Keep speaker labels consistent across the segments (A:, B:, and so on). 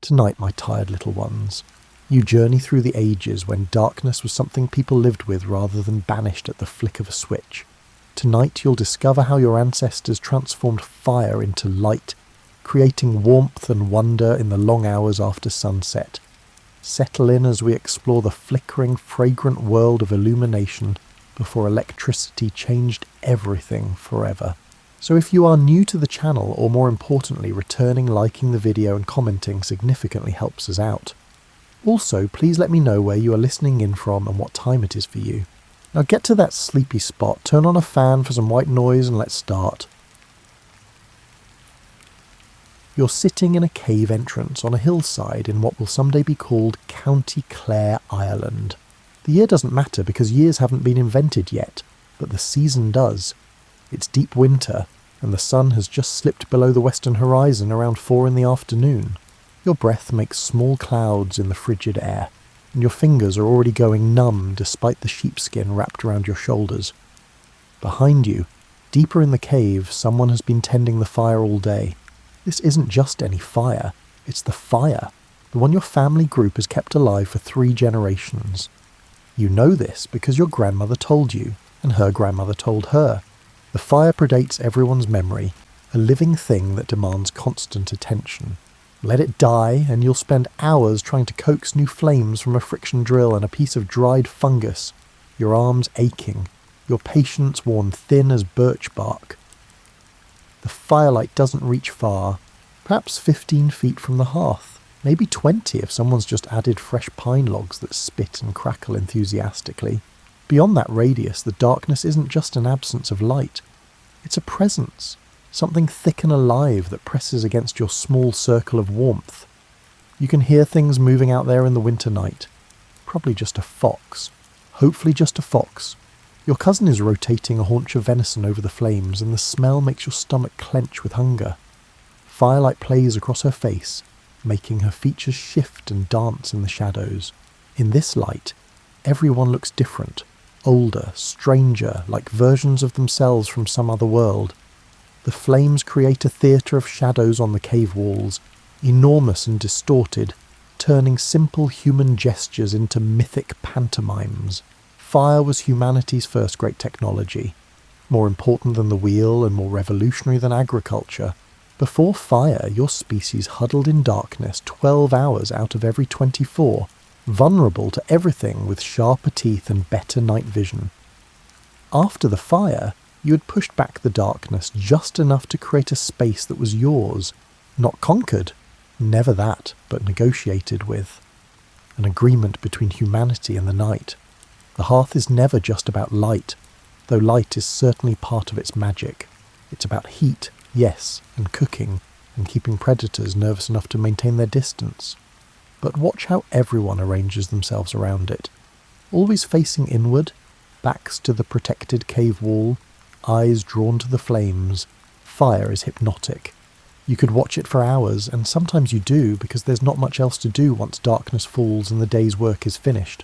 A: Tonight, my tired little ones, you journey through the ages when darkness was something people lived with rather than banished at the flick of a switch. Tonight you'll discover how your ancestors transformed fire into light, creating warmth and wonder in the long hours after sunset. Settle in as we explore the flickering, fragrant world of illumination before electricity changed everything forever. So if you are new to the channel, or more importantly returning, liking the video and commenting significantly helps us out. Also, please let me know where you are listening in from and what time it is for you. Now get to that sleepy spot, turn on a fan for some white noise and let's start. You're sitting in a cave entrance on a hillside in what will someday be called County Clare, Ireland. The year doesn't matter because years haven't been invented yet, but the season does. It's deep winter, and the sun has just slipped below the western horizon around 4 in the afternoon. Your breath makes small clouds in the frigid air, and your fingers are already going numb despite the sheepskin wrapped around your shoulders. Behind you, deeper in the cave, someone has been tending the fire all day. This isn't just any fire, it's the fire, the one your family group has kept alive for 3 generations. You know this because your grandmother told you, and her grandmother told her. The fire predates everyone's memory, a living thing that demands constant attention. Let it die, and you'll spend hours trying to coax new flames from a friction drill and a piece of dried fungus, your arms aching, your patience worn thin as birch bark. The firelight doesn't reach far, perhaps 15 feet from the hearth, maybe 20 if someone's just added fresh pine logs that spit and crackle enthusiastically. Beyond that radius, the darkness isn't just an absence of light. It's a presence, something thick and alive that presses against your small circle of warmth. You can hear things moving out there in the winter night. Probably just a fox. Hopefully just a fox. Your cousin is rotating a haunch of venison over the flames, and the smell makes your stomach clench with hunger. Firelight plays across her face, making her features shift and dance in the shadows. In this light, everyone looks different. Older, stranger, like versions of themselves from some other world. The flames create a theatre of shadows on the cave walls, enormous and distorted, turning simple human gestures into mythic pantomimes. Fire was humanity's first great technology, more important than the wheel and more revolutionary than agriculture. Before fire, your species huddled in darkness 12 hours out of every 24, vulnerable to everything with sharper teeth and better night vision. After the fire, you had pushed back the darkness just enough to create a space that was yours, not conquered, never that, but negotiated with. An agreement between humanity and the night. The hearth is never just about light, though light is certainly part of its magic. It's about heat, yes, and cooking, and keeping predators nervous enough to maintain their distance. But watch how everyone arranges themselves around it. Always facing inward, backs to the protected cave wall, eyes drawn to the flames. Fire is hypnotic. You could watch it for hours, and sometimes you do because there's not much else to do once darkness falls and the day's work is finished.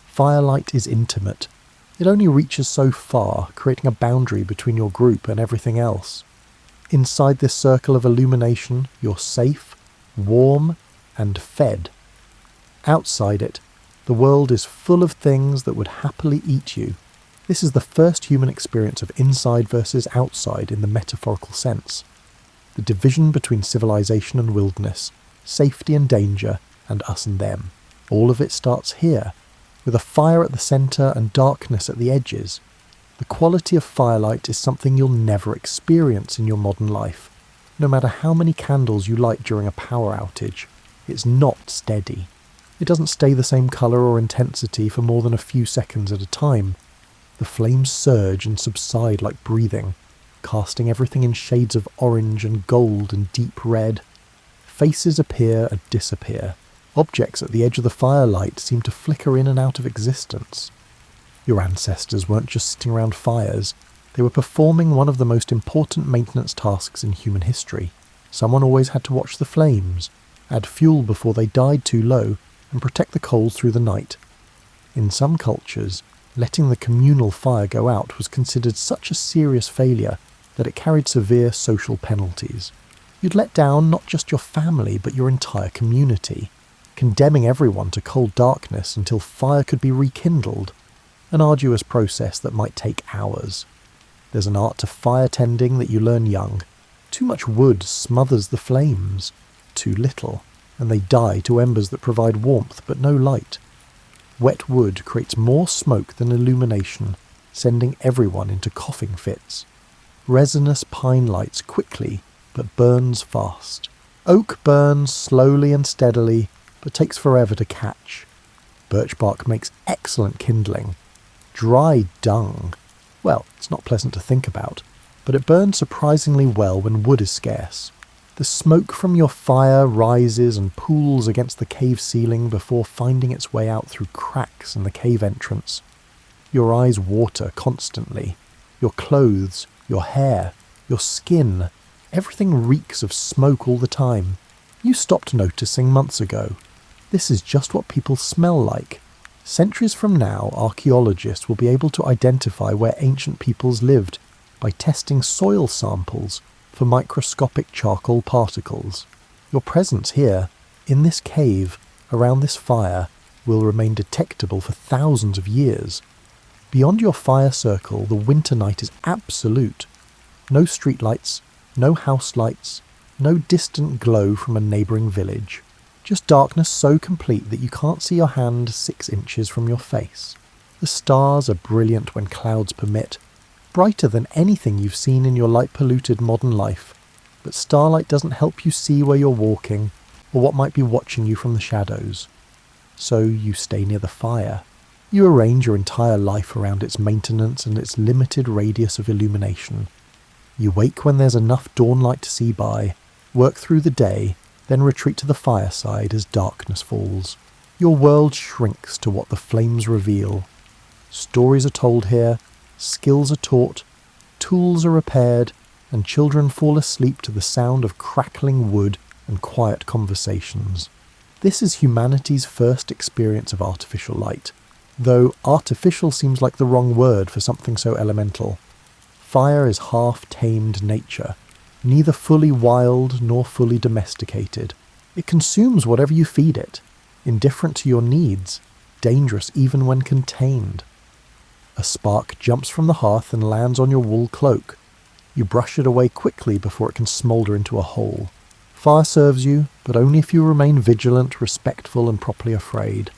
A: Firelight is intimate. It only reaches so far, creating a boundary between your group and everything else. Inside this circle of illumination, you're safe, warm, and fed. Outside it, the world is full of things that would happily eat you. This is the first human experience of inside versus outside in the metaphorical sense. The division between civilization and wilderness, safety and danger, and us and them. All of it starts here, with a fire at the centre and darkness at the edges. The quality of firelight is something you'll never experience in your modern life, no matter how many candles you light during a power outage. It's not steady. It doesn't stay the same colour or intensity for more than a few seconds at a time. The flames surge and subside like breathing, casting everything in shades of orange and gold and deep red. Faces appear and disappear. Objects at the edge of the firelight seem to flicker in and out of existence. Your ancestors weren't just sitting around fires, they were performing one of the most important maintenance tasks in human history. Someone always had to watch the flames, add fuel before they died too low, and protect the coals through the night. In some cultures, letting the communal fire go out was considered such a serious failure that it carried severe social penalties. You'd let down not just your family, but your entire community, condemning everyone to cold darkness until fire could be rekindled, an arduous process that might take hours. There's an art to fire tending that you learn young. Too much wood smothers the flames. Too little, and they die to embers that provide warmth but no light. Wet wood creates more smoke than illumination, sending everyone into coughing fits. Resinous pine lights quickly, but burns fast. Oak burns slowly and steadily, but takes forever to catch. Birch bark makes excellent kindling. Dry dung. Well, it's not pleasant to think about, but it burns surprisingly well when wood is scarce. The smoke from your fire rises and pools against the cave ceiling before finding its way out through cracks in the cave entrance. Your eyes water constantly. Your clothes, your hair, your skin, everything reeks of smoke all the time. You stopped noticing months ago. This is just what people smell like. Centuries from now, archaeologists will be able to identify where ancient peoples lived by testing soil samples for microscopic charcoal particles. Your presence here, in this cave, around this fire, will remain detectable for thousands of years. Beyond your fire circle, the winter night is absolute. No streetlights, no house lights, no distant glow from a neighbouring village. Just darkness so complete that you can't see your hand 6 inches from your face. The stars are brilliant when clouds permit, brighter than anything you've seen in your light-polluted modern life, but starlight doesn't help you see where you're walking or what might be watching you from the shadows. So you stay near the fire. You arrange your entire life around its maintenance and its limited radius of illumination. You wake when there's enough dawnlight to see by, work through the day, then retreat to the fireside as darkness falls. Your world shrinks to what the flames reveal. Stories are told here, skills are taught, tools are repaired, and children fall asleep to the sound of crackling wood and quiet conversations. This is humanity's first experience of artificial light, though artificial seems like the wrong word for something so elemental. Fire is half-tamed nature, neither fully wild nor fully domesticated. It consumes whatever you feed it, indifferent to your needs, dangerous even when contained. A spark jumps from the hearth and lands on your wool cloak. You brush it away quickly before it can smoulder into a hole. Fire serves you, but only if you remain vigilant, respectful, and properly afraid.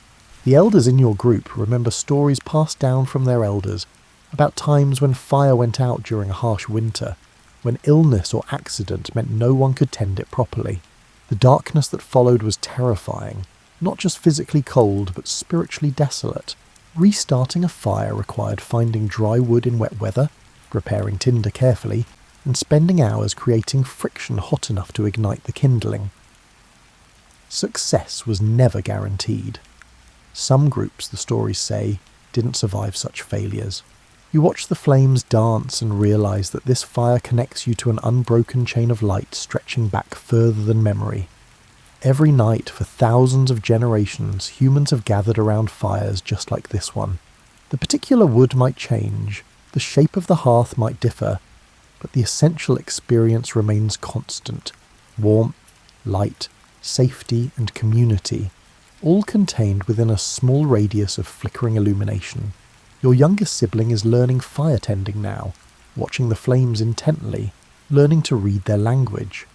A: The elders in your group remember stories passed down from their elders about times when fire went out during a harsh winter, when illness or accident meant no one could tend it properly. The darkness that followed was terrifying, not just physically cold, but spiritually desolate. Restarting a fire required finding dry wood in wet weather, preparing tinder carefully, and spending hours creating friction hot enough to ignite the kindling. Success was never guaranteed. Some groups, the stories say, didn't survive such failures. You watch the flames dance and realise that this fire connects you to an unbroken chain of light stretching back further than memory. Every night for thousands of generations, humans have gathered around fires just like this one. The particular wood might change, the shape of the hearth might differ, but the essential experience remains constant. Warmth, light, safety, and community, all contained within a small radius of flickering illumination. Your youngest sibling is learning fire tending now, watching the flames intently, learning to read their language.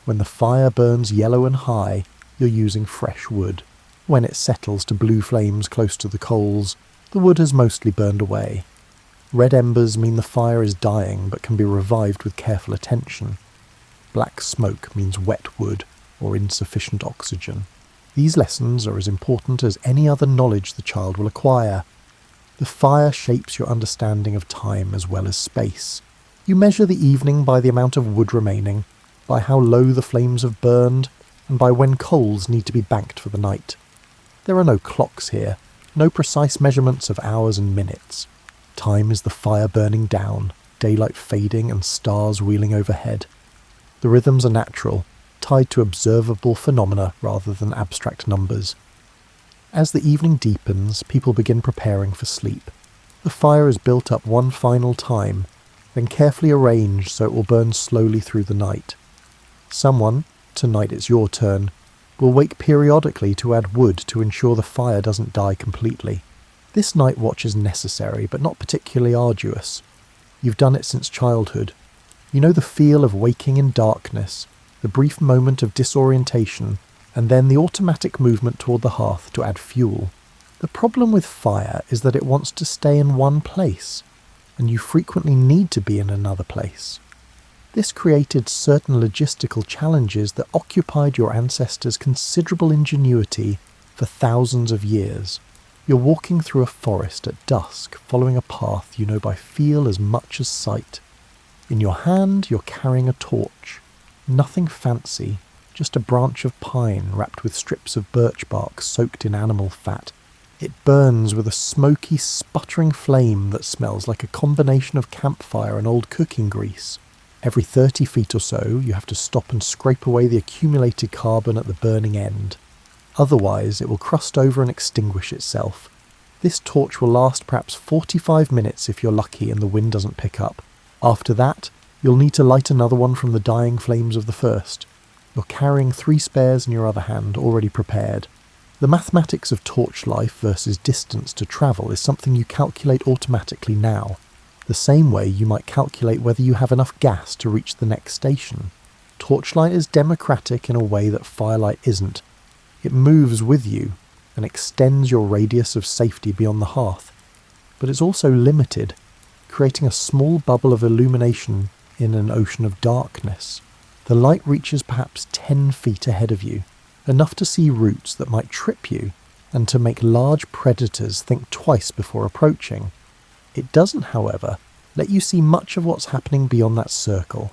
A: When the fire burns yellow and high, you're using fresh wood. When it settles to blue flames close to the coals, the wood has mostly burned away. Red embers mean the fire is dying but can be revived with careful attention. Black smoke means wet wood or insufficient oxygen. These lessons are as important as any other knowledge the child will acquire. The fire shapes your understanding of time as well as space. You measure the evening by the amount of wood remaining, by how low the flames have burned, and by when coals need to be banked for the night. There are no clocks here, no precise measurements of hours and minutes. Time is the fire burning down, daylight fading and stars wheeling overhead. The rhythms are natural, tied to observable phenomena rather than abstract numbers. As the evening deepens, people begin preparing for sleep. The fire is built up one final time, then carefully arranged so it will burn slowly through the night. Someone, tonight it's your turn, will wake periodically to add wood to ensure the fire doesn't die completely. This night watch is necessary, but not particularly arduous. You've done it since childhood. You know the feel of waking in darkness, the brief moment of disorientation, and then the automatic movement toward the hearth to add fuel. The problem with fire is that it wants to stay in one place, and you frequently need to be in another place. This created certain logistical challenges that occupied your ancestors' considerable ingenuity for thousands of years. You're walking through a forest at dusk, following a path you know by feel as much as sight. In your hand, you're carrying a torch. Nothing fancy, just a branch of pine wrapped with strips of birch bark soaked in animal fat. It burns with a smoky, sputtering flame that smells like a combination of campfire and old cooking grease. Every 30 feet or so, you have to stop and scrape away the accumulated carbon at the burning end. Otherwise, it will crust over and extinguish itself. This torch will last perhaps 45 minutes if you're lucky and the wind doesn't pick up. After that, you'll need to light another one from the dying flames of the first. You're carrying 3 spares in your other hand, already prepared. The mathematics of torch life versus distance to travel is something you calculate automatically now, the same way you might calculate whether you have enough gas to reach the next station. Torchlight is democratic in a way that firelight isn't. It moves with you and extends your radius of safety beyond the hearth, but it's also limited, creating a small bubble of illumination in an ocean of darkness. The light reaches perhaps 10 feet ahead of you, enough to see routes that might trip you and to make large predators think twice before approaching. It doesn't, however, let you see much of what's happening beyond that circle.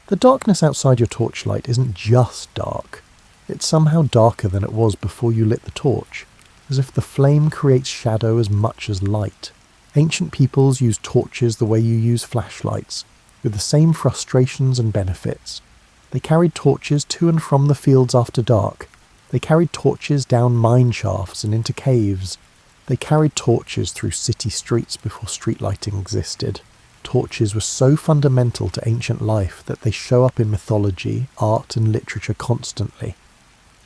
A: The darkness outside your torchlight isn't just dark. It's somehow darker than it was before you lit the torch, as if the flame creates shadow as much as light. Ancient peoples used torches the way you use flashlights, with the same frustrations and benefits. They carried torches to and from the fields after dark. They carried torches down mine shafts and into caves. They carried torches through city streets before street lighting existed. Torches were so fundamental to ancient life that they show up in mythology, art and literature constantly.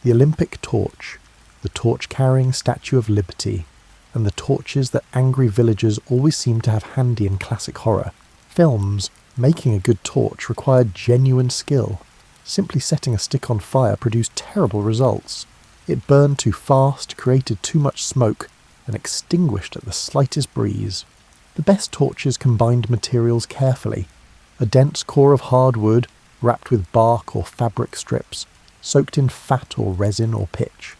A: The Olympic torch, the torch-carrying Statue of Liberty, and the torches that angry villagers always seem to have handy in classic horror films. Making a good torch required genuine skill. Simply setting a stick on fire produced terrible results. It burned too fast, created too much smoke, and extinguished at the slightest breeze. The best torches combined materials carefully. A dense core of hard wood, wrapped with bark or fabric strips, soaked in fat or resin or pitch.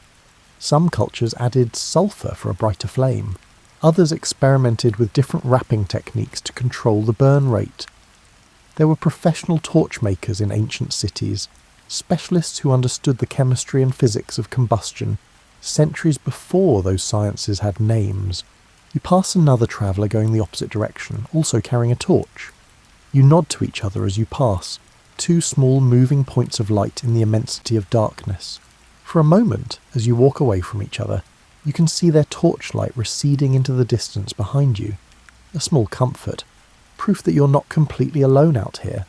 A: Some cultures added sulphur for a brighter flame. Others experimented with different wrapping techniques to control the burn rate. There were professional torch makers in ancient cities, specialists who understood the chemistry and physics of combustion, centuries before those sciences had names. You pass another traveller going the opposite direction, also carrying a torch. You nod to each other as you pass, 2 small moving points of light in the immensity of darkness. For a moment, as you walk away from each other, you can see their torchlight receding into the distance behind you. A small comfort. Proof that you're not completely alone out here.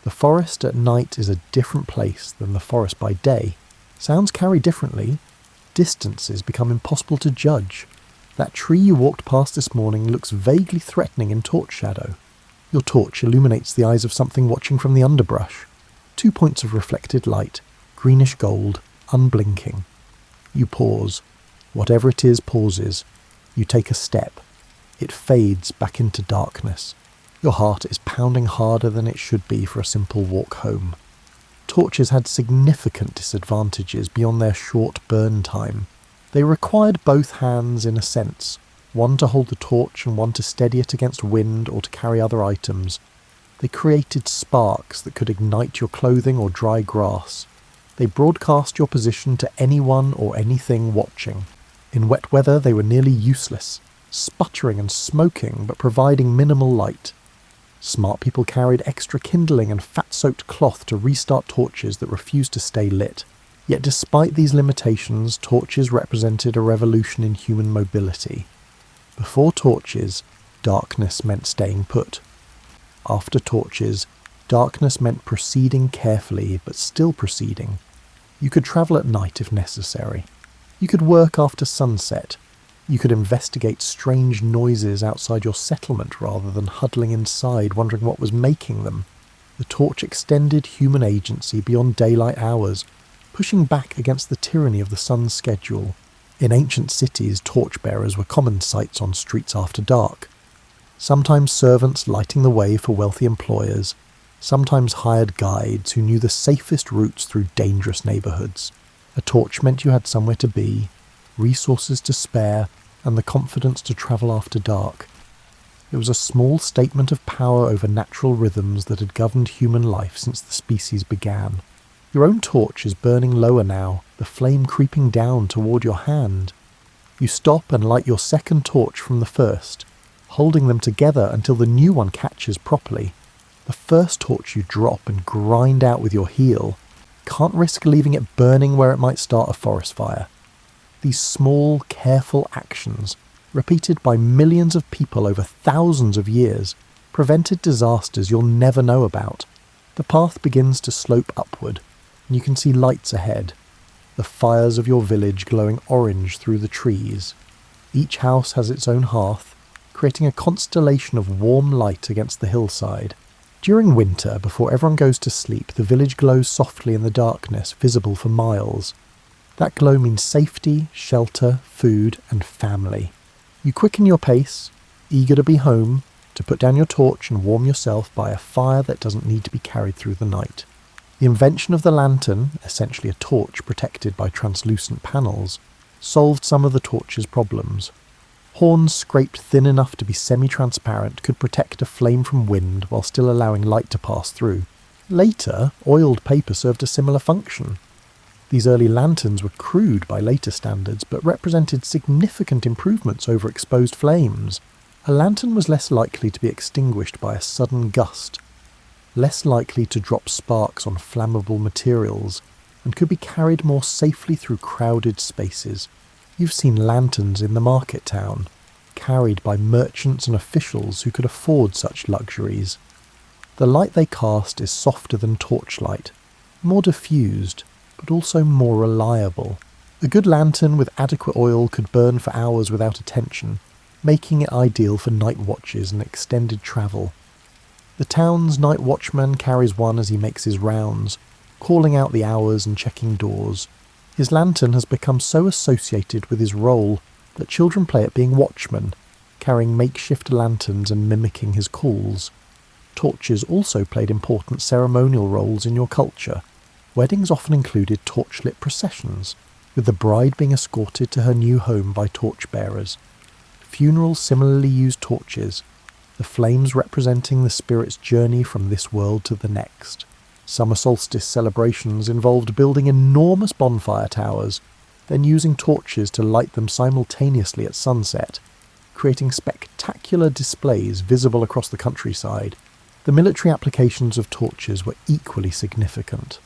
A: The forest at night is a different place than the forest by day. Sounds carry differently. Distances become impossible to judge. That tree you walked past this morning looks vaguely threatening in torch shadow. Your torch illuminates the eyes of something watching from the underbrush. 2 points of reflected light, greenish gold, unblinking. You pause. Whatever it is pauses. You take a step. It fades back into darkness. Your heart is pounding harder than it should be for a simple walk home. Torches had significant disadvantages beyond their short burn time. They required both hands in a sense, one to hold the torch and one to steady it against wind or to carry other items. They created sparks that could ignite your clothing or dry grass. They broadcast your position to anyone or anything watching. In wet weather they were nearly useless, sputtering and smoking but providing minimal light. Smart people carried extra kindling and fat-soaked cloth to restart torches that refused to stay lit. Yet despite these limitations, torches represented a revolution in human mobility. Before torches, darkness meant staying put. After torches, Darkness meant proceeding carefully, but still proceeding. You could travel at night if necessary. You could work after sunset. You could investigate strange noises outside your settlement rather than huddling inside wondering what was making them. The torch extended human agency beyond daylight hours, pushing back against the tyranny of the sun's schedule. In ancient cities, torchbearers were common sights on streets after dark. Sometimes servants lighting the way for wealthy employers, sometimes hired guides who knew the safest routes through dangerous neighbourhoods. A torch meant you had somewhere to be, resources to spare, and the confidence to travel after dark. It was a small statement of power over natural rhythms that had governed human life since the species began. Your own torch is burning lower now, the flame creeping down toward your hand. You stop and light your second torch from the first, holding them together until the new one catches properly. The first torch you drop and grind out with your heel. Can't risk leaving it burning where it might start a forest fire. These small, careful actions, repeated by millions of people over thousands of years, prevented disasters you'll never know about. The path begins to slope upward, and you can see lights ahead. The fires of your village glowing orange through the trees. Each house has its own hearth, creating a constellation of warm light against the hillside. During winter, before everyone goes to sleep, the village glows softly in the darkness, visible for miles. That glow means safety, shelter, food, and family. You quicken your pace, eager to be home, to put down your torch and warm yourself by a fire that doesn't need to be carried through the night. The invention of the lantern, essentially a torch protected by translucent panels, solved some of the torch's problems. Horns scraped thin enough to be semi-transparent could protect a flame from wind while still allowing light to pass through. Later, oiled paper served a similar function. These early lanterns were crude by later standards, but represented significant improvements over exposed flames. A lantern was less likely to be extinguished by a sudden gust, less likely to drop sparks on flammable materials, and could be carried more safely through crowded spaces. You've seen lanterns in the market town, carried by merchants and officials who could afford such luxuries. The light they cast is softer than torchlight, more diffused, but also more reliable. A good lantern with adequate oil could burn for hours without attention, making it ideal for night watches and extended travel. The town's night watchman carries one as he makes his rounds, calling out the hours and checking doors. His lantern has become so associated with his role that children play at being watchmen, carrying makeshift lanterns and mimicking his calls. Torches also played important ceremonial roles in your culture. Weddings often included torchlit processions, with the bride being escorted to her new home by torchbearers. Funerals similarly used torches, the flames representing the spirit's journey from this world to the next. Summer solstice celebrations involved building enormous bonfire towers, then using torches to light them simultaneously at sunset, creating spectacular displays visible across the countryside. The military applications of torches were equally significant.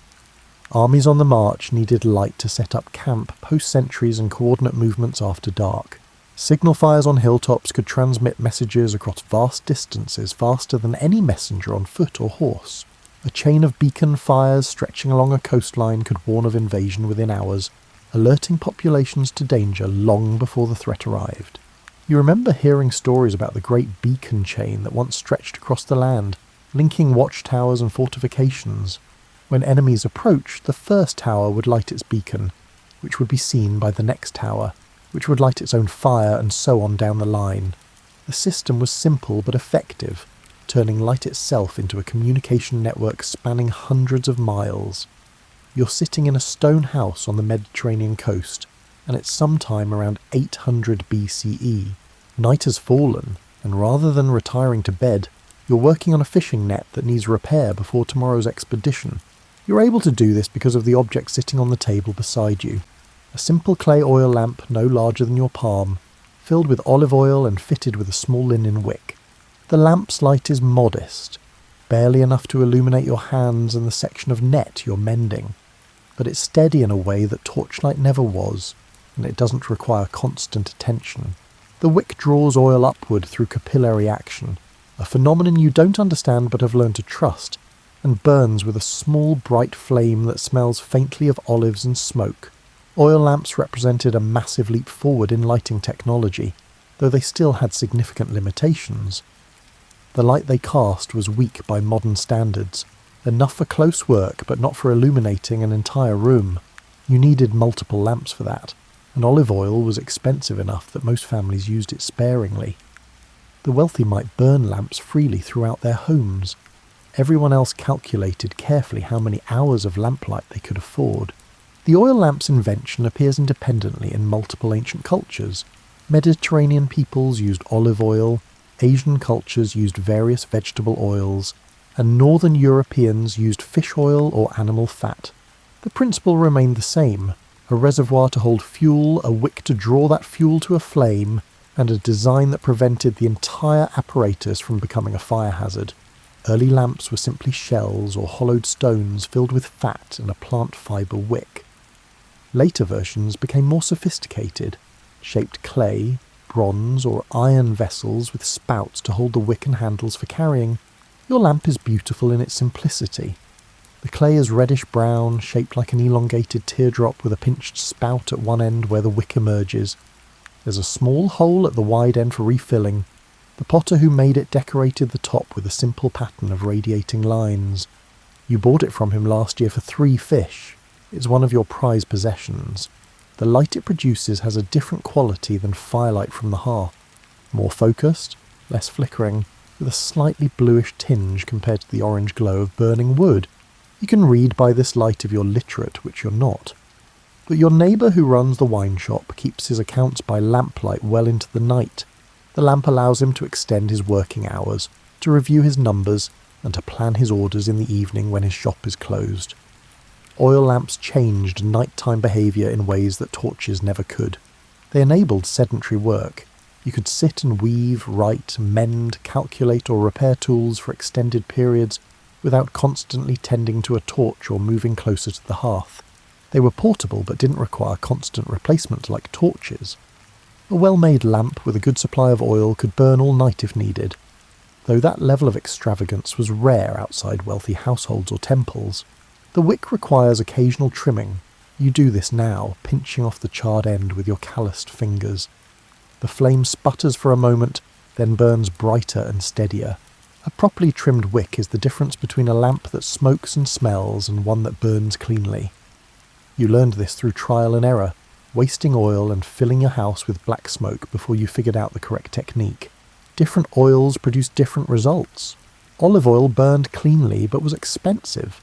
A: Armies on the march needed light to set up camp, post sentries and coordinate movements after dark. Signal fires on hilltops could transmit messages across vast distances faster than any messenger on foot or horse. A chain of beacon fires stretching along a coastline could warn of invasion within hours, alerting populations to danger long before the threat arrived. You remember hearing stories about the great beacon chain that once stretched across the land, linking watchtowers and fortifications. When enemies approached, the first tower would light its beacon, which would be seen by the next tower, which would light its own fire, and so on down the line. The system was simple but effective, turning light itself into a communication network spanning hundreds of miles. You're sitting in a stone house on the Mediterranean coast, and it's sometime around 800 BCE. Night has fallen, and rather than retiring to bed, you're working on a fishing net that needs repair before tomorrow's expedition. You're able to do this because of the object sitting on the table beside you. A simple clay oil lamp no larger than your palm, filled with olive oil and fitted with a small linen wick. The lamp's light is modest, barely enough to illuminate your hands and the section of net you're mending. But it's steady in a way that torchlight never was, and it doesn't require constant attention. The wick draws oil upward through capillary action, a phenomenon you don't understand but have learned to trust, and burns with a small bright flame that smells faintly of olives and smoke. Oil lamps represented a massive leap forward in lighting technology, though they still had significant limitations. The light they cast was weak by modern standards, enough for close work but not for illuminating an entire room. You needed multiple lamps for that, and olive oil was expensive enough that most families used it sparingly. The wealthy might burn lamps freely throughout their homes. Everyone else calculated carefully how many hours of lamplight they could afford. The oil lamp's invention appears independently in multiple ancient cultures. Mediterranean peoples used olive oil, Asian cultures used various vegetable oils, and Northern Europeans used fish oil or animal fat. The principle remained the same: a reservoir to hold fuel, a wick to draw that fuel to a flame, and a design that prevented the entire apparatus from becoming a fire hazard. Early lamps were simply shells or hollowed stones filled with fat and a plant fibre wick. Later versions became more sophisticated, shaped clay, bronze or iron vessels with spouts to hold the wick and handles for carrying. Your lamp is beautiful in its simplicity. The clay is reddish-brown, shaped like an elongated teardrop with a pinched spout at one end where the wick emerges. There's a small hole at the wide end for refilling. The potter who made it decorated the top with a simple pattern of radiating lines. You bought it from him last year for 3 fish. It's one of your prized possessions. The light it produces has a different quality than firelight from the hearth. More focused, less flickering, with a slightly bluish tinge compared to the orange glow of burning wood. You can read by this light if you're literate, which you're not. But your neighbour who runs the wine shop keeps his accounts by lamplight well into the night. The lamp allows him to extend his working hours, to review his numbers, and to plan his orders in the evening when his shop is closed. Oil lamps changed nighttime behaviour in ways that torches never could. They enabled sedentary work. You could sit and weave, write, mend, calculate or repair tools for extended periods without constantly tending to a torch or moving closer to the hearth. They were portable but didn't require constant replacement like torches. A well-made lamp with a good supply of oil could burn all night if needed, though that level of extravagance was rare outside wealthy households or temples. The wick requires occasional trimming. You do this now, pinching off the charred end with your calloused fingers. The flame sputters for a moment, then burns brighter and steadier. A properly trimmed wick is the difference between a lamp that smokes and smells and one that burns cleanly. You learned this through trial and error, wasting oil and filling your house with black smoke before you figured out the correct technique. Different oils produced different results. Olive oil burned cleanly but was expensive.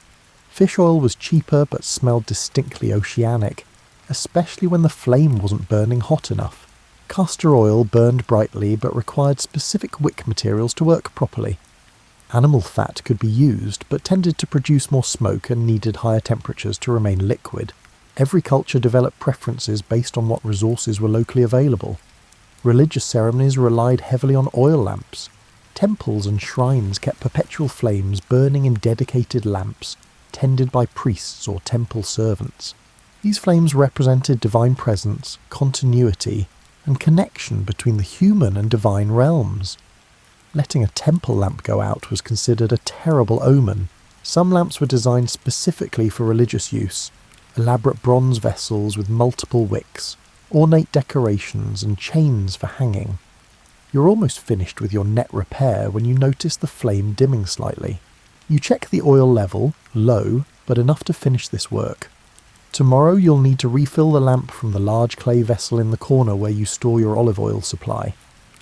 A: Fish oil was cheaper but smelled distinctly oceanic, especially when the flame wasn't burning hot enough. Castor oil burned brightly but required specific wick materials to work properly. Animal fat could be used but tended to produce more smoke and needed higher temperatures to remain liquid. Every culture developed preferences based on what resources were locally available. Religious ceremonies relied heavily on oil lamps. Temples and shrines kept perpetual flames burning in dedicated lamps, tended by priests or temple servants. These flames represented divine presence, continuity, and connection between the human and divine realms. Letting a temple lamp go out was considered a terrible omen. Some lamps were designed specifically for religious use, elaborate bronze vessels with multiple wicks, ornate decorations and chains for hanging. You're almost finished with your net repair when you notice the flame dimming slightly. You check the oil level, low, but enough to finish this work. Tomorrow you'll need to refill the lamp from the large clay vessel in the corner where you store your olive oil supply.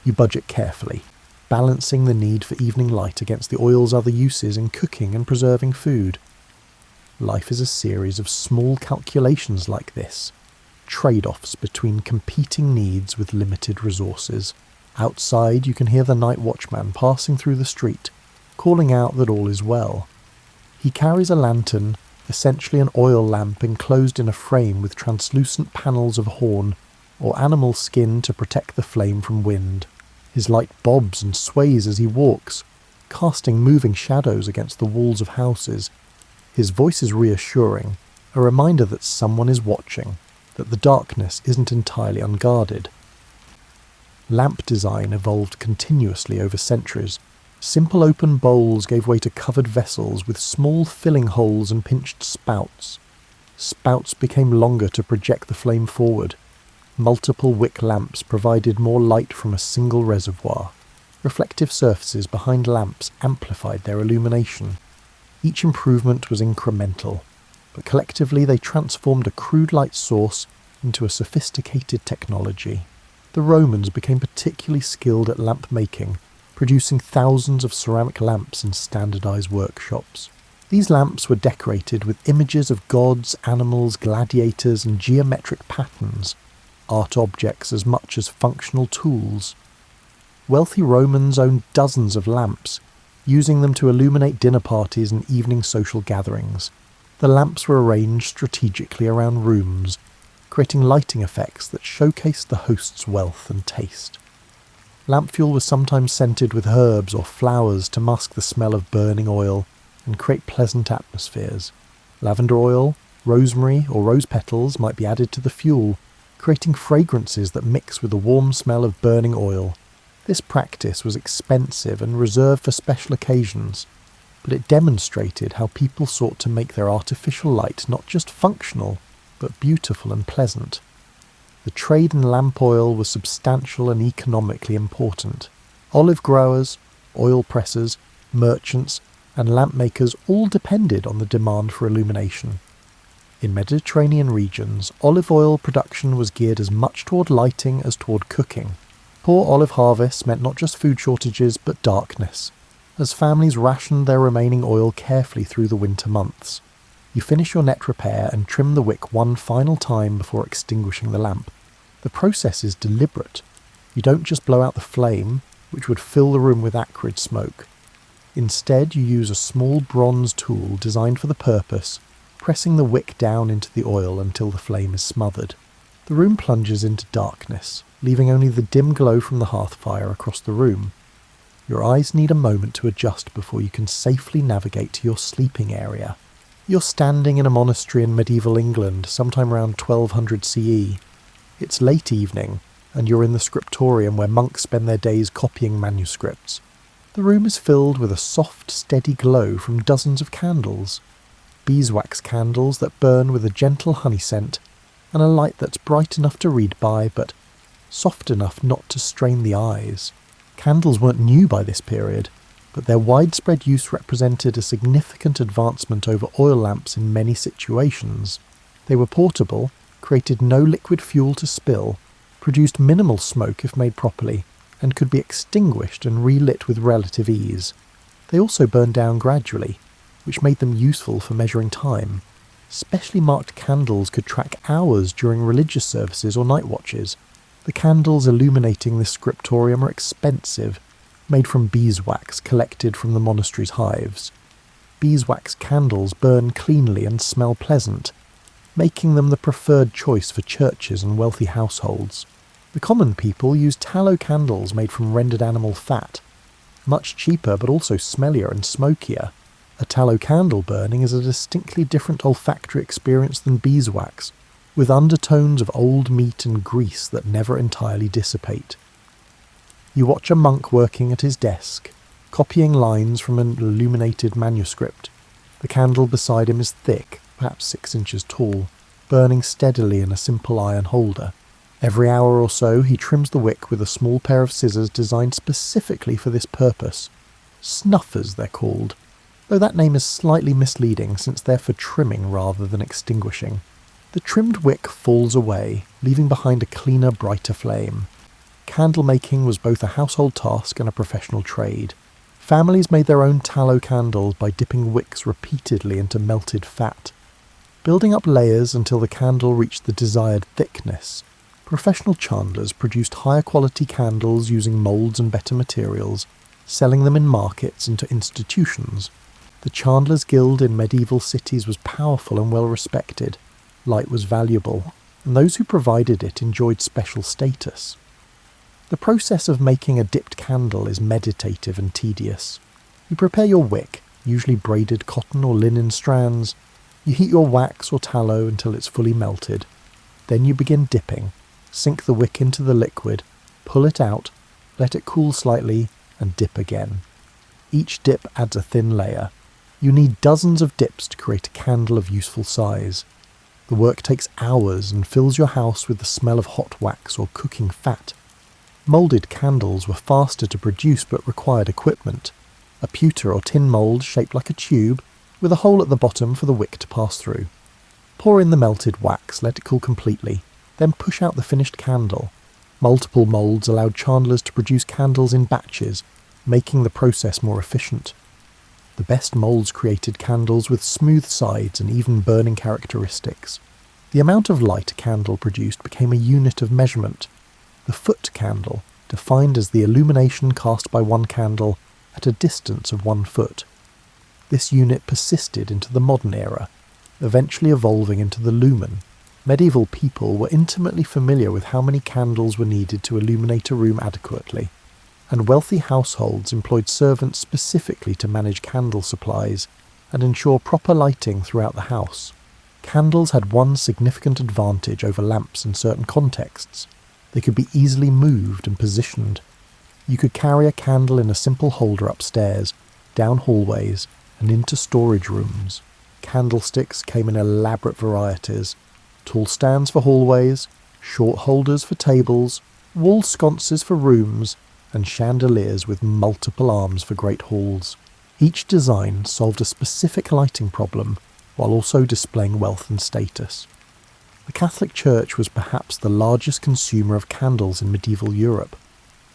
A: You budget carefully, balancing the need for evening light against the oil's other uses in cooking and preserving food. Life is a series of small calculations like this, trade-offs between competing needs with limited resources. Outside you can hear the night watchman passing through the street, calling out that all is well. He carries a lantern, essentially an oil lamp enclosed in a frame with translucent panels of horn or animal skin to protect the flame from wind. His light bobs and sways as he walks, casting moving shadows against the walls of houses. His voice is reassuring, a reminder that someone is watching, that the darkness isn't entirely unguarded. Lamp design evolved continuously over centuries. Simple open bowls gave way to covered vessels with small filling holes and pinched spouts. Spouts became longer to project the flame forward. Multiple wick lamps provided more light from a single reservoir. Reflective surfaces behind lamps amplified their illumination. Each improvement was incremental, but collectively they transformed a crude light source into a sophisticated technology. The Romans became particularly skilled at lamp making, producing thousands of ceramic lamps in standardized workshops. These lamps were decorated with images of gods, animals, gladiators, and geometric patterns, art objects as much as functional tools. Wealthy Romans owned dozens of lamps, using them to illuminate dinner parties and evening social gatherings. The lamps were arranged strategically around rooms, creating lighting effects that showcased the host's wealth and taste. Lamp fuel was sometimes scented with herbs or flowers to mask the smell of burning oil and create pleasant atmospheres. Lavender oil, rosemary, or rose petals might be added to the fuel, creating fragrances that mix with the warm smell of burning oil. This practice was expensive and reserved for special occasions, but it demonstrated how people sought to make their artificial light not just functional, but beautiful and pleasant. The trade in lamp oil was substantial and economically important. Olive growers, oil pressers, merchants, and lamp makers all depended on the demand for illumination. In Mediterranean regions, olive oil production was geared as much toward lighting as toward cooking. Poor olive harvests meant not just food shortages, but darkness, as families rationed their remaining oil carefully through the winter months. You finish your net repair and trim the wick one final time before extinguishing the lamp. The process is deliberate. You don't just blow out the flame, which would fill the room with acrid smoke. Instead, you use a small bronze tool designed for the purpose, pressing the wick down into the oil until the flame is smothered. The room plunges into darkness, leaving only the dim glow from the hearth fire across the room. Your eyes need a moment to adjust before you can safely navigate to your sleeping area. You're standing in a monastery in medieval England, sometime around 1200 CE. It's late evening, and you're in the scriptorium where monks spend their days copying manuscripts. The room is filled with a soft, steady glow from dozens of candles. Beeswax candles that burn with a gentle honey scent, and a light that's bright enough to read by, but soft enough not to strain the eyes. Candles weren't new by this period, but their widespread use represented a significant advancement over oil lamps in many situations. They were portable, created no liquid fuel to spill, produced minimal smoke if made properly, and could be extinguished and relit with relative ease. They also burned down gradually, which made them useful for measuring time. Specially marked candles could track hours during religious services or night watches. The candles illuminating this scriptorium are expensive, made from beeswax collected from the monastery's hives. Beeswax candles burn cleanly and smell pleasant, making them the preferred choice for churches and wealthy households. The common people used tallow candles made from rendered animal fat, much cheaper but also smellier and smokier. A tallow candle burning is a distinctly different olfactory experience than beeswax, with undertones of old meat and grease that never entirely dissipate. You watch a monk working at his desk, copying lines from an illuminated manuscript. The candle beside him is thick, perhaps 6 inches tall, burning steadily in a simple iron holder. Every hour or so he trims the wick with a small pair of scissors designed specifically for this purpose. Snuffers, they're called, though that name is slightly misleading since they're for trimming rather than extinguishing. The trimmed wick falls away, leaving behind a cleaner, brighter flame. Candle making was both a household task and a professional trade. Families made their own tallow candles by dipping wicks repeatedly into melted fat, building up layers until the candle reached the desired thickness. Professional chandlers produced higher quality candles using moulds and better materials, selling them in markets and to institutions. The Chandlers' Guild in medieval cities was powerful and well respected. Light was valuable, and those who provided it enjoyed special status. The process of making a dipped candle is meditative and tedious. You prepare your wick, usually braided cotton or linen strands. You heat your wax or tallow until it's fully melted. Then you begin dipping. Sink the wick into the liquid, pull it out, let it cool slightly, and dip again. Each dip adds a thin layer. You need dozens of dips to create a candle of useful size. The work takes hours and fills your house with the smell of hot wax or cooking fat. Moulded candles were faster to produce but required equipment. A pewter or tin mould shaped like a tube, with a hole at the bottom for the wick to pass through. Pour in the melted wax, let it cool completely, then push out the finished candle. Multiple moulds allowed chandlers to produce candles in batches, making the process more efficient. The best moulds created candles with smooth sides and even burning characteristics. The amount of light a candle produced became a unit of measurement. The foot candle, defined as the illumination cast by one candle at a distance of 1 foot. This unit persisted into the modern era, eventually evolving into the lumen. Medieval people were intimately familiar with how many candles were needed to illuminate a room adequately, and wealthy households employed servants specifically to manage candle supplies and ensure proper lighting throughout the house. Candles had one significant advantage over lamps in certain contexts. They could be easily moved and positioned. You could carry a candle in a simple holder upstairs, down hallways, and into storage rooms. Candlesticks came in elaborate varieties: tall stands for hallways, short holders for tables, wall sconces for rooms, and chandeliers with multiple arms for great halls. Each design solved a specific lighting problem while also displaying wealth and status. The Catholic Church was perhaps the largest consumer of candles in medieval Europe.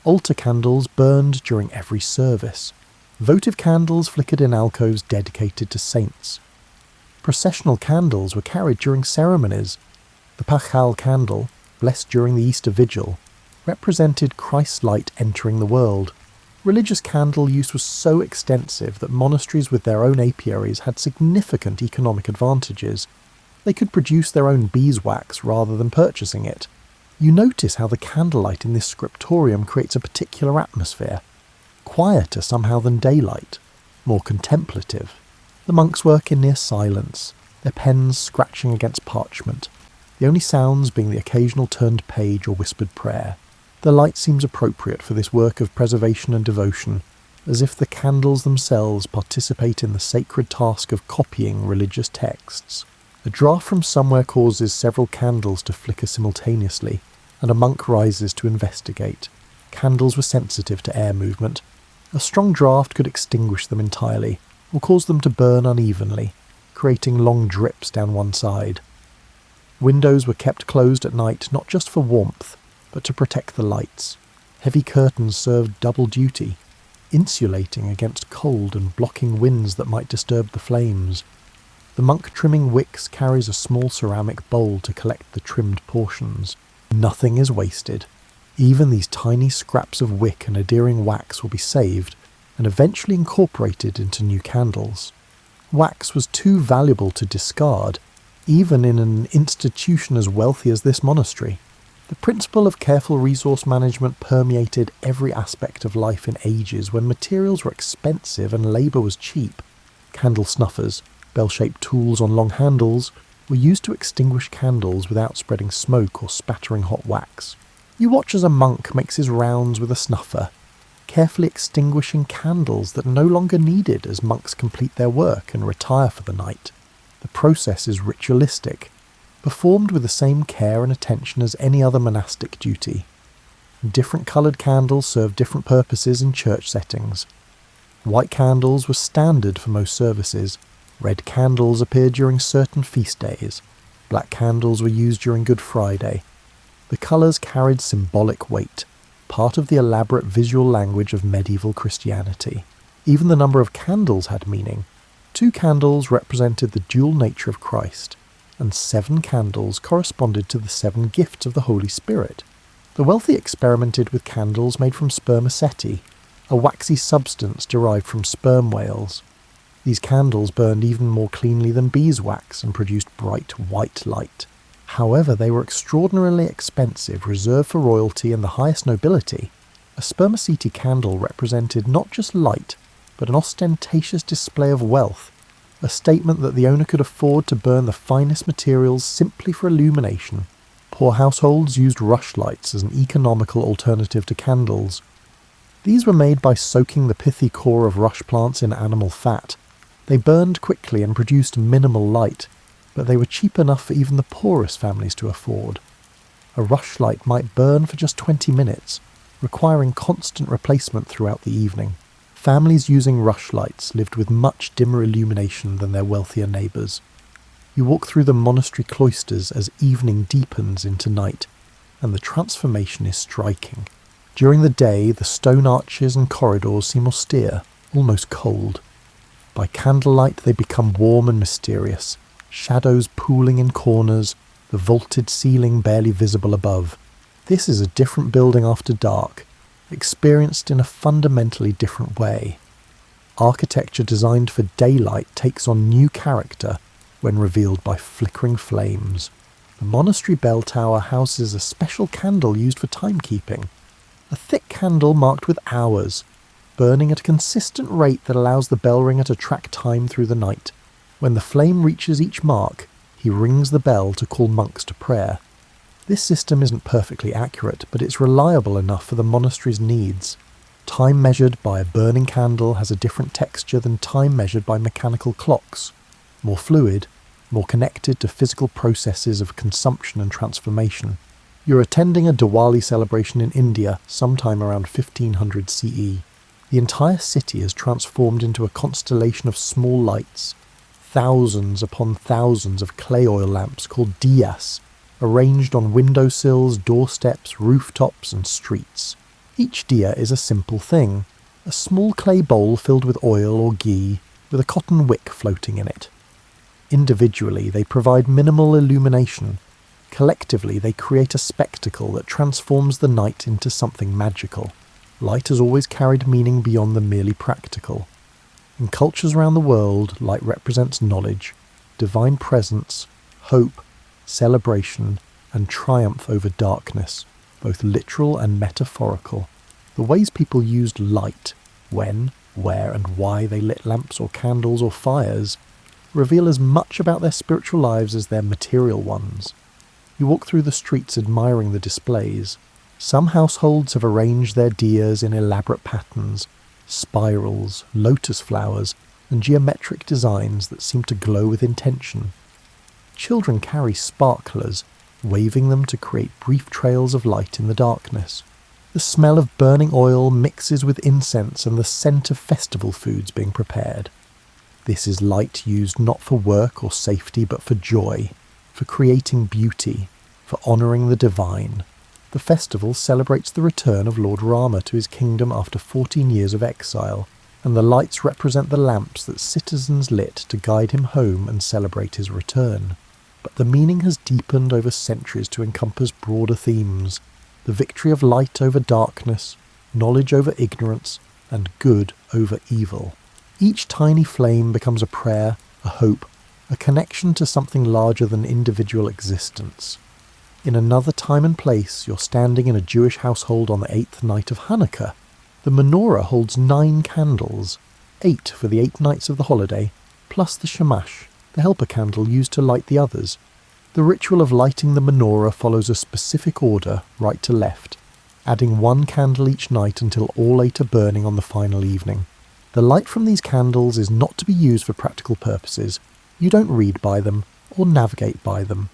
A: Altar candles burned during every service. Votive candles flickered in alcoves dedicated to saints. Processional candles were carried during ceremonies. The Pachal candle, blessed during the Easter Vigil, represented Christ's light entering the world. Religious candle use was so extensive that monasteries with their own apiaries had significant economic advantages. They could produce their own beeswax rather than purchasing it. You notice how the candlelight in this scriptorium creates a particular atmosphere. Quieter somehow than daylight, more contemplative. The monks work in near silence, their pens scratching against parchment, the only sounds being the occasional turned page or whispered prayer. The light seems appropriate for this work of preservation and devotion, as if the candles themselves participate in the sacred task of copying religious texts. A draught from somewhere causes several candles to flicker simultaneously, and a monk rises to investigate. Candles were sensitive to air movement. A strong draught could extinguish them entirely, or cause them to burn unevenly, creating long drips down one side. Windows were kept closed at night not just for warmth, but to protect the lights. Heavy curtains served double duty, insulating against cold and blocking winds that might disturb the flames. The monk trimming wicks carries a small ceramic bowl to collect the trimmed portions. Nothing is wasted. Even these tiny scraps of wick and adhering wax will be saved and eventually incorporated into new candles. Wax was too valuable to discard, even in an institution as wealthy as this monastery. The principle of careful resource management permeated every aspect of life in ages when materials were expensive and labour was cheap. Candle snuffers, bell-shaped tools on long handles, were used to extinguish candles without spreading smoke or spattering hot wax. You watch as a monk makes his rounds with a snuffer, carefully extinguishing candles that are no longer needed as monks complete their work and retire for the night. The process is ritualistic, performed with the same care and attention as any other monastic duty. Different coloured candles serve different purposes in church settings. White candles were standard for most services. Red candles appeared during certain feast days. Black candles were used during Good Friday. The colours carried symbolic weight, part of the elaborate visual language of medieval Christianity. Even the number of candles had meaning. 2 candles represented the dual nature of Christ, and 7 candles corresponded to the 7 gifts of the Holy Spirit. The wealthy experimented with candles made from spermaceti, a waxy substance derived from sperm whales. These candles burned even more cleanly than beeswax and produced bright white light. However, they were extraordinarily expensive, reserved for royalty and the highest nobility. A spermaceti candle represented not just light, but an ostentatious display of wealth, a statement that the owner could afford to burn the finest materials simply for illumination. Poor households used rushlights as an economical alternative to candles. These were made by soaking the pithy core of rush plants in animal fat. They burned quickly and produced minimal light, but they were cheap enough for even the poorest families to afford. A rushlight might burn for just 20 minutes, requiring constant replacement throughout the evening. Families using rushlights lived with much dimmer illumination than their wealthier neighbours. You walk through the monastery cloisters as evening deepens into night, and the transformation is striking. During the day, the stone arches and corridors seem austere, almost cold. By candlelight they become warm and mysterious, shadows pooling in corners, the vaulted ceiling barely visible above. This is a different building after dark, experienced in a fundamentally different way. Architecture designed for daylight takes on new character when revealed by flickering flames. The monastery bell tower houses a special candle used for timekeeping. A thick candle marked with hours, burning at a consistent rate that allows the bell ringer to track time through the night. When the flame reaches each mark, he rings the bell to call monks to prayer. This system isn't perfectly accurate, but it's reliable enough for the monastery's needs. Time measured by a burning candle has a different texture than time measured by mechanical clocks. More fluid, more connected to physical processes of consumption and transformation. You're attending a Diwali celebration in India sometime around 1500 CE. The entire city is transformed into a constellation of small lights, thousands upon thousands of clay oil lamps called diyas, arranged on windowsills, doorsteps, rooftops and streets. Each diya is a simple thing, a small clay bowl filled with oil or ghee, with a cotton wick floating in it. Individually, they provide minimal illumination. Collectively, they create a spectacle that transforms the night into something magical. Light has always carried meaning beyond the merely practical. In cultures around the world, light represents knowledge, divine presence, hope, celebration, and triumph over darkness, both literal and metaphorical. The ways people used light, when, where, and why they lit lamps or candles or fires, reveal as much about their spiritual lives as their material ones. You walk through the streets admiring the displays. Some households have arranged their diyas in elaborate patterns, spirals, lotus flowers, and geometric designs that seem to glow with intention. Children carry sparklers, waving them to create brief trails of light in the darkness. The smell of burning oil mixes with incense and the scent of festival foods being prepared. This is light used not for work or safety but for joy, for creating beauty, for honouring the divine. The festival celebrates the return of Lord Rama to his kingdom after 14 years of exile, and the lights represent the lamps that citizens lit to guide him home and celebrate his return. But the meaning has deepened over centuries to encompass broader themes: the victory of light over darkness, knowledge over ignorance, and good over evil. Each tiny flame becomes a prayer, a hope, a connection to something larger than individual existence. In another time and place, you're standing in a Jewish household on the 8th night of Hanukkah. The menorah holds 9 candles, 8 for the 8 nights of the holiday, plus the shamash, the helper candle used to light the others. The ritual of lighting the menorah follows a specific order, right to left, adding 1 candle each night until all 8 are burning on the final evening. The light from these candles is not to be used for practical purposes. You don't read by them or navigate by them.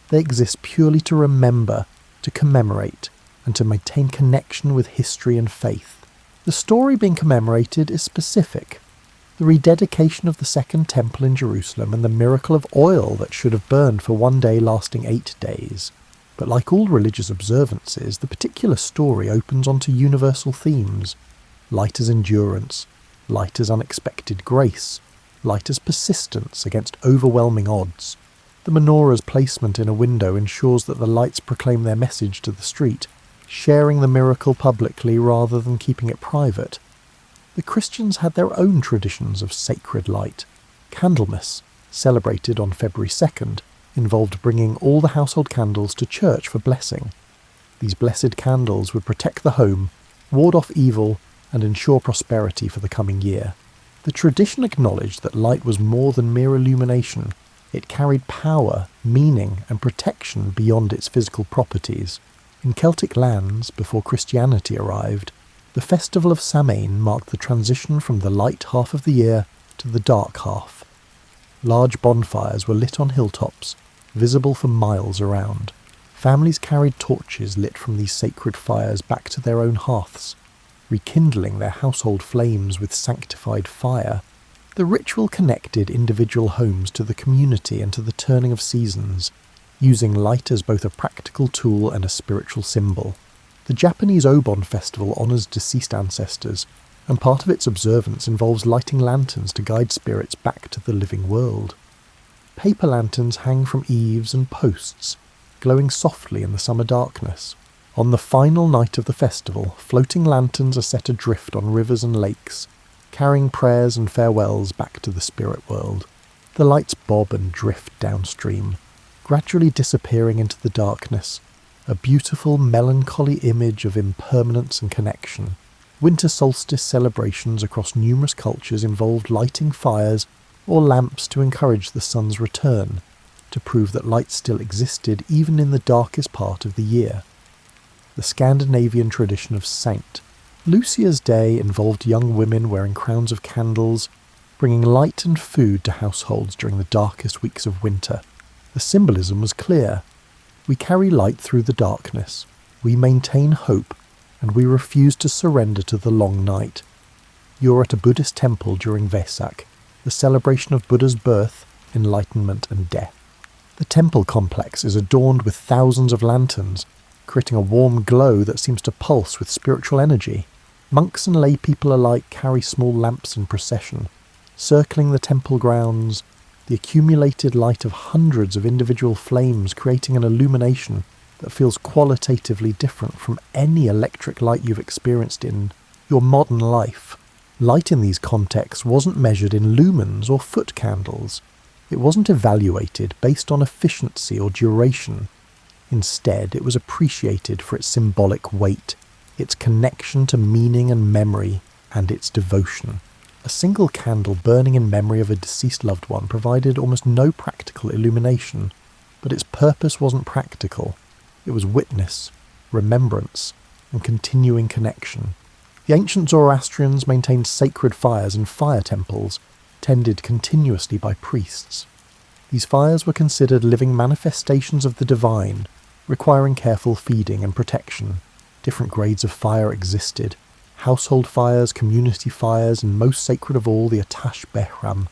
A: They exist purely to remember, to commemorate, and to maintain connection with history and faith. The story being commemorated is specific. The rededication of the Second Temple in Jerusalem and the miracle of oil that should have burned for 1 day lasting 8 days. But like all religious observances, the particular story opens onto universal themes. Light as endurance, light as unexpected grace, light as persistence against overwhelming odds. The menorah's placement in a window ensures that the lights proclaim their message to the street, sharing the miracle publicly rather than keeping it private. The Christians had their own traditions of sacred light. Candlemas, celebrated on February 2nd, involved bringing all the household candles to church for blessing. These blessed candles would protect the home, ward off evil, and ensure prosperity for the coming year. The tradition acknowledged that light was more than mere illumination. It carried power, meaning, and protection beyond its physical properties. In Celtic lands, before Christianity arrived, The festival of Samhain marked the transition from the light half of the year to the dark half. Large bonfires were lit on hilltops, visible for miles around. Families carried torches lit from these sacred fires back to their own hearths, rekindling their household flames with sanctified fire. The ritual connected individual homes to the community and to the turning of seasons, using light as both a practical tool and a spiritual symbol. The Japanese Obon festival honours deceased ancestors, and part of its observance involves lighting lanterns to guide spirits back to the living world. Paper lanterns hang from eaves and posts, glowing softly in the summer darkness. On the final night of the festival, floating lanterns are set adrift on rivers and lakes, carrying prayers and farewells back to the spirit world. The lights bob and drift downstream, gradually disappearing into the darkness, a beautiful, melancholy image of impermanence and connection. Winter solstice celebrations across numerous cultures involved lighting fires or lamps to encourage the sun's return, to prove that light still existed even in the darkest part of the year. The Scandinavian tradition of Saint Lucia's Day involved young women wearing crowns of candles, bringing light and food to households during the darkest weeks of winter. The symbolism was clear. We carry light through the darkness, we maintain hope, and we refuse to surrender to the long night. You're at a Buddhist temple during Vesak, the celebration of Buddha's birth, enlightenment and death. The temple complex is adorned with thousands of lanterns, creating a warm glow that seems to pulse with spiritual energy. Monks and lay people alike carry small lamps in procession, circling the temple grounds, the accumulated light of hundreds of individual flames creating an illumination that feels qualitatively different from any electric light you've experienced in your modern life. Light in these contexts wasn't measured in lumens or foot candles. It wasn't evaluated based on efficiency or duration. Instead, it was appreciated for its symbolic weight, its connection to meaning and memory, and its devotion. A single candle burning in memory of a deceased loved one provided almost no practical illumination, but its purpose wasn't practical. It was witness, remembrance, and continuing connection. The ancient Zoroastrians maintained sacred fires and fire temples, tended continuously by priests. These fires were considered living manifestations of the divine, requiring careful feeding and protection. Different grades of fire existed: household fires, community fires, and most sacred of all, the Atash Behram,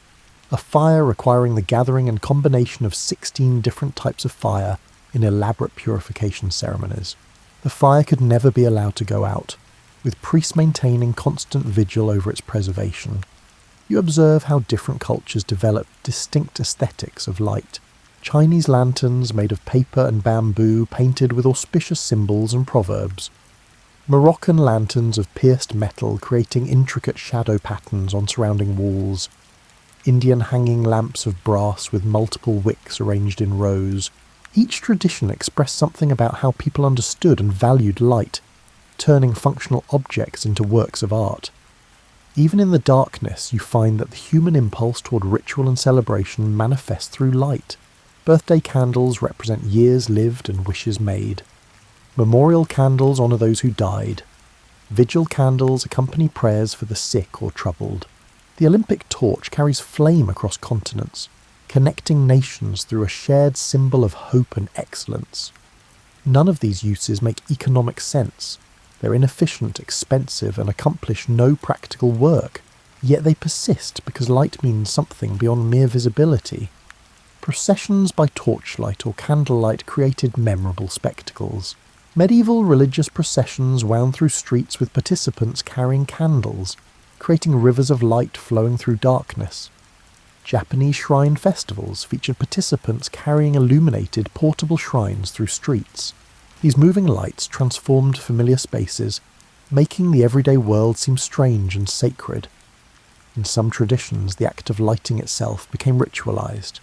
A: a fire requiring the gathering and combination of 16 different types of fire in elaborate purification ceremonies. The fire could never be allowed to go out, with priests maintaining constant vigil over its preservation. You observe how different cultures develop distinct aesthetics of light. Chinese lanterns made of paper and bamboo painted with auspicious symbols and proverbs. Moroccan lanterns of pierced metal creating intricate shadow patterns on surrounding walls. Indian hanging lamps of brass with multiple wicks arranged in rows. Each tradition expressed something about how people understood and valued light, turning functional objects into works of art. Even in the darkness, you find that the human impulse toward ritual and celebration manifests through light. Birthday candles represent years lived and wishes made. Memorial candles honour those who died. Vigil candles accompany prayers for the sick or troubled. The Olympic torch carries flame across continents, connecting nations through a shared symbol of hope and excellence. None of these uses make economic sense. They're inefficient, expensive, and accomplish no practical work, yet they persist because light means something beyond mere visibility. Processions by torchlight or candlelight created memorable spectacles. Medieval religious processions wound through streets with participants carrying candles, creating rivers of light flowing through darkness. Japanese shrine festivals featured participants carrying illuminated portable shrines through streets. These moving lights transformed familiar spaces, making the everyday world seem strange and sacred. In some traditions, the act of lighting itself became ritualized.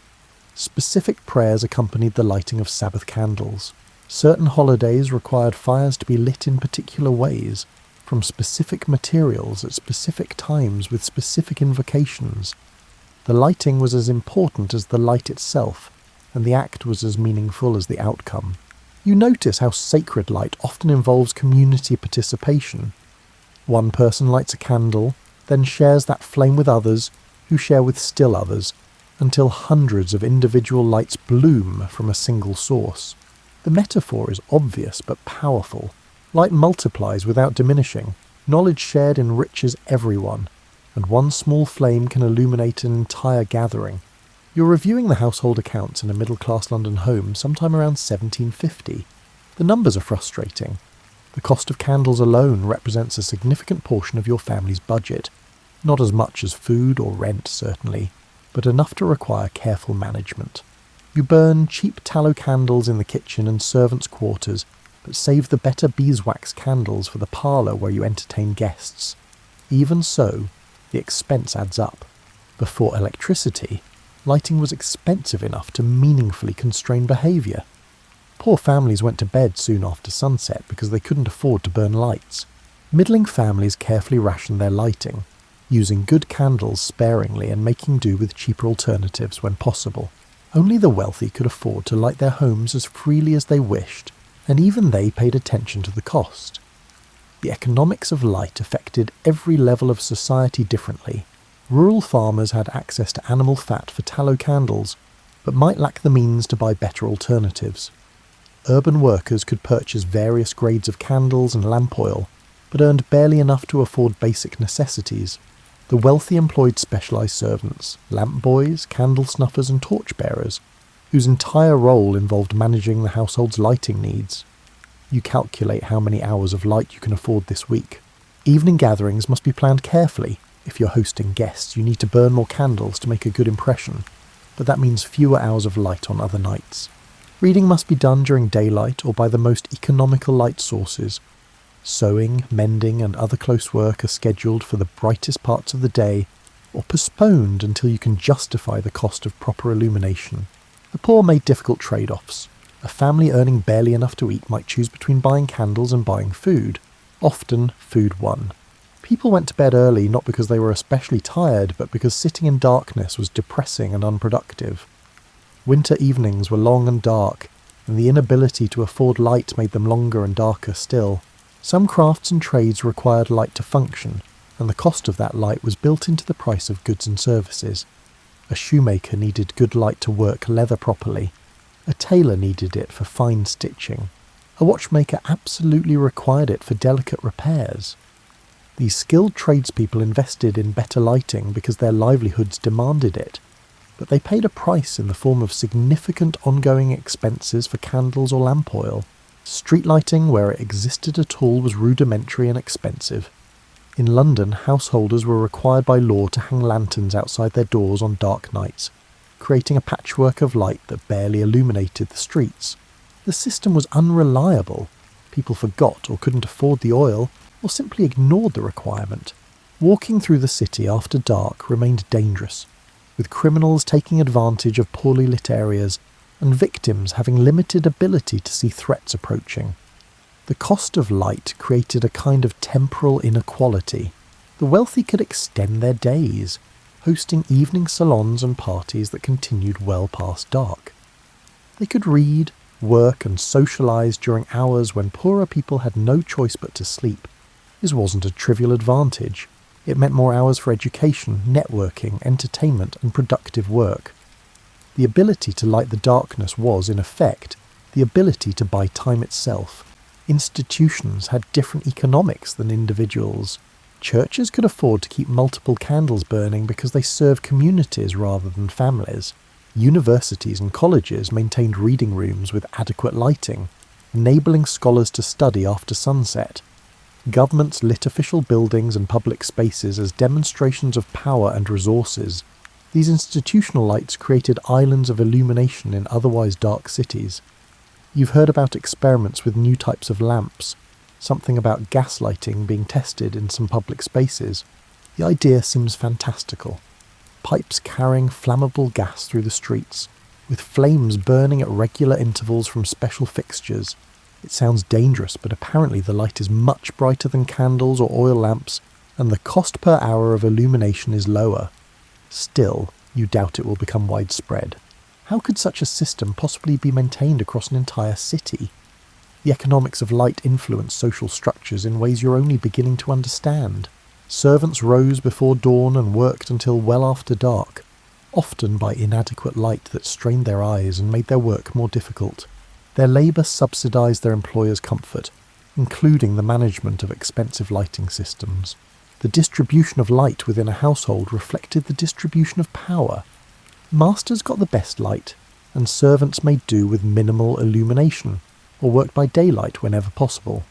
A: Specific prayers accompanied the lighting of Sabbath candles. Certain holidays required fires to be lit in particular ways, from specific materials at specific times with specific invocations. The lighting was as important as the light itself, and the act was as meaningful as the outcome. You notice how sacred light often involves community participation. One person lights a candle, then shares that flame with others, who share with still others, until hundreds of individual lights bloom from a single source. The metaphor is obvious but powerful. Light multiplies without diminishing. Knowledge shared enriches everyone, and one small flame can illuminate an entire gathering. You're reviewing the household accounts in a middle-class London home sometime around 1750. The numbers are frustrating. The cost of candles alone represents a significant portion of your family's budget. Not as much as food or rent, certainly, but enough to require careful management. You burn cheap tallow candles in the kitchen and servants' quarters, but save the better beeswax candles for the parlour where you entertain guests. Even so, the expense adds up. Before electricity, lighting was expensive enough to meaningfully constrain behaviour. Poor families went to bed soon after sunset because they couldn't afford to burn lights. Middling families carefully rationed their lighting, using good candles sparingly and making do with cheaper alternatives when possible. Only the wealthy could afford to light their homes as freely as they wished, and even they paid attention to the cost. The economics of light affected every level of society differently. Rural farmers had access to animal fat for tallow candles, but might lack the means to buy better alternatives. Urban workers could purchase various grades of candles and lamp oil, but earned barely enough to afford basic necessities. The wealthy employed specialised servants, lamp boys, candle snuffers and torch-bearers, whose entire role involved managing the household's lighting needs. You calculate how many hours of light you can afford this week. Evening gatherings must be planned carefully. If you're hosting guests, you need to burn more candles to make a good impression, but that means fewer hours of light on other nights. Reading must be done during daylight or by the most economical light sources. Sewing, mending and other close work are scheduled for the brightest parts of the day, or postponed until you can justify the cost of proper illumination. The poor made difficult trade-offs. A family earning barely enough to eat might choose between buying candles and buying food. Often, food won. People went to bed early not because they were especially tired, but because sitting in darkness was depressing and unproductive. Winter evenings were long and dark, and the inability to afford light made them longer and darker still. Some crafts and trades required light to function, and the cost of that light was built into the price of goods and services. A shoemaker needed good light to work leather properly. A tailor needed it for fine stitching. A watchmaker absolutely required it for delicate repairs. These skilled tradespeople invested in better lighting because their livelihoods demanded it, but they paid a price in the form of significant ongoing expenses for candles or lamp oil. Street lighting, where it existed at all, was rudimentary and expensive. In London, householders were required by law to hang lanterns outside their doors on dark nights, creating a patchwork of light that barely illuminated the streets. The system was unreliable. People forgot or couldn't afford the oil, or simply ignored the requirement. Walking through the city after dark remained dangerous, with criminals taking advantage of poorly lit areas and victims having limited ability to see threats approaching. The cost of light created a kind of temporal inequality. The wealthy could extend their days, hosting evening salons and parties that continued well past dark. They could read, work and socialise during hours when poorer people had no choice but to sleep. This wasn't a trivial advantage. It meant more hours for education, networking, entertainment and productive work. The ability to light the darkness was, in effect, the ability to buy time itself. Institutions had different economics than individuals. Churches could afford to keep multiple candles burning because they served communities rather than families. Universities and colleges maintained reading rooms with adequate lighting, enabling scholars to study after sunset. Governments lit official buildings and public spaces as demonstrations of power and resources. These institutional lights created islands of illumination in otherwise dark cities. You've heard about experiments with new types of lamps, something about gas lighting being tested in some public spaces. The idea seems fantastical. Pipes carrying flammable gas through the streets, with flames burning at regular intervals from special fixtures. It sounds dangerous, but apparently the light is much brighter than candles or oil lamps, and the cost per hour of illumination is lower. Still, you doubt it will become widespread. How could such a system possibly be maintained across an entire city? The economics of light influence social structures in ways you're only beginning to understand. Servants rose before dawn and worked until well after dark, often by inadequate light that strained their eyes and made their work more difficult. Their labour subsidised their employers' comfort, including the management of expensive lighting systems. The distribution of light within a household reflected the distribution of power. Masters got the best light, and servants made do with minimal illumination, or worked by daylight whenever possible.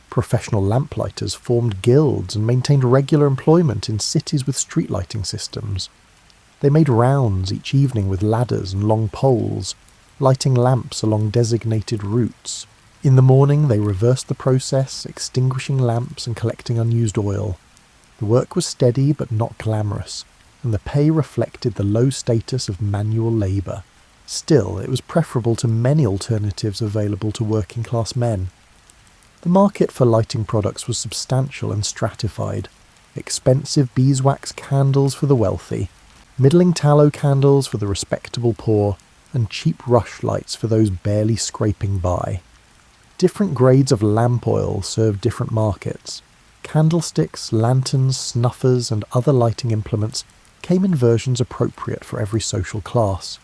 A: Professional lamplighters formed guilds and maintained regular employment in cities with street lighting systems. They made rounds each evening with ladders and long poles, lighting lamps along designated routes. In the morning they reversed the process, extinguishing lamps and collecting unused oil. The work was steady but not glamorous, and the pay reflected the low status of manual labour. Still, it was preferable to many alternatives available to working-class men. The market for lighting products was substantial and stratified. Expensive beeswax candles for the wealthy, middling tallow candles for the respectable poor, and cheap rush lights for those barely scraping by. Different grades of lamp oil served different markets. Candlesticks, lanterns, snuffers, and other lighting implements came in versions appropriate for every social class.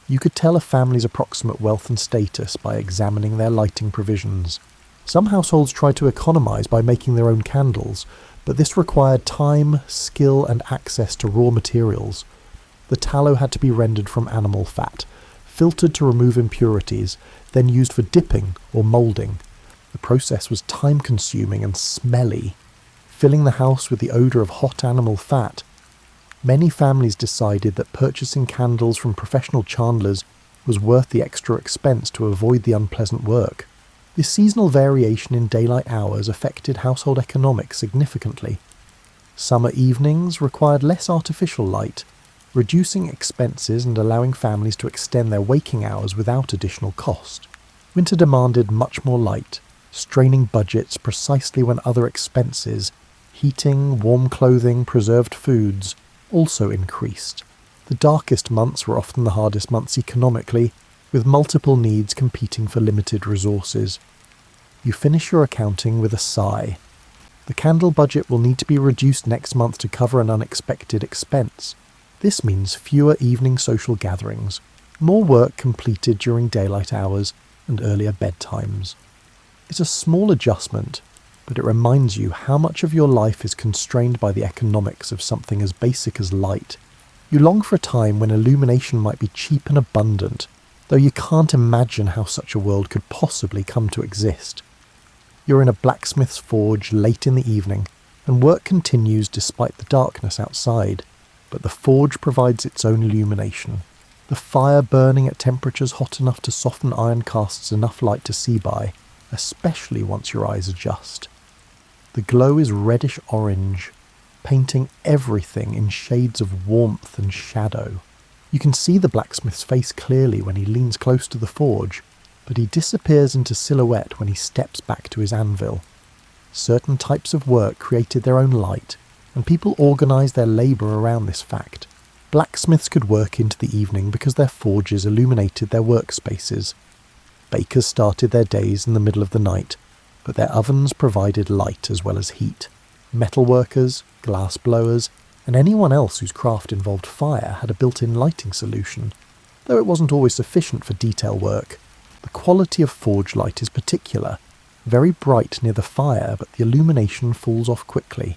A: You could tell a family's approximate wealth and status by examining their lighting provisions. Some households tried to economise by making their own candles, but this required time, skill, and access to raw materials. The tallow had to be rendered from animal fat, filtered to remove impurities, then used for dipping or moulding. The process was time-consuming and smelly, filling the house with the odour of hot animal fat. Many families decided that purchasing candles from professional chandlers was worth the extra expense to avoid the unpleasant work. This seasonal variation in daylight hours affected household economics significantly. Summer evenings required less artificial light, reducing expenses and allowing families to extend their waking hours without additional cost. Winter demanded much more light, straining budgets precisely when other expenses, heating, warm clothing, preserved foods, also increased. The darkest months were often the hardest months economically, with multiple needs competing for limited resources. You finish your accounting with a sigh. The candle budget will need to be reduced next month to cover an unexpected expense. This means fewer evening social gatherings, more work completed during daylight hours, and earlier bedtimes. It's a small adjustment, but it reminds you how much of your life is constrained by the economics of something as basic as light. You long for a time when illumination might be cheap and abundant, though you can't imagine how such a world could possibly come to exist. You're in a blacksmith's forge late in the evening, and work continues despite the darkness outside, but the forge provides its own illumination. The fire burning at temperatures hot enough to soften iron casts enough light to see by, especially once your eyes adjust. The glow is reddish-orange, painting everything in shades of warmth and shadow. You can see the blacksmith's face clearly when he leans close to the forge, but he disappears into silhouette when he steps back to his anvil. Certain types of work created their own light, and people organised their labour around this fact. Blacksmiths could work into the evening because their forges illuminated their workspaces. Bakers started their days in the middle of the night, but their ovens provided light as well as heat. Metalworkers, glass blowers, and anyone else whose craft involved fire had a built-in lighting solution, though it wasn't always sufficient for detail work. The quality of forge light is particular, very bright near the fire, but the illumination falls off quickly.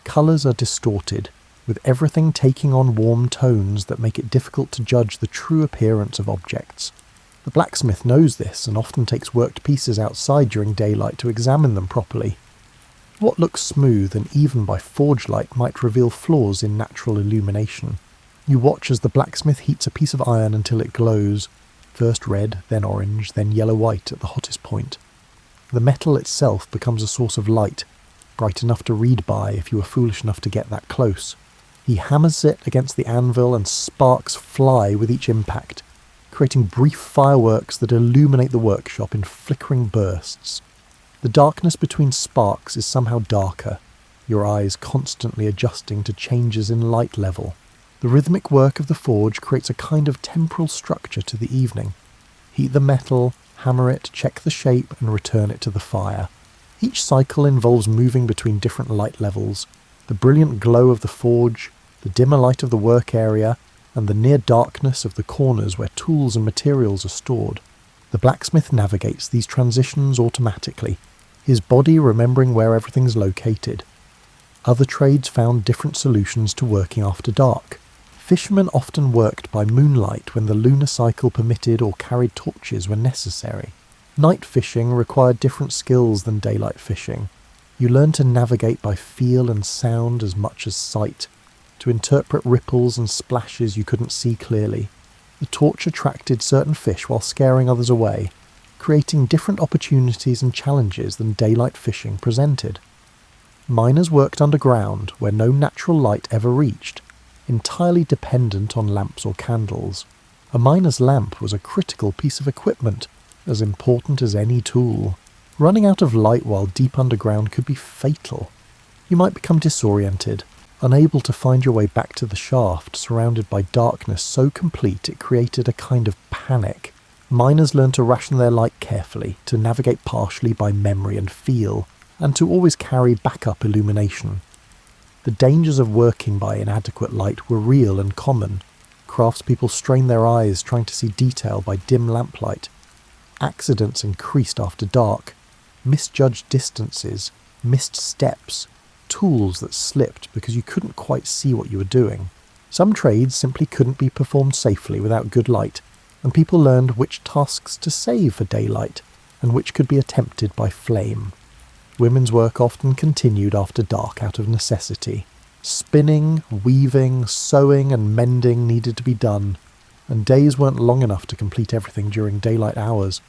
A: Colours are distorted, with everything taking on warm tones that make it difficult to judge the true appearance of objects. The blacksmith knows this and often takes worked pieces outside during daylight to examine them properly. What looks smooth and even by forge light might reveal flaws in natural illumination. You watch as the blacksmith heats a piece of iron until it glows, first red, then orange, then yellow-white at the hottest point. The metal itself becomes a source of light, bright enough to read by if you were foolish enough to get that close. He hammers it against the anvil and sparks fly with each impact, creating brief fireworks that illuminate the workshop in flickering bursts. The darkness between sparks is somehow darker, your eyes constantly adjusting to changes in light level. The rhythmic work of the forge creates a kind of temporal structure to the evening. Heat the metal, hammer it, check the shape, and return it to the fire. Each cycle involves moving between different light levels, the brilliant glow of the forge, the dimmer light of the work area, and the near darkness of the corners where tools and materials are stored. The blacksmith navigates these transitions automatically, his body remembering where everything's located. Other trades found different solutions to working after dark. Fishermen often worked by moonlight when the lunar cycle permitted or carried torches when necessary. Night fishing required different skills than daylight fishing. You learn to navigate by feel and sound as much as sight, to interpret ripples and splashes you couldn't see clearly. The torch attracted certain fish while scaring others away, creating different opportunities and challenges than daylight fishing presented. Miners worked underground where no natural light ever reached, entirely dependent on lamps or candles. A miner's lamp was a critical piece of equipment, as important as any tool. Running out of light while deep underground could be fatal. You might become disoriented, unable to find your way back to the shaft, surrounded by darkness so complete it created a kind of panic. Miners learned to ration their light carefully, to navigate partially by memory and feel, and to always carry backup illumination. The dangers of working by inadequate light were real and common. Craftspeople strained their eyes trying to see detail by dim lamplight. Accidents increased after dark. Misjudged distances, missed steps, tools that slipped because you couldn't quite see what you were doing. Some trades simply couldn't be performed safely without good light, and people learned which tasks to save for daylight and which could be attempted by flame. Women's work often continued after dark out of necessity. Spinning, weaving, sewing and mending needed to be done, and days weren't long enough to complete everything during daylight hours,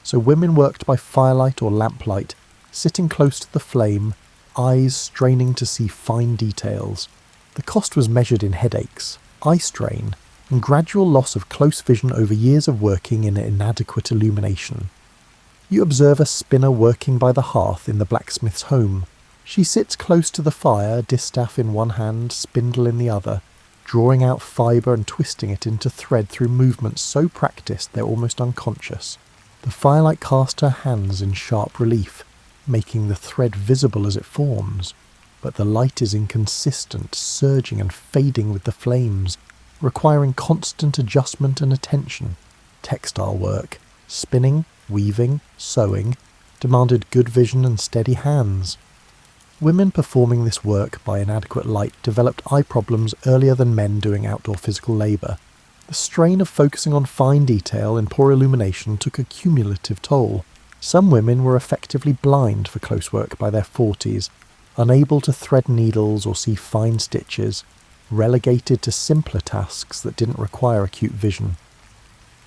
A: so women worked by firelight or lamplight, sitting close to the flame, eyes straining to see fine details. The cost was measured in headaches, eye strain, and gradual loss of close vision over years of working in inadequate illumination. You observe a spinner working by the hearth in the blacksmith's home. She sits close to the fire, distaff in one hand, spindle in the other, drawing out fibre and twisting it into thread through movements so practiced they're almost unconscious. The firelight casts her hands in sharp relief, making the thread visible as it forms, but the light is inconsistent, surging and fading with the flames, requiring constant adjustment and attention. Textile work, spinning, weaving, sewing, demanded good vision and steady hands. Women performing this work by inadequate light developed eye problems earlier than men doing outdoor physical labour. The strain of focusing on fine detail in poor illumination took a cumulative toll. Some women were effectively blind for close work by their 40s, unable to thread needles or see fine stitches, relegated to simpler tasks that didn't require acute vision.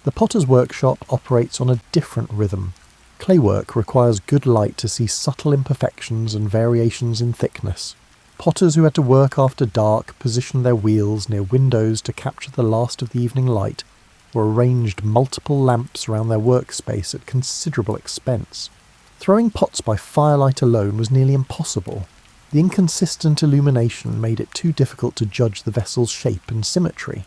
A: The potter's workshop operates on a different rhythm. Clay work requires good light to see subtle imperfections and variations in thickness. Potters who had to work after dark positioned their wheels near windows to capture the last of the evening light, or arranged multiple lamps around their workspace at considerable expense. Throwing pots by firelight alone was nearly impossible. The inconsistent illumination made it too difficult to judge the vessel's shape and symmetry.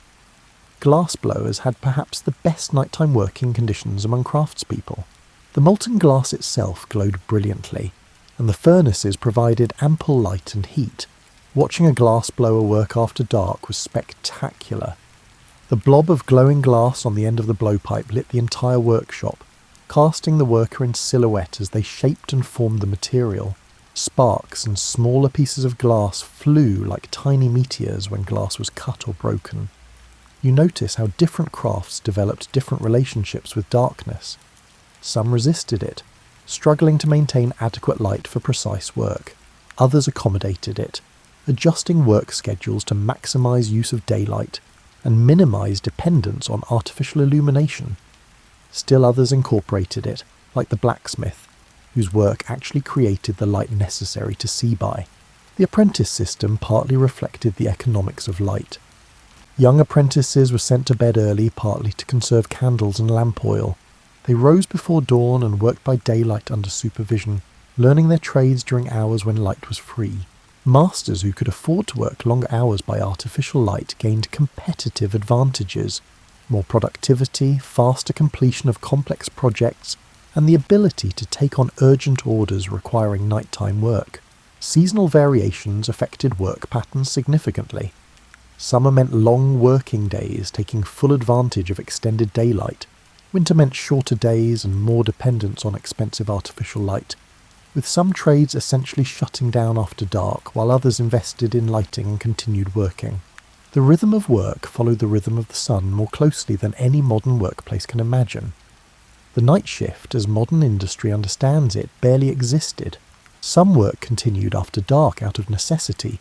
A: Glassblowers had perhaps the best nighttime working conditions among craftspeople. The molten glass itself glowed brilliantly, and the furnaces provided ample light and heat. Watching a glassblower work after dark was spectacular. The blob of glowing glass on the end of the blowpipe lit the entire workshop, casting the worker in silhouette as they shaped and formed the material. Sparks and smaller pieces of glass flew like tiny meteors when glass was cut or broken. You notice how different crafts developed different relationships with darkness. Some resisted it, struggling to maintain adequate light for precise work. Others accommodated it, adjusting work schedules to maximize use of daylight and minimize dependence on artificial illumination. Still others incorporated it, like the blacksmith, whose work actually created the light necessary to see by. The apprentice system partly reflected the economics of light. Young apprentices were sent to bed early, partly to conserve candles and lamp oil. They rose before dawn and worked by daylight under supervision, learning their trades during hours when light was free. Masters who could afford to work longer hours by artificial light gained competitive advantages, more productivity, faster completion of complex projects, and the ability to take on urgent orders requiring nighttime work. Seasonal variations affected work patterns significantly. Summer meant long working days taking full advantage of extended daylight. Winter meant shorter days and more dependence on expensive artificial light, with some trades essentially shutting down after dark while others invested in lighting and continued working. The rhythm of work followed the rhythm of the sun more closely than any modern workplace can imagine. The night shift, as modern industry understands it, barely existed. Some work continued after dark out of necessity,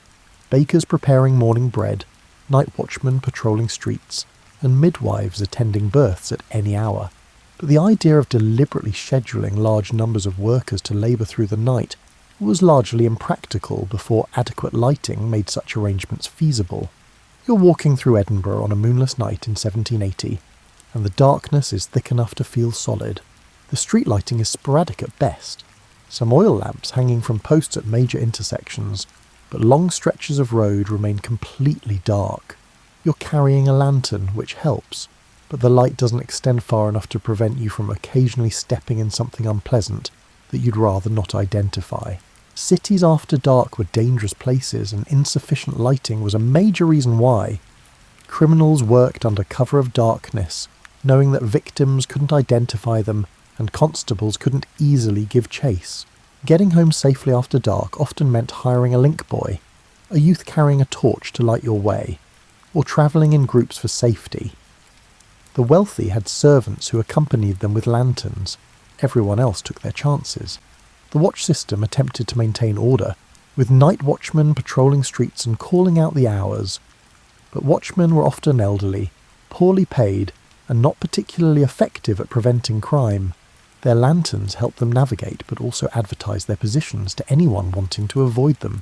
A: bakers preparing morning bread, night watchmen patrolling streets, and midwives attending births at any hour. But the idea of deliberately scheduling large numbers of workers to labour through the night was largely impractical before adequate lighting made such arrangements feasible. You're walking through Edinburgh on a moonless night in 1780, and the darkness is thick enough to feel solid. The street lighting is sporadic at best. Some oil lamps hanging from posts at major intersections, but long stretches of road remain completely dark. You're carrying a lantern, which helps, but the light doesn't extend far enough to prevent you from occasionally stepping in something unpleasant that you'd rather not identify. Cities after dark were dangerous places, and insufficient lighting was a major reason why. Criminals worked under cover of darkness, knowing that victims couldn't identify them and constables couldn't easily give chase. Getting home safely after dark often meant hiring a link boy, a youth carrying a torch to light your way, or travelling in groups for safety. The wealthy had servants who accompanied them with lanterns. Everyone else took their chances. The watch system attempted to maintain order, with night watchmen patrolling streets and calling out the hours. But watchmen were often elderly, poorly paid, and not particularly effective at preventing crime. Their lanterns helped them navigate, but also advertised their positions to anyone wanting to avoid them.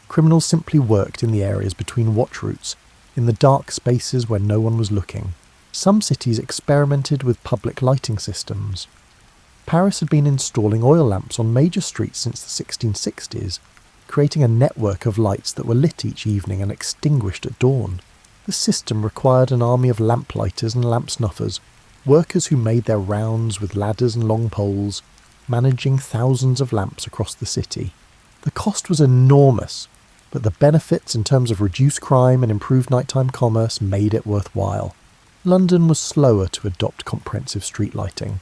A: Criminals simply worked in the areas between watch routes, in the dark spaces where no one was looking. Some cities experimented with public lighting systems. Paris had been installing oil lamps on major streets since the 1660s, creating a network of lights that were lit each evening and extinguished at dawn. The system required an army of lamplighters and lamp snuffers, workers who made their rounds with ladders and long poles, managing thousands of lamps across the city. The cost was enormous, but the benefits in terms of reduced crime and improved nighttime commerce made it worthwhile. London was slower to adopt comprehensive street lighting,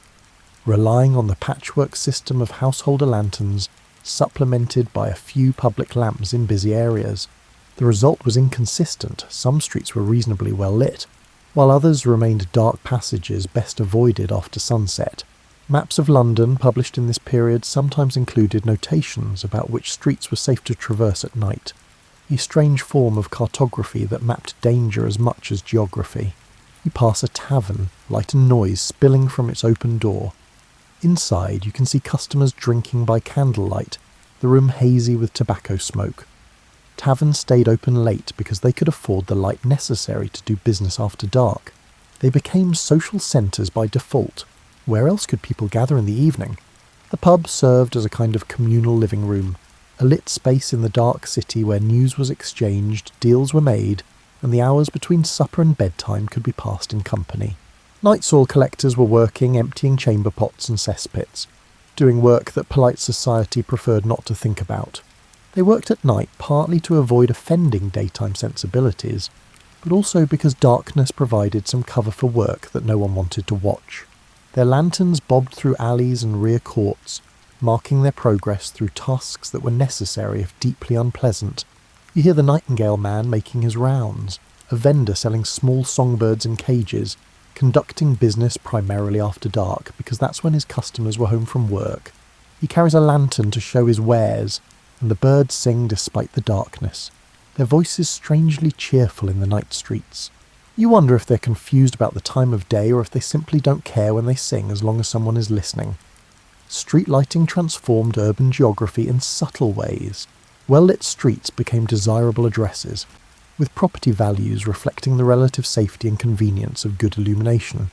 A: relying on the patchwork system of householder lanterns, supplemented by a few public lamps in busy areas. The result was inconsistent. Some streets were reasonably well lit, while others remained dark passages best avoided after sunset. Maps of London published in this period sometimes included notations about which streets were safe to traverse at night, a strange form of cartography that mapped danger as much as geography. You pass a tavern, light and noise spilling from its open door. Inside you can see customers drinking by candlelight, the room hazy with tobacco smoke. Taverns stayed open late because they could afford the light necessary to do business after dark. They became social centres by default. Where else could people gather in the evening? The pub served as a kind of communal living room, a lit space in the dark city where news was exchanged, deals were made, and the hours between supper and bedtime could be passed in company. Night soil collectors were working, emptying chamber pots and cesspits, doing work that polite society preferred not to think about. They worked at night partly to avoid offending daytime sensibilities, but also because darkness provided some cover for work that no one wanted to watch. Their lanterns bobbed through alleys and rear courts, marking their progress through tasks that were necessary if deeply unpleasant. You hear the Nightingale man making his rounds, a vendor selling small songbirds in cages, conducting business primarily after dark because that's when his customers were home from work. He carries a lantern to show his wares, and the birds sing despite the darkness, their voices strangely cheerful in the night streets. You wonder if they're confused about the time of day or if they simply don't care when they sing as long as someone is listening. Street lighting transformed urban geography in subtle ways. Well-lit streets became desirable addresses, with property values reflecting the relative safety and convenience of good illumination.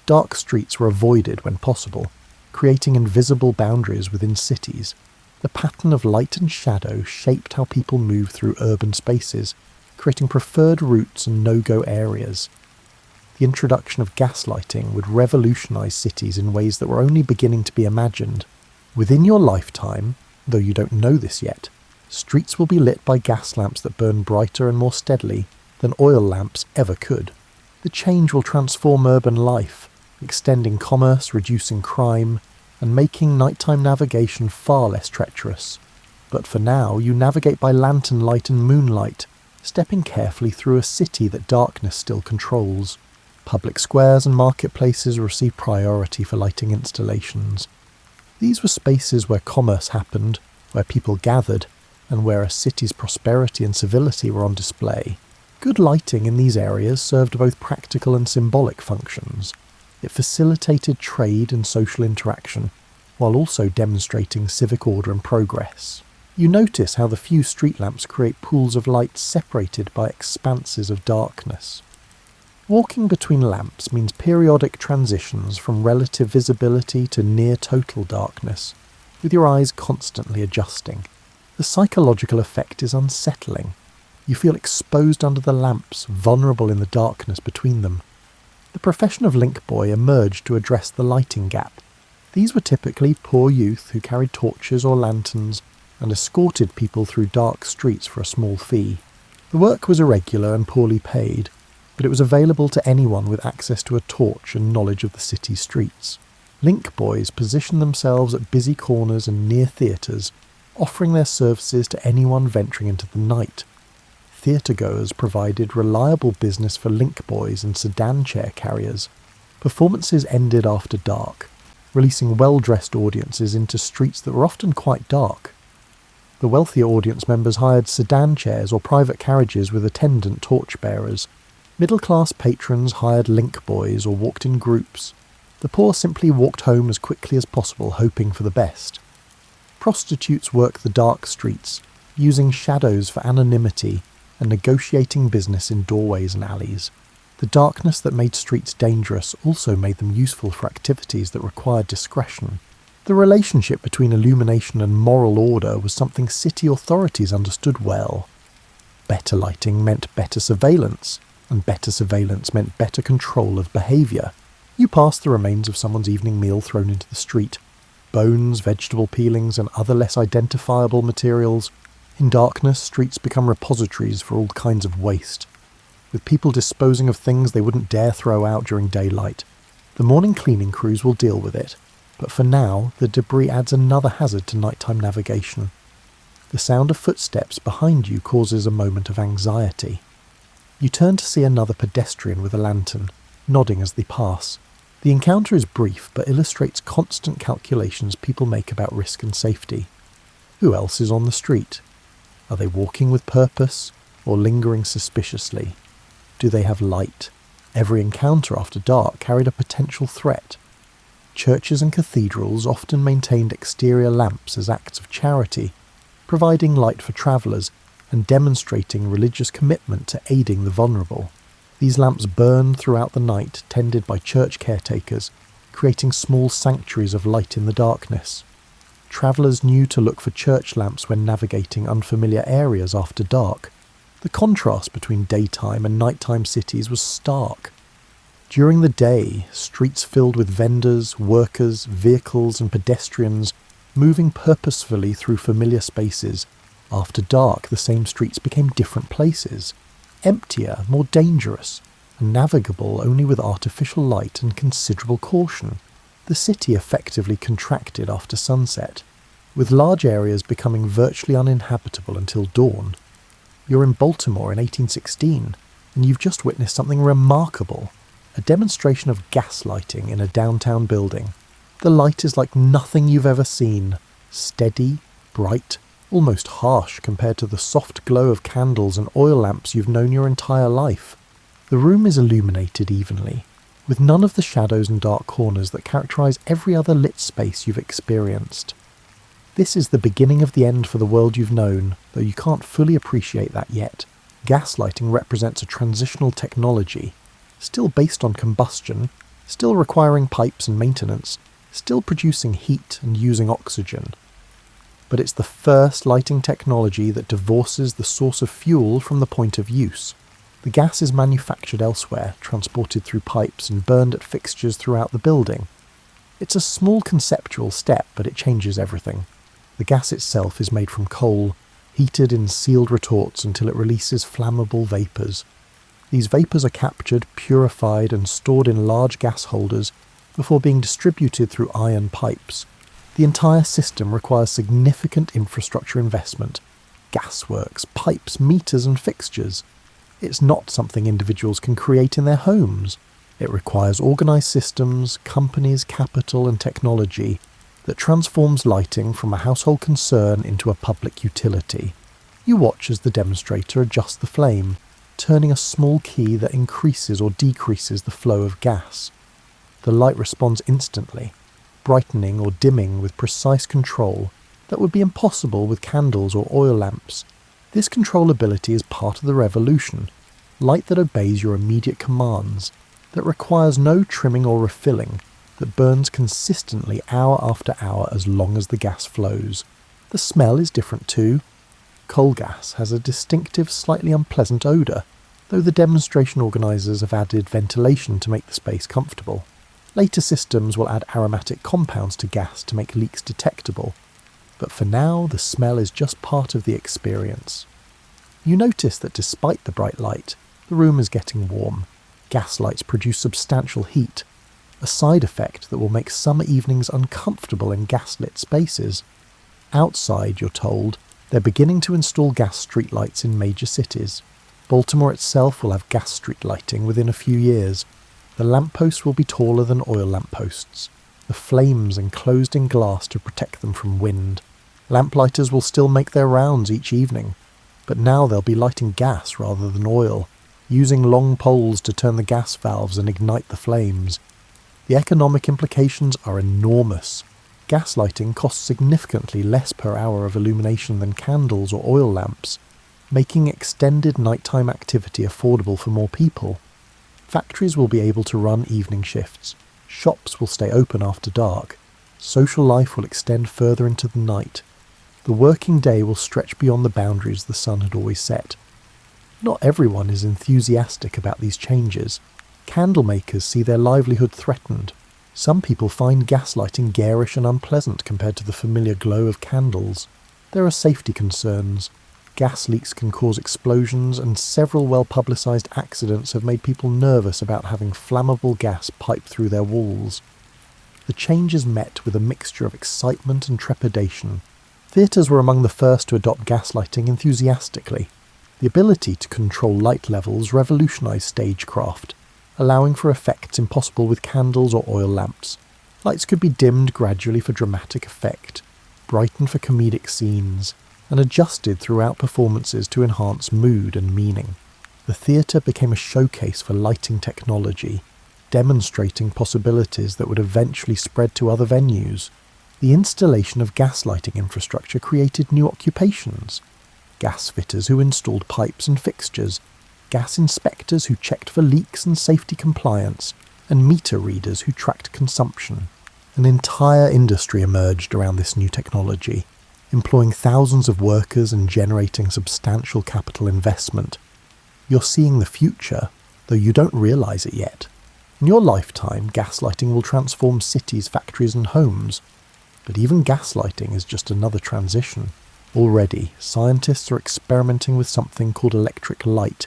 A: Dark streets were avoided when possible, creating invisible boundaries within cities. The pattern of light and shadow shaped how people moved through urban spaces, creating preferred routes and no-go areas. the introduction of gaslighting would revolutionise cities in ways that were only beginning to be imagined. Within your lifetime, though you don't know this yet, streets will be lit by gas lamps that burn brighter and more steadily than oil lamps ever could. The change will transform urban life, extending commerce, reducing crime, and making nighttime navigation far less treacherous. But for now, you navigate by lantern light and moonlight, stepping carefully through a city that darkness still controls. Public squares and marketplaces receive priority for lighting installations. These were spaces where commerce happened, where people gathered, and where a city's prosperity and civility were on display. Good lighting in these areas served both practical and symbolic functions. It facilitated trade and social interaction, while also demonstrating civic order and progress. You notice how the few street lamps create pools of light separated by expanses of darkness. Walking between lamps means periodic transitions from relative visibility to near total darkness, with your eyes constantly adjusting. The psychological effect is unsettling. You feel exposed under the lamps, vulnerable in the darkness between them. The profession of link boy emerged to address the lighting gap. These were typically poor youth who carried torches or lanterns and escorted people through dark streets for a small fee. The work was irregular and poorly paid, but it was available to anyone with access to a torch and knowledge of the city's streets. Link boys positioned themselves at busy corners and near theatres, offering their services to anyone venturing into the night. Theatre-goers provided reliable business for link boys and sedan chair carriers. Performances ended after dark, releasing well-dressed audiences into streets that were often quite dark. The wealthier audience members hired sedan chairs or private carriages with attendant torchbearers. Middle-class patrons hired link boys or walked in groups. The poor simply walked home as quickly as possible, hoping for the best. Prostitutes worked the dark streets, using shadows for anonymity and negotiating business in doorways and alleys. The darkness that made streets dangerous also made them useful for activities that required discretion. The relationship between illumination and moral order was something city authorities understood well. Better lighting meant better surveillance, and better surveillance meant better control of behaviour. You passed the remains of someone's evening meal thrown into the street. Bones, vegetable peelings, and other less identifiable materials. In darkness, streets become repositories for all kinds of waste, with people disposing of things they wouldn't dare throw out during daylight. The morning cleaning crews will deal with it, but for now, the debris adds another hazard to nighttime navigation. The sound of footsteps behind you causes a moment of anxiety. You turn to see another pedestrian with a lantern, nodding as they pass. The encounter is brief, but illustrates constant calculations people make about risk and safety. Who else is on the street? Are they walking with purpose, or lingering suspiciously? Do they have light? Every encounter after dark carried a potential threat. Churches and cathedrals often maintained exterior lamps as acts of charity, providing light for travellers and demonstrating religious commitment to aiding the vulnerable. These lamps burned throughout the night, tended by church caretakers, creating small sanctuaries of light in the darkness. Travellers knew to look for church lamps when navigating unfamiliar areas after dark. The contrast between daytime and nighttime cities was stark. During the day, streets filled with vendors, workers, vehicles and pedestrians moving purposefully through familiar spaces. After dark, the same streets became different places, emptier, more dangerous, and navigable only with artificial light and considerable caution. The city effectively contracted after sunset, with large areas becoming virtually uninhabitable until dawn. You're in Baltimore in 1816, and you've just witnessed something remarkable, a demonstration of gaslighting in a downtown building. The light is like nothing you've ever seen, steady, bright, almost harsh compared to the soft glow of candles and oil lamps you've known your entire life. The room is illuminated evenly, with none of the shadows and dark corners that characterize every other lit space you've experienced. This is the beginning of the end for the world you've known, though you can't fully appreciate that yet. Gaslighting represents a transitional technology, still based on combustion, still requiring pipes and maintenance, still producing heat and using oxygen. But it's the first lighting technology that divorces the source of fuel from the point of use. The gas is manufactured elsewhere, transported through pipes and burned at fixtures throughout the building. It's a small conceptual step, but it changes everything. The gas itself is made from coal, heated in sealed retorts until it releases flammable vapours. These vapours are captured, purified and stored in large gas holders before being distributed through iron pipes. The entire system requires significant infrastructure investment: gasworks, pipes, meters and fixtures. It's not something individuals can create in their homes. It requires organised systems, companies, capital and technology that transforms lighting from a household concern into a public utility. You watch as the demonstrator adjusts the flame, turning a small key that increases or decreases the flow of gas. The light responds instantly, brightening or dimming with precise control that would be impossible with candles or oil lamps. This controllability is part of the revolution, light that obeys your immediate commands, that requires no trimming or refilling, that burns consistently hour after hour as long as the gas flows. The smell is different too. Coal gas has a distinctive, slightly unpleasant odour, though the demonstration organisers have added ventilation to make the space comfortable. Later systems will add aromatic compounds to gas to make leaks detectable, but for now the smell is just part of the experience. You notice that despite the bright light, the room is getting warm. Gas lights produce substantial heat, a side effect that will make summer evenings uncomfortable in gas-lit spaces. Outside, you're told, they're beginning to install gas streetlights in major cities. Baltimore itself will have gas street lighting within a few years. The lampposts will be taller than oil lampposts, the flames enclosed in glass to protect them from wind. Lamplighters will still make their rounds each evening, but now they'll be lighting gas rather than oil, using long poles to turn the gas valves and ignite the flames. The economic implications are enormous. Gas lighting costs significantly less per hour of illumination than candles or oil lamps, making extended nighttime activity affordable for more people. Factories will be able to run evening shifts. Shops will stay open after dark. Social life will extend further into the night. The working day will stretch beyond the boundaries the sun had always set. Not everyone is enthusiastic about these changes. Candle makers see their livelihood threatened. Some people find gaslighting garish and unpleasant compared to the familiar glow of candles. There are safety concerns. Gas leaks can cause explosions, and several well-publicised accidents have made people nervous about having flammable gas pipe through their walls. The change is met with a mixture of excitement and trepidation. Theatres were among the first to adopt gaslighting enthusiastically. The ability to control light levels revolutionised stagecraft, allowing for effects impossible with candles or oil lamps. Lights could be dimmed gradually for dramatic effect, brightened for comedic scenes, and adjusted throughout performances to enhance mood and meaning. The theatre became a showcase for lighting technology, demonstrating possibilities that would eventually spread to other venues. The installation of gaslighting infrastructure created new occupations: gas fitters who installed pipes and fixtures, gas inspectors who checked for leaks and safety compliance, and meter readers who tracked consumption. An entire industry emerged around this new technology, employing thousands of workers and generating substantial capital investment. You're seeing the future, though you don't realise it yet. In your lifetime, gaslighting will transform cities, factories and homes. But even gaslighting is just another transition. Already, scientists are experimenting with something called electric light,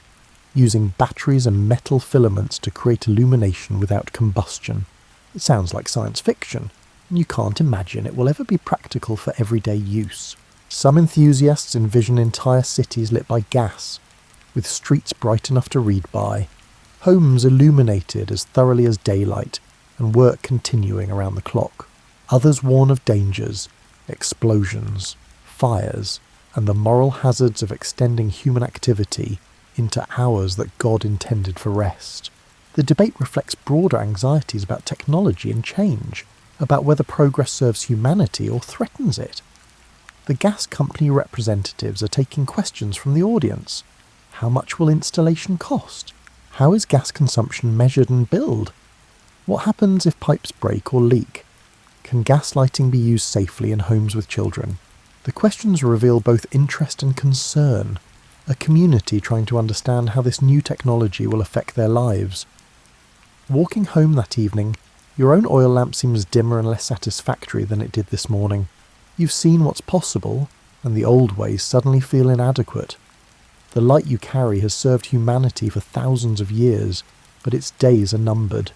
A: using batteries and metal filaments to create illumination without combustion. It sounds like science fiction, and you can't imagine it will ever be practical for everyday use. Some enthusiasts envision entire cities lit by gas, with streets bright enough to read by, homes illuminated as thoroughly as daylight, and work continuing around the clock. Others warn of dangers, explosions, fires, and the moral hazards of extending human activity into hours that God intended for rest. The debate reflects broader anxieties about technology and change, about whether progress serves humanity or threatens it. The gas company representatives are taking questions from the audience. How much will installation cost? How is gas consumption measured and billed? What happens if pipes break or leak? Can gaslighting be used safely in homes with children? The questions reveal both interest and concern. a community trying to understand how this new technology will affect their lives. Walking home that evening, your own oil lamp seems dimmer and less satisfactory than it did this morning. You've seen what's possible, and the old ways suddenly feel inadequate. The light you carry has served humanity for thousands of years, but its days are numbered.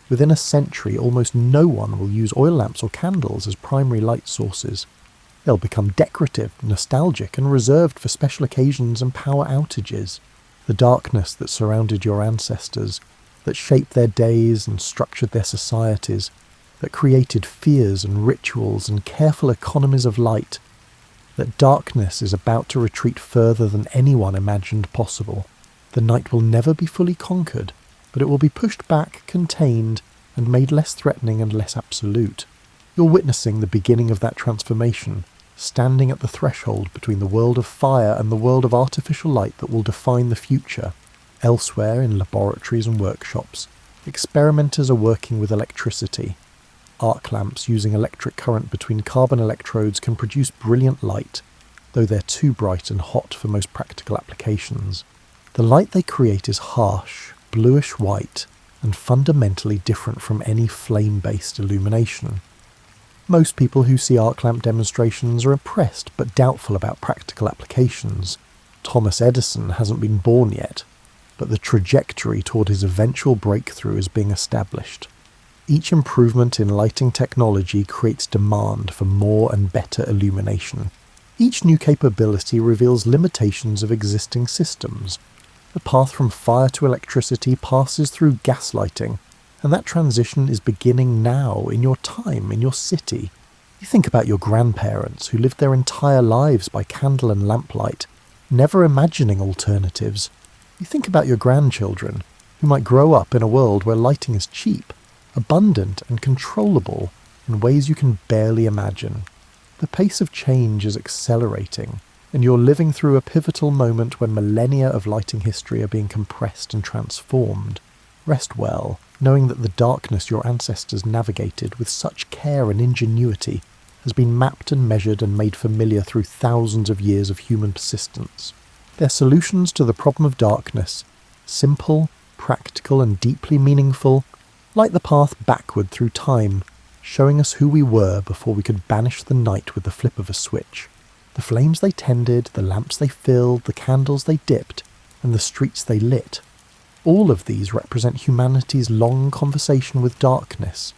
A: Within a century, almost no one will use oil lamps or candles as primary light sources. They'll become decorative, nostalgic, and reserved for special occasions and power outages. The darkness that surrounded your ancestors, that shaped their days and structured their societies, that created fears and rituals and careful economies of light, that darkness is about to retreat further than anyone imagined possible. The night will never be fully conquered, but it will be pushed back, contained, and made less threatening and less absolute. You're witnessing the beginning of that transformation, standing at the threshold between the world of fire and the world of artificial light that will define the future. Elsewhere, in laboratories and workshops, experimenters are working with electricity. Arc lamps using electric current between carbon electrodes can produce brilliant light, though they're too bright and hot for most practical applications. The light they create is harsh, bluish-white, and fundamentally different from any flame-based illumination. Most people who see arc lamp demonstrations are impressed but doubtful about practical applications. Thomas Edison hasn't been born yet, but the trajectory toward his eventual breakthrough is being established. Each improvement in lighting technology creates demand for more and better illumination. Each new capability reveals limitations of existing systems. The path from fire to electricity passes through gaslighting, and that transition is beginning now, in your time, in your city. You think about your grandparents who lived their entire lives by candle and lamplight, never imagining alternatives. You think about your grandchildren, who might grow up in a world where lighting is cheap, abundant and controllable in ways you can barely imagine. The pace of change is accelerating, and you're living through a pivotal moment when millennia of lighting history are being compressed and transformed. Rest well, knowing that the darkness your ancestors navigated with such care and ingenuity has been mapped and measured and made familiar through thousands of years of human persistence. Their solutions to the problem of darkness, simple, practical and deeply meaningful, light the path backward through time, showing us who we were before we could banish the night with the flip of a switch. The flames they tended, the lamps they filled, the candles they dipped, and the streets they lit. All of these represent humanity's long conversation with darkness,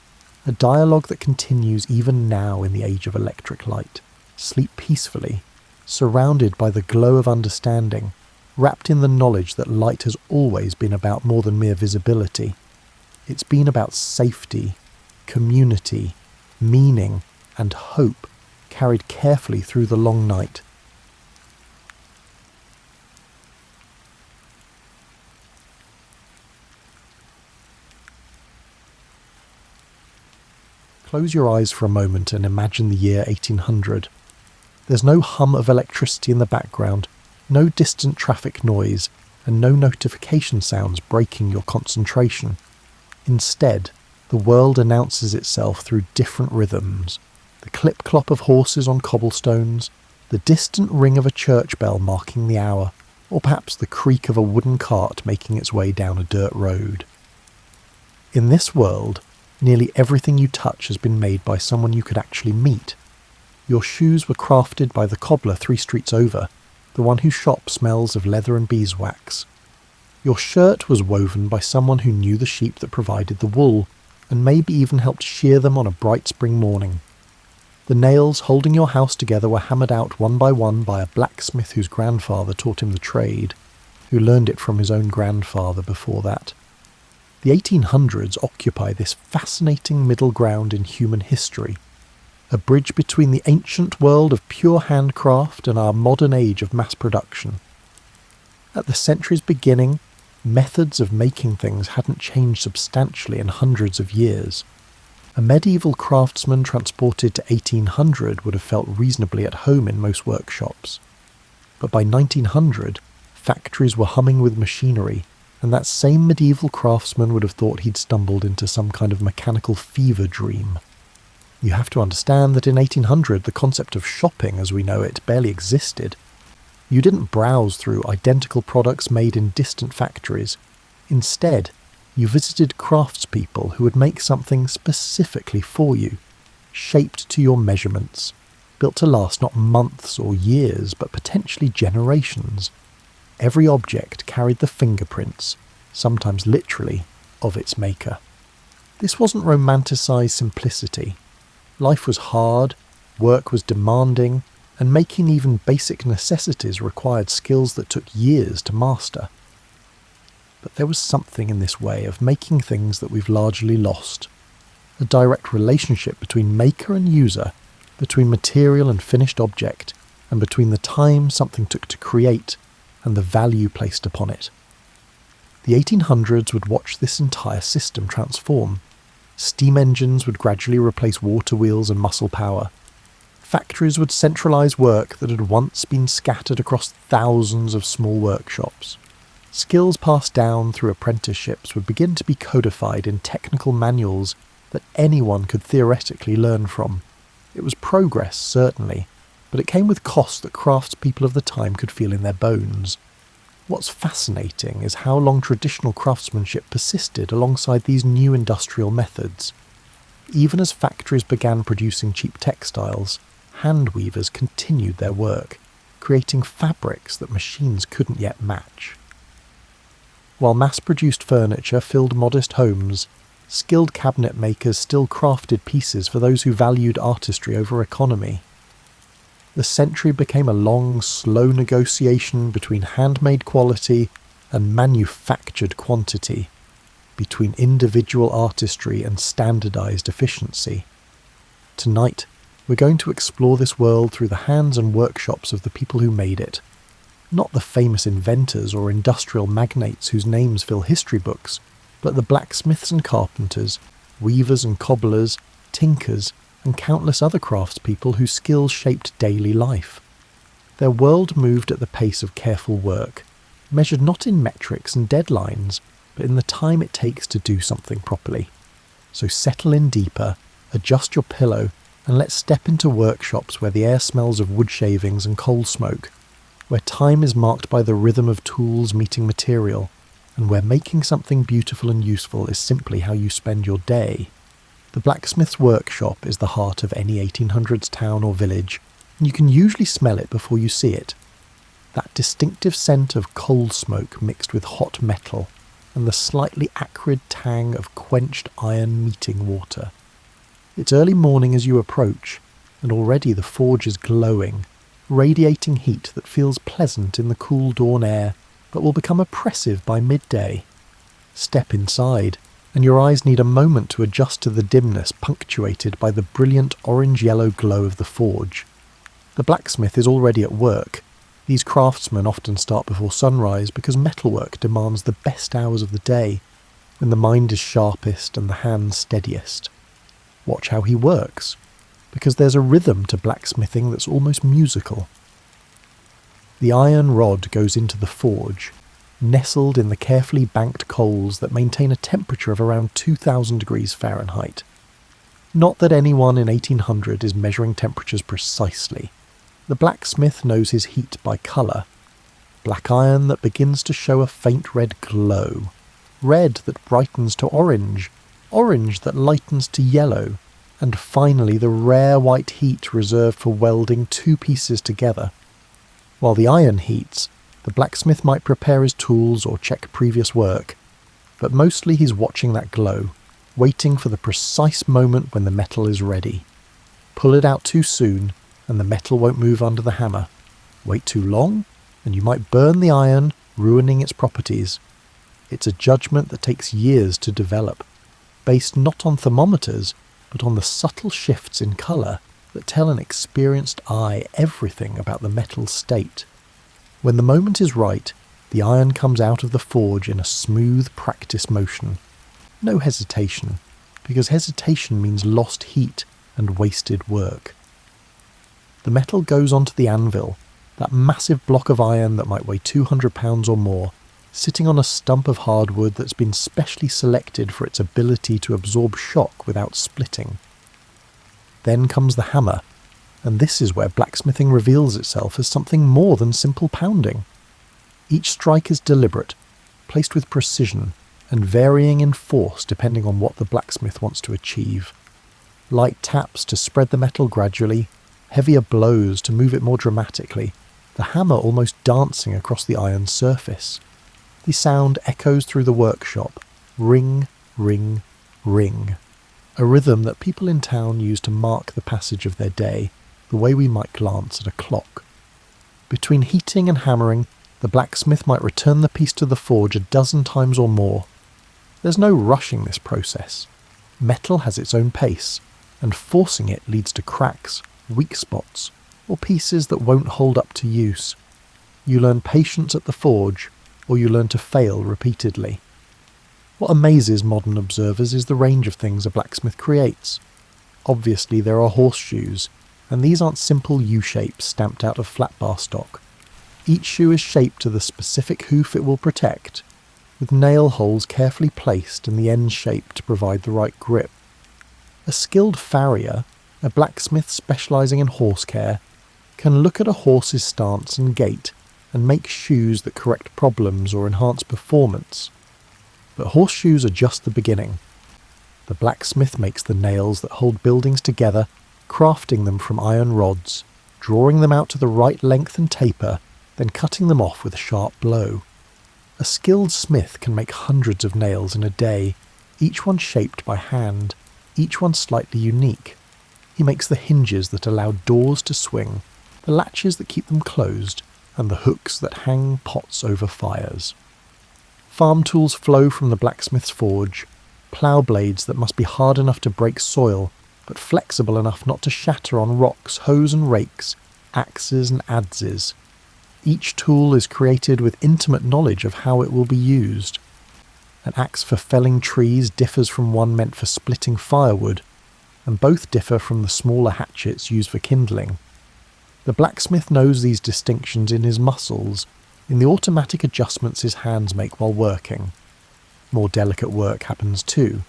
A: a dialogue that continues even now in the age of electric light. Sleep peacefully, surrounded by the glow of understanding, wrapped in the knowledge that light has always been about more than mere visibility. It's been about safety, community, meaning, and hope, carried carefully through the long night. Close your eyes for a moment and imagine the year 1800. There's no hum of electricity in the background, no distant traffic noise, and no notification sounds breaking your concentration. Instead, the world announces itself through different rhythms. The clip-clop of horses on cobblestones, the distant ring of a church bell marking the hour, or perhaps the creak of a wooden cart making its way down a dirt road. In this world, nearly everything you touch has been made by someone you could actually meet. Your shoes were crafted by the cobbler 3 streets over, the one whose shop smells of leather and beeswax. Your shirt was woven by someone who knew the sheep that provided the wool, and maybe even helped shear them on a bright spring morning. The nails holding your house together were hammered out one by one by a blacksmith whose grandfather taught him the trade, who learned it from his own grandfather before that. The 1800s occupy this fascinating middle ground in human history, a bridge between the ancient world of pure handcraft and our modern age of mass production. At the century's beginning, methods of making things hadn't changed substantially in hundreds of years. A medieval craftsman transported to 1800 would have felt reasonably at home in most workshops. But by 1900, factories were humming with machinery, and that same medieval craftsman would have thought he'd stumbled into some kind of mechanical fever dream. You have to understand that in 1800 the concept of shopping as we know it barely existed. You didn't browse through identical products made in distant factories. Instead, you visited craftspeople who would make something specifically for you, shaped to your measurements, built to last not months or years, but potentially generations. Every object carried the fingerprints, sometimes literally, of its maker. This wasn't romanticised simplicity. Life was hard, work was demanding, and making even basic necessities required skills that took years to master. But there was something in this way of making things that we've largely lost. A direct relationship between maker and user, between material and finished object, and between the time something took to create and the value placed upon it. The 1800s would watch this entire system transform. Steam engines would gradually replace water wheels and muscle power. Factories would centralise work that had once been scattered across thousands of small workshops. Skills passed down through apprenticeships would begin to be codified in technical manuals that anyone could theoretically learn from. It was progress, certainly, but it came with costs that craftspeople of the time could feel in their bones. What's fascinating is how long traditional craftsmanship persisted alongside these new industrial methods. Even as factories began producing cheap textiles, hand weavers continued their work, creating fabrics that machines couldn't yet match. While mass-produced furniture filled modest homes, skilled cabinet makers still crafted pieces for those who valued artistry over economy. The century became a long, slow negotiation between handmade quality and manufactured quantity, between individual artistry and standardized efficiency. Tonight, we're going to explore this world through the hands and workshops of the people who made it. Not the famous inventors or industrial magnates whose names fill history books, but the blacksmiths and carpenters, weavers and cobblers, tinkers, and countless other craftspeople whose skills shaped daily life. Their world moved at the pace of careful work, measured not in metrics and deadlines, but in the time it takes to do something properly. So settle in deeper, adjust your pillow, and let's step into workshops where the air smells of wood shavings and coal smoke, where time is marked by the rhythm of tools meeting material, and where making something beautiful and useful is simply how you spend your day. The blacksmith's workshop is the heart of any 1800s town or village, and you can usually smell it before you see it. That distinctive scent of coal smoke mixed with hot metal, and the slightly acrid tang of quenched iron meeting water. It's early morning as you approach, and already the forge is glowing, radiating heat that feels pleasant in the cool dawn air, but will become oppressive by midday. Step inside, and your eyes need a moment to adjust to the dimness punctuated by the brilliant orange-yellow glow of the forge. The blacksmith is already at work. These craftsmen often start before sunrise because metalwork demands the best hours of the day, when the mind is sharpest and the hands steadiest. Watch how he works, because there's a rhythm to blacksmithing that's almost musical. The iron rod goes into the forge, nestled in the carefully banked coals that maintain a temperature of around 2000 degrees Fahrenheit. Not that anyone in 1800 is measuring temperatures precisely. The blacksmith knows his heat by colour. Black iron that begins to show a faint red glow, red that brightens to orange, orange that lightens to yellow, and finally the rare white heat reserved for welding two pieces together. While the iron heats, the blacksmith might prepare his tools or check previous work, but mostly he's watching that glow, waiting for the precise moment when the metal is ready. Pull it out too soon, and the metal won't move under the hammer. Wait too long, and you might burn the iron, ruining its properties. It's a judgment that takes years to develop, based not on thermometers, but on the subtle shifts in colour that tell an experienced eye everything about the metal's state. When the moment is right, the iron comes out of the forge in a smooth practice motion. No hesitation, because hesitation means lost heat and wasted work. The metal goes onto the anvil, that massive block of iron that might weigh 200 pounds or more, sitting on a stump of hardwood that's been specially selected for its ability to absorb shock without splitting. Then comes the hammer, And this is where blacksmithing reveals itself as something more than simple pounding. Each strike is deliberate, placed with precision, and varying in force depending on what the blacksmith wants to achieve. Light taps to spread the metal gradually, heavier blows to move it more dramatically, the hammer almost dancing across the iron surface. The sound echoes through the workshop, ring, ring, ring. A rhythm that people in town use to mark the passage of their day, the way we might glance at a clock. Between heating and hammering, the blacksmith might return the piece to the forge a dozen times or more. There's no rushing this process. Metal has its own pace, and forcing it leads to cracks, weak spots, or pieces that won't hold up to use. You learn patience at the forge, or you learn to fail repeatedly. What amazes modern observers is the range of things a blacksmith creates. Obviously there are horseshoes, and these aren't simple U-shapes stamped out of flat bar stock. Each shoe is shaped to the specific hoof it will protect, with nail holes carefully placed and the ends shaped to provide the right grip. A skilled farrier, a blacksmith specialising in horse care, can look at a horse's stance and gait and make shoes that correct problems or enhance performance. But horseshoes are just the beginning. The blacksmith makes the nails that hold buildings together, crafting them from iron rods, drawing them out to the right length and taper, then cutting them off with a sharp blow. A skilled smith can make hundreds of nails in a day, each one shaped by hand, each one slightly unique. He makes the hinges that allow doors to swing, the latches that keep them closed, and the hooks that hang pots over fires. Farm tools flow from the blacksmith's forge, plough blades that must be hard enough to break soil, but flexible enough not to shatter on rocks, hoes and rakes, axes and adzes. Each tool is created with intimate knowledge of how it will be used. An axe for felling trees differs from one meant for splitting firewood, and both differ from the smaller hatchets used for kindling. The blacksmith knows these distinctions in his muscles, in the automatic adjustments his hands make while working. More delicate work happens too.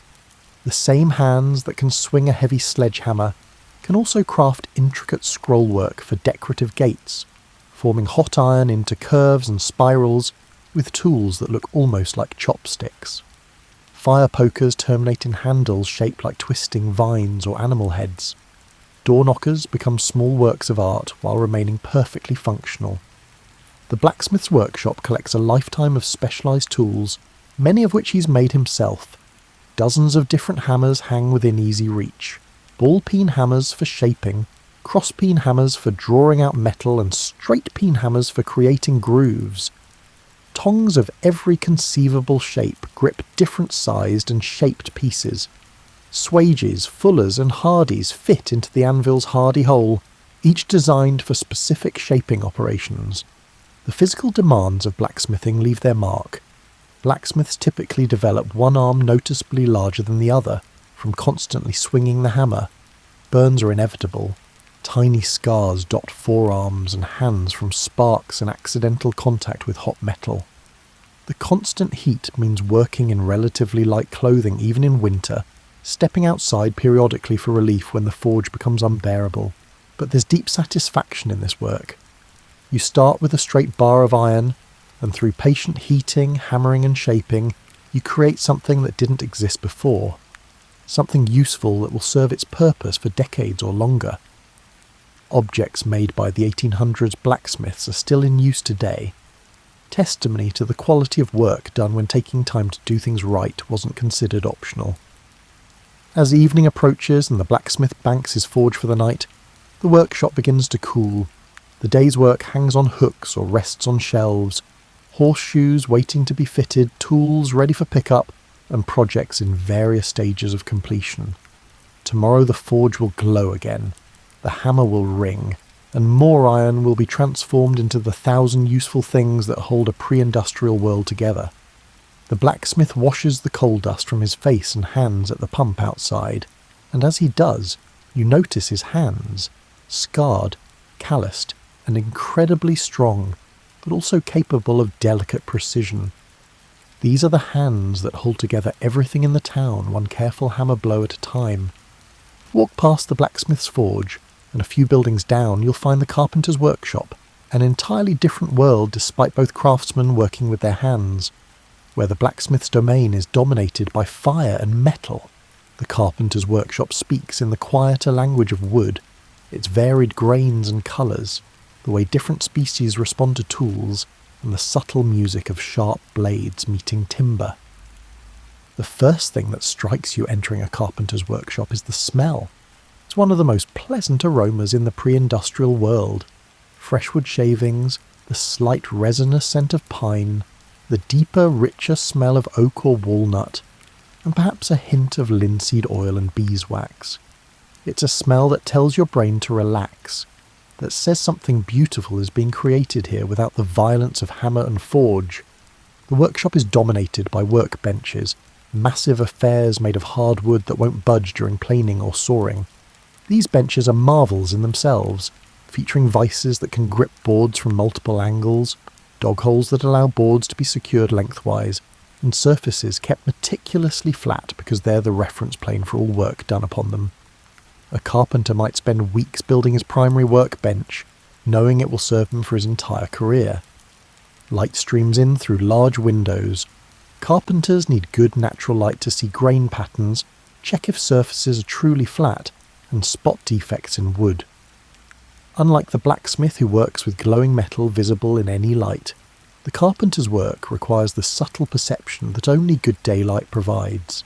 A: The same hands that can swing a heavy sledgehammer can also craft intricate scrollwork for decorative gates, forming hot iron into curves and spirals with tools that look almost like chopsticks. Fire pokers terminate in handles shaped like twisting vines or animal heads. Door knockers become small works of art while remaining perfectly functional. The blacksmith's workshop collects a lifetime of specialised tools, many of which he's made himself. Dozens of different hammers hang within easy reach. Ball-peen hammers for shaping, cross-peen hammers for drawing out metal, and straight-peen hammers for creating grooves. Tongs of every conceivable shape grip different sized and shaped pieces. Swages, fullers and hardies fit into the anvil's hardy hole, each designed for specific shaping operations. The physical demands of blacksmithing leave their mark. Blacksmiths typically develop one arm noticeably larger than the other, from constantly swinging the hammer. Burns are inevitable. Tiny scars dot forearms and hands from sparks and accidental contact with hot metal. The constant heat means working in relatively light clothing even in winter, stepping outside periodically for relief when the forge becomes unbearable. But there's deep satisfaction in this work. You start with a straight bar of iron, and through patient heating, hammering and shaping, you create something that didn't exist before. Something useful that will serve its purpose for decades or longer. Objects made by the 1800s blacksmiths are still in use today. Testimony to the quality of work done when taking time to do things right wasn't considered optional. As evening approaches and the blacksmith banks his forge for the night, the workshop begins to cool. The day's work hangs on hooks or rests on shelves, horseshoes waiting to be fitted, tools ready for pickup, and projects in various stages of completion. Tomorrow the forge will glow again, the hammer will ring, and more iron will be transformed into the 1,000 useful things that hold a pre-industrial world together. The blacksmith washes the coal dust from his face and hands at the pump outside, and as he does, you notice his hands, scarred, calloused, and incredibly strong, but also capable of delicate precision. These are the hands that hold together everything in the town, one careful hammer blow at a time. Walk past the blacksmith's forge, and a few buildings down you'll find the carpenter's workshop, an entirely different world despite both craftsmen working with their hands. Where the blacksmith's domain is dominated by fire and metal, the carpenter's workshop speaks in the quieter language of wood, its varied grains and colours, the way different species respond to tools, and the subtle music of sharp blades meeting timber. The first thing that strikes you entering a carpenter's workshop is the smell. It's one of the most pleasant aromas in the pre-industrial world. Fresh wood shavings, the slight resinous scent of pine, the deeper, richer smell of oak or walnut, and perhaps a hint of linseed oil and beeswax. It's a smell that tells your brain to relax, that says something beautiful is being created here without the violence of hammer and forge. The workshop is dominated by workbenches, massive affairs made of hard wood that won't budge during planing or sawing. These benches are marvels in themselves, featuring vices that can grip boards from multiple angles, dog holes that allow boards to be secured lengthwise, and surfaces kept meticulously flat because they're the reference plane for all work done upon them. A carpenter might spend weeks building his primary workbench, knowing it will serve him for his entire career. Light streams in through large windows. Carpenters need good natural light to see grain patterns, check if surfaces are truly flat, and spot defects in wood. Unlike the blacksmith who works with glowing metal visible in any light, the carpenter's work requires the subtle perception that only good daylight provides.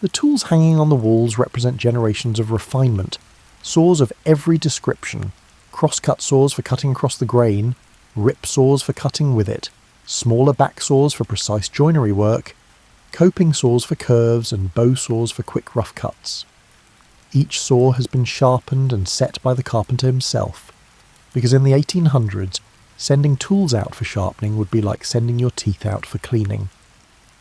A: The tools hanging on the walls represent generations of refinement, saws of every description, cross-cut saws for cutting across the grain, rip saws for cutting with it, smaller back saws for precise joinery work, coping saws for curves, and bow saws for quick rough cuts. Each saw has been sharpened and set by the carpenter himself, because in the 1800s, sending tools out for sharpening would be like sending your teeth out for cleaning.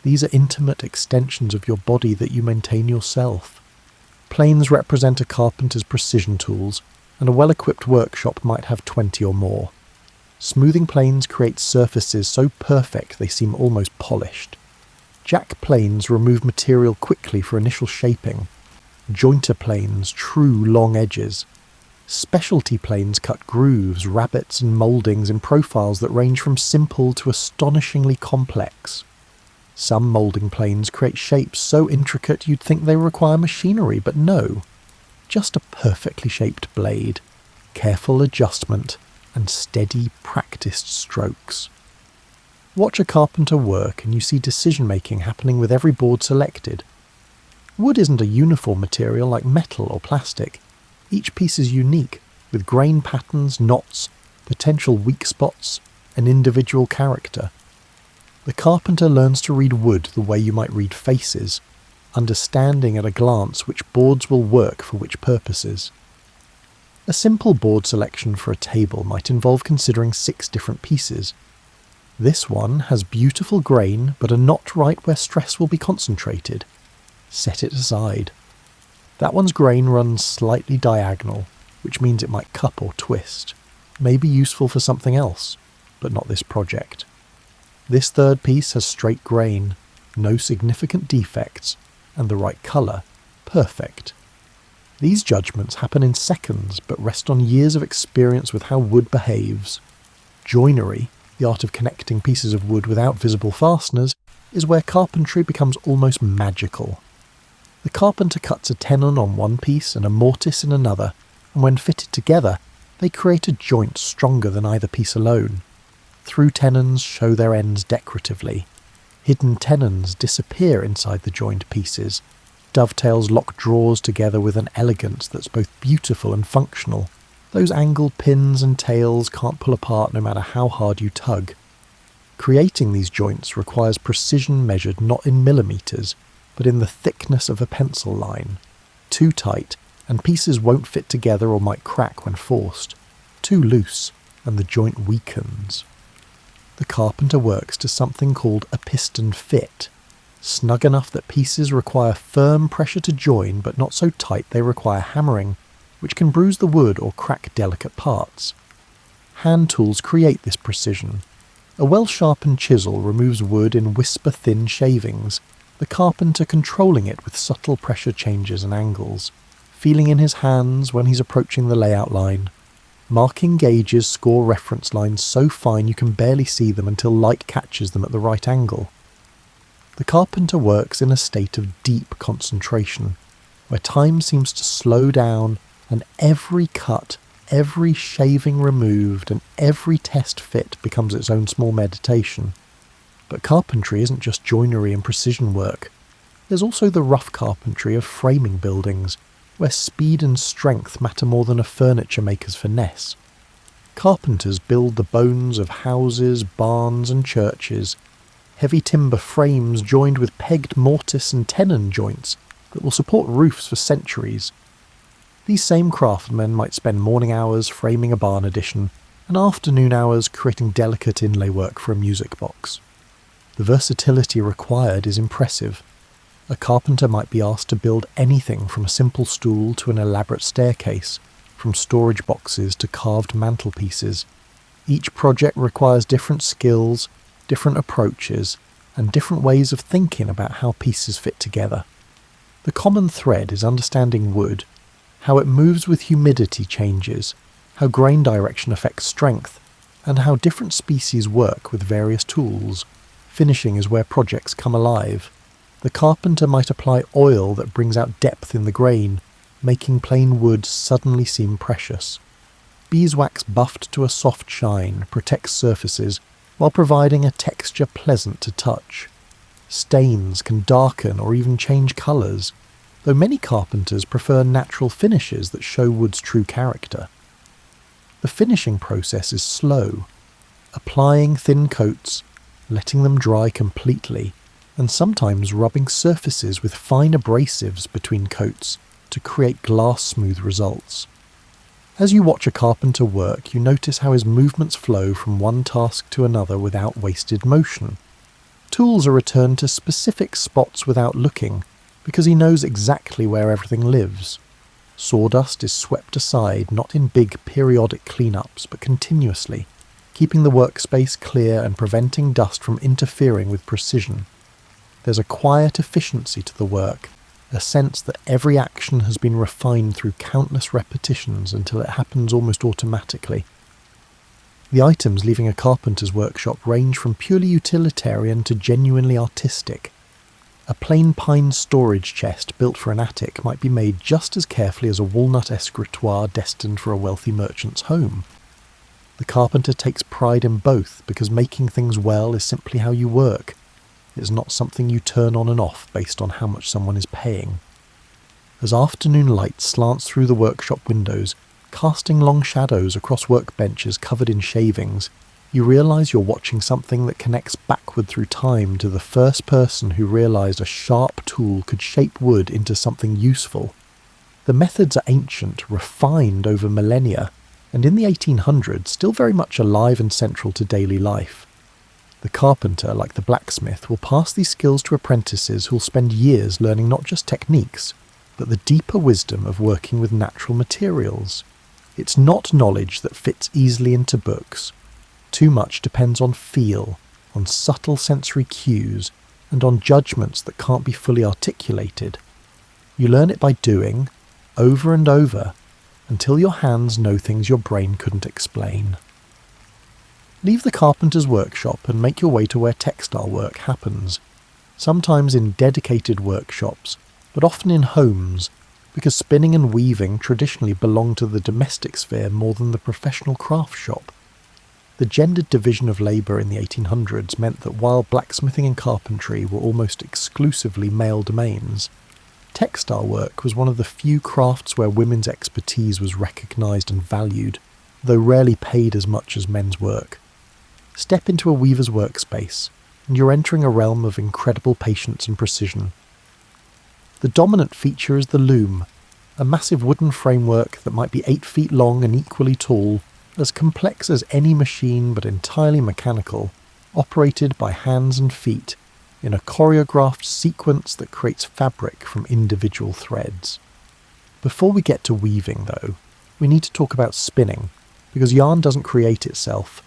A: These are intimate extensions of your body that you maintain yourself. Planes represent a carpenter's precision tools, and a well-equipped workshop might have 20 or more. Smoothing planes create surfaces so perfect they seem almost polished. Jack planes remove material quickly for initial shaping. Jointer planes true long edges. Specialty planes cut grooves, rabbets and mouldings in profiles that range from simple to astonishingly complex. Some moulding planes create shapes so intricate you'd think they require machinery, but no. Just a perfectly shaped blade, careful adjustment, and steady, practiced strokes. Watch a carpenter work and you see decision-making happening with every board selected. Wood isn't a uniform material like metal or plastic. Each piece is unique, with grain patterns, knots, potential weak spots, and individual character. The carpenter learns to read wood the way you might read faces, understanding at a glance which boards will work for which purposes. A simple board selection for a table might involve considering 6 different pieces. This one has beautiful grain but a knot right where stress will be concentrated. Set it aside. That one's grain runs slightly diagonal, which means it might cup or twist. May be useful for something else, but not this project. This third piece has straight grain, no significant defects, and the right colour, perfect. These judgments happen in seconds but rest on years of experience with how wood behaves. Joinery, the art of connecting pieces of wood without visible fasteners, is where carpentry becomes almost magical. The carpenter cuts a tenon on one piece and a mortise in another, and when fitted together, they create a joint stronger than either piece alone. Through tenons show their ends decoratively. Hidden tenons disappear inside the joined pieces. Dovetails lock drawers together with an elegance that's both beautiful and functional. Those angled pins and tails can't pull apart no matter how hard you tug. Creating these joints requires precision measured not in millimetres, but in the thickness of a pencil line. Too tight, and pieces won't fit together or might crack when forced. Too loose, and the joint weakens. The carpenter works to something called a piston fit, snug enough that pieces require firm pressure to join but not so tight they require hammering, which can bruise the wood or crack delicate parts. Hand tools create this precision. A well-sharpened chisel removes wood in whisper-thin shavings, the carpenter controlling it with subtle pressure changes and angles. feeling in his hands when he's approaching the layout line. Marking gauges score reference lines so fine you can barely see them until light catches them at the right angle. The carpenter works in a state of deep concentration, where time seems to slow down and every cut, every shaving removed and every test fit becomes its own small meditation. But carpentry isn't just joinery and precision work. There's also the rough carpentry of framing buildings, where speed and strength matter more than a furniture maker's finesse. Carpenters build the bones of houses, barns and churches, heavy timber frames joined with pegged mortise and tenon joints that will support roofs for centuries. These same craftsmen might spend morning hours framing a barn addition and afternoon hours creating delicate inlay work for a music box. The versatility required is impressive. A carpenter might be asked to build anything from a simple stool to an elaborate staircase, from storage boxes to carved mantelpieces. Each project requires different skills, different approaches, and different ways of thinking about how pieces fit together. The common thread is understanding wood, how it moves with humidity changes, how grain direction affects strength, and how different species work with various tools. Finishing is where projects come alive. The carpenter might apply oil that brings out depth in the grain, making plain wood suddenly seem precious. Beeswax buffed to a soft shine protects surfaces while providing a texture pleasant to touch. Stains can darken or even change colours, though many carpenters prefer natural finishes that show wood's true character. The finishing process is slow, applying thin coats, letting them dry completely, and sometimes rubbing surfaces with fine abrasives between coats to create glass-smooth results. As you watch a carpenter work, you notice how his movements flow from one task to another without wasted motion. Tools are returned to specific spots without looking, because he knows exactly where everything lives. Sawdust is swept aside not in big periodic cleanups, but continuously, keeping the workspace clear and preventing dust from interfering with precision. There's a quiet efficiency to the work, a sense that every action has been refined through countless repetitions until it happens almost automatically. The items leaving a carpenter's workshop range from purely utilitarian to genuinely artistic. A plain pine storage chest built for an attic might be made just as carefully as a walnut escritoire destined for a wealthy merchant's home. The carpenter takes pride in both because making things well is simply how you work. It's not something you turn on and off based on how much someone is paying. As afternoon light slants through the workshop windows, casting long shadows across workbenches covered in shavings, you realise you're watching something that connects backward through time to the first person who realised a sharp tool could shape wood into something useful. The methods are ancient, refined over millennia, and in the 1800s still very much alive and central to daily life. The carpenter, like the blacksmith, will pass these skills to apprentices who'll spend years learning not just techniques, but the deeper wisdom of working with natural materials. It's not knowledge that fits easily into books. Too much depends on feel, on subtle sensory cues, and on judgments that can't be fully articulated. You learn it by doing, over and over, until your hands know things your brain couldn't explain. Leave the carpenter's workshop and make your way to where textile work happens, sometimes in dedicated workshops, but often in homes, because spinning and weaving traditionally belong to the domestic sphere more than the professional craft shop. The gendered division of labour in the 1800s meant that while blacksmithing and carpentry were almost exclusively male domains, textile work was one of the few crafts where women's expertise was recognised and valued, though rarely paid as much as men's work. Step into a weaver's workspace, and you're entering a realm of incredible patience and precision. The dominant feature is the loom, a massive wooden framework that might be 8 feet long and equally tall, as complex as any machine but entirely mechanical, operated by hands and feet, in a choreographed sequence that creates fabric from individual threads. Before we get to weaving, though, we need to talk about spinning, because yarn doesn't create itself.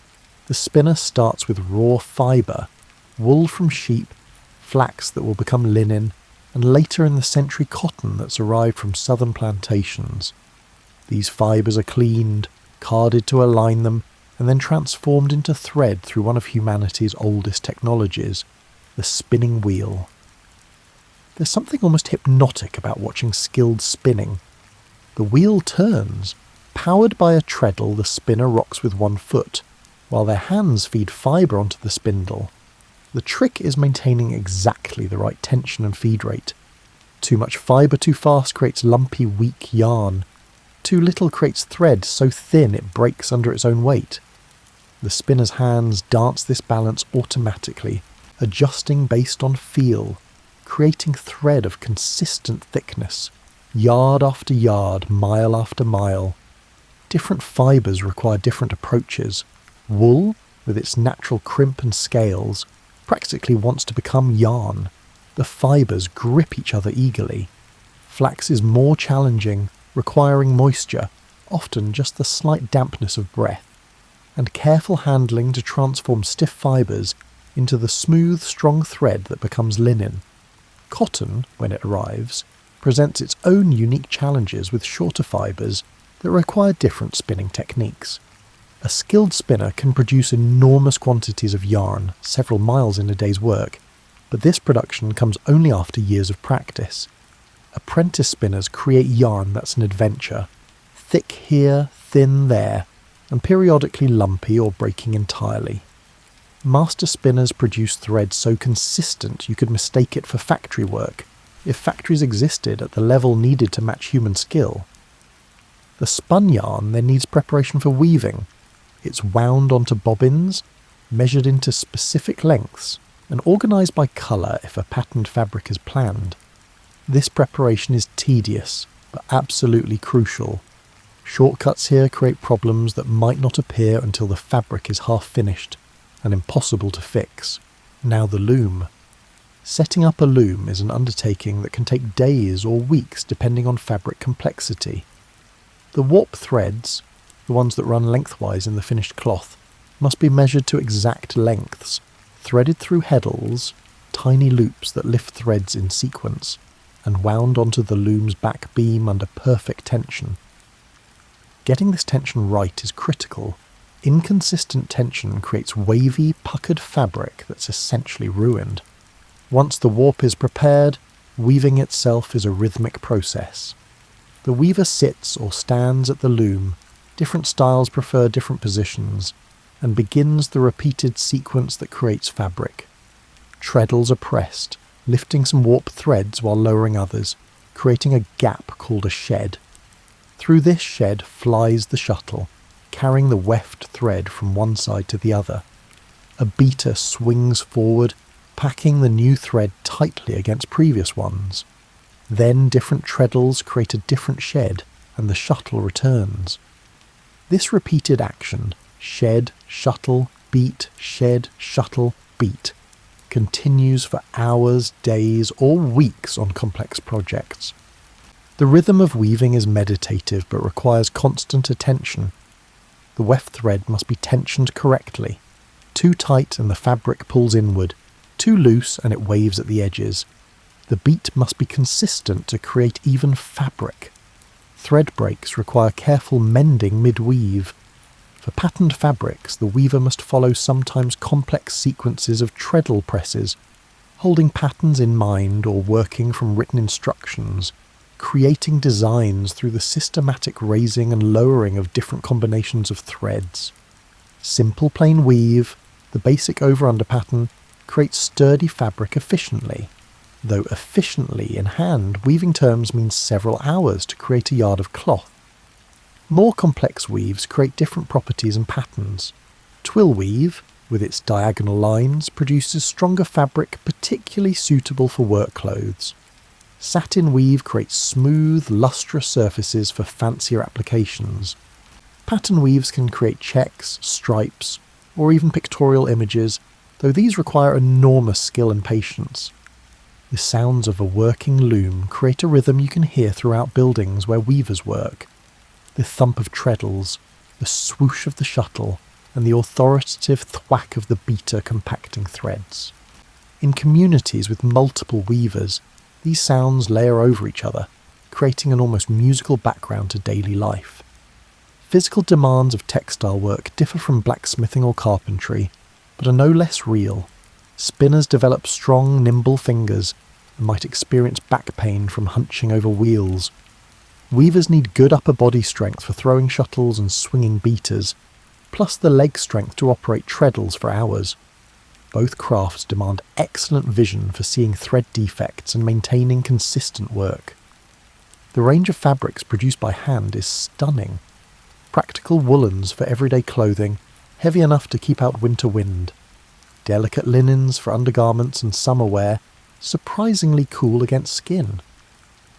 A: The spinner starts with raw fibre, wool from sheep, flax that will become linen, and later in the century cotton that's arrived from southern plantations. These fibres are cleaned, carded to align them, and then transformed into thread through one of humanity's oldest technologies, the spinning wheel. There's something almost hypnotic about watching skilled spinning. The wheel turns. Powered by a treadle, the spinner rocks with one foot, while their hands feed fibre onto the spindle. The trick is maintaining exactly the right tension and feed rate. Too much fibre too fast creates lumpy, weak yarn. Too little creates thread so thin it breaks under its own weight. The spinner's hands dance this balance automatically, adjusting based on feel, creating thread of consistent thickness, yard after yard, mile after mile. Different fibres require different approaches. Wool, with its natural crimp and scales, practically wants to become yarn. The fibres grip each other eagerly. Flax is more challenging, requiring moisture, often just the slight dampness of breath, and careful handling to transform stiff fibres into the smooth, strong thread that becomes linen. Cotton, when it arrives, presents its own unique challenges with shorter fibres that require different spinning techniques. A skilled spinner can produce enormous quantities of yarn, several miles in a day's work, but this production comes only after years of practice. Apprentice spinners create yarn that's an adventure, thick here, thin there, and periodically lumpy or breaking entirely. Master spinners produce thread so consistent you could mistake it for factory work, if factories existed at the level needed to match human skill. The spun yarn then needs preparation for weaving. It's wound onto bobbins, measured into specific lengths, and organised by colour if a patterned fabric is planned. This preparation is tedious, but absolutely crucial. Shortcuts here create problems that might not appear until the fabric is half finished, and impossible to fix. Now the loom. Setting up a loom is an undertaking that can take days or weeks depending on fabric complexity. The warp threads, the ones that run lengthwise in the finished cloth, must be measured to exact lengths, threaded through heddles, tiny loops that lift threads in sequence, and wound onto the loom's back beam under perfect tension. Getting this tension right is critical. Inconsistent tension creates wavy, puckered fabric that's essentially ruined. Once the warp is prepared, weaving itself is a rhythmic process. The weaver sits or stands at the loom, different styles prefer different positions, and begins the repeated sequence that creates fabric. Treadles are pressed, lifting some warp threads while lowering others, creating a gap called a shed. Through this shed flies the shuttle, carrying the weft thread from one side to the other. A beater swings forward, packing the new thread tightly against previous ones. Then different treadles create a different shed, and the shuttle returns. This repeated action, shed, shuttle, beat, shed, shuttle, beat, continues for hours, days, or weeks on complex projects. The rhythm of weaving is meditative but requires constant attention. The weft thread must be tensioned correctly. Too tight and the fabric pulls inward, too loose and it waves at the edges. The beat must be consistent to create even fabric. Thread breaks require careful mending mid-weave. For patterned fabrics, the weaver must follow sometimes complex sequences of treadle presses, holding patterns in mind or working from written instructions, creating designs through the systematic raising and lowering of different combinations of threads. Simple plain weave, the basic over-under pattern, creates sturdy fabric efficiently. Though efficiently in hand, weaving terms means several hours to create a yard of cloth. More complex weaves create different properties and patterns. Twill weave, with its diagonal lines, produces stronger fabric particularly suitable for work clothes. Satin weave creates smooth, lustrous surfaces for fancier applications. Pattern weaves can create checks, stripes, or even pictorial images, though these require enormous skill and patience. The sounds of a working loom create a rhythm you can hear throughout buildings where weavers work. The thump of treadles, the swoosh of the shuttle, and the authoritative thwack of the beater compacting threads. In communities with multiple weavers, These sounds layer over each other, creating an almost musical background to daily life. Physical demands of textile work differ from blacksmithing or carpentry, but are no less real. Spinners develop strong, nimble fingers and might experience back pain from hunching over wheels. Weavers need good upper body strength for throwing shuttles and swinging beaters, plus the leg strength to operate treadles for hours. Both crafts demand excellent vision for seeing thread defects and maintaining consistent work. The range of fabrics produced by hand is stunning. Practical woolens for everyday clothing, heavy enough to keep out winter wind. Delicate linens for undergarments and summer wear, surprisingly cool against skin.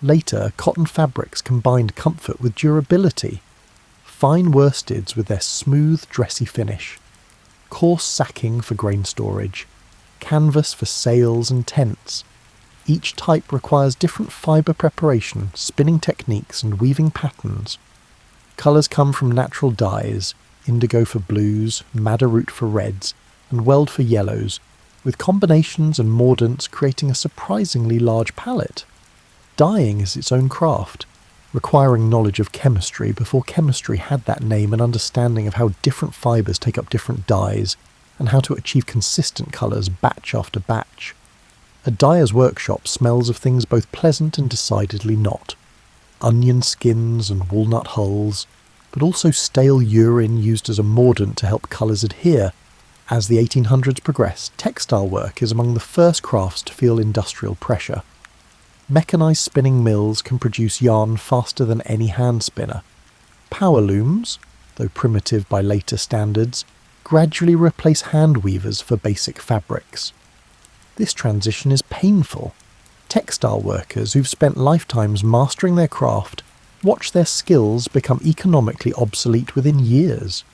A: Later, cotton fabrics combined comfort with durability. Fine worsteds with their smooth, dressy finish. Coarse sacking for grain storage. Canvas for sails and tents. Each type requires different fibre preparation, spinning techniques and weaving patterns. Colours come from natural dyes, indigo for blues, madder root for reds, and weld for yellows, with combinations and mordants creating a surprisingly large palette. Dyeing is its own craft, requiring knowledge of chemistry before chemistry had that name and understanding of how different fibres take up different dyes, and how to achieve consistent colours batch after batch. A dyer's workshop smells of things both pleasant and decidedly not. Onion skins and walnut hulls, but also stale urine used as a mordant to help colours adhere. As the 1800s progress, textile work is among the first crafts to feel industrial pressure. Mechanised spinning mills can produce yarn faster than any hand spinner. Power looms, though primitive by later standards, gradually replace hand weavers for basic fabrics. This transition is painful. Textile workers who've spent lifetimes mastering their craft watch their skills become economically obsolete within years.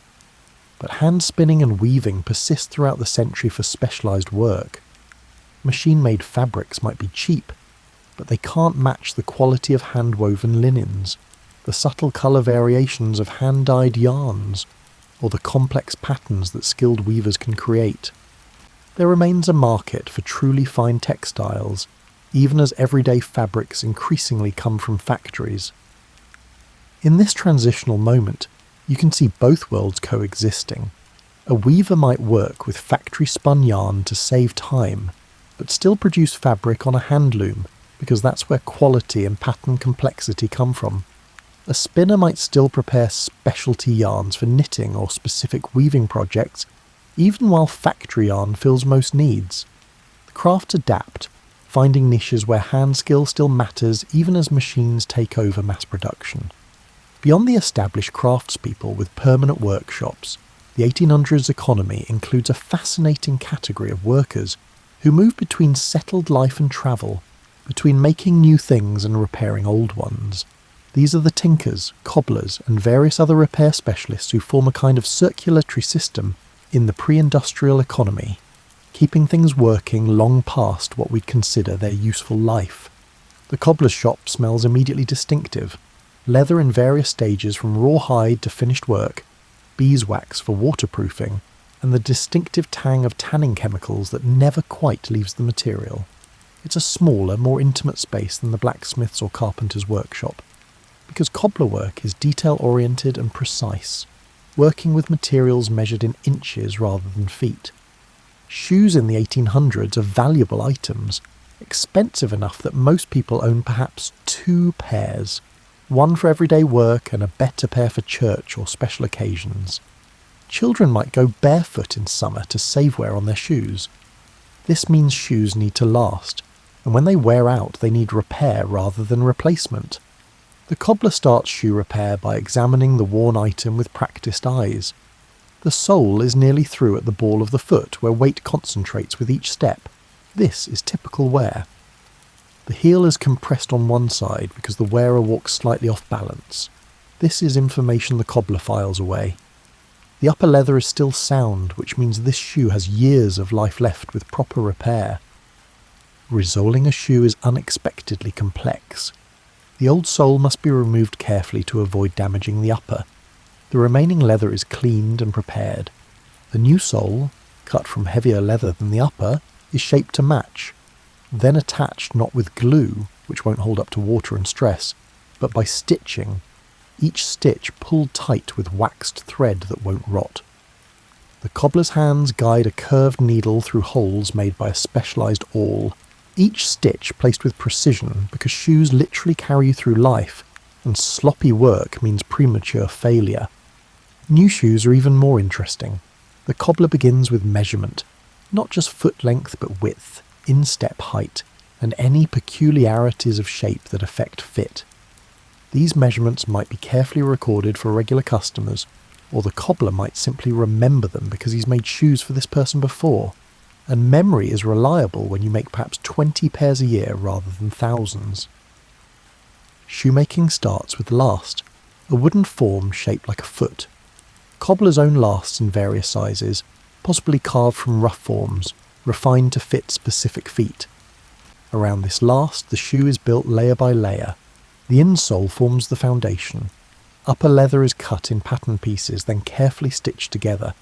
A: But hand spinning and weaving persist throughout the century for specialised work. Machine-made fabrics might be cheap, but they can't match the quality of hand-woven linens, the subtle colour variations of hand-dyed yarns, or the complex patterns that skilled weavers can create. There remains a market for truly fine textiles, even as everyday fabrics increasingly come from factories. In this transitional moment, you can see both worlds coexisting. A weaver might work with factory-spun yarn to save time, but still produce fabric on a hand loom, because that's where quality and pattern complexity come from. A spinner might still prepare specialty yarns for knitting or specific weaving projects, even while factory yarn fills most needs. The crafts adapt, finding niches where hand skill still matters even as machines take over mass production. Beyond the established craftspeople with permanent workshops, the 1800s economy includes a fascinating category of workers who move between settled life and travel, between making new things and repairing old ones. These are the tinkers, cobblers, and various other repair specialists who form a kind of circulatory system in the pre-industrial economy, keeping things working long past what we'd consider their useful life. The cobbler's shop smells immediately distinctive. Leather in various stages from raw hide to finished work, beeswax for waterproofing, and the distinctive tang of tanning chemicals that never quite leaves the material. It's a smaller, more intimate space than the blacksmith's or carpenter's workshop, because cobbler work is detail-oriented and precise, working with materials measured in inches rather than feet. Shoes in the 1800s are valuable items, expensive enough that most people own perhaps 2 pairs, one for everyday work and a better pair for church or special occasions. Children might go barefoot in summer to save wear on their shoes. This means shoes need to last, and when they wear out they need repair rather than replacement. The cobbler starts shoe repair by examining the worn item with practised eyes. The sole is nearly through at the ball of the foot where weight concentrates with each step. This is typical wear. The heel is compressed on one side because the wearer walks slightly off balance. This is information the cobbler files away. The upper leather is still sound, which means this shoe has years of life left with proper repair. Resoling a shoe is unexpectedly complex. The old sole must be removed carefully to avoid damaging the upper. The remaining leather is cleaned and prepared. The new sole, cut from heavier leather than the upper, is shaped to match. then attached not with glue, which won't hold up to water and stress, but by stitching, each stitch pulled tight with waxed thread that won't rot. The cobbler's hands guide a curved needle through holes made by a specialised awl, each stitch placed with precision because shoes literally carry you through life, and sloppy work means premature failure. New shoes are even more interesting. The cobbler begins with measurement, not just foot length but width, instep height, and any peculiarities of shape that affect fit. These measurements might be carefully recorded for regular customers, or the cobbler might simply remember them because he's made shoes for this person before. And memory is reliable when you make perhaps 20 pairs a year rather than thousands. Shoemaking starts with last, a wooden form shaped like a foot. Cobblers own lasts in various sizes, possibly carved from rough forms, refined to fit specific feet. Around this last, the shoe is built layer by layer. The insole forms the foundation. Upper leather is cut in pattern pieces, then carefully stitched together.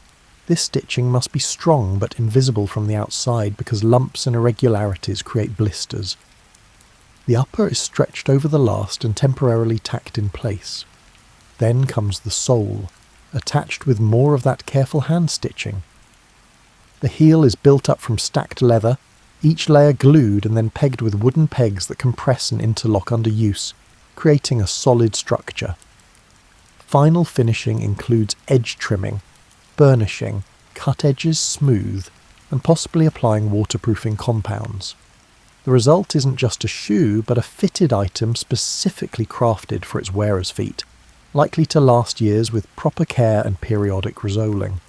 A: This stitching must be strong but invisible from the outside because lumps and irregularities create blisters. The upper is stretched over the last and temporarily tacked in place. Then comes the sole, attached with more of that careful hand stitching. The heel is built up from stacked leather, each layer glued and then pegged with wooden pegs that compress and interlock under use, creating a solid structure. Final finishing includes edge trimming, burnishing, cut edges smooth, and possibly applying waterproofing compounds. The result isn't just a shoe, but a fitted item specifically crafted for its wearer's feet, likely to last years with proper care and periodic resoling.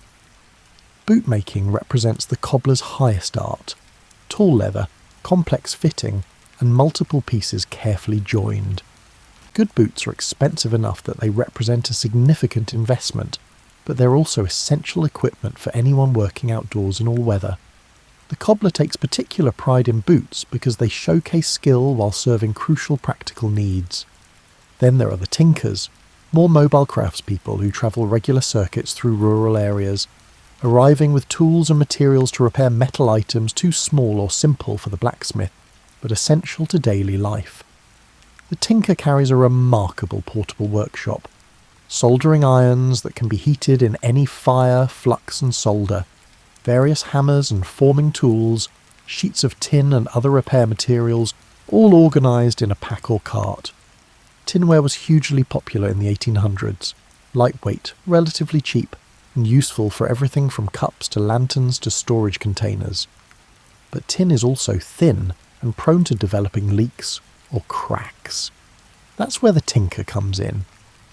A: Bootmaking represents the cobbler's highest art. Tall leather, complex fitting, and multiple pieces carefully joined. Good boots are expensive enough that they represent a significant investment, but they're also essential equipment for anyone working outdoors in all weather. The cobbler takes particular pride in boots because they showcase skill while serving crucial practical needs. Then there are the tinkers, more mobile craftspeople who travel regular circuits through rural areas, arriving with tools and materials to repair metal items too small or simple for the blacksmith, but essential to daily life. The tinker carries a remarkable portable workshop, soldering irons that can be heated in any fire, flux and solder, various hammers and forming tools, sheets of tin and other repair materials, all organised in a pack or cart. Tinware was hugely popular in the 1800s, lightweight, relatively cheap, and useful for everything from cups to lanterns to storage containers. But tin is also thin and prone to developing leaks or cracks. That's where the tinker comes in,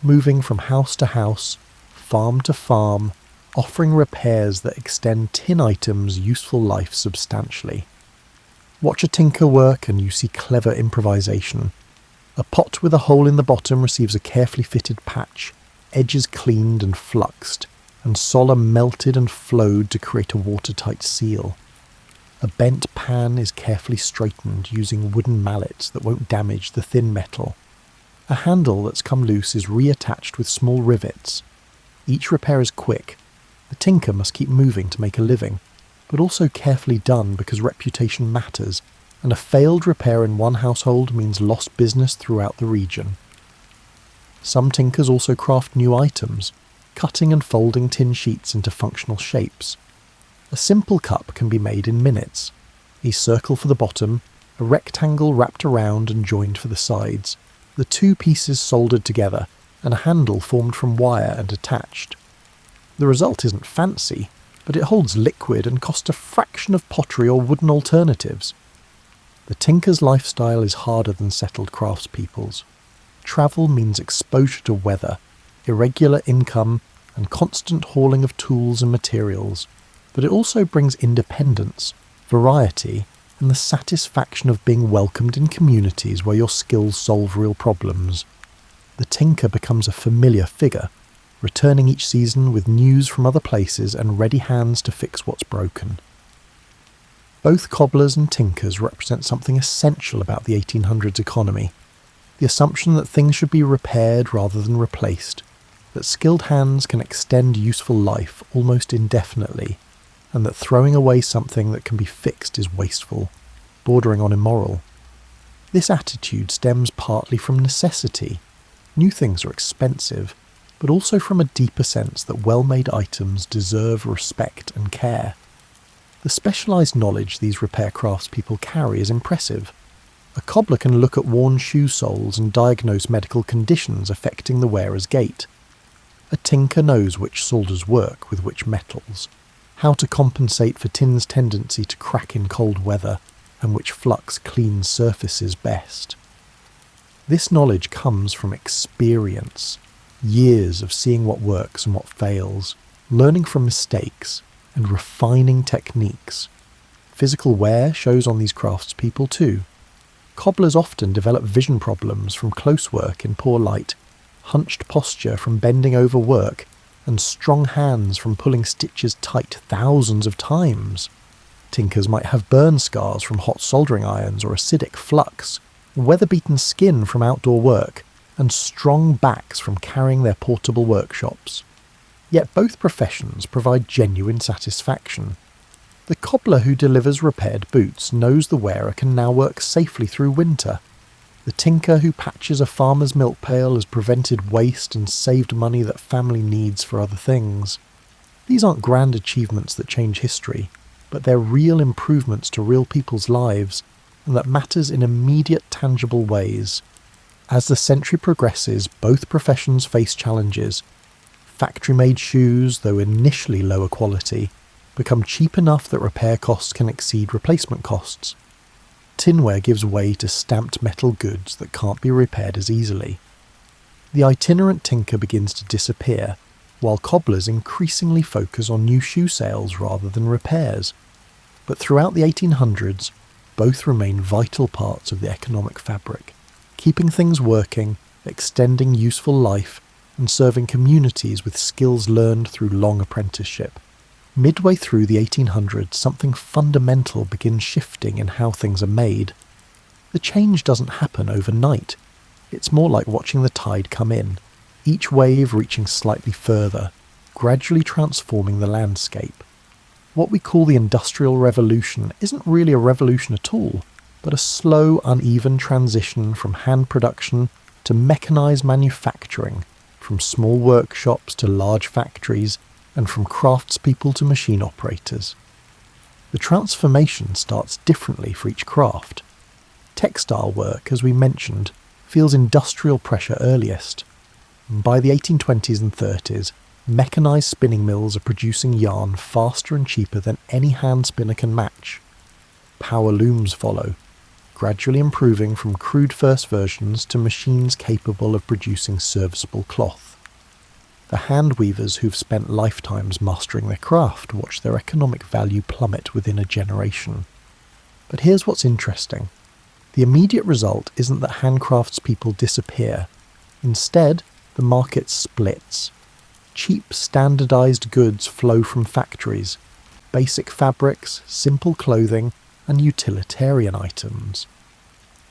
A: moving from house to house, farm to farm, offering repairs that extend tin items' useful life substantially. Watch a tinker work and you see clever improvisation. A pot with a hole in the bottom receives a carefully fitted patch, edges cleaned and fluxed, and solder melted and flowed to create a watertight seal. A bent pan is carefully straightened using wooden mallets that won't damage the thin metal. A handle that's come loose is reattached with small rivets. Each repair is quick. The tinker must keep moving to make a living, but also carefully done because reputation matters, and a failed repair in one household means lost business throughout the region. Some tinkers also craft new items, cutting and folding tin sheets into functional shapes. A simple cup can be made in minutes. A circle for the bottom, a rectangle wrapped around and joined for the sides, the two pieces soldered together, and a handle formed from wire and attached. The result isn't fancy, but it holds liquid and costs a fraction of pottery or wooden alternatives. The tinker's lifestyle is harder than settled craftspeople's. Travel means exposure to weather, irregular income, and constant hauling of tools and materials, but it also brings independence, variety, and the satisfaction of being welcomed in communities where your skills solve real problems. The tinker becomes a familiar figure, returning each season with news from other places and ready hands to fix what's broken. Both cobblers and tinkers represent something essential about the 1800s economy, the assumption that things should be repaired rather than replaced, that skilled hands can extend useful life almost indefinitely, and that throwing away something that can be fixed is wasteful. bordering on immoral. This attitude stems partly from necessity. New things are expensive, but also from a deeper sense that well-made items deserve respect and care. The specialised knowledge these repair craftspeople carry is impressive. A cobbler can look at worn shoe soles and diagnose medical conditions affecting the wearer's gait. A tinker knows which solders work with which metals, how to compensate for tin's tendency to crack in cold weather, and which flux cleans surfaces best. This knowledge comes from experience, years of seeing what works and what fails, learning from mistakes, and refining techniques. Physical wear shows on these craftspeople too. Cobblers often develop vision problems from close work in poor light, hunched posture from bending over work, and strong hands from pulling stitches tight thousands of times. Tinkers might have burn scars from hot soldering irons or acidic flux, weather-beaten skin from outdoor work, and strong backs from carrying their portable workshops. Yet both professions provide genuine satisfaction. The cobbler who delivers repaired boots knows the wearer can now work safely through winter. The tinker who patches a farmer's milk pail has prevented waste and saved money that family needs for other things. These aren't grand achievements that change history, but they're real improvements to real people's lives, and that matters in immediate, tangible ways. As the century progresses, both professions face challenges. Factory-made shoes, though initially lower quality, become cheap enough that repair costs can exceed replacement costs. Tinware gives way to stamped metal goods that can't be repaired as easily. The itinerant tinker begins to disappear, while cobblers increasingly focus on new shoe sales rather than repairs. But throughout the 1800s, both remain vital parts of the economic fabric, keeping things working, extending useful life, and serving communities with skills learned through long apprenticeship. Midway through the 1800s, something fundamental begins shifting in how things are made. The change doesn't happen overnight. It's more like watching the tide come in, each wave reaching slightly further, gradually transforming the landscape. What we call the Industrial Revolution isn't really a revolution at all, but a slow, uneven transition from hand production to mechanised manufacturing, from small workshops to large factories, and from craftspeople to machine operators. The transformation starts differently for each craft. Textile work, as we mentioned, feels industrial pressure earliest. By the 1820s and 30s, mechanised spinning mills are producing yarn faster and cheaper than any hand spinner can match. Power looms follow, gradually improving from crude first versions to machines capable of producing serviceable cloth. The hand weavers who've spent lifetimes mastering their craft watch their economic value plummet within a generation. But here's what's interesting. The immediate result isn't that handcraftspeople disappear. Instead, the market splits. Cheap, standardised goods flow from factories. Basic fabrics, simple clothing, and utilitarian items.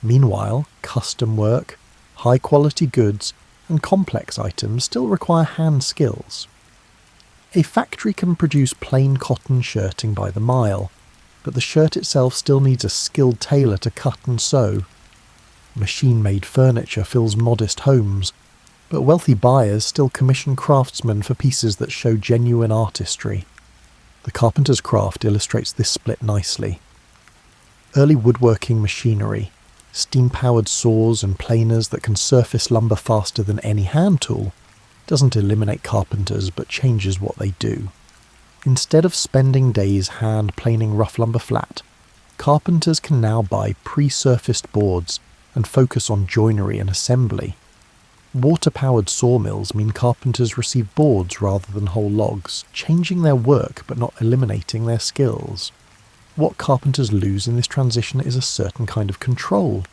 A: Meanwhile, custom work, high-quality goods, and complex items still require hand skills. A factory can produce plain cotton shirting by the mile, but the shirt itself still needs a skilled tailor to cut and sew. Machine-made furniture fills modest homes, but wealthy buyers still commission craftsmen for pieces that show genuine artistry. The carpenter's craft illustrates this split nicely. Early woodworking machinery, steam-powered saws and planers that can surface lumber faster than any hand tool, doesn't eliminate carpenters but changes what they do. Instead of spending days hand planing rough lumber flat, carpenters can now buy pre-surfaced boards and focus on joinery and assembly. Water-powered sawmills mean carpenters receive boards rather than whole logs, changing their work but not eliminating their skills. What carpenters lose in this transition is a certain kind of control.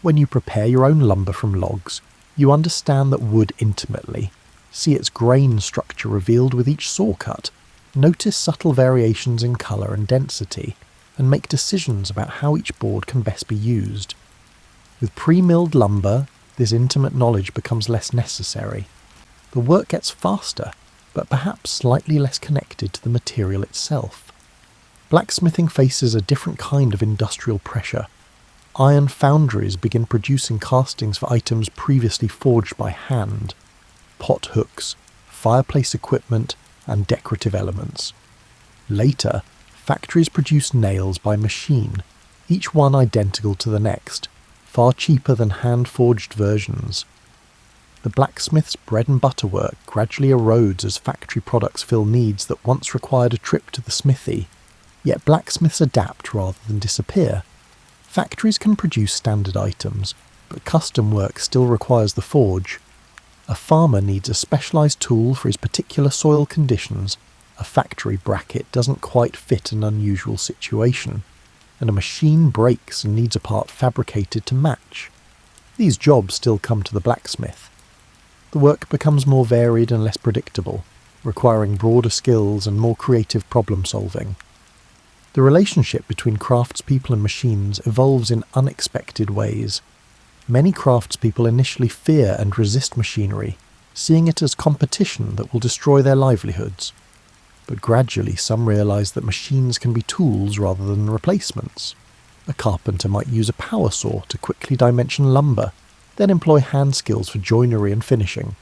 A: When you prepare your own lumber from logs, you understand that wood intimately, see its grain structure revealed with each saw cut, notice subtle variations in colour and density, and make decisions about how each board can best be used. With pre-milled lumber, this intimate knowledge becomes less necessary. The work gets faster, but perhaps slightly less connected to the material itself. blacksmithing faces a different kind of industrial pressure. Iron foundries begin producing castings for items previously forged by hand: pot hooks, fireplace equipment, and decorative elements. Later, factories produce nails by machine, each one identical to the next, far cheaper than hand-forged versions. The blacksmith's bread and butter work gradually erodes as factory products fill needs that once required a trip to the smithy, yet blacksmiths adapt rather than disappear. Factories can produce standard items, but custom work still requires the forge. A farmer needs a specialised tool for his particular soil conditions. A factory bracket doesn't quite fit an unusual situation, and a machine breaks and needs a part fabricated to match. These jobs still come to the blacksmith. The work becomes more varied and less predictable, requiring broader skills and more creative problem solving. The relationship between craftspeople and machines evolves in unexpected ways. Many craftspeople initially fear and resist machinery, seeing it as competition that will destroy their livelihoods. But gradually some realise that machines can be tools rather than replacements. A carpenter might use a power saw to quickly dimension lumber, then employ hand skills for joinery and finishing.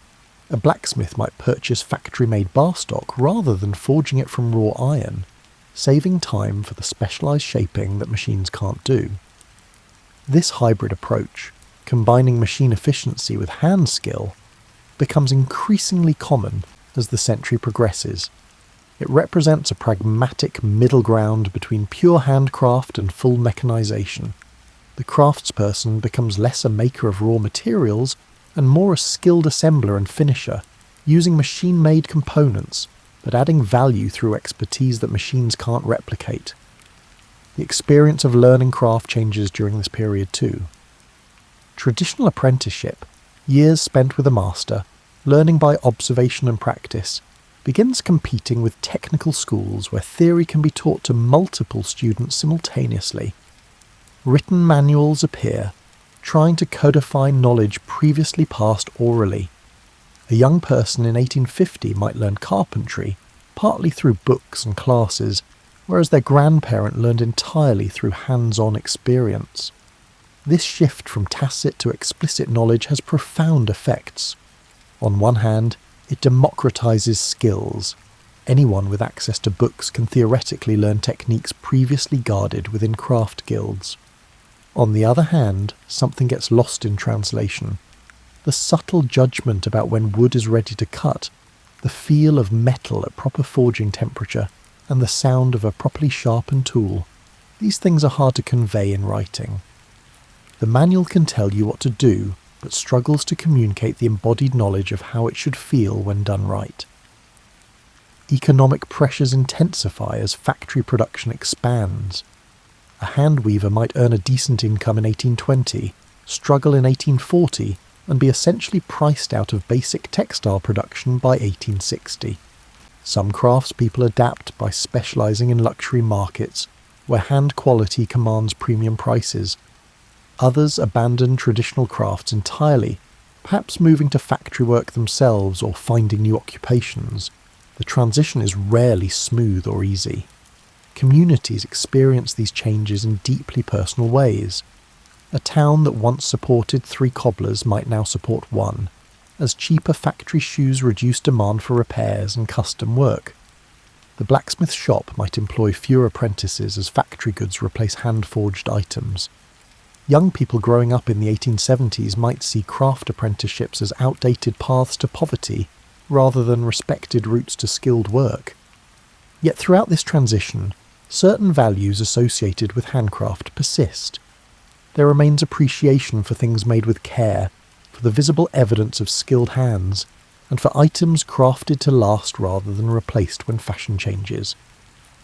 A: A blacksmith might purchase factory-made bar stock rather than forging it from raw iron, saving time for the specialised shaping that machines can't do. This hybrid approach, combining machine efficiency with hand skill, becomes increasingly common as the century progresses. It represents a pragmatic middle ground between pure handcraft and full mechanisation. The craftsperson becomes less a maker of raw materials and more a skilled assembler and finisher, using machine-made components, but adding value through expertise that machines can't replicate. The experience of learning craft changes during this period too. Traditional apprenticeship, years spent with a master, learning by observation and practice, begins competing with technical schools where theory can be taught to multiple students simultaneously. Written manuals appear, trying to codify knowledge previously passed orally. A young person in 1850 might learn carpentry, partly through books and classes, whereas their grandparent learned entirely through hands-on experience. This shift from tacit to explicit knowledge has profound effects. On one hand, it democratizes skills. Anyone with access to books can theoretically learn techniques previously guarded within craft guilds. On the other hand, something gets lost in translation. The subtle judgment about when wood is ready to cut, the feel of metal at proper forging temperature, and the sound of a properly sharpened tool. These things are hard to convey in writing. The manual can tell you what to do, but struggles to communicate the embodied knowledge of how it should feel when done right. Economic pressures intensify as factory production expands. A hand weaver might earn a decent income in 1820, struggle in 1840, and be essentially priced out of basic textile production by 1860. Some craftspeople adapt by specialising in luxury markets, where hand quality commands premium prices. Others abandon traditional crafts entirely, perhaps moving to factory work themselves or finding new occupations. The transition is rarely smooth or easy. Communities experience these changes in deeply personal ways. A town that once supported 3 cobblers might now support 1, as cheaper factory shoes reduce demand for repairs and custom work. The blacksmith shop might employ fewer apprentices as factory goods replace hand-forged items. Young people growing up in the 1870s might see craft apprenticeships as outdated paths to poverty rather than respected routes to skilled work. Yet throughout this transition, certain values associated with handcraft persist. There remains appreciation for things made with care, for the visible evidence of skilled hands, and for items crafted to last rather than replaced when fashion changes.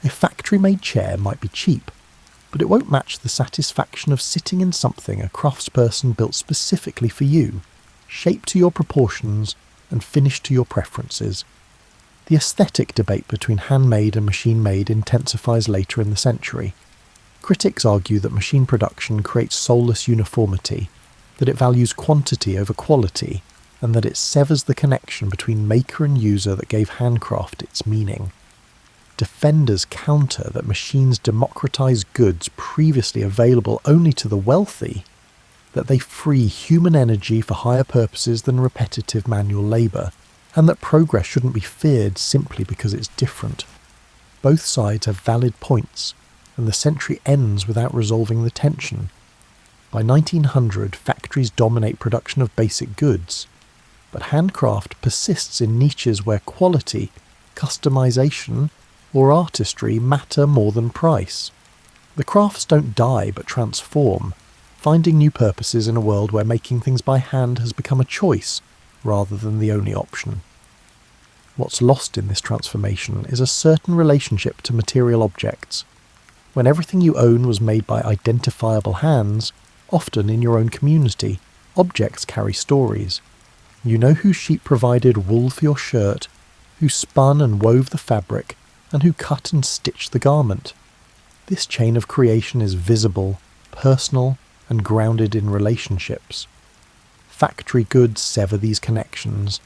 A: A factory-made chair might be cheap, but it won't match the satisfaction of sitting in something a craftsperson built specifically for you, shaped to your proportions and finished to your preferences. The aesthetic debate between handmade and machine-made intensifies later in the century. Critics argue that machine production creates soulless uniformity, that it values quantity over quality, and that it severs the connection between maker and user that gave handcraft its meaning. defenders counter that machines democratize goods previously available only to the wealthy, that they free human energy for higher purposes than repetitive manual labour, and that progress shouldn't be feared simply because it's different. Both sides have valid points, and the century ends without resolving the tension. By 1900, factories dominate production of basic goods, but handcraft persists in niches where quality, customization, or artistry matter more than price. The crafts don't die but transform, finding new purposes in a world where making things by hand has become a choice rather than the only option. What's lost in this transformation is a certain relationship to material objects. When everything you own was made by identifiable hands, often in your own community, objects carry stories. You know who sheep provided wool for your shirt, who spun and wove the fabric, and who cut and stitched the garment. This chain of creation is visible, personal, and grounded in relationships. Factory goods sever these connections.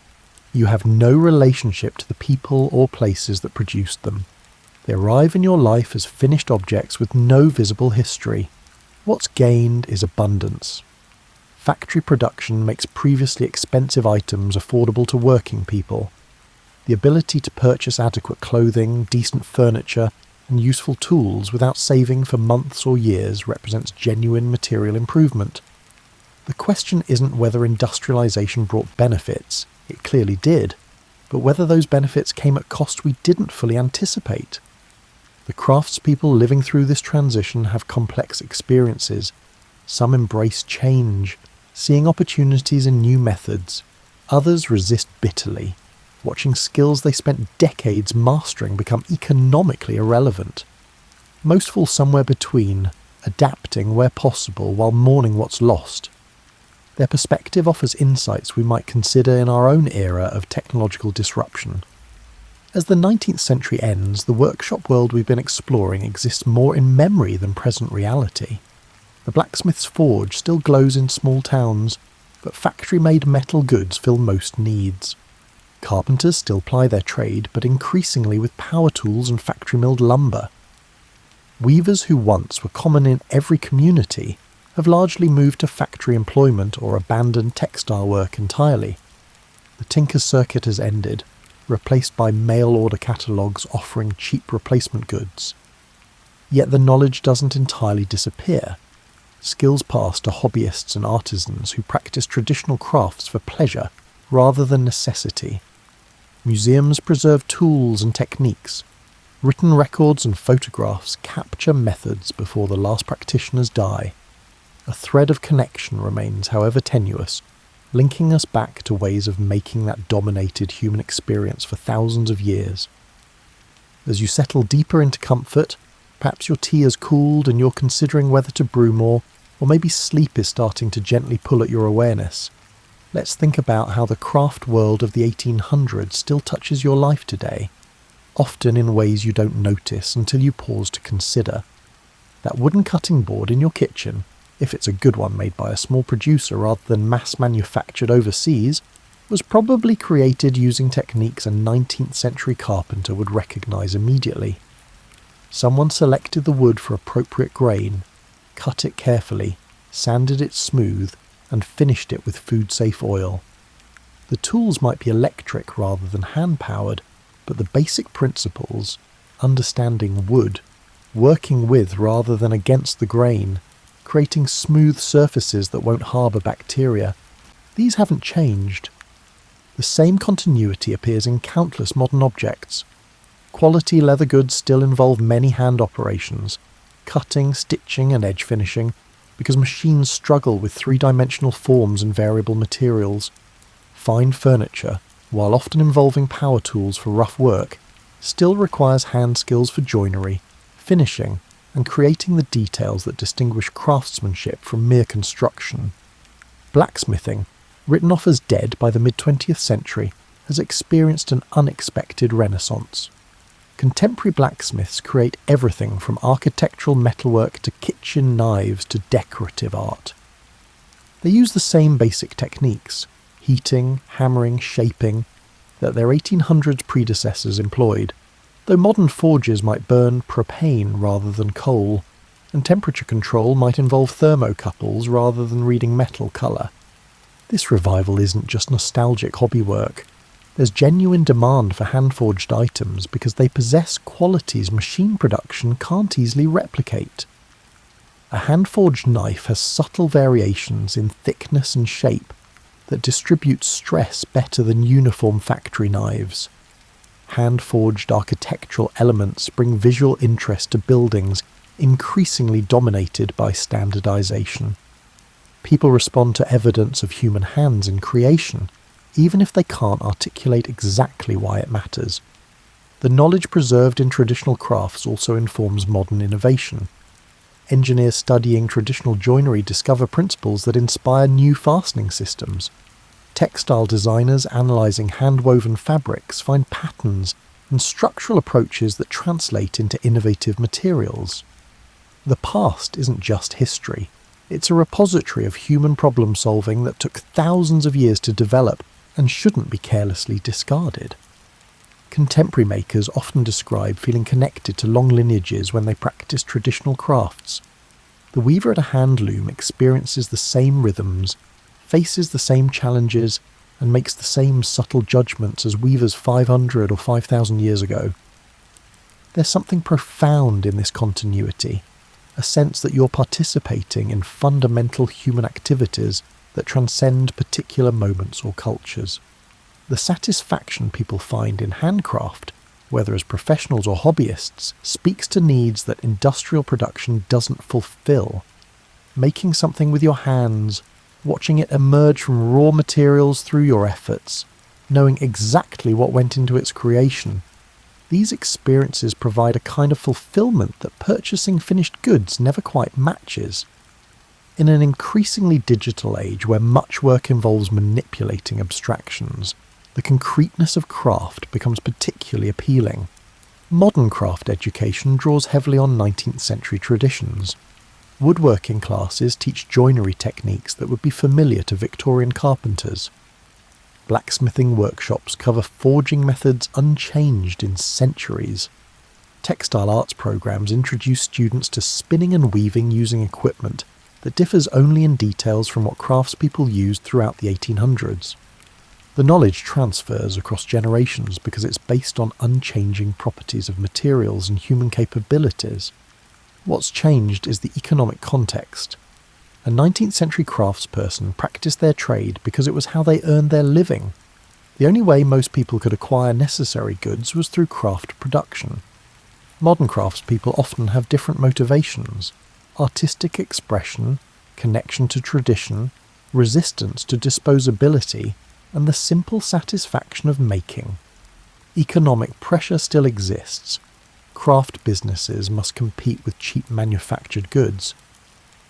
A: You have no relationship to the people or places that produced them. They arrive in your life as finished objects with no visible history. What's gained is abundance. Factory production makes previously expensive items affordable to working people. The ability to purchase adequate clothing, decent furniture, and useful tools without saving for months or years represents genuine material improvement. The question isn't whether industrialization brought benefits, it clearly did, but whether those benefits came at cost we didn't fully anticipate. The craftspeople living through this transition have complex experiences. Some embrace change, seeing opportunities in new methods. Others resist bitterly, watching skills they spent decades mastering become economically irrelevant. Most fall somewhere between, adapting where possible while mourning what's lost. Their perspective offers insights we might consider in our own era of technological disruption. As the 19th century ends, the workshop world we've been exploring exists more in memory than present reality. The blacksmith's forge still glows in small towns, but factory-made metal goods fill most needs. Carpenters still ply their trade, but increasingly with power tools and factory-milled lumber. Weavers who once were common in every community have largely moved to factory employment or abandoned textile work entirely. The tinker's circuit has ended, replaced by mail-order catalogues offering cheap replacement goods. Yet the knowledge doesn't entirely disappear. Skills pass to hobbyists and artisans who practice traditional crafts for pleasure rather than necessity. Museums preserve tools and techniques. Written records and photographs capture methods before the last practitioners die. A thread of connection remains, however tenuous, linking us back to ways of making that dominated human experience for thousands of years. As you settle deeper into comfort, perhaps your tea has cooled and you're considering whether to brew more, or maybe sleep is starting to gently pull at your awareness. Let's think about how the craft world of the 1800s still touches your life today, often in ways you don't notice until you pause to consider. That wooden cutting board in your kitchen, if it's a good one made by a small producer rather than mass-manufactured overseas, was probably created using techniques a 19th century carpenter would recognise immediately. Someone selected the wood for appropriate grain, cut it carefully, sanded it smooth, and finished it with food-safe oil. The tools might be electric rather than hand-powered, but the basic principles, understanding wood, working with rather than against the grain, creating smooth surfaces that won't harbour bacteria, these haven't changed. The same continuity appears in countless modern objects. Quality leather goods still involve many hand operations, cutting, stitching and edge finishing, because machines struggle with three-dimensional forms and variable materials. Fine furniture, while often involving power tools for rough work, still requires hand skills for joinery, finishing, and creating the details that distinguish craftsmanship from mere construction. Blacksmithing, written off as dead by the mid-20th century, has experienced an unexpected renaissance. Contemporary blacksmiths create everything from architectural metalwork to kitchen knives to decorative art. They use the same basic techniques, heating, hammering, shaping, that their 1800s predecessors employed, though modern forges might burn propane rather than coal, and temperature control might involve thermocouples rather than reading metal colour. This revival isn't just nostalgic hobby work. There's genuine demand for hand-forged items because they possess qualities machine production can't easily replicate. A hand-forged knife has subtle variations in thickness and shape that distribute stress better than uniform factory knives. Hand-forged architectural elements bring visual interest to buildings increasingly dominated by standardization. People respond to evidence of human hands in creation, even if they can't articulate exactly why it matters. The knowledge preserved in traditional crafts also informs modern innovation. Engineers studying traditional joinery discover principles that inspire new fastening systems. Textile designers analysing hand-woven fabrics find patterns and structural approaches that translate into innovative materials. The past isn't just history. It's a repository of human problem-solving that took thousands of years to develop and shouldn't be carelessly discarded. Contemporary makers often describe feeling connected to long lineages when they practice traditional crafts. The weaver at a hand loom experiences the same rhythms, faces the same challenges, and makes the same subtle judgments as weavers 500 or 5,000 years ago. There's something profound in this continuity, a sense that you're participating in fundamental human activities that transcend particular moments or cultures. The satisfaction people find in handcraft, whether as professionals or hobbyists, speaks to needs that industrial production doesn't fulfill. Making something with your hands, watching it emerge from raw materials through your efforts, knowing exactly what went into its creation. These experiences provide a kind of fulfillment that purchasing finished goods never quite matches. In an increasingly digital age where much work involves manipulating abstractions, the concreteness of craft becomes particularly appealing. Modern craft education draws heavily on 19th century traditions. Woodworking classes teach joinery techniques that would be familiar to Victorian carpenters. Blacksmithing workshops cover forging methods unchanged in centuries. Textile arts programs introduce students to spinning and weaving using equipment that differs only in details from what craftspeople used throughout the 1800s. The knowledge transfers across generations because it's based on unchanging properties of materials and human capabilities. What's changed is the economic context. A 19th century craftsperson practiced their trade because it was how they earned their living. The only way most people could acquire necessary goods was through craft production. Modern craftspeople often have different motivations: artistic expression, connection to tradition, resistance to disposability, and the simple satisfaction of making. Economic pressure still exists. Craft businesses must compete with cheap manufactured goods,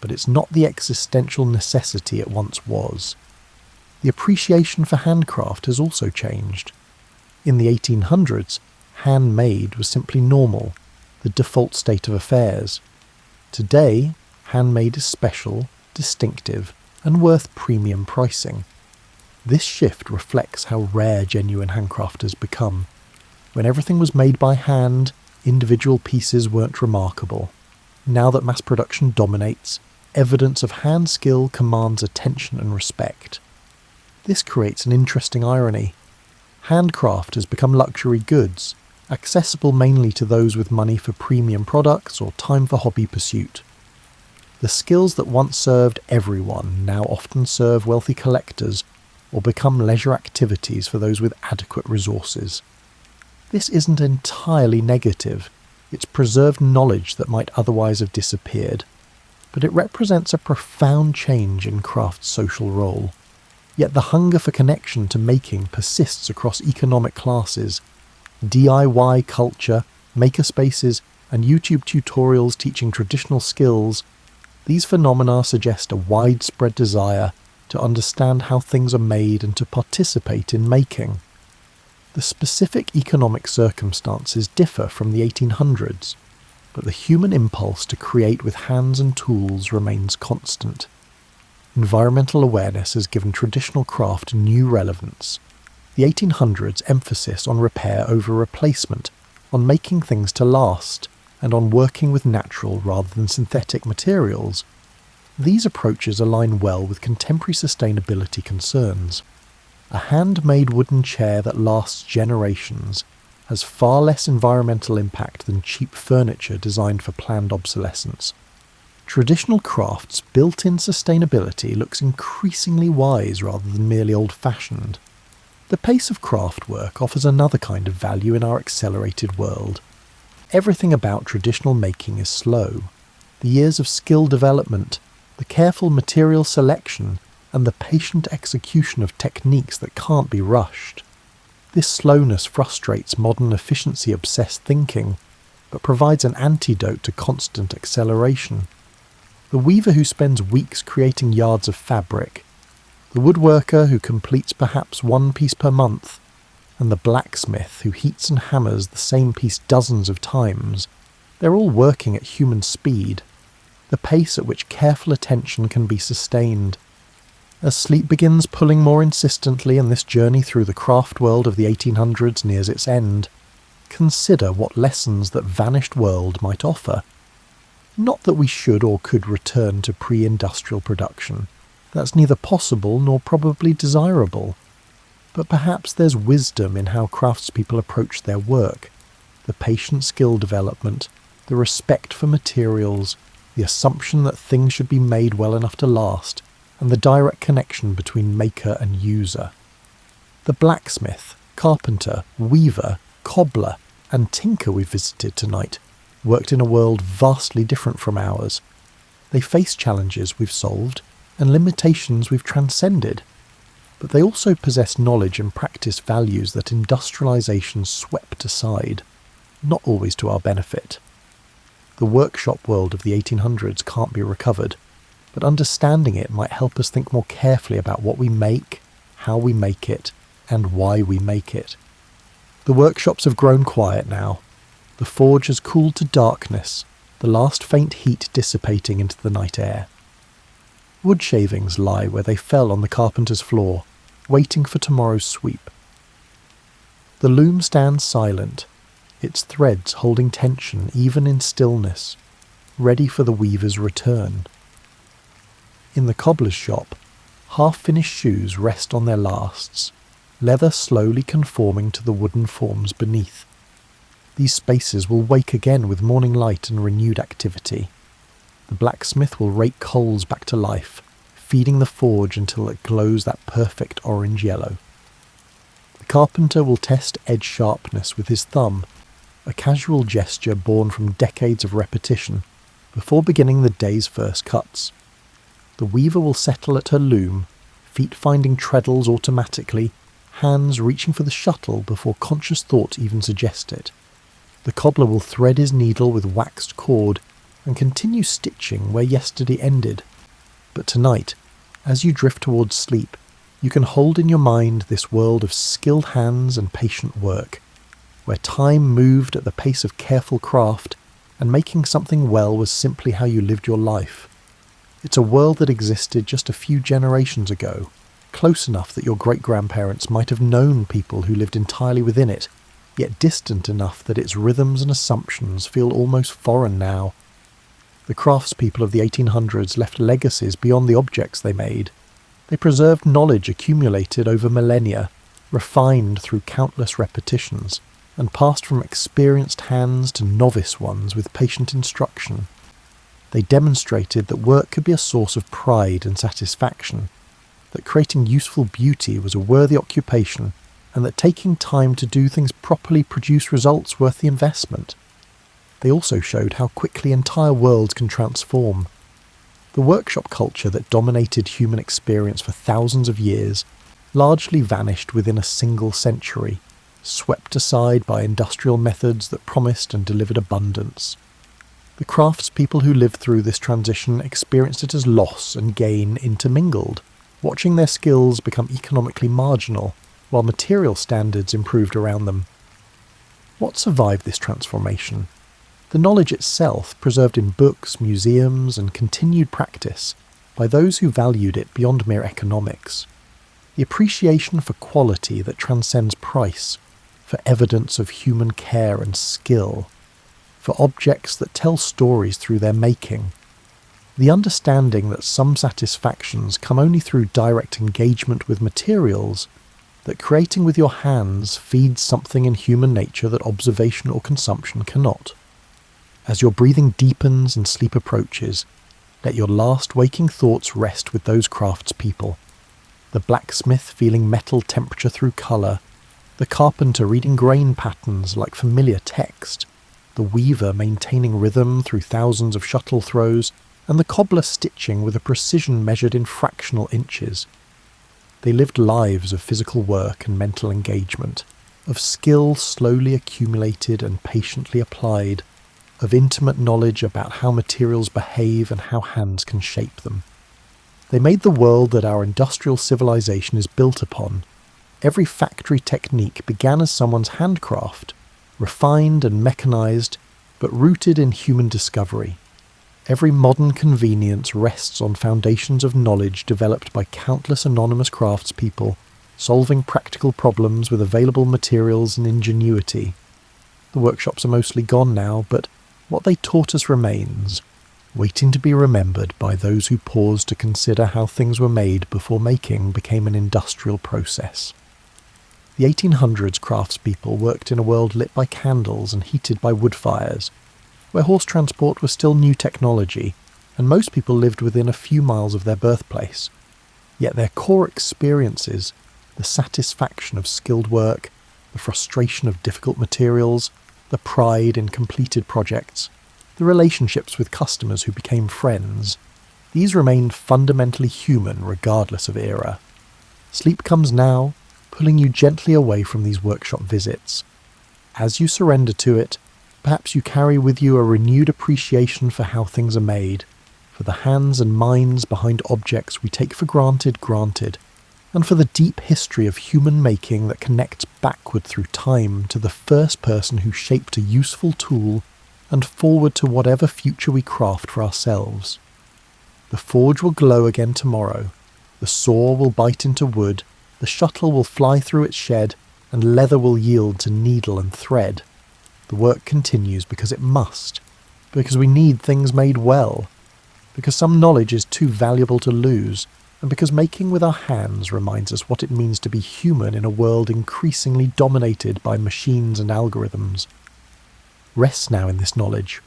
A: but it's not the existential necessity it once was. The appreciation for handcraft has also changed. In the 1800s, handmade was simply normal, the default state of affairs. Today, handmade is special, distinctive, and worth premium pricing. This shift reflects how rare genuine handcraft has become. When everything was made by hand, individual pieces weren't remarkable. Now that mass production dominates, evidence of hand skill commands attention and respect. This creates an interesting irony. Handcraft has become luxury goods, accessible mainly to those with money for premium products or time for hobby pursuit. The skills that once served everyone now often serve wealthy collectors or become leisure activities for those with adequate resources. This isn't entirely negative. It's preserved knowledge that might otherwise have disappeared, but it represents a profound change in craft's social role. Yet the hunger for connection to making persists across economic classes. DIY culture, makerspaces, and YouTube tutorials teaching traditional skills, these phenomena suggest a widespread desire to understand how things are made and to participate in making. The specific economic circumstances differ from the 1800s, but the human impulse to create with hands and tools remains constant. Environmental awareness has given traditional craft new relevance. The 1800s' emphasis on repair over replacement on making things to last, and on working with natural rather than synthetic materials. These approaches align well with contemporary sustainability concerns. A handmade wooden chair that lasts generations has far less environmental impact than cheap furniture designed for planned obsolescence. Traditional crafts' built-in sustainability looks increasingly wise rather than merely old-fashioned. The pace of craft work offers another kind of value in our accelerated world. Everything about traditional making is slow. The years of skill development, the careful material selection, and the patient execution of techniques that can't be rushed. This slowness frustrates modern efficiency-obsessed thinking, but provides an antidote to constant acceleration. The weaver who spends weeks creating yards of fabric, the woodworker who completes perhaps one piece per month, and the blacksmith who heats and hammers the same piece dozens of times, they're all working at human speed, the pace at which careful attention can be sustained. As sleep begins pulling more insistently and this journey through the craft world of the 1800s nears its end, consider what lessons that vanished world might offer. Not that we should or could return to pre-industrial production. That's neither possible nor probably desirable. But perhaps there's wisdom in how craftspeople approach their work, the patient skill development, the respect for materials, the assumption that things should be made well enough to last, and the direct connection between maker and user. The blacksmith, carpenter, weaver, cobbler, and tinker we visited tonight worked in a world vastly different from ours. They face challenges we've solved and limitations we've transcended, but they also possess knowledge and practice values that industrialization swept aside, not always to our benefit. The workshop world of the 1800s can't be recovered, but understanding it might help us think more carefully about what we make, how we make it, and why we make it. The workshops have grown quiet now. The forge has cooled to darkness, the last faint heat dissipating into the night air. Wood shavings lie where they fell on the carpenter's floor, waiting for tomorrow's sweep. The loom stands silent, its threads holding tension even in stillness, ready for the weaver's return. In the cobbler's shop, half-finished shoes rest on their lasts, leather slowly conforming to the wooden forms beneath. These spaces will wake again with morning light and renewed activity. The blacksmith will rake coals back to life, feeding the forge until it glows that perfect orange yellow. The carpenter will test edge sharpness with his thumb, a casual gesture born from decades of repetition, before beginning the day's first cuts. The weaver will settle at her loom, feet finding treadles automatically, hands reaching for the shuttle before conscious thought even suggests it. The cobbler will thread his needle with waxed cord and continue stitching where yesterday ended. But tonight, as you drift towards sleep, you can hold in your mind this world of skilled hands and patient work, where time moved at the pace of careful craft, and making something well was simply how you lived your life. It's a world that existed just a few generations ago, close enough that your great-grandparents might have known people who lived entirely within it, yet distant enough that its rhythms and assumptions feel almost foreign now. The craftspeople of the 1800s left legacies beyond the objects they made. They preserved knowledge accumulated over millennia, refined through countless repetitions, and passed from experienced hands to novice ones with patient instruction. They demonstrated that work could be a source of pride and satisfaction, that creating useful beauty was a worthy occupation, and that taking time to do things properly produced results worth the investment. They also showed how quickly entire worlds can transform. The workshop culture that dominated human experience for thousands of years largely vanished within a single century, swept aside by industrial methods that promised and delivered abundance. The craftspeople who lived through this transition experienced it as loss and gain intermingled, watching their skills become economically marginal, while material standards improved around them. What survived this transformation? The knowledge itself, preserved in books, museums, and continued practice by those who valued it beyond mere economics. The appreciation for quality that transcends price, for evidence of human care and skill, for objects that tell stories through their making. The understanding that some satisfactions come only through direct engagement with materials, that creating with your hands feeds something in human nature that observation or consumption cannot. As your breathing deepens and sleep approaches, let your last waking thoughts rest with those craftspeople. The blacksmith feeling metal temperature through colour, the carpenter reading grain patterns like familiar text, the weaver maintaining rhythm through thousands of shuttle throws, and the cobbler stitching with a precision measured in fractional inches. They lived lives of physical work and mental engagement, of skill slowly accumulated and patiently applied, of intimate knowledge about how materials behave and how hands can shape them. They made the world that our industrial civilization is built upon. Every factory technique began as someone's handcraft, refined and mechanized, but rooted in human discovery. Every modern convenience rests on foundations of knowledge developed by countless anonymous craftspeople, solving practical problems with available materials and ingenuity. The workshops are mostly gone now, but what they taught us remains, waiting to be remembered by those who paused to consider how things were made before making became an industrial process. The 1800s craftspeople worked in a world lit by candles and heated by wood fires, where horse transport was still new technology, and most people lived within a few miles of their birthplace. Yet their core experiences, the satisfaction of skilled work, the frustration of difficult materials, the pride in completed projects, the relationships with customers who became friends, these remained fundamentally human regardless of era. Sleep comes now, pulling you gently away from these workshop visits. As you surrender to it, perhaps you carry with you a renewed appreciation for how things are made, for the hands and minds behind objects we take for granted, and for the deep history of human making that connects backward through time to the first person who shaped a useful tool and forward to whatever future we craft for ourselves. The forge will glow again tomorrow, the saw will bite into wood, the shuttle will fly through its shed, and leather will yield to needle and thread. The work continues because it must, because we need things made well, because some knowledge is too valuable to lose, and because making with our hands reminds us what it means to be human in a world increasingly dominated by machines and algorithms. Rest now in this knowledge.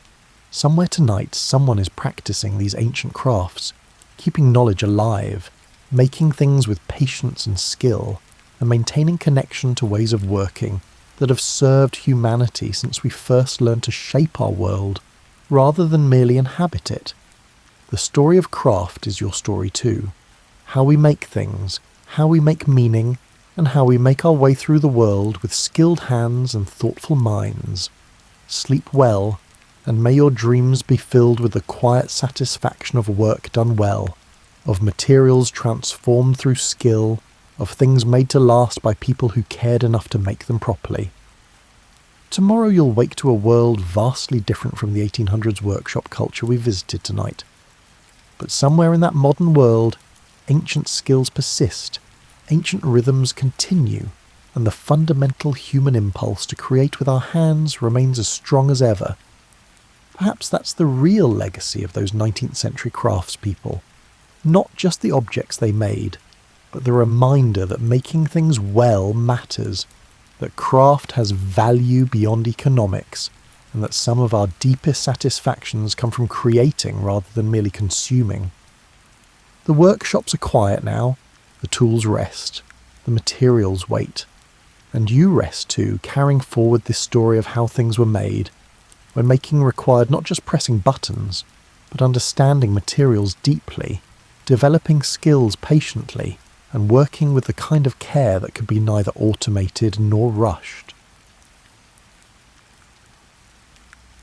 A: Somewhere tonight someone is practicing these ancient crafts, keeping knowledge alive, making things with patience and skill, and maintaining connection to ways of working that have served humanity since we first learned to shape our world, rather than merely inhabit it. The story of craft is your story too. How we make things, how we make meaning, and how we make our way through the world with skilled hands and thoughtful minds. Sleep well, and may your dreams be filled with the quiet satisfaction of work done well, of materials transformed through skill, of things made to last by people who cared enough to make them properly. Tomorrow you'll wake to a world vastly different from the 1800s workshop culture we visited tonight. But somewhere in that modern world, ancient skills persist, ancient rhythms continue, and the fundamental human impulse to create with our hands remains as strong as ever. Perhaps that's the real legacy of those 19th century craftspeople. Not just the objects they made, but the reminder that making things well matters, that craft has value beyond economics, and that some of our deepest satisfactions come from creating rather than merely consuming. The workshops are quiet now, the tools rest, the materials wait, and you rest too, carrying forward this story of how things were made, when making required not just pressing buttons, but understanding materials deeply, developing skills patiently, and working with the kind of care that could be neither automated nor rushed.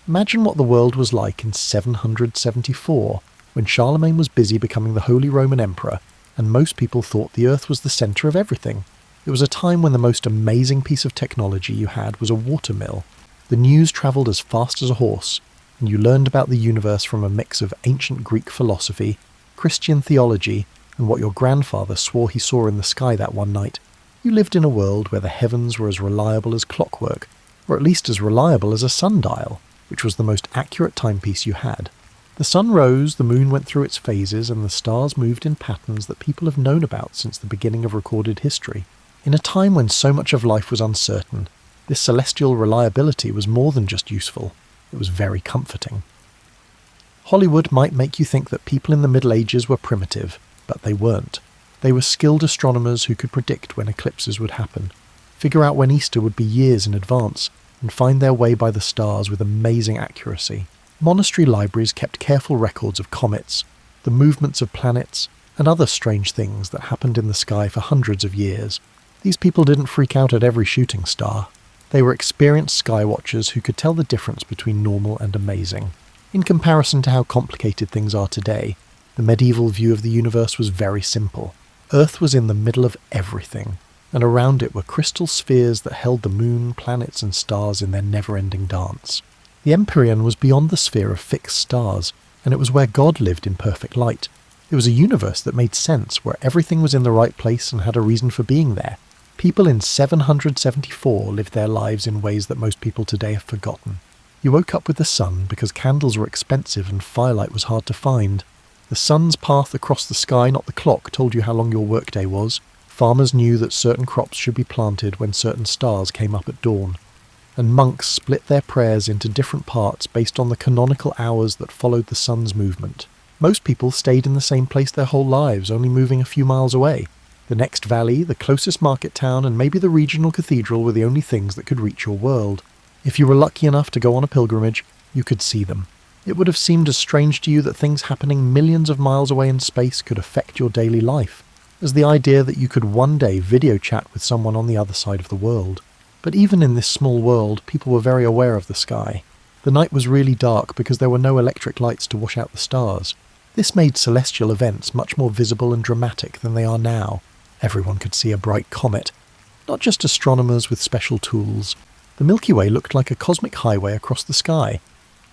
A: Imagine what the world was like in 774, when Charlemagne was busy becoming the Holy Roman Emperor, and most people thought the Earth was the centre of everything. It was a time when the most amazing piece of technology you had was a water mill. The news travelled as fast as a horse, and you learned about the universe from a mix of ancient Greek philosophy, Christian theology, and what your grandfather swore he saw in the sky that one night. You lived in a world where the heavens were as reliable as clockwork, or at least as reliable as a sundial, which was the most accurate timepiece you had. The sun rose, the moon went through its phases, and the stars moved in patterns that people have known about since the beginning of recorded history. In a time when so much of life was uncertain, this celestial reliability was more than just useful, it was very comforting. Hollywood might make you think that people in the Middle Ages were primitive, but they weren't. They were skilled astronomers who could predict when eclipses would happen, figure out when Easter would be years in advance, and find their way by the stars with amazing accuracy. Monastery libraries kept careful records of comets, the movements of planets, and other strange things that happened in the sky for hundreds of years. These people didn't freak out at every shooting star. They were experienced skywatchers who could tell the difference between normal and amazing. In comparison to how complicated things are today, the medieval view of the universe was very simple. Earth was in the middle of everything, and around it were crystal spheres that held the moon, planets, and stars in their never-ending dance. The Empyrean was beyond the sphere of fixed stars, and it was where God lived in perfect light. It was a universe that made sense, where everything was in the right place and had a reason for being there. People in 774 lived their lives in ways that most people today have forgotten. You woke up with the sun because candles were expensive and firelight was hard to find. The sun's path across the sky, not the clock, told you how long your workday was. Farmers knew that certain crops should be planted when certain stars came up at dawn. And monks split their prayers into different parts based on the canonical hours that followed the sun's movement. Most people stayed in the same place their whole lives, only moving a few miles away. The next valley, the closest market town, and maybe the regional cathedral were the only things that could reach your world. If you were lucky enough to go on a pilgrimage, you could see them. It would have seemed as strange to you that things happening millions of miles away in space could affect your daily life, as the idea that you could one day video chat with someone on the other side of the world. But even in this small world, people were very aware of the sky. The night was really dark because there were no electric lights to wash out the stars. This made celestial events much more visible and dramatic than they are now. Everyone could see a bright comet, not just astronomers with special tools. The Milky Way looked like a cosmic highway across the sky,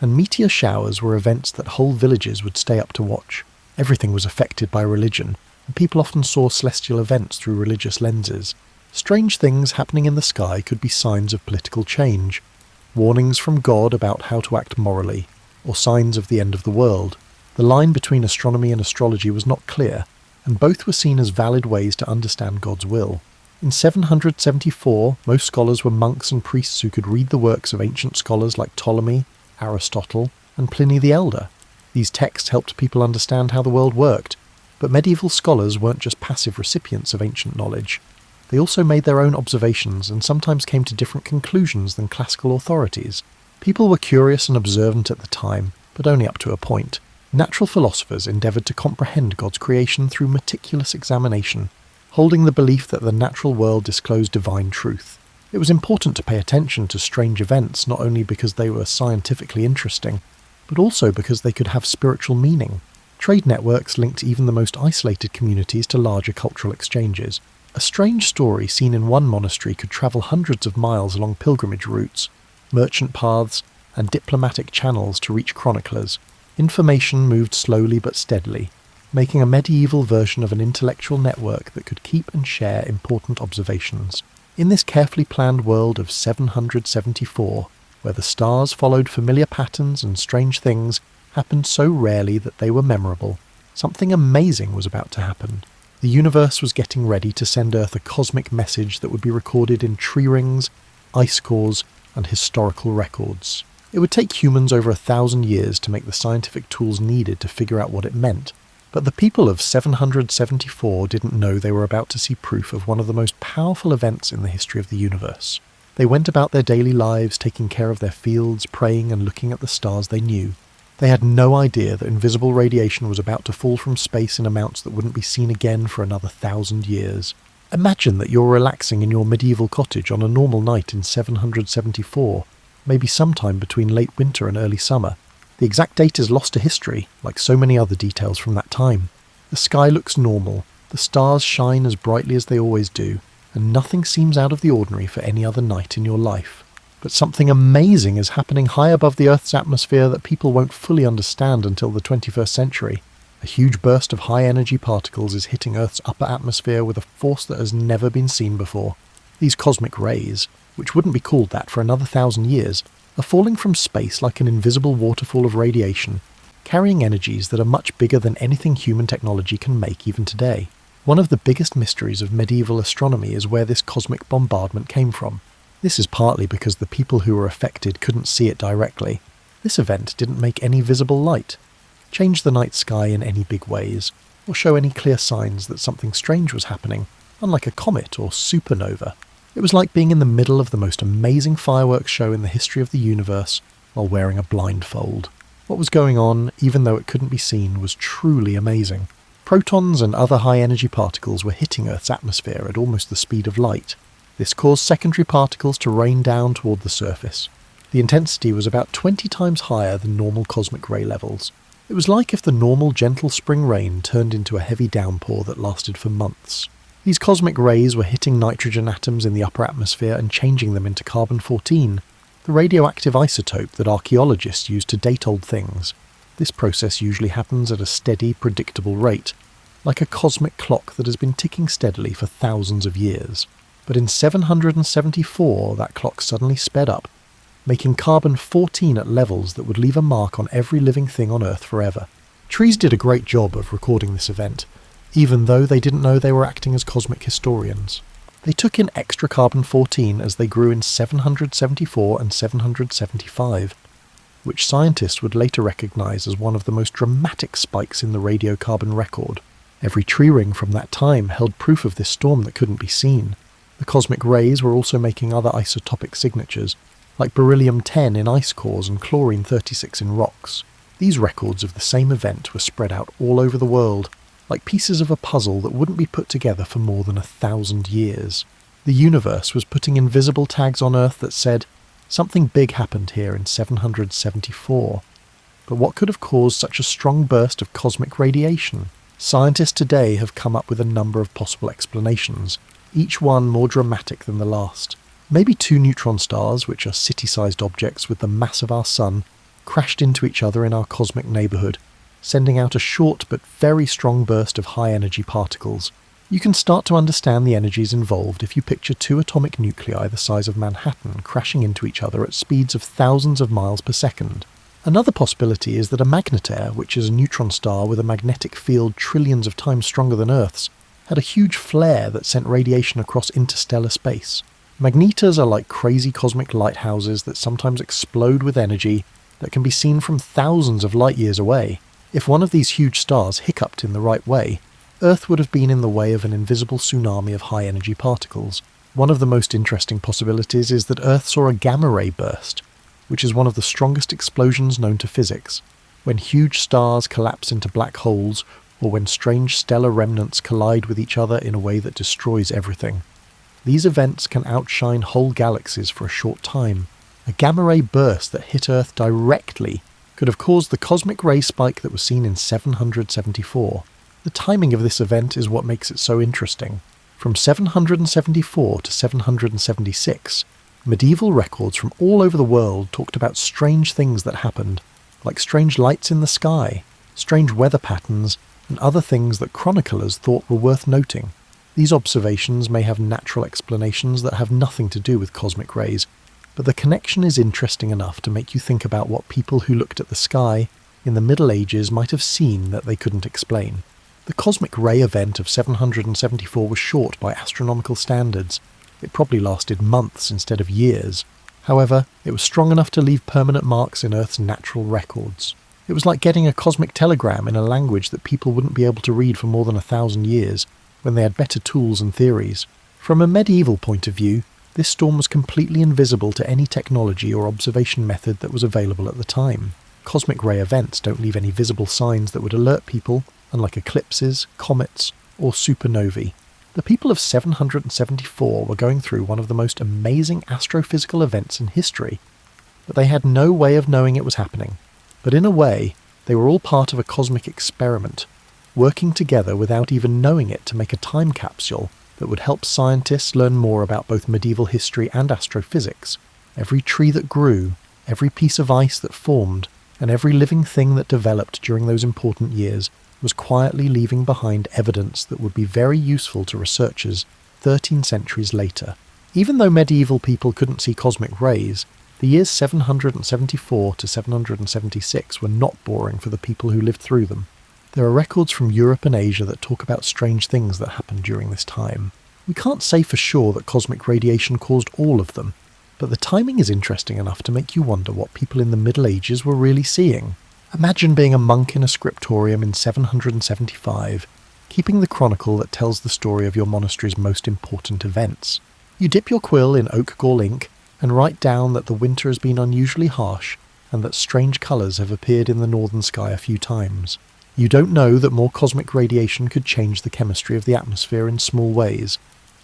A: and meteor showers were events that whole villages would stay up to watch. Everything was affected by religion, and people often saw celestial events through religious lenses. Strange things happening in the sky could be signs of political change, warnings from God about how to act morally, or signs of the end of the world. The line between astronomy and astrology was not clear, and both were seen as valid ways to understand God's will. In 774, most scholars were monks and priests who could read the works of ancient scholars like Ptolemy, Aristotle, and Pliny the Elder. These texts helped people understand how the world worked, but medieval scholars weren't just passive recipients of ancient knowledge. They also made their own observations and sometimes came to different conclusions than classical authorities. People were curious and observant at the time, but only up to a point. Natural philosophers endeavoured to comprehend God's creation through meticulous examination, holding the belief that the natural world disclosed divine truth. It was important to pay attention to strange events not only because they were scientifically interesting, but also because they could have spiritual meaning. Trade networks linked even the most isolated communities to larger cultural exchanges. A strange story seen in one monastery could travel hundreds of miles along pilgrimage routes, merchant paths, and diplomatic channels to reach chroniclers. Information moved slowly but steadily, making a medieval version of an intellectual network that could keep and share important observations. In this carefully planned world of 774, where the stars followed familiar patterns and strange things happened so rarely that they were memorable, something amazing was about to happen. The universe was getting ready to send Earth a cosmic message that would be recorded in tree rings, ice cores, and historical records. It would take humans over 1,000 years to make the scientific tools needed to figure out what it meant, but the people of 774 didn't know they were about to see proof of one of the most powerful events in the history of the universe. They went about their daily lives taking care of their fields, praying and looking at the stars they knew. They had no idea that invisible radiation was about to fall from space in amounts that wouldn't be seen again for another 1,000 years. Imagine that you're relaxing in your medieval cottage on a normal night in 774, maybe sometime between late winter and early summer. The exact date is lost to history, like so many other details from that time. The sky looks normal, the stars shine as brightly as they always do, and nothing seems out of the ordinary for any other night in your life. But something amazing is happening high above the Earth's atmosphere that people won't fully understand until the 21st century. A huge burst of high-energy particles is hitting Earth's upper atmosphere with a force that has never been seen before. These cosmic rays, which wouldn't be called that for another 1,000 years, are falling from space like an invisible waterfall of radiation, carrying energies that are much bigger than anything human technology can make even today. One of the biggest mysteries of medieval astronomy is where this cosmic bombardment came from. This is partly because the people who were affected couldn't see it directly. This event didn't make any visible light, change the night sky in any big ways, or show any clear signs that something strange was happening, unlike a comet or supernova. It was like being in the middle of the most amazing fireworks show in the history of the universe while wearing a blindfold. What was going on, even though it couldn't be seen, was truly amazing. Protons and other high-energy particles were hitting Earth's atmosphere at almost the speed of light. This caused secondary particles to rain down toward the surface. The intensity was about 20 times higher than normal cosmic ray levels. It was like if the normal gentle spring rain turned into a heavy downpour that lasted for months. These cosmic rays were hitting nitrogen atoms in the upper atmosphere and changing them into carbon-14, the radioactive isotope that archaeologists use to date old things. This process usually happens at a steady, predictable rate, like a cosmic clock that has been ticking steadily for thousands of years. But in 774, that clock suddenly sped up, making carbon-14 at levels that would leave a mark on every living thing on Earth forever. Trees did a great job of recording this event, even though they didn't know they were acting as cosmic historians. They took in extra carbon-14 as they grew in 774 and 775, which scientists would later recognise as one of the most dramatic spikes in the radiocarbon record. Every tree ring from that time held proof of this storm that couldn't be seen. The cosmic rays were also making other isotopic signatures, like beryllium-10 in ice cores and chlorine-36 in rocks. These records of the same event were spread out all over the world, like pieces of a puzzle that wouldn't be put together for more than 1,000 years. The universe was putting invisible tags on Earth that said, something big happened here in 774. But what could have caused such a strong burst of cosmic radiation? Scientists today have come up with a number of possible explanations, each one more dramatic than the last. Maybe two neutron stars, which are city-sized objects with the mass of our sun, crashed into each other in our cosmic neighbourhood, sending out a short but very strong burst of high-energy particles. You can start to understand the energies involved if you picture two atomic nuclei the size of Manhattan crashing into each other at speeds of thousands of miles per second. Another possibility is that a magnetaire, which is a neutron star with a magnetic field trillions of times stronger than Earth's, had a huge flare that sent radiation across interstellar space. Magnetas are like crazy cosmic lighthouses that sometimes explode with energy that can be seen from thousands of light years away. If one of these huge stars hiccuped in the right way, Earth would have been in the way of an invisible tsunami of high-energy particles. One of the most interesting possibilities is that Earth saw a gamma-ray burst, which is one of the strongest explosions known to physics, when huge stars collapse into black holes or when strange stellar remnants collide with each other in a way that destroys everything. These events can outshine whole galaxies for a short time. A gamma-ray burst that hit Earth directly could have caused the cosmic ray spike that was seen in 774. The timing of this event is what makes it so interesting. From 774 to 776, medieval records from all over the world talked about strange things that happened, like strange lights in the sky, strange weather patterns, and other things that chroniclers thought were worth noting. These observations may have natural explanations that have nothing to do with cosmic rays, but the connection is interesting enough to make you think about what people who looked at the sky in the Middle Ages might have seen that they couldn't explain. The cosmic ray event of 774 was short by astronomical standards. It probably lasted months instead of years. However, it was strong enough to leave permanent marks in Earth's natural records. It was like getting a cosmic telegram in a language that people wouldn't be able to read for more than 1,000 years, when they had better tools and theories. From a medieval point of view, this storm was completely invisible to any technology or observation method that was available at the time. Cosmic ray events don't leave any visible signs that would alert people, unlike eclipses, comets, or supernovae. The people of 774 were going through one of the most amazing astrophysical events in history, but they had no way of knowing it was happening. But in a way, they were all part of a cosmic experiment, working together without even knowing it to make a time capsule that would help scientists learn more about both medieval history and astrophysics. Every tree that grew, every piece of ice that formed, and every living thing that developed during those important years was quietly leaving behind evidence that would be very useful to researchers 13 centuries later. Even though medieval people couldn't see cosmic rays, the years 774 to 776 were not boring for the people who lived through them. There are records from Europe and Asia that talk about strange things that happened during this time. We can't say for sure that cosmic radiation caused all of them, but the timing is interesting enough to make you wonder what people in the Middle Ages were really seeing. Imagine being a monk in a scriptorium in 775, keeping the chronicle that tells the story of your monastery's most important events. You dip your quill in oak gall ink and write down that the winter has been unusually harsh and that strange colours have appeared in the northern sky a few times. You don't know that more cosmic radiation could change the chemistry of the atmosphere in small ways,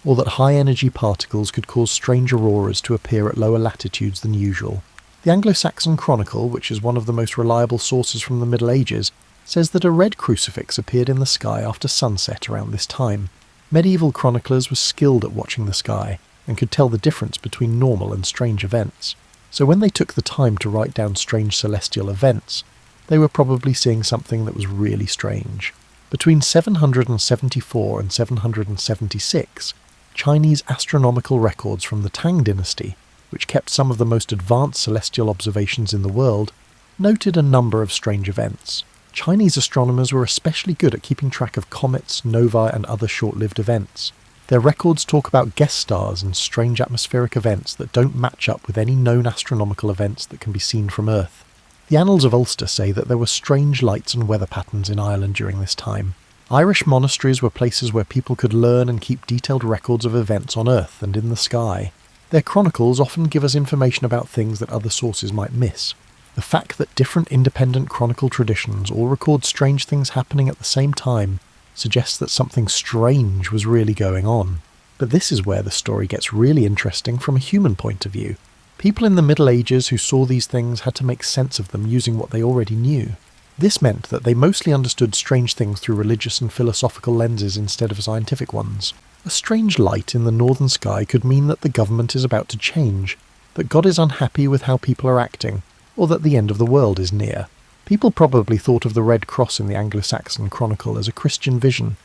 A: or that high-energy particles could cause strange auroras to appear at lower latitudes than usual. The Anglo-Saxon Chronicle, which is one of the most reliable sources from the Middle Ages, says that a red crucifix appeared in the sky after sunset around this time. Medieval chroniclers were skilled at watching the sky and could tell the difference between normal and strange events. So when they took the time to write down strange celestial events, they were probably seeing something that was really strange. Between 774 and 776, Chinese astronomical records from the Tang dynasty, which kept some of the most advanced celestial observations in the world, noted a number of strange events. Chinese astronomers were especially good at keeping track of comets, novae, and other short-lived events. Their records talk about guest stars and strange atmospheric events that don't match up with any known astronomical events that can be seen from Earth. The Annals of Ulster say that there were strange lights and weather patterns in Ireland during this time. Irish monasteries were places where people could learn and keep detailed records of events on Earth and in the sky. Their chronicles often give us information about things that other sources might miss. The fact that different independent chronicle traditions all record strange things happening at the same time suggests that something strange was really going on. But this is where the story gets really interesting from a human point of view. People in the Middle Ages who saw these things had to make sense of them using what they already knew. This meant that they mostly understood strange things through religious and philosophical lenses instead of scientific ones. A strange light in the northern sky could mean that the government is about to change, that God is unhappy with how people are acting, or that the end of the world is near. People probably thought of the Red Cross in the Anglo-Saxon Chronicle as a Christian vision,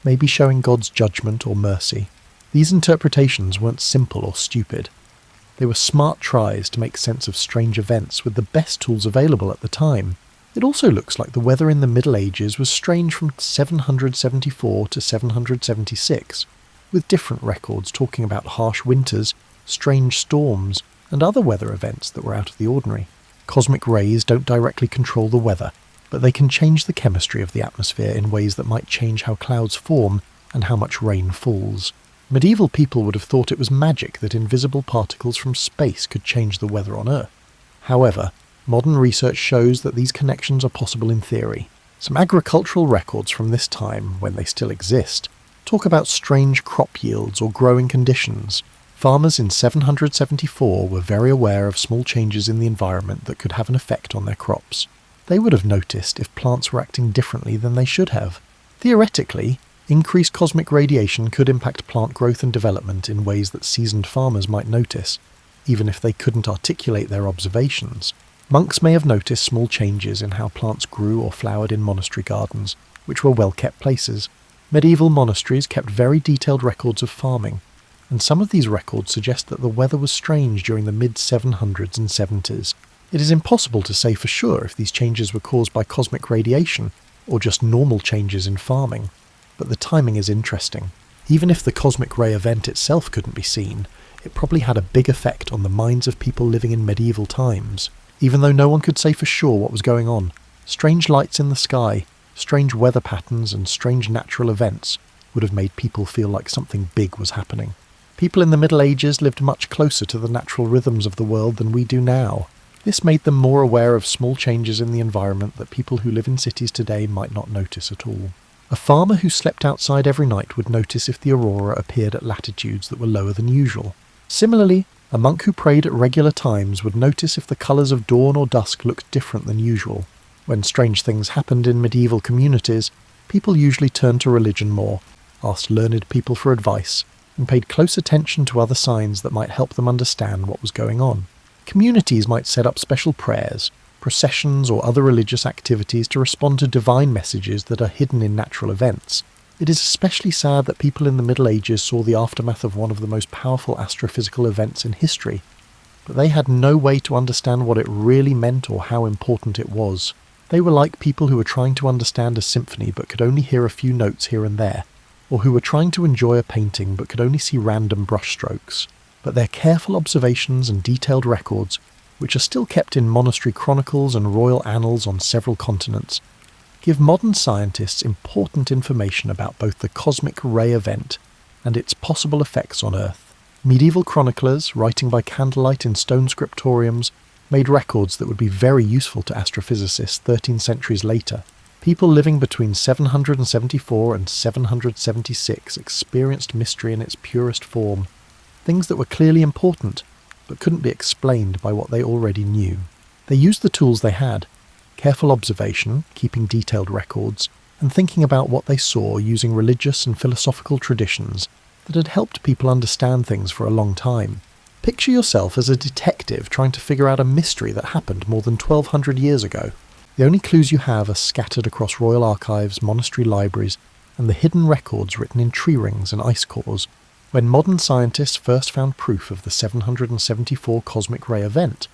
A: maybe showing God's judgment or mercy. These interpretations weren't simple or stupid. They were smart tries to make sense of strange events with the best tools available at the time. It also looks like the weather in the Middle Ages was strange from 774 to 776, with different records talking about harsh winters, strange storms, and other weather events that were out of the ordinary. Cosmic rays don't directly control the weather, but they can change the chemistry of the atmosphere in ways that might change how clouds form and how much rain falls. Medieval people would have thought it was magic that invisible particles from space could change the weather on Earth. However, modern research shows that these connections are possible in theory. Some agricultural records from this time, when they still exist, talk about strange crop yields or growing conditions. Farmers in 774 were very aware of small changes in the environment that could have an effect on their crops. They would have noticed if plants were acting differently than they should have. Theoretically, increased cosmic radiation could impact plant growth and development in ways that seasoned farmers might notice, even if they couldn't articulate their observations. Monks may have noticed small changes in how plants grew or flowered in monastery gardens, which were well-kept places. Medieval monasteries kept very detailed records of farming, and some of these records suggest that the weather was strange during the mid-700s and 70s. It is impossible to say for sure if these changes were caused by cosmic radiation or just normal changes in farming, but the timing is interesting. Even if the cosmic ray event itself couldn't be seen, it probably had a big effect on the minds of people living in medieval times. Even though no one could say for sure what was going on, strange lights in the sky, strange weather patterns and strange natural events would have made people feel like something big was happening. People in the Middle Ages lived much closer to the natural rhythms of the world than we do now. This made them more aware of small changes in the environment that people who live in cities today might not notice at all. A farmer who slept outside every night would notice if the aurora appeared at latitudes that were lower than usual. Similarly, a monk who prayed at regular times would notice if the colours of dawn or dusk looked different than usual. When strange things happened in medieval communities, people usually turned to religion more, asked learned people for advice, and paid close attention to other signs that might help them understand what was going on. Communities might set up special prayers, processions or other religious activities to respond to divine messages that are hidden in natural events. It is especially sad that people in the Middle Ages saw the aftermath of one of the most powerful astrophysical events in history, but they had no way to understand what it really meant or how important it was. They were like people who were trying to understand a symphony but could only hear a few notes here and there, or who were trying to enjoy a painting but could only see random brushstrokes. But their careful observations and detailed records, which are still kept in monastery chronicles and royal annals on several continents, give modern scientists important information about both the cosmic ray event and its possible effects on Earth. Medieval chroniclers, writing by candlelight in stone scriptoriums, made records that would be very useful to astrophysicists 13 centuries later. People living between 774 and 776 experienced mystery in its purest form, things that were clearly important, but couldn't be explained by what they already knew. They used the tools they had: careful observation, keeping detailed records, and thinking about what they saw using religious and philosophical traditions that had helped people understand things for a long time. Picture yourself as a detective trying to figure out a mystery that happened more than 1200 years ago. The only clues you have are scattered across royal archives, monastery libraries, and the hidden records written in tree rings and ice cores. When modern scientists first found proof of the 774 cosmic ray event,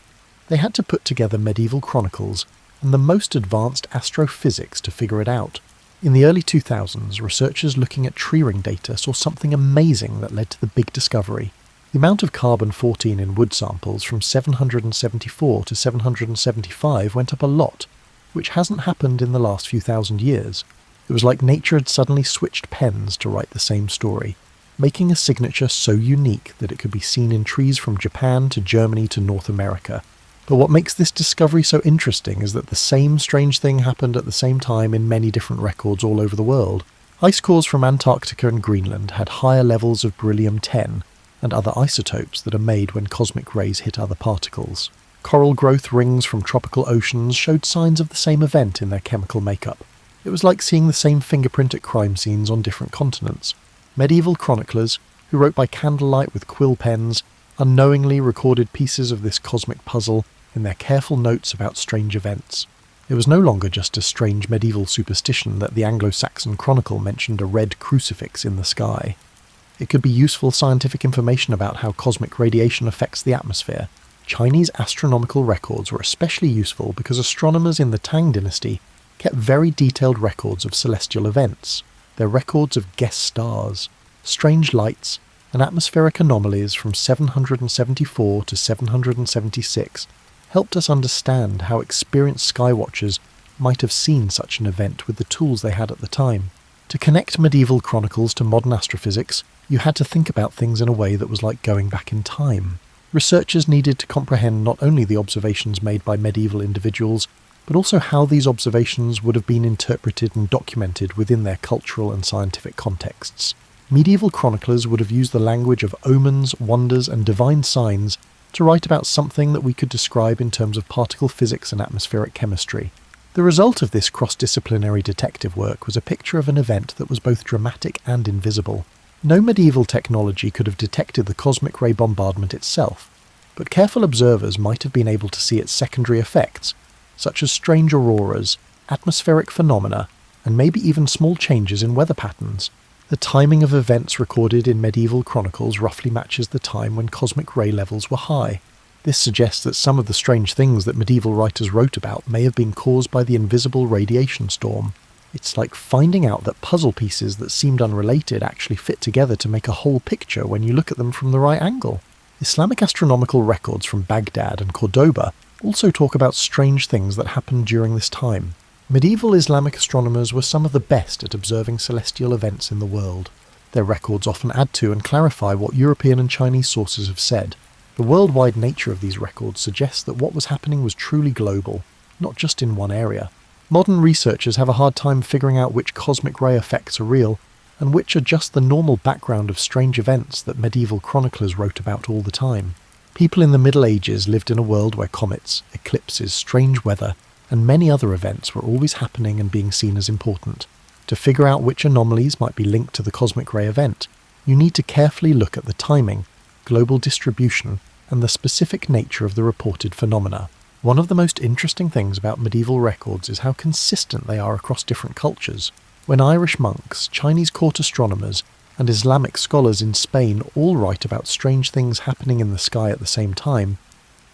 A: they had to put together medieval chronicles and the most advanced astrophysics to figure it out. In the early 2000s, researchers looking at tree ring data saw something amazing that led to the big discovery. The amount of carbon-14 in wood samples from 774 to 775 went up a lot, which hasn't happened in the last few thousand years. It was like nature had suddenly switched pens to write the same story, making a signature so unique that it could be seen in trees from Japan to Germany to North America. But what makes this discovery so interesting is that the same strange thing happened at the same time in many different records all over the world. Ice cores from Antarctica and Greenland had higher levels of beryllium-10 and other isotopes that are made when cosmic rays hit other particles. Coral growth rings from tropical oceans showed signs of the same event in their chemical makeup. It was like seeing the same fingerprint at crime scenes on different continents. Medieval chroniclers, who wrote by candlelight with quill pens, unknowingly recorded pieces of this cosmic puzzle in their careful notes about strange events. It was no longer just a strange medieval superstition that the Anglo-Saxon Chronicle mentioned a red crucifix in the sky. It could be useful scientific information about how cosmic radiation affects the atmosphere. Chinese astronomical records were especially useful because astronomers in the Tang dynasty kept very detailed records of celestial events. Their records of guest stars, strange lights, and atmospheric anomalies from 774 to 776 helped us understand how experienced skywatchers might have seen such an event with the tools they had at the time. To connect medieval chronicles to modern astrophysics, you had to think about things in a way that was like going back in time. Researchers needed to comprehend not only the observations made by medieval individuals, but also how these observations would have been interpreted and documented within their cultural and scientific contexts. Medieval chroniclers would have used the language of omens, wonders, and divine signs to write about something that we could describe in terms of particle physics and atmospheric chemistry. The result of this cross-disciplinary detective work was a picture of an event that was both dramatic and invisible. No medieval technology could have detected the cosmic ray bombardment itself, but careful observers might have been able to see its secondary effects, such as strange auroras, atmospheric phenomena, and maybe even small changes in weather patterns. The timing of events recorded in medieval chronicles roughly matches the time when cosmic ray levels were high. This suggests that some of the strange things that medieval writers wrote about may have been caused by the invisible radiation storm. It's like finding out that puzzle pieces that seemed unrelated actually fit together to make a whole picture when you look at them from the right angle. Islamic astronomical records from Baghdad and Cordoba also talk about strange things that happened during this time. Medieval Islamic astronomers were some of the best at observing celestial events in the world. Their records often add to and clarify what European and Chinese sources have said. The worldwide nature of these records suggests that what was happening was truly global, not just in one area. Modern researchers have a hard time figuring out which cosmic ray effects are real, and which are just the normal background of strange events that medieval chroniclers wrote about all the time. People in the Middle Ages lived in a world where comets, eclipses, strange weather, and many other events were always happening and being seen as important. To figure out which anomalies might be linked to the cosmic ray event, you need to carefully look at the timing, global distribution, and the specific nature of the reported phenomena. One of the most interesting things about medieval records is how consistent they are across different cultures. When Irish monks, Chinese court astronomers, and Islamic scholars in Spain all write about strange things happening in the sky at the same time,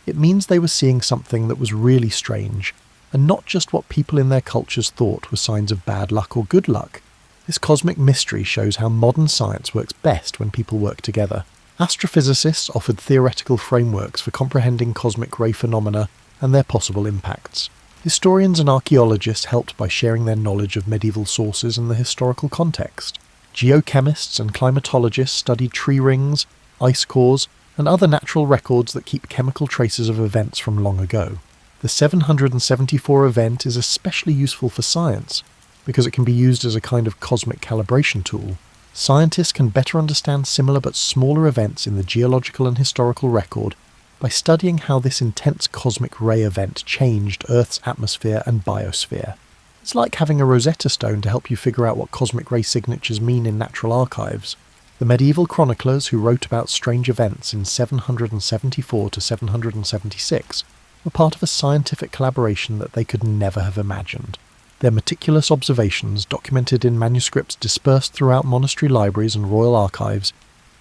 A: it means they were seeing something that was really strange, and not just what people in their cultures thought were signs of bad luck or good luck. This cosmic mystery shows how modern science works best when people work together. Astrophysicists offered theoretical frameworks for comprehending cosmic ray phenomena and their possible impacts. Historians and archaeologists helped by sharing their knowledge of medieval sources and the historical context. Geochemists and climatologists studied tree rings, ice cores, and other natural records that keep chemical traces of events from long ago. The 774 event is especially useful for science because it can be used as a kind of cosmic calibration tool. Scientists can better understand similar but smaller events in the geological and historical record by studying how this intense cosmic ray event changed Earth's atmosphere and biosphere. It's like having a Rosetta Stone to help you figure out what cosmic ray signatures mean in natural archives. The medieval chroniclers who wrote about strange events in 774 to 776 were part of a scientific collaboration that they could never have imagined. Their meticulous observations, documented in manuscripts dispersed throughout monastery libraries and royal archives,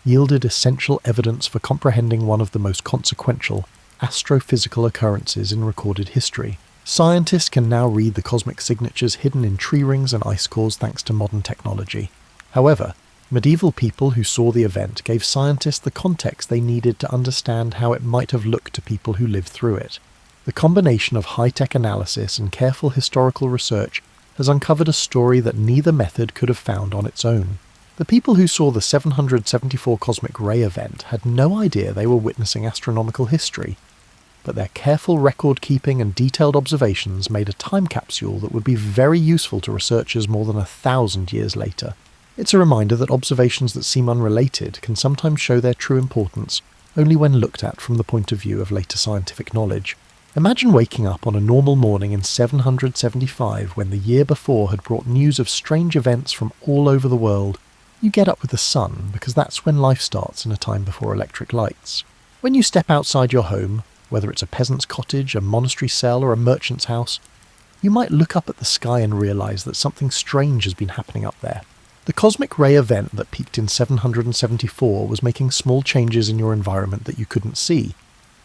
A: yielded essential evidence for comprehending one of the most consequential astrophysical occurrences in recorded history. Scientists can now read the cosmic signatures hidden in tree rings and ice cores thanks to modern technology. However, medieval people who saw the event gave scientists the context they needed to understand how it might have looked to people who lived through it. The combination of high-tech analysis and careful historical research has uncovered a story that neither method could have found on its own. The people who saw the 774 cosmic ray event had no idea they were witnessing astronomical history, but their careful record-keeping and detailed observations made a time capsule that would be very useful to researchers more than 1,000 years later. It's a reminder that observations that seem unrelated can sometimes show their true importance only when looked at from the point of view of later scientific knowledge. Imagine waking up on a normal morning in 775 when the year before had brought news of strange events from all over the world. You get up with the sun because that's when life starts in a time before electric lights. When you step outside your home, whether it's a peasant's cottage, a monastery cell, or a merchant's house, you might look up at the sky and realise that something strange has been happening up there. The cosmic ray event that peaked in 774 was making small changes in your environment that you couldn't see,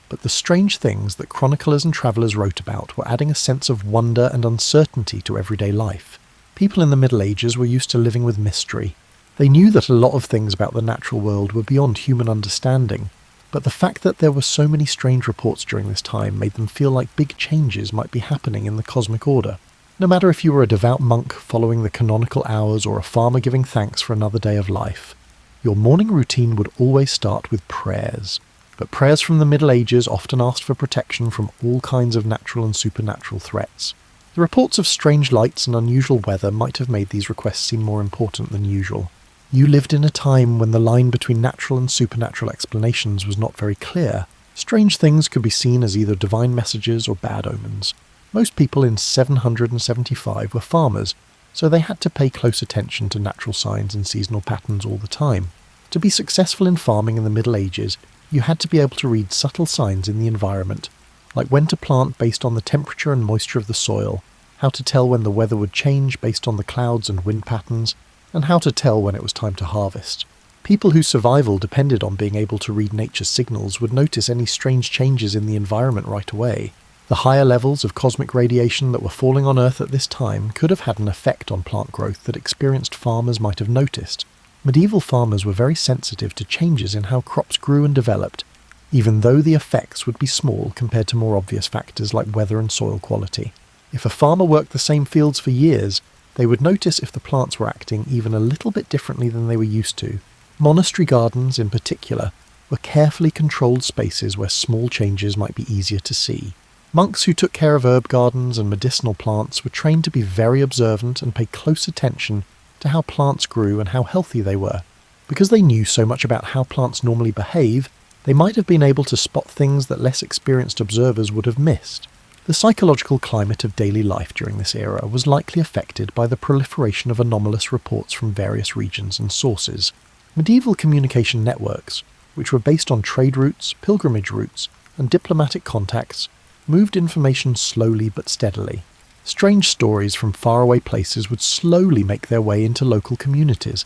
A: but the strange things that chroniclers and travellers wrote about were adding a sense of wonder and uncertainty to everyday life. People in the Middle Ages were used to living with mystery. They knew that a lot of things about the natural world were beyond human understanding, but the fact that there were so many strange reports during this time made them feel like big changes might be happening in the cosmic order. No matter if you were a devout monk following the canonical hours or a farmer giving thanks for another day of life, your morning routine would always start with prayers. But prayers from the Middle Ages often asked for protection from all kinds of natural and supernatural threats. The reports of strange lights and unusual weather might have made these requests seem more important than usual. You lived in a time when the line between natural and supernatural explanations was not very clear. Strange things could be seen as either divine messages or bad omens. Most people in 775 were farmers, so they had to pay close attention to natural signs and seasonal patterns all the time. To be successful in farming in the Middle Ages, you had to be able to read subtle signs in the environment, like when to plant based on the temperature and moisture of the soil, how to tell when the weather would change based on the clouds and wind patterns, and how to tell when it was time to harvest. People whose survival depended on being able to read nature's signals would notice any strange changes in the environment right away. The higher levels of cosmic radiation that were falling on Earth at this time could have had an effect on plant growth that experienced farmers might have noticed. Medieval farmers were very sensitive to changes in how crops grew and developed, even though the effects would be small compared to more obvious factors like weather and soil quality. If a farmer worked the same fields for years, they would notice if the plants were acting even a little bit differently than they were used to. Monastery gardens, in particular, were carefully controlled spaces where small changes might be easier to see. Monks who took care of herb gardens and medicinal plants were trained to be very observant and pay close attention to how plants grew and how healthy they were. Because they knew so much about how plants normally behave, they might have been able to spot things that less experienced observers would have missed. The psychological climate of daily life during this era was likely affected by the proliferation of anomalous reports from various regions and sources. Medieval communication networks, which were based on trade routes, pilgrimage routes, and diplomatic contacts, moved information slowly but steadily. Strange stories from faraway places would slowly make their way into local communities,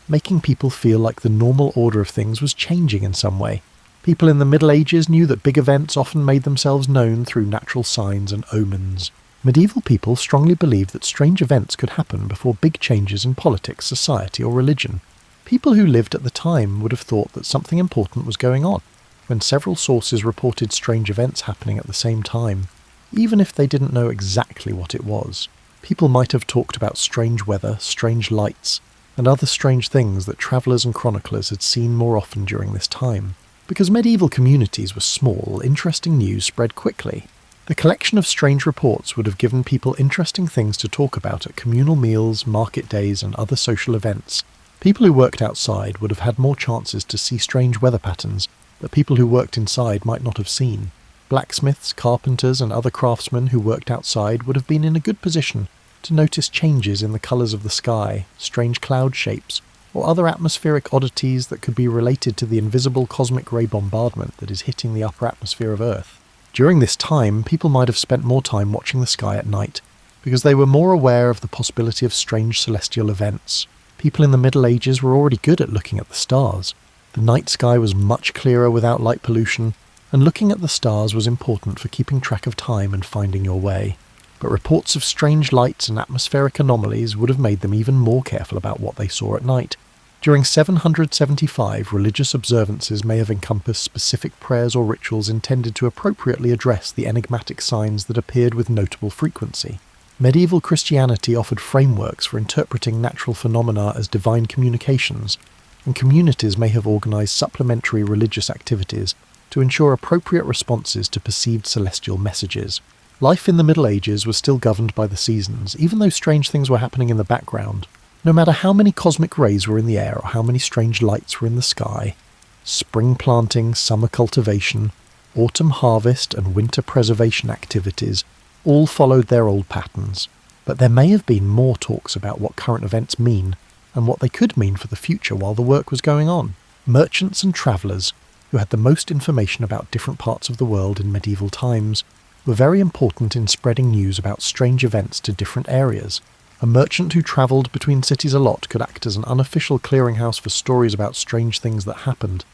A: making people feel like the normal order of things was changing in some way. People in the Middle Ages knew that big events often made themselves known through natural signs and omens. Medieval people strongly believed that strange events could happen before big changes in politics, society, or religion. People who lived at the time would have thought that something important was going on, when several sources reported strange events happening at the same time. Even if they didn't know exactly what it was, people might have talked about strange weather, strange lights, and other strange things that travellers and chroniclers had seen more often during this time. Because medieval communities were small, interesting news spread quickly. The collection of strange reports would have given people interesting things to talk about at communal meals, market days, and other social events. People who worked outside would have had more chances to see strange weather patterns that people who worked inside might not have seen. Blacksmiths, carpenters, and other craftsmen who worked outside would have been in a good position to notice changes in the colours of the sky, strange cloud shapes, or other atmospheric oddities that could be related to the invisible cosmic ray bombardment that is hitting the upper atmosphere of Earth. During this time, people might have spent more time watching the sky at night, because they were more aware of the possibility of strange celestial events. People in the Middle Ages were already good at looking at the stars. The night sky was much clearer without light pollution, and looking at the stars was important for keeping track of time and finding your way. But reports of strange lights and atmospheric anomalies would have made them even more careful about what they saw at night. During 775, religious observances may have encompassed specific prayers or rituals intended to appropriately address the enigmatic signs that appeared with notable frequency. Medieval Christianity offered frameworks for interpreting natural phenomena as divine communications, and communities may have organised supplementary religious activities to ensure appropriate responses to perceived celestial messages. Life in the Middle Ages was still governed by the seasons, even though strange things were happening in the background. No matter how many cosmic rays were in the air or how many strange lights were in the sky, spring planting, summer cultivation, autumn harvest and winter preservation activities all followed their old patterns. But there may have been more talks about what current events mean and what they could mean for the future while the work was going on. Merchants and travellers, who had the most information about different parts of the world in medieval times, were very important in spreading news about strange events to different areas. A merchant who travelled between cities a lot could act as an unofficial clearinghouse for stories about strange things that happened,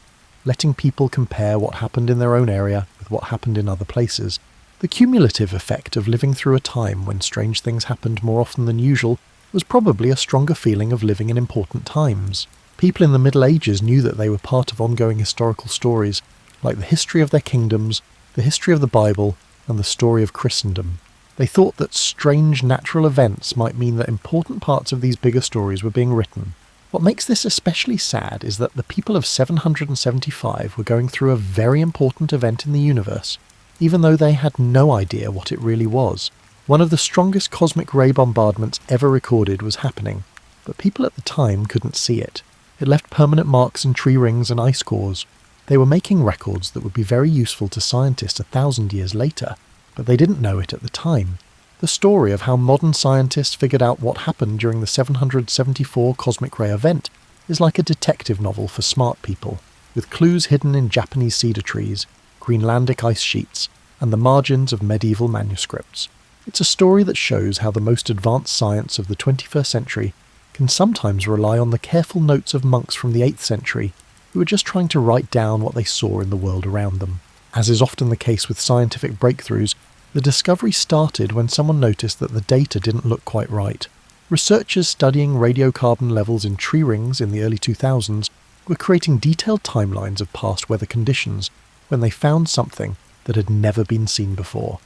A: letting people compare what happened in their own area with what happened in other places. The cumulative effect of living through a time when strange things happened more often than usual was probably a stronger feeling of living in important times. People in the Middle Ages knew that they were part of ongoing historical stories, like the history of their kingdoms, the history of the Bible, and the story of Christendom. They thought that strange natural events might mean that important parts of these bigger stories were being written. What makes this especially sad is that the people of 775 were going through a very important event in the universe, even though they had no idea what it really was. One of the strongest cosmic ray bombardments ever recorded was happening, but people at the time couldn't see it. It left permanent marks in tree rings and ice cores. They were making records that would be very useful to scientists 1,000 years later, but they didn't know it at the time. The story of how modern scientists figured out what happened during the 774 cosmic ray event is like a detective novel for smart people, with clues hidden in Japanese cedar trees, Greenlandic ice sheets, and the margins of medieval manuscripts. It's a story that shows how the most advanced science of the 21st century can sometimes rely on the careful notes of monks from the 8th century who were just trying to write down what they saw in the world around them. As is often the case with scientific breakthroughs, the discovery started when someone noticed that the data didn't look quite right. Researchers studying radiocarbon levels in tree rings in the early 2000s were creating detailed timelines of past weather conditions when they found something that had never been seen before.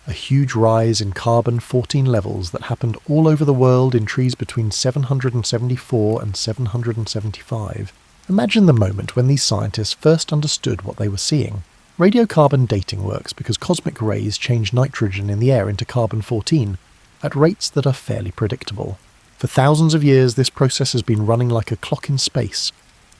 A: A huge rise in carbon-14 levels that happened all over the world in trees between 774 and 775. Imagine the moment when these scientists first understood what they were seeing. Radiocarbon dating works because cosmic rays change nitrogen in the air into carbon-14 at rates that are fairly predictable. For thousands of years, this process has been running like a clock in space,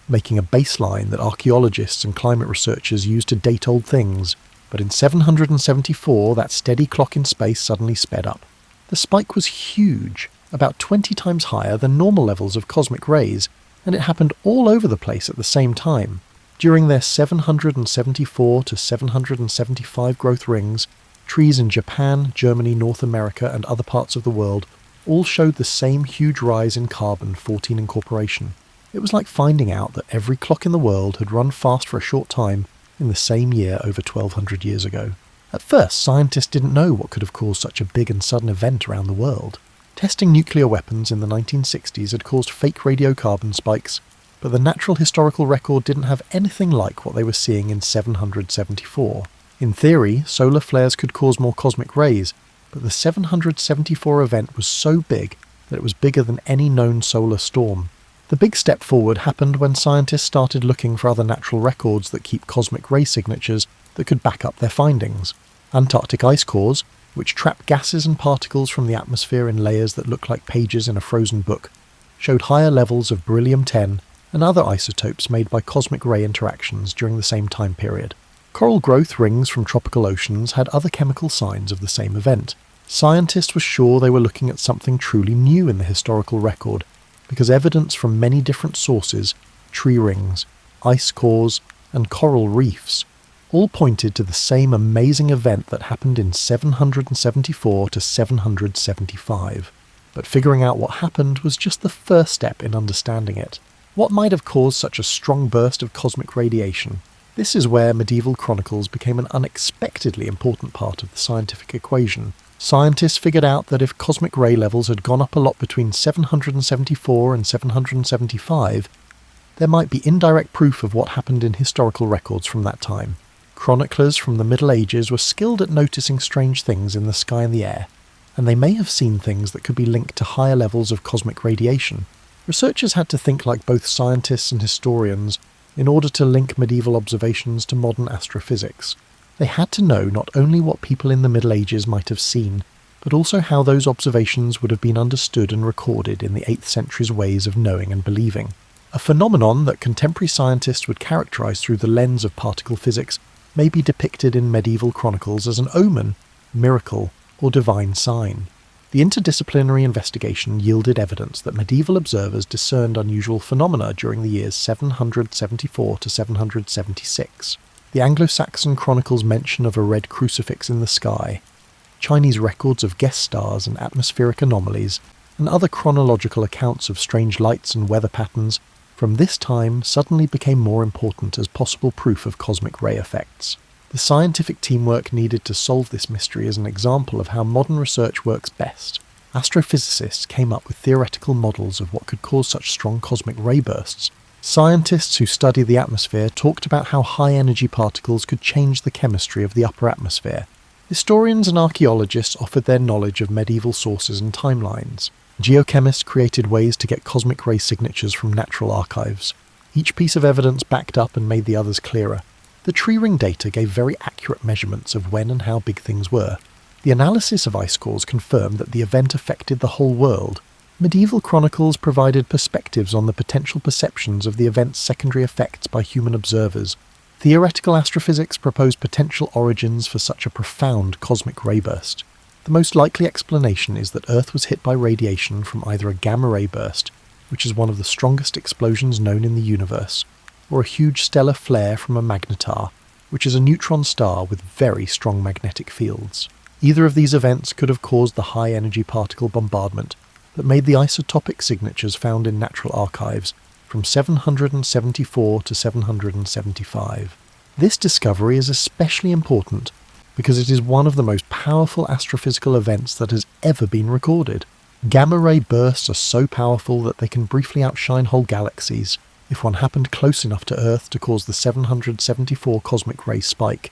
A: making a baseline that archaeologists and climate researchers use to date old things. But in 774, that steady clock in space suddenly sped up. The spike was huge, about 20 times higher than normal levels of cosmic rays, and it happened all over the place at the same time. During their 774 to 775 growth rings, Trees in Japan, Germany, North America, and other parts of the world all showed the same huge rise in carbon-14 incorporation. It was like finding out that every clock in the world had run fast for a short time in the same year over 1200 years ago. At first, scientists didn't know what could have caused such a big and sudden event around the world. Testing nuclear weapons in the 1960s had caused fake radiocarbon spikes, but the natural historical record didn't have anything like what they were seeing in 774. In theory, solar flares could cause more cosmic rays, but the 774 event was so big that it was bigger than any known solar storm. The big step forward happened when scientists started looking for other natural records that keep cosmic ray signatures that could back up their findings. Antarctic ice cores, which trap gases and particles from the atmosphere in layers that look like pages in a frozen book, showed higher levels of beryllium-10 and other isotopes made by cosmic ray interactions during the same time period. Coral growth rings from tropical oceans had other chemical signs of the same event. Scientists were sure they were looking at something truly new in the historical record, because evidence from many different sources, tree rings, ice cores, and coral reefs, all pointed to the same amazing event that happened in 774 to 775. But figuring out what happened was just the first step in understanding it. What might have caused such a strong burst of cosmic radiation? This is where medieval chronicles became an unexpectedly important part of the scientific equation. Scientists figured out that if cosmic ray levels had gone up a lot between 774 and 775, there might be indirect proof of what happened in historical records from that time. Chroniclers from the Middle Ages were skilled at noticing strange things in the sky and the air, and they may have seen things that could be linked to higher levels of cosmic radiation. Researchers had to think like both scientists and historians in order to link medieval observations to modern astrophysics. They had to know not only what people in the Middle Ages might have seen, but also how those observations would have been understood and recorded in the 8th century's ways of knowing and believing. A phenomenon that contemporary scientists would characterize through the lens of particle physics may be depicted in medieval chronicles as an omen, miracle, or divine sign. The interdisciplinary investigation yielded evidence that medieval observers discerned unusual phenomena during the years 774 to 776. The Anglo-Saxon chronicles mention of a red crucifix in the sky, Chinese records of guest stars and atmospheric anomalies, and other chronological accounts of strange lights and weather patterns from this time suddenly became more important as possible proof of cosmic ray effects. The scientific teamwork needed to solve this mystery is an example of how modern research works best. Astrophysicists came up with theoretical models of what could cause such strong cosmic ray bursts. Scientists who study the atmosphere talked about how high-energy particles could change the chemistry of the upper atmosphere. Historians and archaeologists offered their knowledge of medieval sources and timelines. Geochemists created ways to get cosmic ray signatures from natural archives. Each piece of evidence backed up and made the others clearer. The tree ring data gave very accurate measurements of when and how big things were. The analysis of ice cores confirmed that the event affected the whole world. Medieval chronicles provided perspectives on the potential perceptions of the event's secondary effects by human observers. Theoretical astrophysics proposed potential origins for such a profound cosmic ray burst. The most likely explanation is that Earth was hit by radiation from either a gamma ray burst, which is one of the strongest explosions known in the universe, or a huge stellar flare from a magnetar, which is a neutron star with very strong magnetic fields. Either of these events could have caused the high-energy particle bombardment that made the isotopic signatures found in natural archives from 774 to 775. This discovery is especially important because it is one of the most powerful astrophysical events that has ever been recorded. Gamma-ray bursts are so powerful that they can briefly outshine whole galaxies. If one happened close enough to Earth to cause the 774 cosmic ray spike,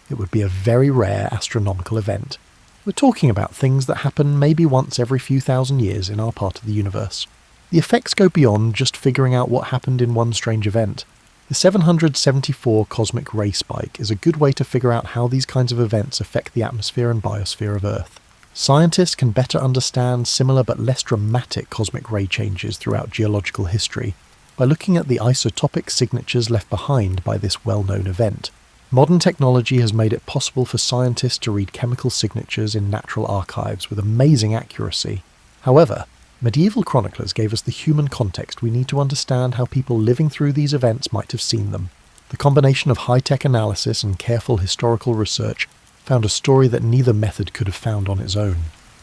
A: it would be a very rare astronomical event. We're talking about things that happen maybe once every few thousand years in our part of the universe. The effects go beyond just figuring out what happened in one strange event. The 774 cosmic ray spike is a good way to figure out how these kinds of events affect the atmosphere and biosphere of Earth. Scientists can better understand similar but less dramatic cosmic ray changes throughout geological history by looking at the isotopic signatures left behind by this well-known event. Modern technology has made it possible for scientists to read chemical signatures in natural archives with amazing accuracy. However, medieval chroniclers gave us the human context we need to understand how people living through these events might have seen them. The combination of high-tech analysis and careful historical research found a story that neither method could have found on its own.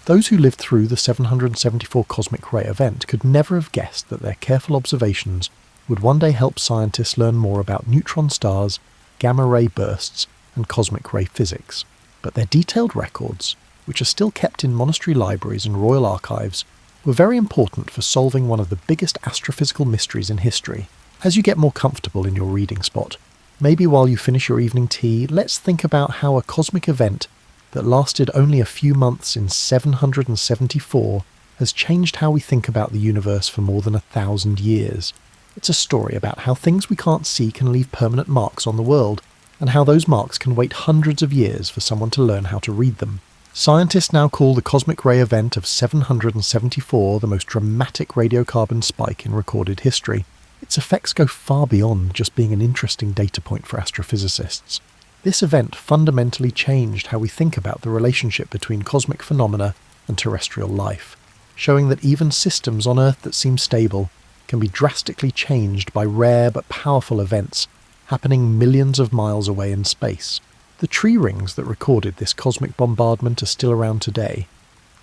A: Those who lived through the 774 cosmic ray event could never have guessed that their careful observations would one day help scientists learn more about neutron stars, gamma-ray bursts, and cosmic ray physics. But their detailed records, which are still kept in monastery libraries and royal archives, were very important for solving one of the biggest astrophysical mysteries in history. As you get more comfortable in your reading spot, maybe while you finish your evening tea, let's think about how a cosmic event that lasted only a few months in 774 has changed how we think about the universe for more than 1,000 years. It's a story about how things we can't see can leave permanent marks on the world, and how those marks can wait hundreds of years for someone to learn how to read them. Scientists now call the cosmic ray event of 774 the most dramatic radiocarbon spike in recorded history. Its effects go far beyond just being an interesting data point for astrophysicists. This event fundamentally changed how we think about the relationship between cosmic phenomena and terrestrial life, showing that even systems on Earth that seem stable can be drastically changed by rare but powerful events happening millions of miles away in space. The tree rings that recorded this cosmic bombardment are still around today,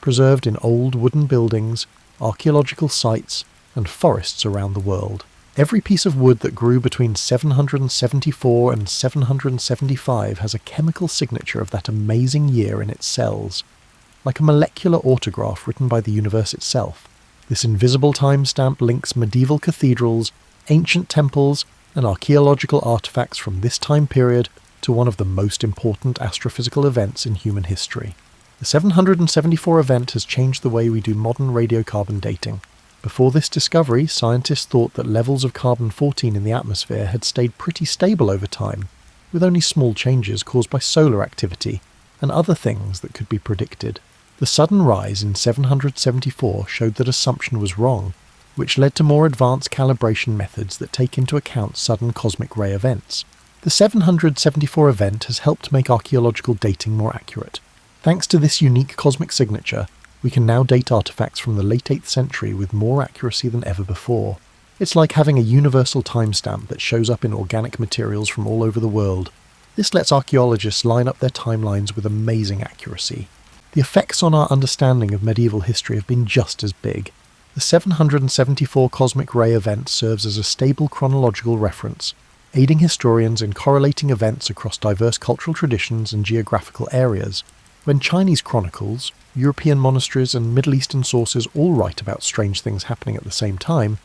A: preserved in old wooden buildings, archaeological sites, and forests around the world. Every piece of wood that grew between 774 and 775 has a chemical signature of that amazing year in its cells, like a molecular autograph written by the universe itself. This invisible timestamp links medieval cathedrals, ancient temples, and archaeological artifacts from this time period to one of the most important astrophysical events in human history. The 774 event has changed the way we do modern radiocarbon dating. Before this discovery, scientists thought that levels of carbon-14 in the atmosphere had stayed pretty stable over time, with only small changes caused by solar activity and other things that could be predicted. The sudden rise in 774 showed that assumption was wrong, which led to more advanced calibration methods that take into account sudden cosmic ray events. The 774 event has helped make archaeological dating more accurate. Thanks to this unique cosmic signature, we can now date artifacts from the late 8th century with more accuracy than ever before. It's like having a universal timestamp that shows up in organic materials from all over the world. This lets archaeologists line up their timelines with amazing accuracy. The effects on our understanding of medieval history have been just as big. The 774 cosmic ray event serves as a stable chronological reference, aiding historians in correlating events across diverse cultural traditions and geographical areas. When Chinese chronicles, European monasteries and Middle Eastern sources all write about strange things happening at the same time,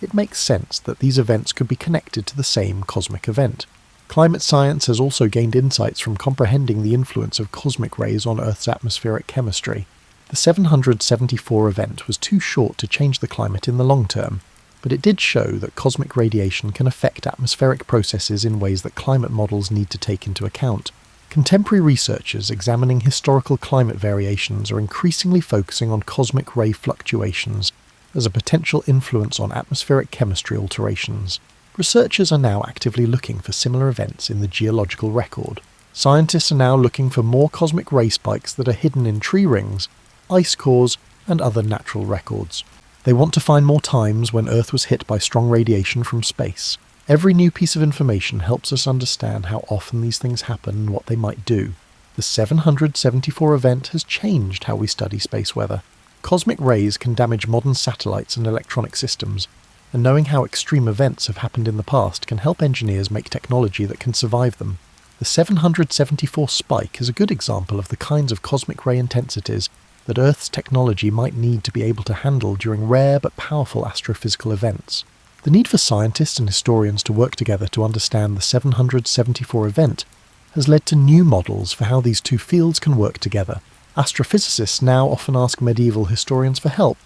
A: it makes sense that these events could be connected to the same cosmic event. Climate science has also gained insights from comprehending the influence of cosmic rays on Earth's atmospheric chemistry. The 774 event was too short to change the climate in the long term, but it did show that cosmic radiation can affect atmospheric processes in ways that climate models need to take into account. Contemporary researchers examining historical climate variations are increasingly focusing on cosmic ray fluctuations as a potential influence on atmospheric chemistry alterations. Researchers are now actively looking for similar events in the geological record. Scientists are now looking for more cosmic ray spikes that are hidden in tree rings, ice cores, and other natural records. They want to find more times when Earth was hit by strong radiation from space. Every new piece of information helps us understand how often these things happen and what they might do. The 774 event has changed how we study space weather. Cosmic rays can damage modern satellites and electronic systems, and knowing how extreme events have happened in the past can help engineers make technology that can survive them. The 774 spike is a good example of the kinds of cosmic ray intensities that Earth's technology might need to be able to handle during rare but powerful astrophysical events. The need for scientists and historians to work together to understand the 774 event has led to new models for how these two fields can work together. Astrophysicists now often ask medieval historians for help,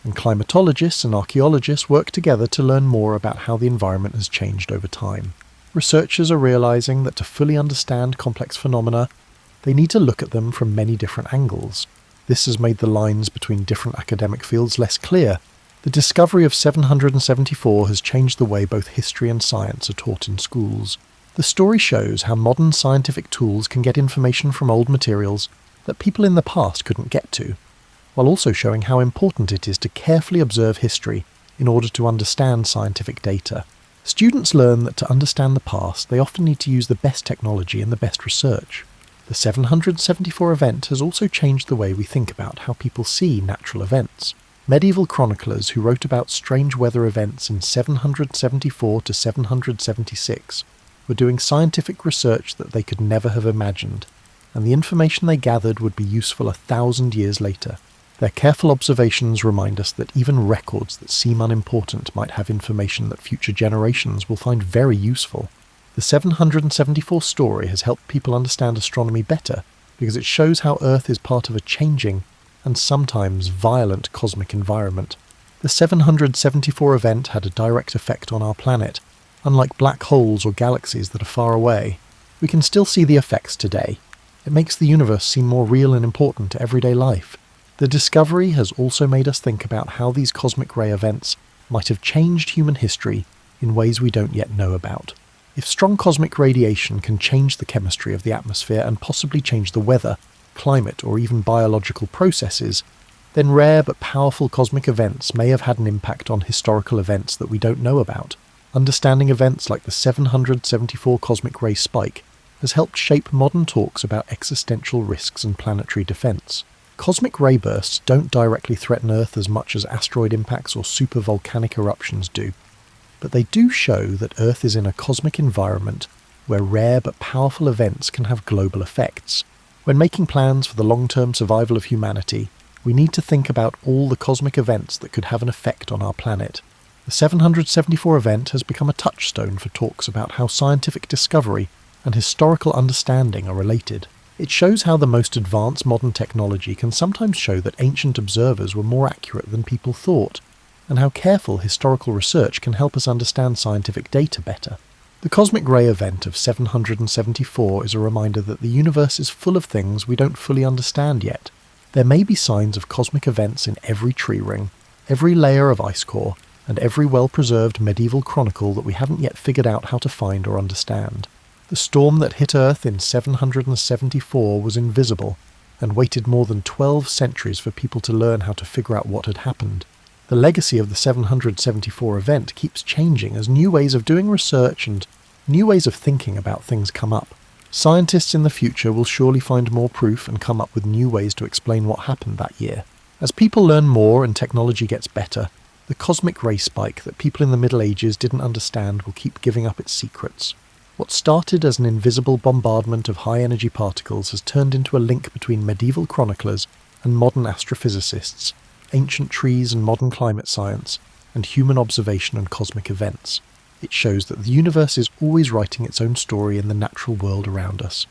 A: and climatologists and archaeologists work together to learn more about how the environment has changed over time. Researchers are realizing that to fully understand complex phenomena, they need to look at them from many different angles. This has made the lines between different academic fields less clear. The discovery of 774 has changed the way both history and science are taught in schools. The story shows how modern scientific tools can get information from old materials that people in the past couldn't get to, while also showing how important it is to carefully observe history in order to understand scientific data. Students learn that to understand the past, they often need to use the best technology and the best research. The 774 event has also changed the way we think about how people see natural events. Medieval chroniclers who wrote about strange weather events in 774 to 776 were doing scientific research that they could never have imagined, and the information they gathered would be useful 1,000 years later. Their careful observations remind us that even records that seem unimportant might have information that future generations will find very useful. The 774 story has helped people understand astronomy better because it shows how Earth is part of a changing and sometimes violent cosmic environment. The 774 event had a direct effect on our planet. Unlike black holes or galaxies that are far away, we can still see the effects today. It makes the universe seem more real and important to everyday life. The discovery has also made us think about how these cosmic ray events might have changed human history in ways we don't yet know about. If strong cosmic radiation can change the chemistry of the atmosphere and possibly change the weather, climate, or even biological processes, then rare but powerful cosmic events may have had an impact on historical events that we don't know about. Understanding events like the 774 cosmic ray spike has helped shape modern talks about existential risks and planetary defense. Cosmic ray bursts don't directly threaten Earth as much as asteroid impacts or supervolcanic eruptions do, but they do show that Earth is in a cosmic environment where rare but powerful events can have global effects. When making plans for the long-term survival of humanity, we need to think about all the cosmic events that could have an effect on our planet. The 774 event has become a touchstone for talks about how scientific discovery and historical understanding are related. It shows how the most advanced modern technology can sometimes show that ancient observers were more accurate than people thought, and how careful historical research can help us understand scientific data better. The cosmic ray event of 774 is a reminder that the universe is full of things we don't fully understand yet. There may be signs of cosmic events in every tree ring, every layer of ice core, and every well-preserved medieval chronicle that we haven't yet figured out how to find or understand. The storm that hit Earth in 774 was invisible, and waited more than 12 centuries for people to learn how to figure out what had happened. The legacy of the 774 event keeps changing as new ways of doing research and new ways of thinking about things come up. Scientists in the future will surely find more proof and come up with new ways to explain what happened that year. As people learn more and technology gets better, the cosmic ray spike that people in the Middle Ages didn't understand will keep giving up its secrets. What started as an invisible bombardment of high-energy particles has turned into a link between medieval chroniclers and modern astrophysicists, ancient trees and modern climate science, and human observation and cosmic events. It shows that the universe is always writing its own story in the natural world around us,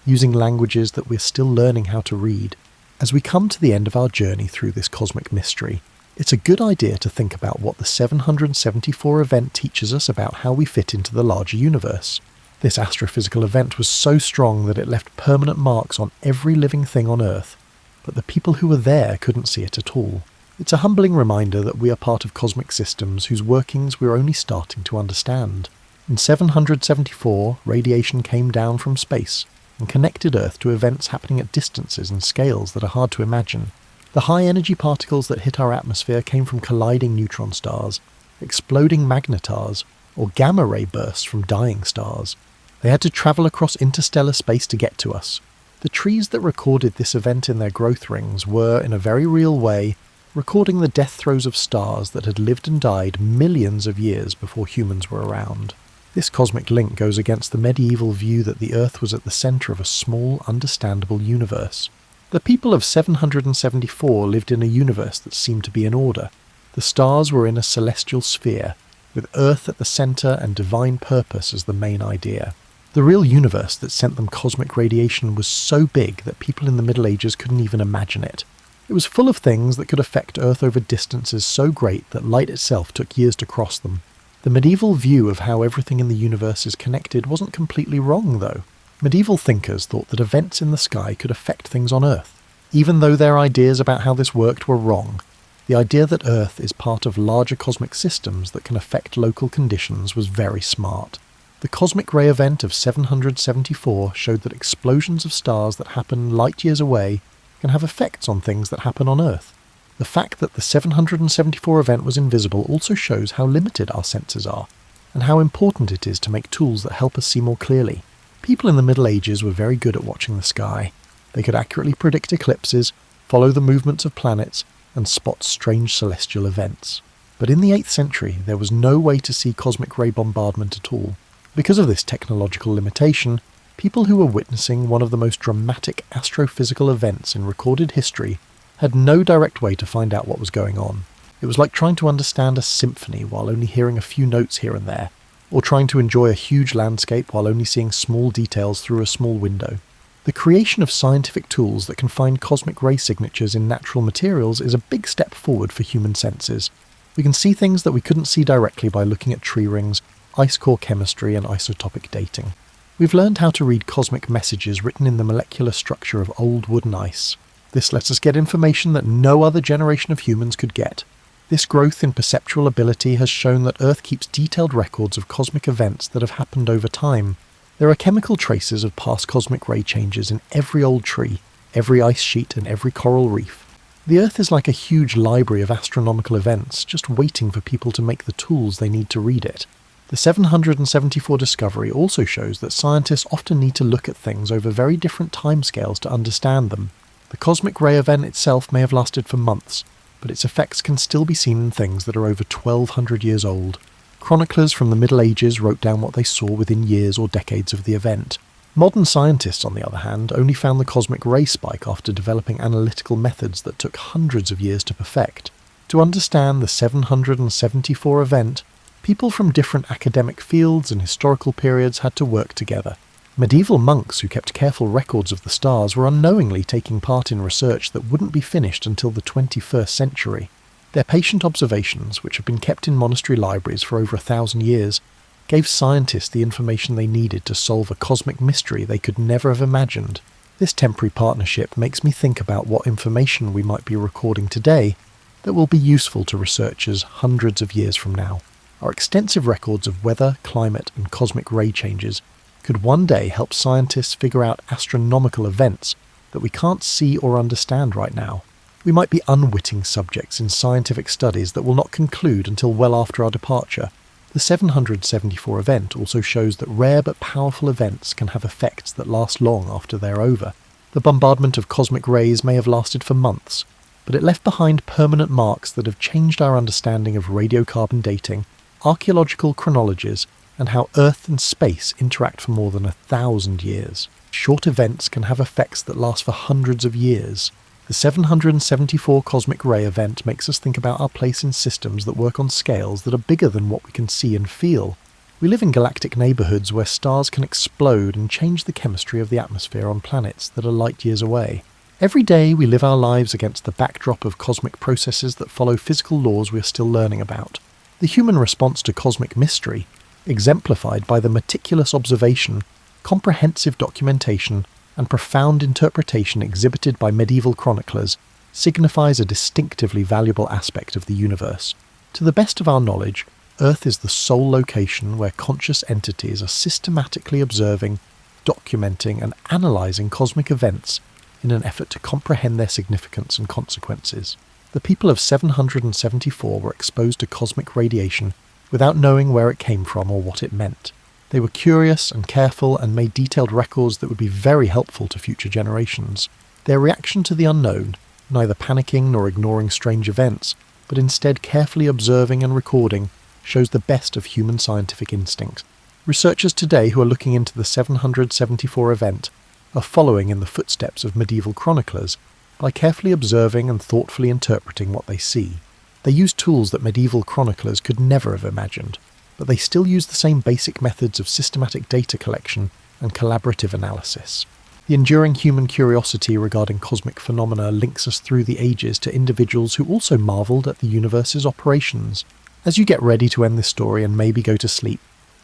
A: using languages that we're still learning how to read. As we come to the end of our journey through this cosmic mystery, it's a good idea to think about what the 774 event teaches us about how we fit into the larger universe. This astrophysical event was so strong that it left permanent marks on every living thing on Earth, but the people who were there couldn't see it at all. It's a humbling reminder that we are part of cosmic systems whose workings we're only starting to understand. In 774, radiation came down from space and connected Earth to events happening at distances and scales that are hard to imagine. The high-energy particles that hit our atmosphere came from colliding neutron stars, exploding magnetars, or gamma-ray bursts from dying stars. They had to travel across interstellar space to get to us. The trees that recorded this event in their growth rings were, in a very real way, recording the death throes of stars that had lived and died millions of years before humans were around. This cosmic link goes against the medieval view that the Earth was at the centre of a small, understandable universe. The people of 774 lived in a universe that seemed to be in order. The stars were in a celestial sphere, with Earth at the centre and divine purpose as the main idea. The real universe that sent them cosmic radiation was so big that people in the Middle Ages couldn't even imagine it. It was full of things that could affect Earth over distances so great that light itself took years to cross them. The medieval view of how everything in the universe is connected wasn't completely wrong, though. Medieval thinkers thought that events in the sky could affect things on Earth. Even though their ideas about how this worked were wrong, the idea that Earth is part of larger cosmic systems that can affect local conditions was very smart. The cosmic ray event of 774 showed that explosions of stars that happen light years away can have effects on things that happen on Earth. The fact that the 774 event was invisible also shows how limited our senses are, and how important it is to make tools that help us see more clearly. People in the Middle Ages were very good at watching the sky. They could accurately predict eclipses, follow the movements of planets, and spot strange celestial events. But in the 8th century, there was no way to see cosmic ray bombardment at all. Because of this technological limitation, people who were witnessing one of the most dramatic astrophysical events in recorded history had no direct way to find out what was going on. It was like trying to understand a symphony while only hearing a few notes here and there, or trying to enjoy a huge landscape while only seeing small details through a small window. The creation of scientific tools that can find cosmic ray signatures in natural materials is a big step forward for human senses. We can see things that we couldn't see directly by looking at tree rings, ice core chemistry, and isotopic dating. We've learned how to read cosmic messages written in the molecular structure of old wood and ice. This lets us get information that no other generation of humans could get. This growth in perceptual ability has shown that Earth keeps detailed records of cosmic events that have happened over time. There are chemical traces of past cosmic ray changes in every old tree, every ice sheet, and every coral reef. The Earth is like a huge library of astronomical events, just waiting for people to make the tools they need to read it. The 774 discovery also shows that scientists often need to look at things over very different timescales to understand them. The cosmic ray event itself may have lasted for months, but its effects can still be seen in things that are over 1200 years old. Chroniclers from the Middle Ages wrote down what they saw within years or decades of the event. Modern scientists, on the other hand, only found the cosmic ray spike after developing analytical methods that took hundreds of years to perfect. To understand the 774 event, people from different academic fields and historical periods had to work together. Medieval monks who kept careful records of the stars were unknowingly taking part in research that wouldn't be finished until the 21st century. Their patient observations, which have been kept in monastery libraries for over 1,000 years, gave scientists the information they needed to solve a cosmic mystery they could never have imagined. This temporary partnership makes me think about what information we might be recording today that will be useful to researchers hundreds of years from now. Our extensive records of weather, climate, and cosmic ray changes could one day help scientists figure out astronomical events that we can't see or understand right now. We might be unwitting subjects in scientific studies that will not conclude until well after our departure. The 774 event also shows that rare but powerful events can have effects that last long after they're over. The bombardment of cosmic rays may have lasted for months, but it left behind permanent marks that have changed our understanding of radiocarbon dating, archaeological chronologies, and how Earth and space interact for more than 1,000 years. Short events can have effects that last for hundreds of years. The 774 cosmic ray event makes us think about our place in systems that work on scales that are bigger than what we can see and feel. We live in galactic neighbourhoods where stars can explode and change the chemistry of the atmosphere on planets that are light years away. Every day we live our lives against the backdrop of cosmic processes that follow physical laws we are still learning about. The human response to cosmic mystery, exemplified by the meticulous observation, comprehensive documentation, and profound interpretation exhibited by medieval chroniclers, signifies a distinctively valuable aspect of the universe. To the best of our knowledge, Earth is the sole location where conscious entities are systematically observing, documenting, and analysing cosmic events in an effort to comprehend their significance and consequences. The people of 774 were exposed to cosmic radiation without knowing where it came from or what it meant. They were curious and careful and made detailed records that would be very helpful to future generations. Their reaction to the unknown, neither panicking nor ignoring strange events, but instead carefully observing and recording, shows the best of human scientific instinct. Researchers today who are looking into the 774 event are following in the footsteps of medieval chroniclers by carefully observing and thoughtfully interpreting what they see. They use tools that medieval chroniclers could never have imagined, but they still use the same basic methods of systematic data collection and collaborative analysis. The enduring human curiosity regarding cosmic phenomena links us through the ages to individuals who also marvelled at the universe's operations. As you get ready to end this story and maybe go to sleep,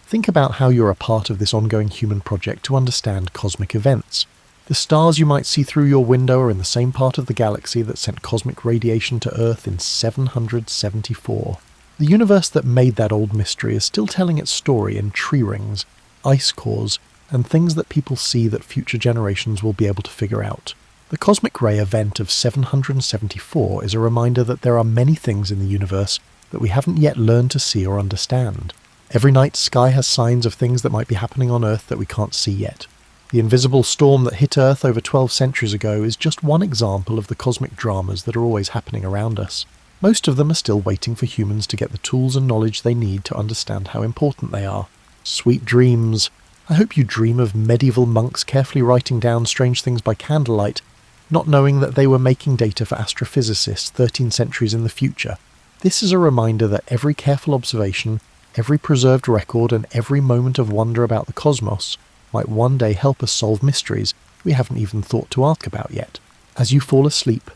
A: think about how you're a part of this ongoing human project to understand cosmic events. The stars you might see through your window are in the same part of the galaxy that sent cosmic radiation to Earth in 774. The universe that made that old mystery is still telling its story in tree rings, ice cores, and things that people see that future generations will be able to figure out. The cosmic ray event of 774 is a reminder that there are many things in the universe that we haven't yet learned to see or understand. Every night sky has signs of things that might be happening on Earth that we can't see yet. The invisible storm that hit Earth over 12 centuries ago is just one example of the cosmic dramas that are always happening around us. Most of them are still waiting for humans to get the tools and knowledge they need to understand how important they are. Sweet dreams. I hope you dream of medieval monks carefully writing down strange things by candlelight, not knowing that they were making data for astrophysicists 13 centuries in the future. This is a reminder that every careful observation, every preserved record, and every moment of wonder about the cosmos might one day help us solve mysteries we haven't even thought to ask about yet. As you fall asleep,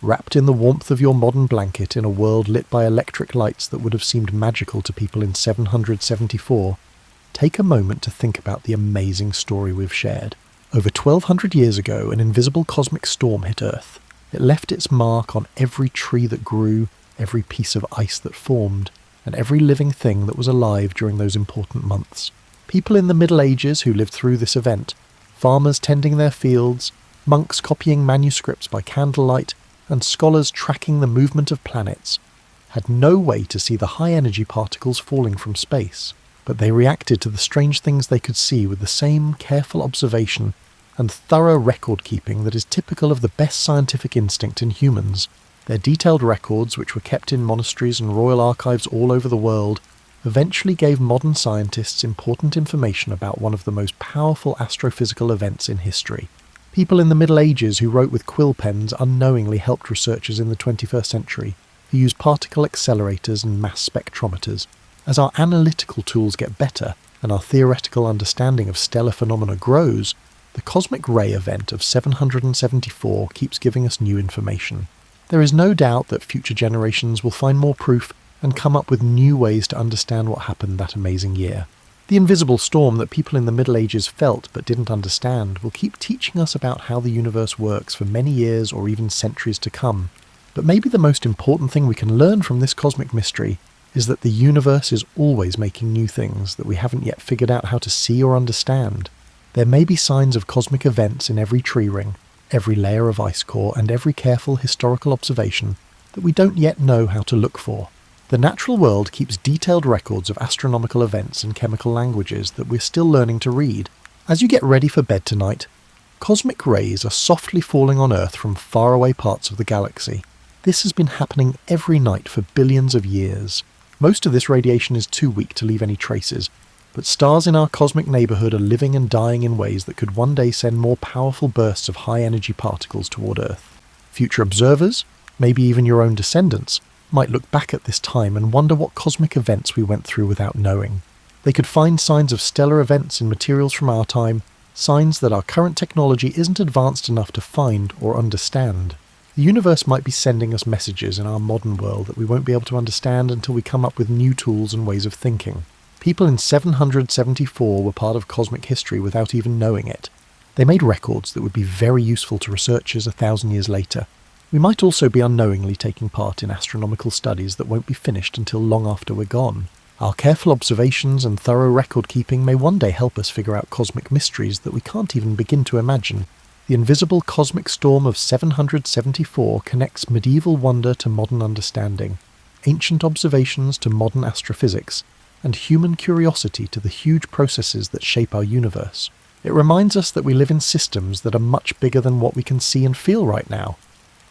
A: wrapped in the warmth of your modern blanket in a world lit by electric lights that would have seemed magical to people in 774, take a moment to think about the amazing story we've shared. Over 1200 years ago, an invisible cosmic storm hit Earth. It left its mark on every tree that grew, every piece of ice that formed, and every living thing that was alive during those important months. People in the Middle Ages who lived through this event, farmers tending their fields, monks copying manuscripts by candlelight, and scholars tracking the movement of planets, had no way to see the high-energy particles falling from space, but they reacted to the strange things they could see with the same careful observation and thorough record-keeping that is typical of the best scientific instinct in humans. Their detailed records, which were kept in monasteries and royal archives all over the world, eventually gave modern scientists important information about one of the most powerful astrophysical events in history. People in the Middle Ages who wrote with quill pens unknowingly helped researchers in the 21st century, who used particle accelerators and mass spectrometers. As our analytical tools get better and our theoretical understanding of stellar phenomena grows, the cosmic ray event of 774 keeps giving us new information. There is no doubt that future generations will find more proof and come up with new ways to understand what happened that amazing year. The invisible storm that people in the Middle Ages felt but didn't understand will keep teaching us about how the universe works for many years or even centuries to come. But maybe the most important thing we can learn from this cosmic mystery is that the universe is always making new things that we haven't yet figured out how to see or understand. There may be signs of cosmic events in every tree ring, every layer of ice core, and every careful historical observation that we don't yet know how to look for. The natural world keeps detailed records of astronomical events and chemical languages that we're still learning to read. As you get ready for bed tonight, cosmic rays are softly falling on Earth from faraway parts of the galaxy. This has been happening every night for billions of years. Most of this radiation is too weak to leave any traces, but stars in our cosmic neighbourhood are living and dying in ways that could one day send more powerful bursts of high-energy particles toward Earth. Future observers, maybe even your own descendants, might look back at this time and wonder what cosmic events we went through without knowing. They could find signs of stellar events in materials from our time, signs that our current technology isn't advanced enough to find or understand. The universe might be sending us messages in our modern world that we won't be able to understand until we come up with new tools and ways of thinking. People in 774 were part of cosmic history without even knowing it. They made records that would be very useful to researchers 1,000 years later. We might also be unknowingly taking part in astronomical studies that won't be finished until long after we're gone. Our careful observations and thorough record-keeping may one day help us figure out cosmic mysteries that we can't even begin to imagine. The invisible cosmic storm of 774 connects medieval wonder to modern understanding, ancient observations to modern astrophysics, and human curiosity to the huge processes that shape our universe. It reminds us that we live in systems that are much bigger than what we can see and feel right now.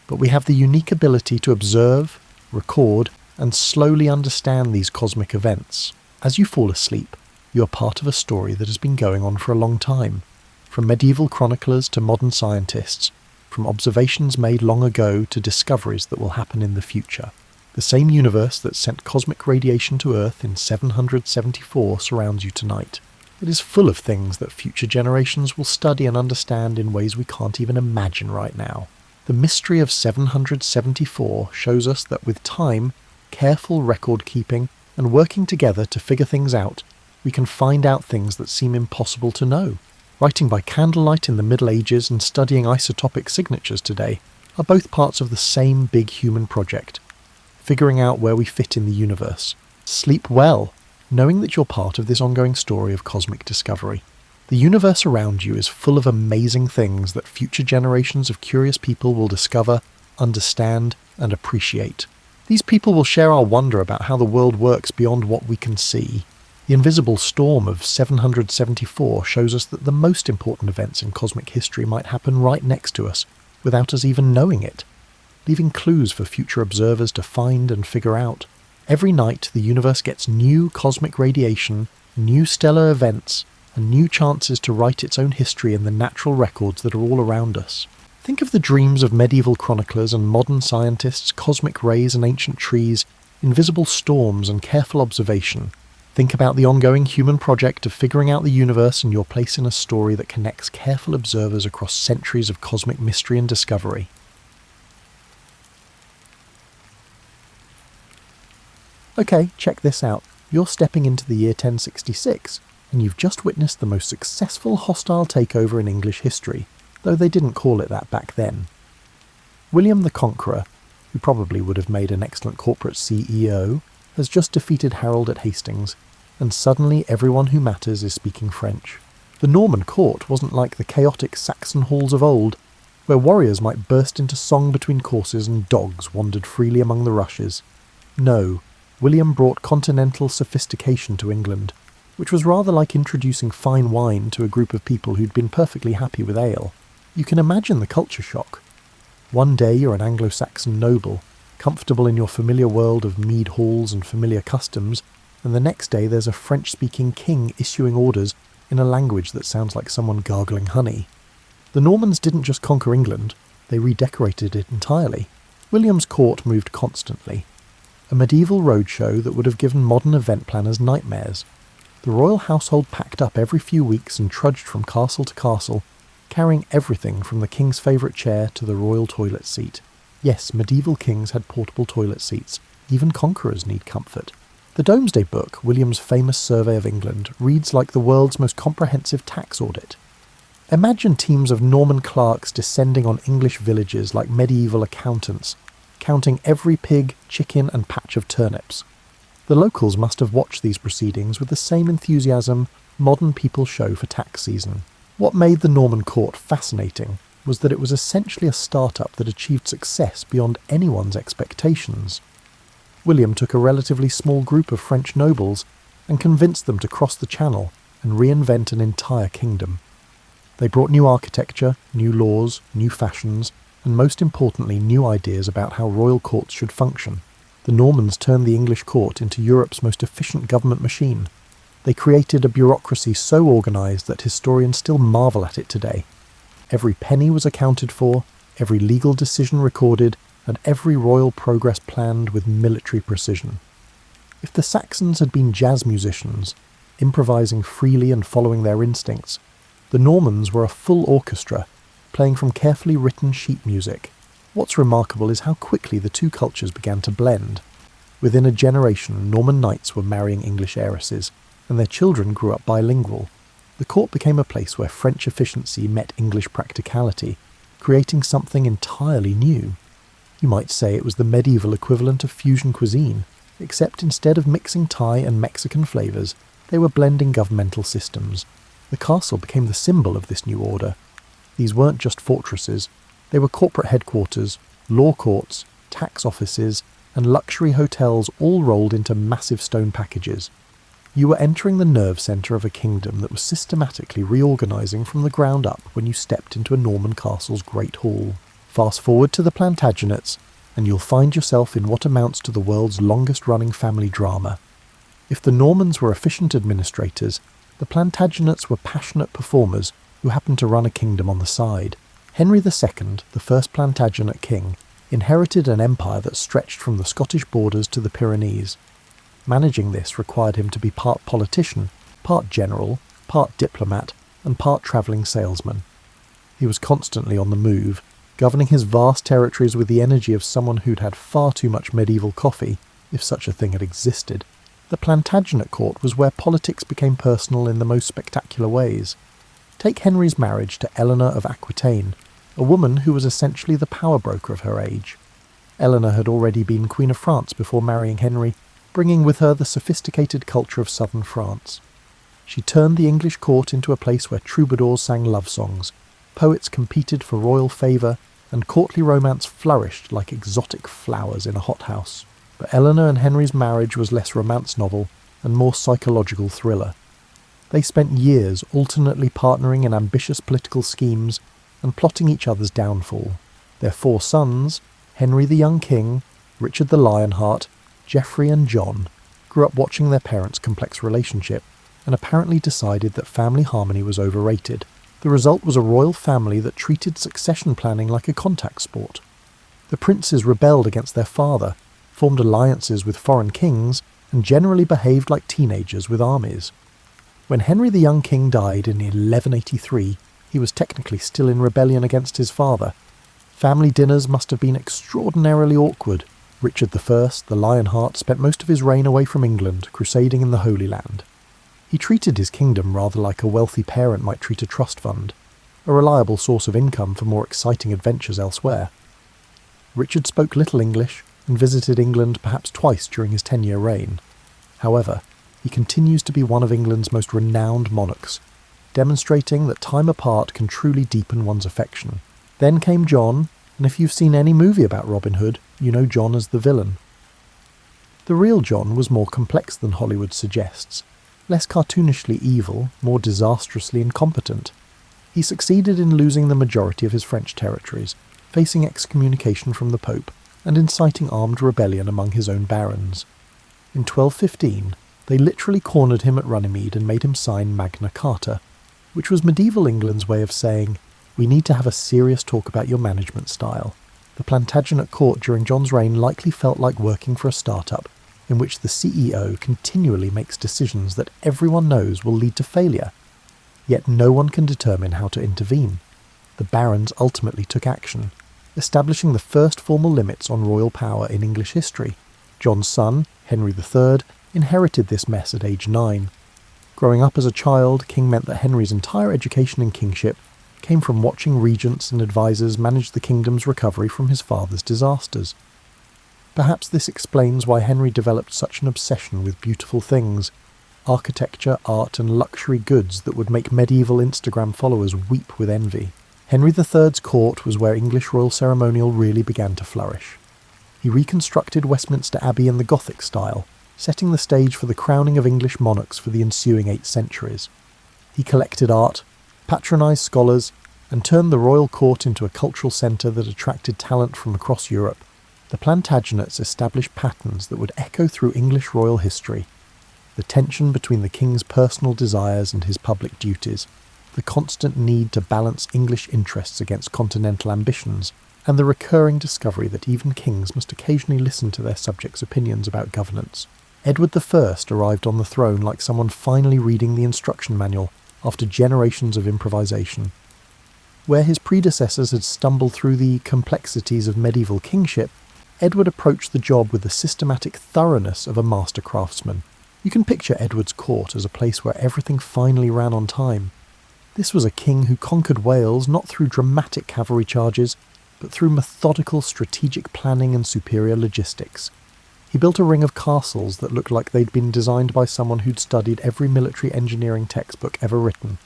A: But we have the unique ability to observe, record, and slowly understand these cosmic events. As you fall asleep, you are part of a story that has been going on for a long time. From medieval chroniclers to modern scientists, from observations made long ago to discoveries that will happen in the future. The same universe that sent cosmic radiation to Earth in 774 surrounds you tonight. It is full of things that future generations will study and understand in ways we can't even imagine right now. The mystery of 774 shows us that with time, careful record-keeping, and working together to figure things out, we can find out things that seem impossible to know. Writing by candlelight in the Middle Ages and studying isotopic signatures today are both parts of the same big human project, figuring out where we fit in the universe. Sleep well, knowing that you're part of this ongoing story of cosmic discovery. The universe around you is full of amazing things that future generations of curious people will discover, understand, and appreciate. These people will share our wonder about how the world works beyond what we can see. The invisible storm of 774 shows us that the most important events in cosmic history might happen right next to us, without us even knowing it, leaving clues for future observers to find and figure out. Every night the universe gets new cosmic radiation, new stellar events, and new chances to write its own history in the natural records that are all around us. Think of the dreams of medieval chroniclers and modern scientists, cosmic rays and ancient trees, invisible storms and careful observation. Think about the ongoing human project of figuring out the universe and your place in a story that connects careful observers across centuries of cosmic mystery and discovery. Okay, check this out. You're stepping into the year 1066, and you've just witnessed the most successful hostile takeover in English history, though they didn't call it that back then. William the Conqueror, who probably would have made an excellent corporate CEO, has just defeated Harold at Hastings, and suddenly everyone who matters is speaking French. The Norman court wasn't like the chaotic Saxon halls of old, where warriors might burst into song between courses and dogs wandered freely among the rushes. No, William brought continental sophistication to England, which was rather like introducing fine wine to a group of people who'd been perfectly happy with ale. You can imagine the culture shock. One day you're an Anglo-Saxon noble, comfortable in your familiar world of mead halls and familiar customs, and the next day there's a French-speaking king issuing orders in a language that sounds like someone gargling honey. The Normans didn't just conquer England, they redecorated it entirely. William's court moved constantly. A medieval roadshow that would have given modern event planners nightmares. The royal household packed up every few weeks and trudged from castle to castle, carrying everything from the king's favourite chair to the royal toilet seat. Yes, medieval kings had portable toilet seats. Even conquerors need comfort. The Domesday Book, William's famous survey of England, reads like the world's most comprehensive tax audit. Imagine teams of Norman clerks descending on English villages like medieval accountants, counting every pig, chicken and patch of turnips. The locals must have watched these proceedings with the same enthusiasm modern people show for tax season. What made the Norman court fascinating was that it was essentially a start-up that achieved success beyond anyone's expectations. William took a relatively small group of French nobles and convinced them to cross the Channel and reinvent an entire kingdom. They brought new architecture, new laws, new fashions, and most importantly new ideas about how royal courts should function. The Normans turned the English court into Europe's most efficient government machine. They created a bureaucracy so organised that historians still marvel at it today. Every penny was accounted for, every legal decision recorded, and every royal progress planned with military precision. If the Saxons had been jazz musicians, improvising freely and following their instincts, the Normans were a full orchestra, playing from carefully written sheet music. What's remarkable is how quickly the two cultures began to blend. Within a generation, Norman knights were marrying English heiresses, and their children grew up bilingual. The court became a place where French efficiency met English practicality, creating something entirely new. You might say it was the medieval equivalent of fusion cuisine, except instead of mixing Thai and Mexican flavours, they were blending governmental systems. The castle became the symbol of this new order. These weren't just fortresses, they were corporate headquarters, law courts, tax offices, and luxury hotels all rolled into massive stone packages. You were entering the nerve centre of a kingdom that was systematically reorganising from the ground up when you stepped into a Norman castle's great hall. Fast forward to the Plantagenets, and you'll find yourself in what amounts to the world's longest-running family drama. If the Normans were efficient administrators, the Plantagenets were passionate performers who happened to run a kingdom on the side. Henry II, the first Plantagenet king, inherited an empire that stretched from the Scottish borders to the Pyrenees. Managing this required him to be part politician, part general, part diplomat, and part travelling salesman. He was constantly on the move, governing his vast territories with the energy of someone who'd had far too much medieval coffee, if such a thing had existed. The Plantagenet court was where politics became personal in the most spectacular ways. Take Henry's marriage to Eleanor of Aquitaine, a woman who was essentially the power broker of her age. Eleanor had already been Queen of France before marrying Henry, bringing with her the sophisticated culture of southern France. She turned the English court into a place where troubadours sang love songs, poets competed for royal favour, and courtly romance flourished like exotic flowers in a hothouse. But Eleanor and Henry's marriage was less romance novel and more psychological thriller. They spent years alternately partnering in ambitious political schemes and plotting each other's downfall. Their 4 sons, Henry the young king, Richard the Lionheart, Geoffrey and John, grew up watching their parents' complex relationship and apparently decided that family harmony was overrated. The result was a royal family that treated succession planning like a contact sport. The princes rebelled against their father, formed alliances with foreign kings, and generally behaved like teenagers with armies. When Henry the young king died in 1183, he was technically still in rebellion against his father. Family dinners must have been extraordinarily awkward. Richard I, the Lionheart, spent most of his reign away from England, crusading in the Holy Land. He treated his kingdom rather like a wealthy parent might treat a trust fund, a reliable source of income for more exciting adventures elsewhere. Richard spoke little English and visited England perhaps twice during his 10-year reign. However, he continues to be one of England's most renowned monarchs, demonstrating that time apart can truly deepen one's affection. Then came John, and if you've seen any movie about Robin Hood, you know John as the villain. The real John was more complex than Hollywood suggests, less cartoonishly evil, more disastrously incompetent. He succeeded in losing the majority of his French territories, facing excommunication from the Pope, and inciting armed rebellion among his own barons. In 1215, they literally cornered him at Runnymede and made him sign Magna Carta, which was medieval England's way of saying, "We need to have a serious talk about your management style." The Plantagenet court during John's reign likely felt like working for a startup, in which the CEO continually makes decisions that everyone knows will lead to failure. Yet no one can determine how to intervene. The barons ultimately took action, establishing the first formal limits on royal power in English history. John's son, Henry III, inherited this mess at age 9. Growing up as a child, king meant that Henry's entire education in kingship came from watching regents and advisors manage the kingdom's recovery from his father's disasters. Perhaps this explains why Henry developed such an obsession with beautiful things, architecture, art and luxury goods that would make medieval Instagram followers weep with envy. Henry III's court was where English royal ceremonial really began to flourish. He reconstructed Westminster Abbey in the Gothic style, setting the stage for the crowning of English monarchs for the ensuing 8 centuries. He collected art, patronised scholars, and turned the royal court into a cultural centre that attracted talent from across Europe. The Plantagenets established patterns that would echo through English royal history. The tension between the king's personal desires and his public duties, the constant need to balance English interests against continental ambitions, and the recurring discovery that even kings must occasionally listen to their subjects' opinions about governance. Edward I arrived on the throne like someone finally reading the instruction manual after generations of improvisation. Where his predecessors had stumbled through the complexities of medieval kingship, Edward approached the job with the systematic thoroughness of a master craftsman. You can picture Edward's court as a place where everything finally ran on time. This was a king who conquered Wales not through dramatic cavalry charges, but through methodical strategic planning and superior logistics. He built a ring of castles that looked like they'd been designed by someone who'd studied every military engineering textbook ever written,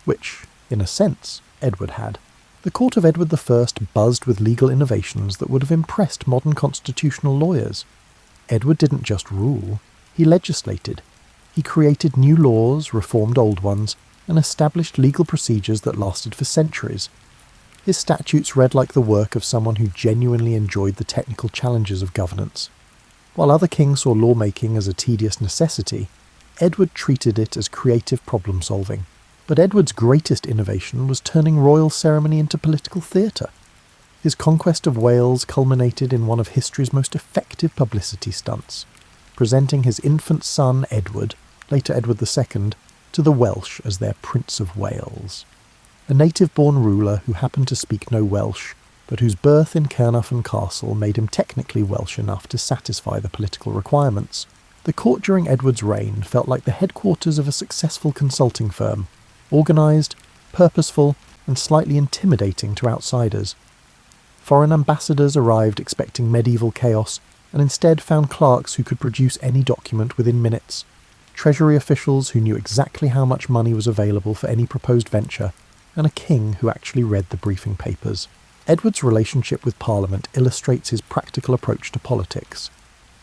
A: which, in a sense, Edward had. The court of Edward I buzzed with legal innovations that would have impressed modern constitutional lawyers. Edward didn't just rule, he legislated. He created new laws, reformed old ones, and established legal procedures that lasted for centuries. His statutes read like the work of someone who genuinely enjoyed the technical challenges of governance. While other kings saw lawmaking as a tedious necessity, Edward treated it as creative problem-solving. But Edward's greatest innovation was turning royal ceremony into political theatre. His conquest of Wales culminated in one of history's most effective publicity stunts, presenting his infant son Edward, later Edward II, to the Welsh as their Prince of Wales. A native-born ruler who happened to speak no Welsh, but whose birth in Caernarfon Castle made him technically Welsh enough to satisfy the political requirements. The court during Edward's reign felt like the headquarters of a successful consulting firm, organised, purposeful, and slightly intimidating to outsiders. Foreign ambassadors arrived expecting medieval chaos, and instead found clerks who could produce any document within minutes, treasury officials who knew exactly how much money was available for any proposed venture, and a king who actually read the briefing papers. Edward's relationship with Parliament illustrates his practical approach to politics.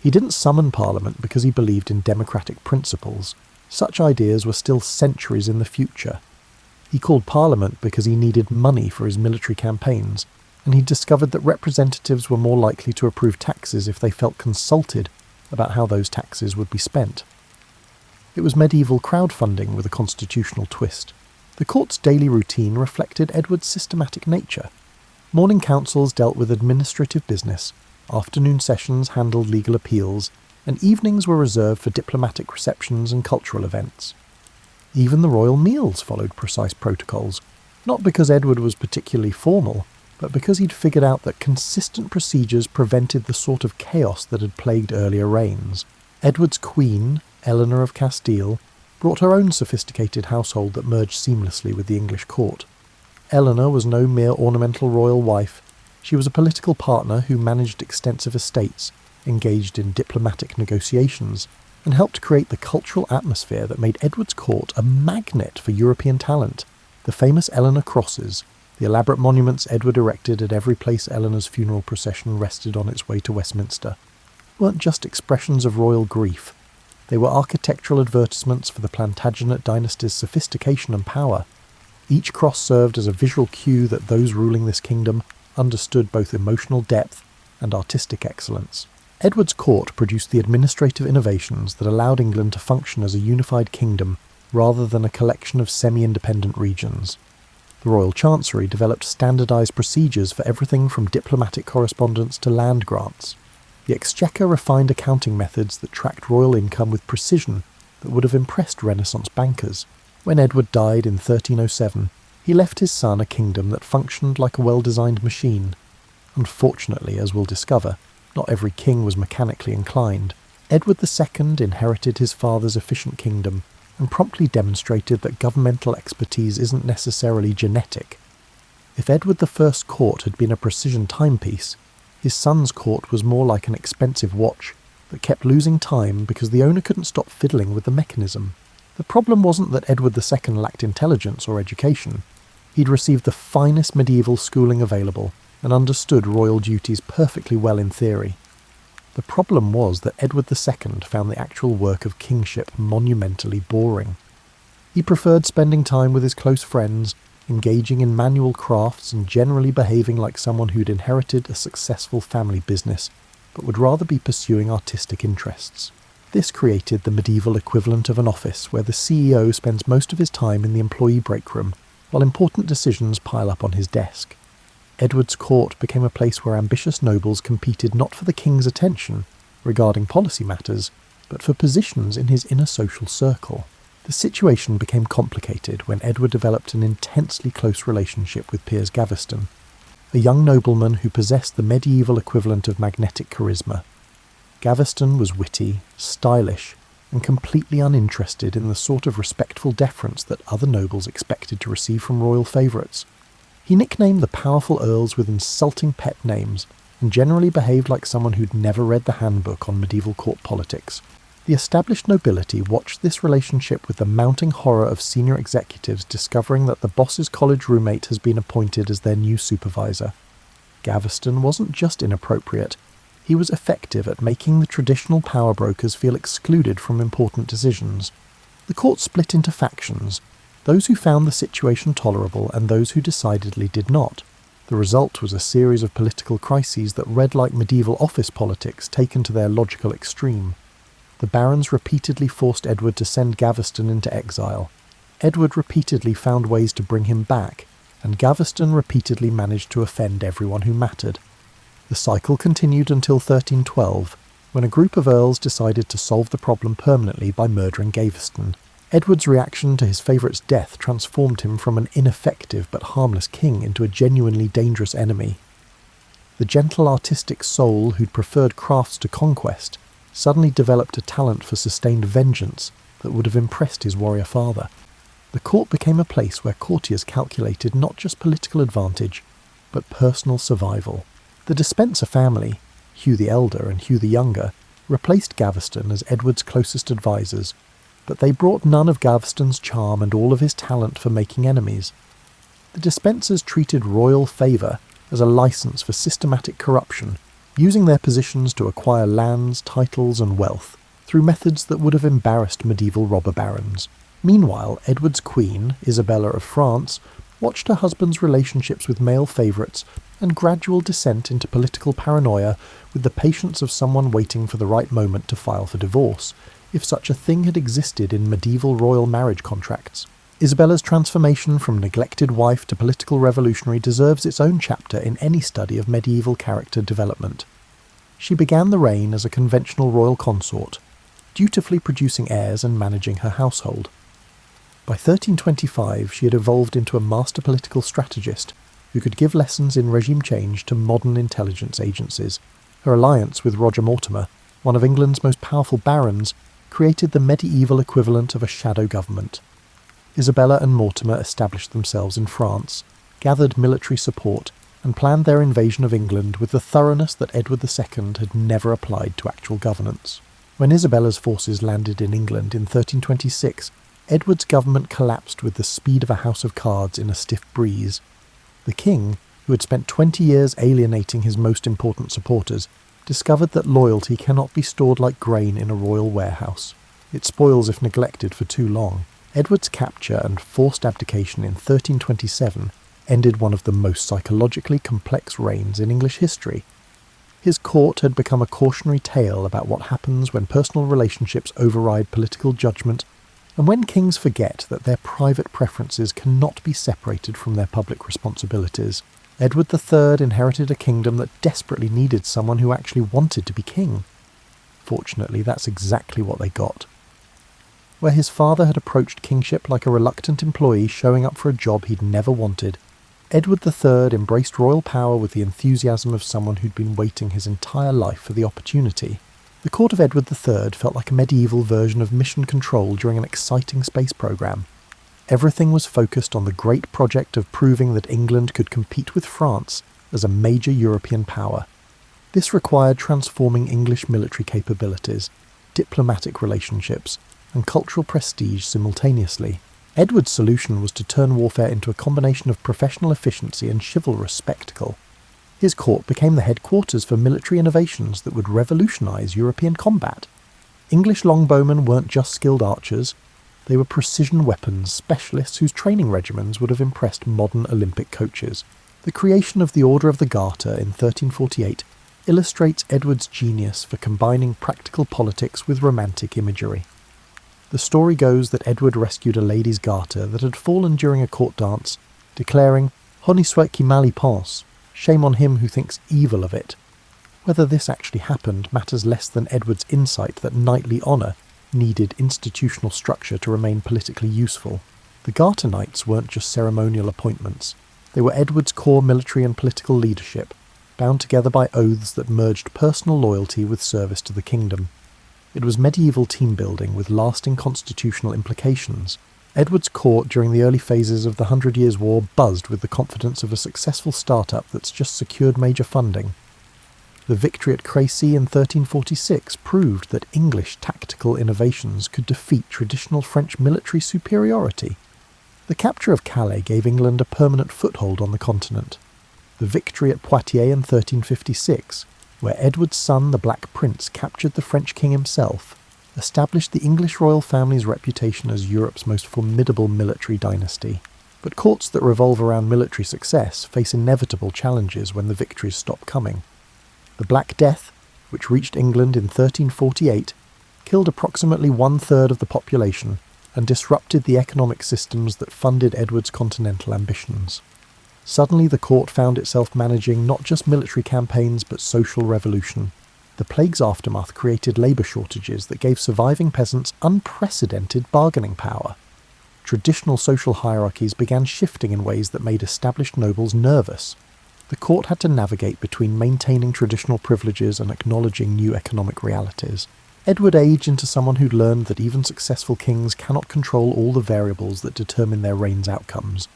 A: He didn't summon Parliament because he believed in democratic principles. Such ideas were still centuries in the future. He called Parliament because he needed money for his military campaigns, and he discovered that representatives were more likely to approve taxes if they felt consulted about how those taxes would be spent. It was medieval crowdfunding with a constitutional twist. The court's daily routine reflected Edward's systematic nature. Morning councils dealt with administrative business, afternoon sessions handled legal appeals, and evenings were reserved for diplomatic receptions and cultural events. Even the royal meals followed precise protocols, not because Edward was particularly formal, but because he'd figured out that consistent procedures prevented the sort of chaos that had plagued earlier reigns. Edward's queen, Eleanor of Castile, brought her own sophisticated household that merged seamlessly with the English court. Eleanor was no mere ornamental royal wife. She was a political partner who managed extensive estates, engaged in diplomatic negotiations, and helped create the cultural atmosphere that made Edward's court a magnet for European talent. The famous Eleanor crosses, the elaborate monuments Edward erected at every place Eleanor's funeral procession rested on its way to Westminster, weren't just expressions of royal grief. They were architectural advertisements for the Plantagenet dynasty's sophistication and power. Each cross served as a visual cue that those ruling this kingdom understood both emotional depth and artistic excellence. Edward's court produced the administrative innovations that allowed England to function as a unified kingdom rather than a collection of semi-independent regions. The Royal Chancery developed standardised procedures for everything from diplomatic correspondence to land grants. The Exchequer refined accounting methods that tracked royal income with precision that would have impressed Renaissance bankers. When Edward died in 1307, he left his son a kingdom that functioned like a well-designed machine. Unfortunately, as we'll discover, not every king was mechanically inclined. Edward II inherited his father's efficient kingdom and promptly demonstrated that governmental expertise isn't necessarily genetic. If Edward I's court had been a precision timepiece, his son's court was more like an expensive watch that kept losing time because the owner couldn't stop fiddling with the mechanism. The problem wasn't that Edward II lacked intelligence or education. He'd received the finest medieval schooling available and understood royal duties perfectly well in theory. The problem was that Edward II found the actual work of kingship monumentally boring. He preferred spending time with his close friends, engaging in manual crafts and generally behaving like someone who'd inherited a successful family business, but would rather be pursuing artistic interests. This created the medieval equivalent of an office where the CEO spends most of his time in the employee break room, while important decisions pile up on his desk. Edward's court became a place where ambitious nobles competed not for the king's attention regarding policy matters, but for positions in his inner social circle. The situation became complicated when Edward developed an intensely close relationship with Piers Gaveston, a young nobleman who possessed the medieval equivalent of magnetic charisma. Gaveston was witty, stylish, and completely uninterested in the sort of respectful deference that other nobles expected to receive from royal favourites. He nicknamed the powerful earls with insulting pet names, and generally behaved like someone who'd never read the handbook on medieval court politics. The established nobility watched this relationship with the mounting horror of senior executives discovering that the boss's college roommate has been appointed as their new supervisor. Gaveston wasn't just inappropriate, he was effective at making the traditional power brokers feel excluded from important decisions. The court split into factions, those who found the situation tolerable and those who decidedly did not. The result was a series of political crises that read like medieval office politics taken to their logical extreme. The barons repeatedly forced Edward to send Gaveston into exile. Edward repeatedly found ways to bring him back, and Gaveston repeatedly managed to offend everyone who mattered. The cycle continued until 1312, when a group of earls decided to solve the problem permanently by murdering Gaveston. Edward's reaction to his favourite's death transformed him from an ineffective but harmless king into a genuinely dangerous enemy. The gentle artistic soul who'd preferred crafts to conquest suddenly developed a talent for sustained vengeance that would have impressed his warrior father. The court became a place where courtiers calculated not just political advantage, but personal survival. The Despencer family, Hugh the Elder and Hugh the Younger, replaced Gaveston as Edward's closest advisors, but they brought none of Gaveston's charm and all of his talent for making enemies. The Despensers treated royal favour as a licence for systematic corruption, using their positions to acquire lands, titles and wealth through methods that would have embarrassed medieval robber barons. Meanwhile, Edward's queen, Isabella of France, watched her husband's relationships with male favourites and gradual descent into political paranoia with the patience of someone waiting for the right moment to file for divorce, if such a thing had existed in medieval royal marriage contracts. Isabella's transformation from neglected wife to political revolutionary deserves its own chapter in any study of medieval character development. She began the reign as a conventional royal consort, dutifully producing heirs and managing her household. By 1325 she had evolved into a master political strategist who could give lessons in regime change to modern intelligence agencies. Her alliance with Roger Mortimer, one of England's most powerful barons, created the medieval equivalent of a shadow government. Isabella and Mortimer established themselves in France, gathered military support, and planned their invasion of England with the thoroughness that Edward II had never applied to actual governance. When Isabella's forces landed in England in 1326, Edward's government collapsed with the speed of a house of cards in a stiff breeze. The king, who had spent 20 years alienating his most important supporters, discovered that loyalty cannot be stored like grain in a royal warehouse. It spoils if neglected for too long. Edward's capture and forced abdication in 1327 ended one of the most psychologically complex reigns in English history. His court had become a cautionary tale about what happens when personal relationships override political judgment, and when kings forget that their private preferences cannot be separated from their public responsibilities. Edward III inherited a kingdom that desperately needed someone who actually wanted to be king. Fortunately, that's exactly what they got. Where his father had approached kingship like a reluctant employee showing up for a job he'd never wanted, Edward III embraced royal power with the enthusiasm of someone who'd been waiting his entire life for the opportunity. The court of Edward III felt like a medieval version of Mission Control during an exciting space program. Everything was focused on the great project of proving that England could compete with France as a major European power. This required transforming English military capabilities, diplomatic relationships, and cultural prestige simultaneously. Edward's solution was to turn warfare into a combination of professional efficiency and chivalrous spectacle. His court became the headquarters for military innovations that would revolutionise European combat. English longbowmen weren't just skilled archers, they were precision weapons specialists whose training regimens would have impressed modern Olympic coaches. The creation of the Order of the Garter in 1348 illustrates Edward's genius for combining practical politics with romantic imagery. The story goes that Edward rescued a lady's garter that had fallen during a court dance, declaring, "Honi soit qui mal y pense," shame on him who thinks evil of it. Whether this actually happened matters less than Edward's insight that knightly honour needed institutional structure to remain politically useful. The Garter Knights weren't just ceremonial appointments. They were Edward's core military and political leadership, bound together by oaths that merged personal loyalty with service to the kingdom. It was medieval team-building with lasting constitutional implications. Edward's court during the early phases of the 100 Years' War buzzed with the confidence of a successful start-up that's just secured major funding. The victory at Crusades in 1346 proved that English tactical innovations could defeat traditional French military superiority. The capture of Calais gave England a permanent foothold on the continent. The victory at Poitiers in 1356, where Edward's son, the Black Prince, captured the French king himself, established the English royal family's reputation as Europe's most formidable military dynasty. But courts that revolve around military success face inevitable challenges when the victories stop coming. The Black Death, which reached England in 1348, killed approximately 1/3 of the population and disrupted the economic systems that funded Edward's continental ambitions. Suddenly the court found itself managing not just military campaigns but social revolution. The plague's aftermath created labour shortages that gave surviving peasants unprecedented bargaining power. Traditional social hierarchies began shifting in ways that made established nobles nervous. The court had to navigate between maintaining traditional privileges and acknowledging new economic realities. Edward aged into someone who'd learned that even successful kings cannot control all the variables that determine their reign's outcomes.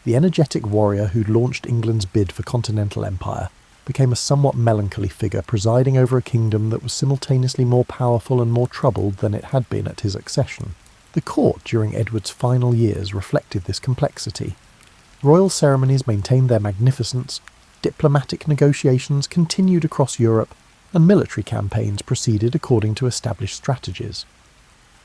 A: The energetic warrior who'd launched England's bid for continental empire became a somewhat melancholy figure presiding over a kingdom that was simultaneously more powerful and more troubled than it had been at his accession. The court during Edward's final years reflected this complexity. Royal ceremonies maintained their magnificence, diplomatic negotiations continued across Europe, and military campaigns proceeded according to established strategies.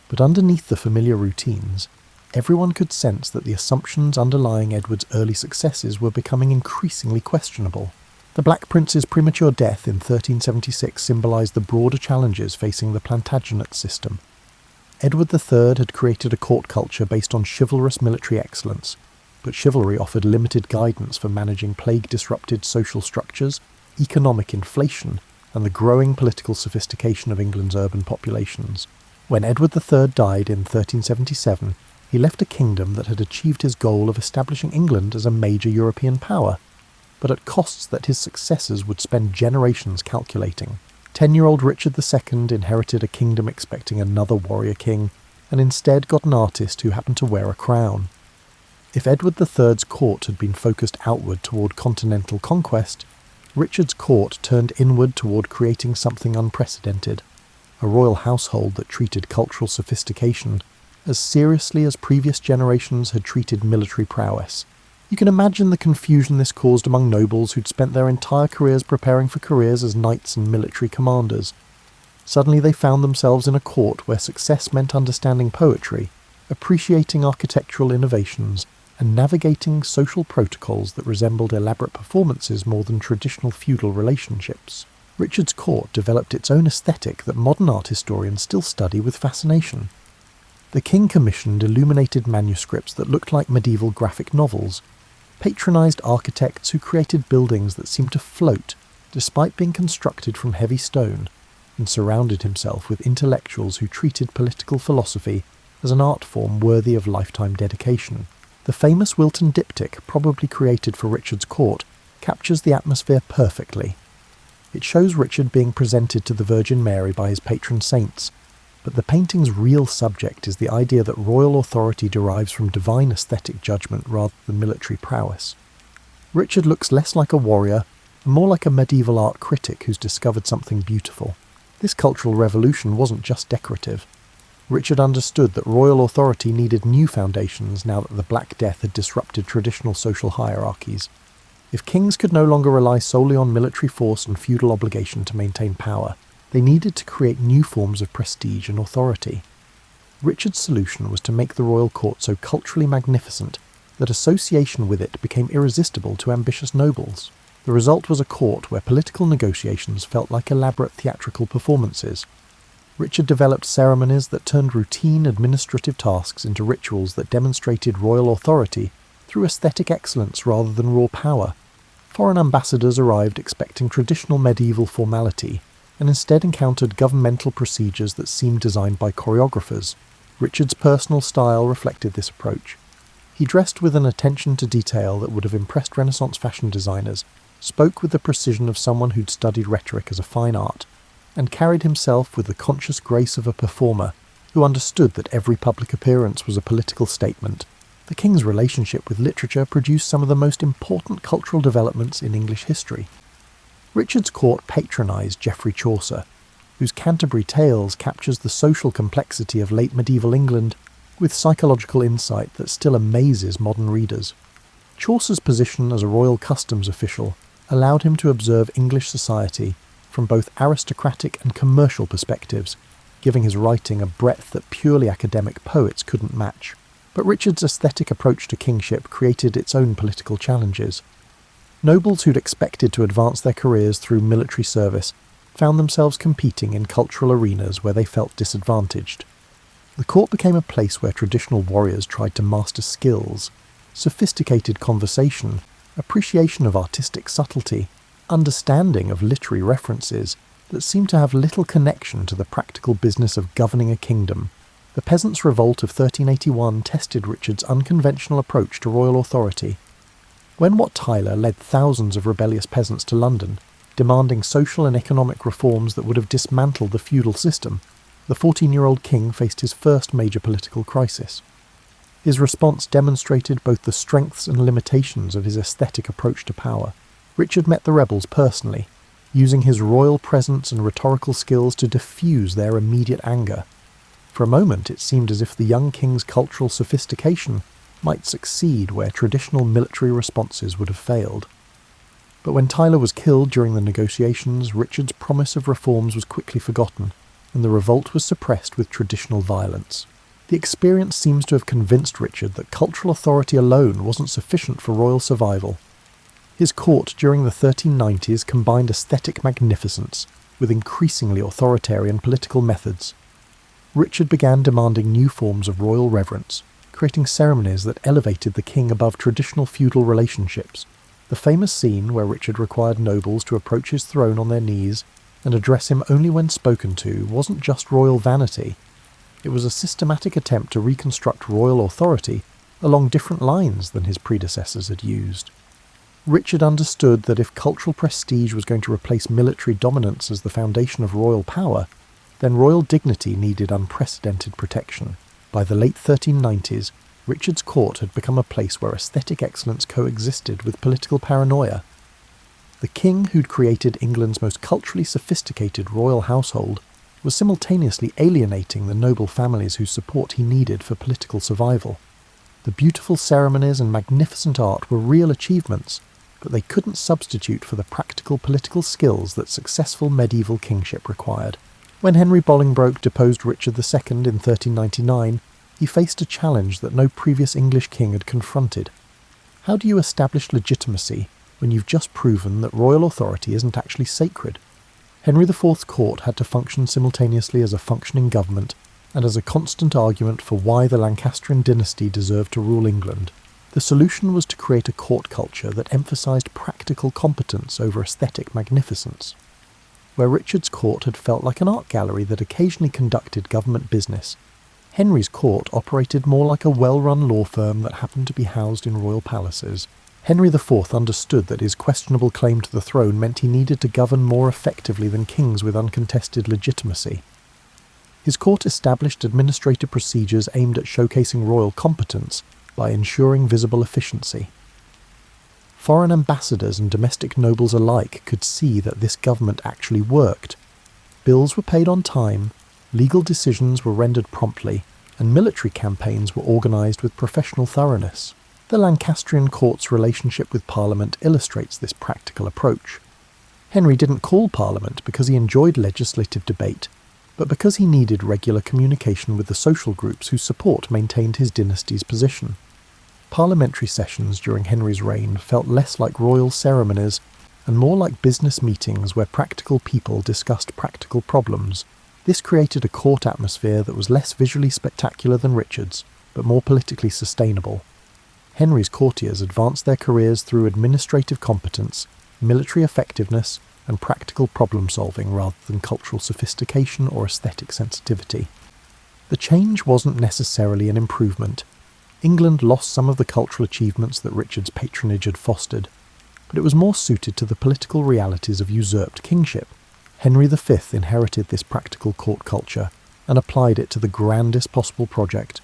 A: But underneath the familiar routines, everyone could sense that the assumptions underlying Edward's early successes were becoming increasingly questionable. The Black Prince's premature death in 1376 symbolised the broader challenges facing the Plantagenet system. Edward III had created a court culture based on chivalrous military excellence, but chivalry offered limited guidance for managing plague-disrupted social structures, economic inflation, and the growing political sophistication of England's urban populations. When Edward III died in 1377, he left a kingdom that had achieved his goal of establishing England as a major European power, but at costs that his successors would spend generations calculating. 10-year-old Richard II inherited a kingdom expecting another warrior king, and instead got an artist who happened to wear a crown. If Edward III's court had been focused outward toward continental conquest, Richard's court turned inward toward creating something unprecedented, a royal household that treated cultural sophistication as seriously as previous generations had treated military prowess. You can imagine the confusion this caused among nobles who'd spent their entire careers preparing for careers as knights and military commanders. Suddenly they found themselves in a court where success meant understanding poetry, appreciating architectural innovations, and navigating social protocols that resembled elaborate performances more than traditional feudal relationships. Richard's court developed its own aesthetic that modern art historians still study with fascination. The king commissioned illuminated manuscripts that looked like medieval graphic novels, patronised architects who created buildings that seemed to float despite being constructed from heavy stone, and surrounded himself with intellectuals who treated political philosophy as an art form worthy of lifetime dedication. The famous Wilton diptych, probably created for Richard's court, captures the atmosphere perfectly. It shows Richard being presented to the Virgin Mary by his patron saints, but the painting's real subject is the idea that royal authority derives from divine aesthetic judgment rather than military prowess. Richard looks less like a warrior and more like a medieval art critic who's discovered something beautiful. This cultural revolution wasn't just decorative. Richard understood that royal authority needed new foundations now that the Black Death had disrupted traditional social hierarchies. If kings could no longer rely solely on military force and feudal obligation to maintain power, they needed to create new forms of prestige and authority. Richard's solution was to make the royal court so culturally magnificent that association with it became irresistible to ambitious nobles. The result was a court where political negotiations felt like elaborate theatrical performances. Richard developed ceremonies that turned routine administrative tasks into rituals that demonstrated royal authority through aesthetic excellence rather than raw power. Foreign ambassadors arrived expecting traditional medieval formality, and instead encountered governmental procedures that seemed designed by choreographers. Richard's personal style reflected this approach. He dressed with an attention to detail that would have impressed Renaissance fashion designers, spoke with the precision of someone who'd studied rhetoric as a fine art, and carried himself with the conscious grace of a performer who understood that every public appearance was a political statement. The king's relationship with literature produced some of the most important cultural developments in English history. Richard's court patronised Geoffrey Chaucer, whose Canterbury Tales captures the social complexity of late medieval England with psychological insight that still amazes modern readers. Chaucer's position as a royal customs official allowed him to observe English society from both aristocratic and commercial perspectives, giving his writing a breadth that purely academic poets couldn't match. But Richard's aesthetic approach to kingship created its own political challenges. Nobles who'd expected to advance their careers through military service found themselves competing in cultural arenas where they felt disadvantaged. The court became a place where traditional warriors tried to master skills, sophisticated conversation, appreciation of artistic subtlety, understanding of literary references that seemed to have little connection to the practical business of governing a kingdom. The Peasants' Revolt of 1381 tested Richard's unconventional approach to royal authority. When Wat Tyler led thousands of rebellious peasants to London, demanding social and economic reforms that would have dismantled the feudal system, the 14-year-old king faced his first major political crisis. His response demonstrated both the strengths and limitations of his aesthetic approach to power. Richard met the rebels personally, using his royal presence and rhetorical skills to diffuse their immediate anger. For a moment it seemed as if the young king's cultural sophistication might succeed where traditional military responses would have failed. But when Tyler was killed during the negotiations, Richard's promise of reforms was quickly forgotten, and the revolt was suppressed with traditional violence. The experience seems to have convinced Richard that cultural authority alone wasn't sufficient for royal survival. His court during the 1390s combined aesthetic magnificence with increasingly authoritarian political methods. Richard began demanding new forms of royal reverence, creating ceremonies that elevated the king above traditional feudal relationships. The famous scene where Richard required nobles to approach his throne on their knees and address him only when spoken to wasn't just royal vanity. It was a systematic attempt to reconstruct royal authority along different lines than his predecessors had used. Richard understood that if cultural prestige was going to replace military dominance as the foundation of royal power, then royal dignity needed unprecedented protection. By the late 1390s, Richard's court had become a place where aesthetic excellence coexisted with political paranoia. The king who'd created England's most culturally sophisticated royal household was simultaneously alienating the noble families whose support he needed for political survival. The beautiful ceremonies and magnificent art were real achievements, but they couldn't substitute for the practical political skills that successful medieval kingship required. When Henry Bolingbroke deposed Richard II in 1399, he faced a challenge that no previous English king had confronted. How do you establish legitimacy when you've just proven that royal authority isn't actually sacred? Henry IV's court had to function simultaneously as a functioning government and as a constant argument for why the Lancastrian dynasty deserved to rule England. The solution was to create a court culture that emphasised practical competence over aesthetic magnificence. Where Richard's court had felt like an art gallery that occasionally conducted government business, Henry's court operated more like a well-run law firm that happened to be housed in royal palaces. Henry IV understood that his questionable claim to the throne meant he needed to govern more effectively than kings with uncontested legitimacy. His court established administrative procedures aimed at showcasing royal competence by ensuring visible efficiency. Foreign ambassadors and domestic nobles alike could see that this government actually worked. Bills were paid on time, legal decisions were rendered promptly, and military campaigns were organised with professional thoroughness. The Lancastrian court's relationship with Parliament illustrates this practical approach. Henry didn't call Parliament because he enjoyed legislative debate, but because he needed regular communication with the social groups whose support maintained his dynasty's position. Parliamentary sessions during Henry's reign felt less like royal ceremonies and more like business meetings where practical people discussed practical problems. This created a court atmosphere that was less visually spectacular than Richard's, but more politically sustainable. Henry's courtiers advanced their careers through administrative competence, military effectiveness, and practical problem-solving rather than cultural sophistication or aesthetic sensitivity. The change wasn't necessarily an improvement. England lost some of the cultural achievements that Richard's patronage had fostered, but it was more suited to the political realities of usurped kingship. Henry V inherited this practical court culture and applied it to the grandest possible project,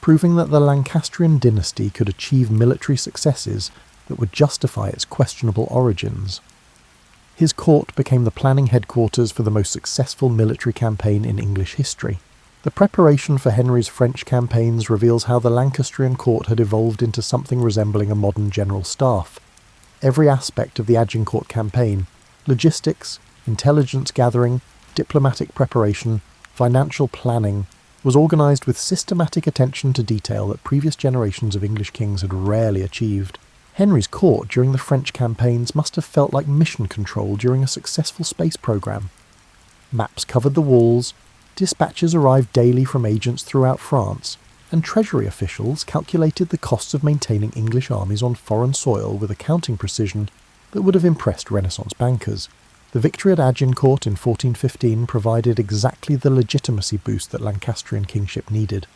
A: proving that the Lancastrian dynasty could achieve military successes that would justify its questionable origins. His court became the planning headquarters for the most successful military campaign in English history. The preparation for Henry's French campaigns reveals how the Lancastrian court had evolved into something resembling a modern general staff. Every aspect of the Agincourt campaign — logistics, intelligence gathering, diplomatic preparation, financial planning — was organised with systematic attention to detail that previous generations of English kings had rarely achieved. Henry's court during the French campaigns must have felt like mission control during a successful space programme. Maps covered the walls, dispatches arrived daily from agents throughout France, and treasury officials calculated the costs of maintaining English armies on foreign soil with accounting precision that would have impressed Renaissance bankers. The victory at Agincourt in 1415 provided exactly the legitimacy boost that Lancastrian kingship needed.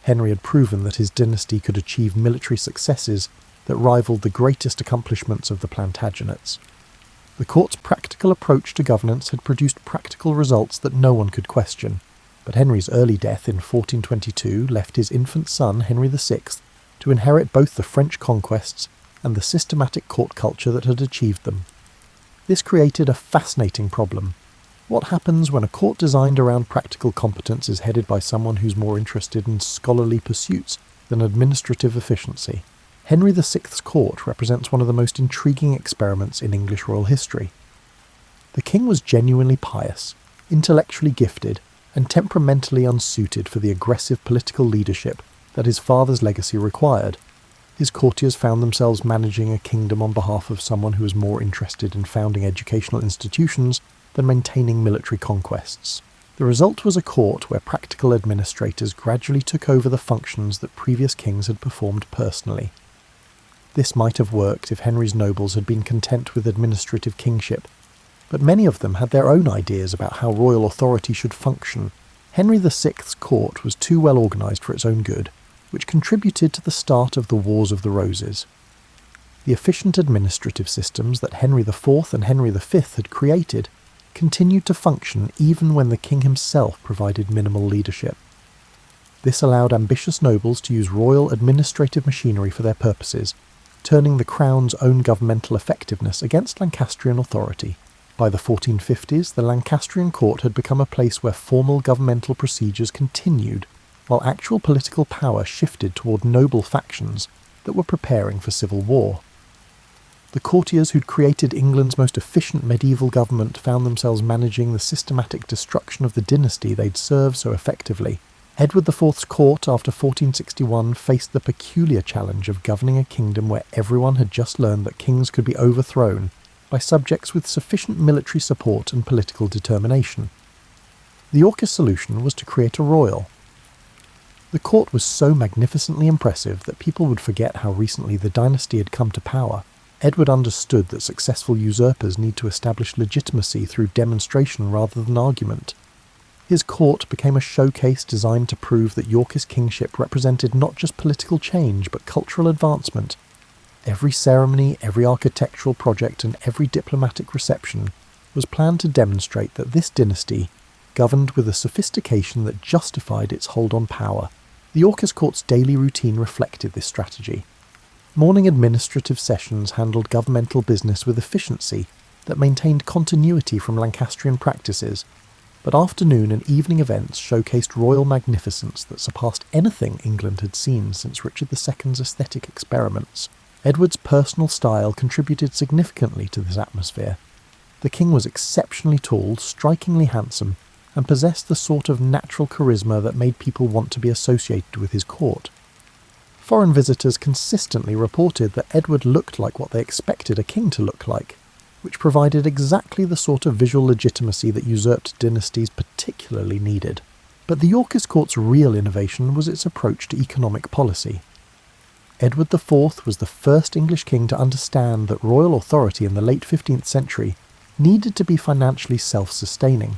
A: Henry had proven that his dynasty could achieve military successes that rivaled the greatest accomplishments of the Plantagenets. The court's practical approach to governance had produced practical results that no one could question, but Henry's early death in 1422 left his infant son, Henry VI, to inherit both the French conquests and the systematic court culture that had achieved them. This created a fascinating problem. What happens when a court designed around practical competence is headed by someone who's more interested in scholarly pursuits than administrative efficiency? Henry VI's court represents one of the most intriguing experiments in English royal history. The king was genuinely pious, intellectually gifted, and temperamentally unsuited for the aggressive political leadership that his father's legacy required. His courtiers found themselves managing a kingdom on behalf of someone who was more interested in founding educational institutions than maintaining military conquests. The result was a court where practical administrators gradually took over the functions that previous kings had performed personally. This might have worked if Henry's nobles had been content with administrative kingship, but many of them had their own ideas about how royal authority should function. Henry VI's court was too well organised for its own good, which contributed to the start of the Wars of the Roses. The efficient administrative systems that Henry IV and Henry V had created continued to function even when the king himself provided minimal leadership. This allowed ambitious nobles to use royal administrative machinery for their purposes, turning the crown's own governmental effectiveness against Lancastrian authority. By the 1450s, the Lancastrian court had become a place where formal governmental procedures continued, while actual political power shifted toward noble factions that were preparing for civil war. The courtiers who'd created England's most efficient medieval government found themselves managing the systematic destruction of the dynasty they'd served so effectively. Edward IV's court after 1461 faced the peculiar challenge of governing a kingdom where everyone had just learned that kings could be overthrown by subjects with sufficient military support and political determination. The Yorkist solution was to create a royal. The court was so magnificently impressive that people would forget how recently the dynasty had come to power. Edward understood that successful usurpers need to establish legitimacy through demonstration rather than argument. His court became a showcase designed to prove that Yorkist kingship represented not just political change but cultural advancement. Every ceremony, every architectural project, and every diplomatic reception was planned to demonstrate that this dynasty governed with a sophistication that justified its hold on power. The Yorkist court's daily routine reflected this strategy. Morning administrative sessions handled governmental business with efficiency that maintained continuity from Lancastrian practices, but afternoon and evening events showcased royal magnificence that surpassed anything England had seen since Richard II's aesthetic experiments. Edward's personal style contributed significantly to this atmosphere. The king was exceptionally tall, strikingly handsome, and possessed the sort of natural charisma that made people want to be associated with his court. Foreign visitors consistently reported that Edward looked like what they expected a king to look like, which provided exactly the sort of visual legitimacy that usurped dynasties particularly needed. But the Yorkist court's real innovation was its approach to economic policy. Edward IV was the first English king to understand that royal authority in the late 15th century needed to be financially self-sustaining.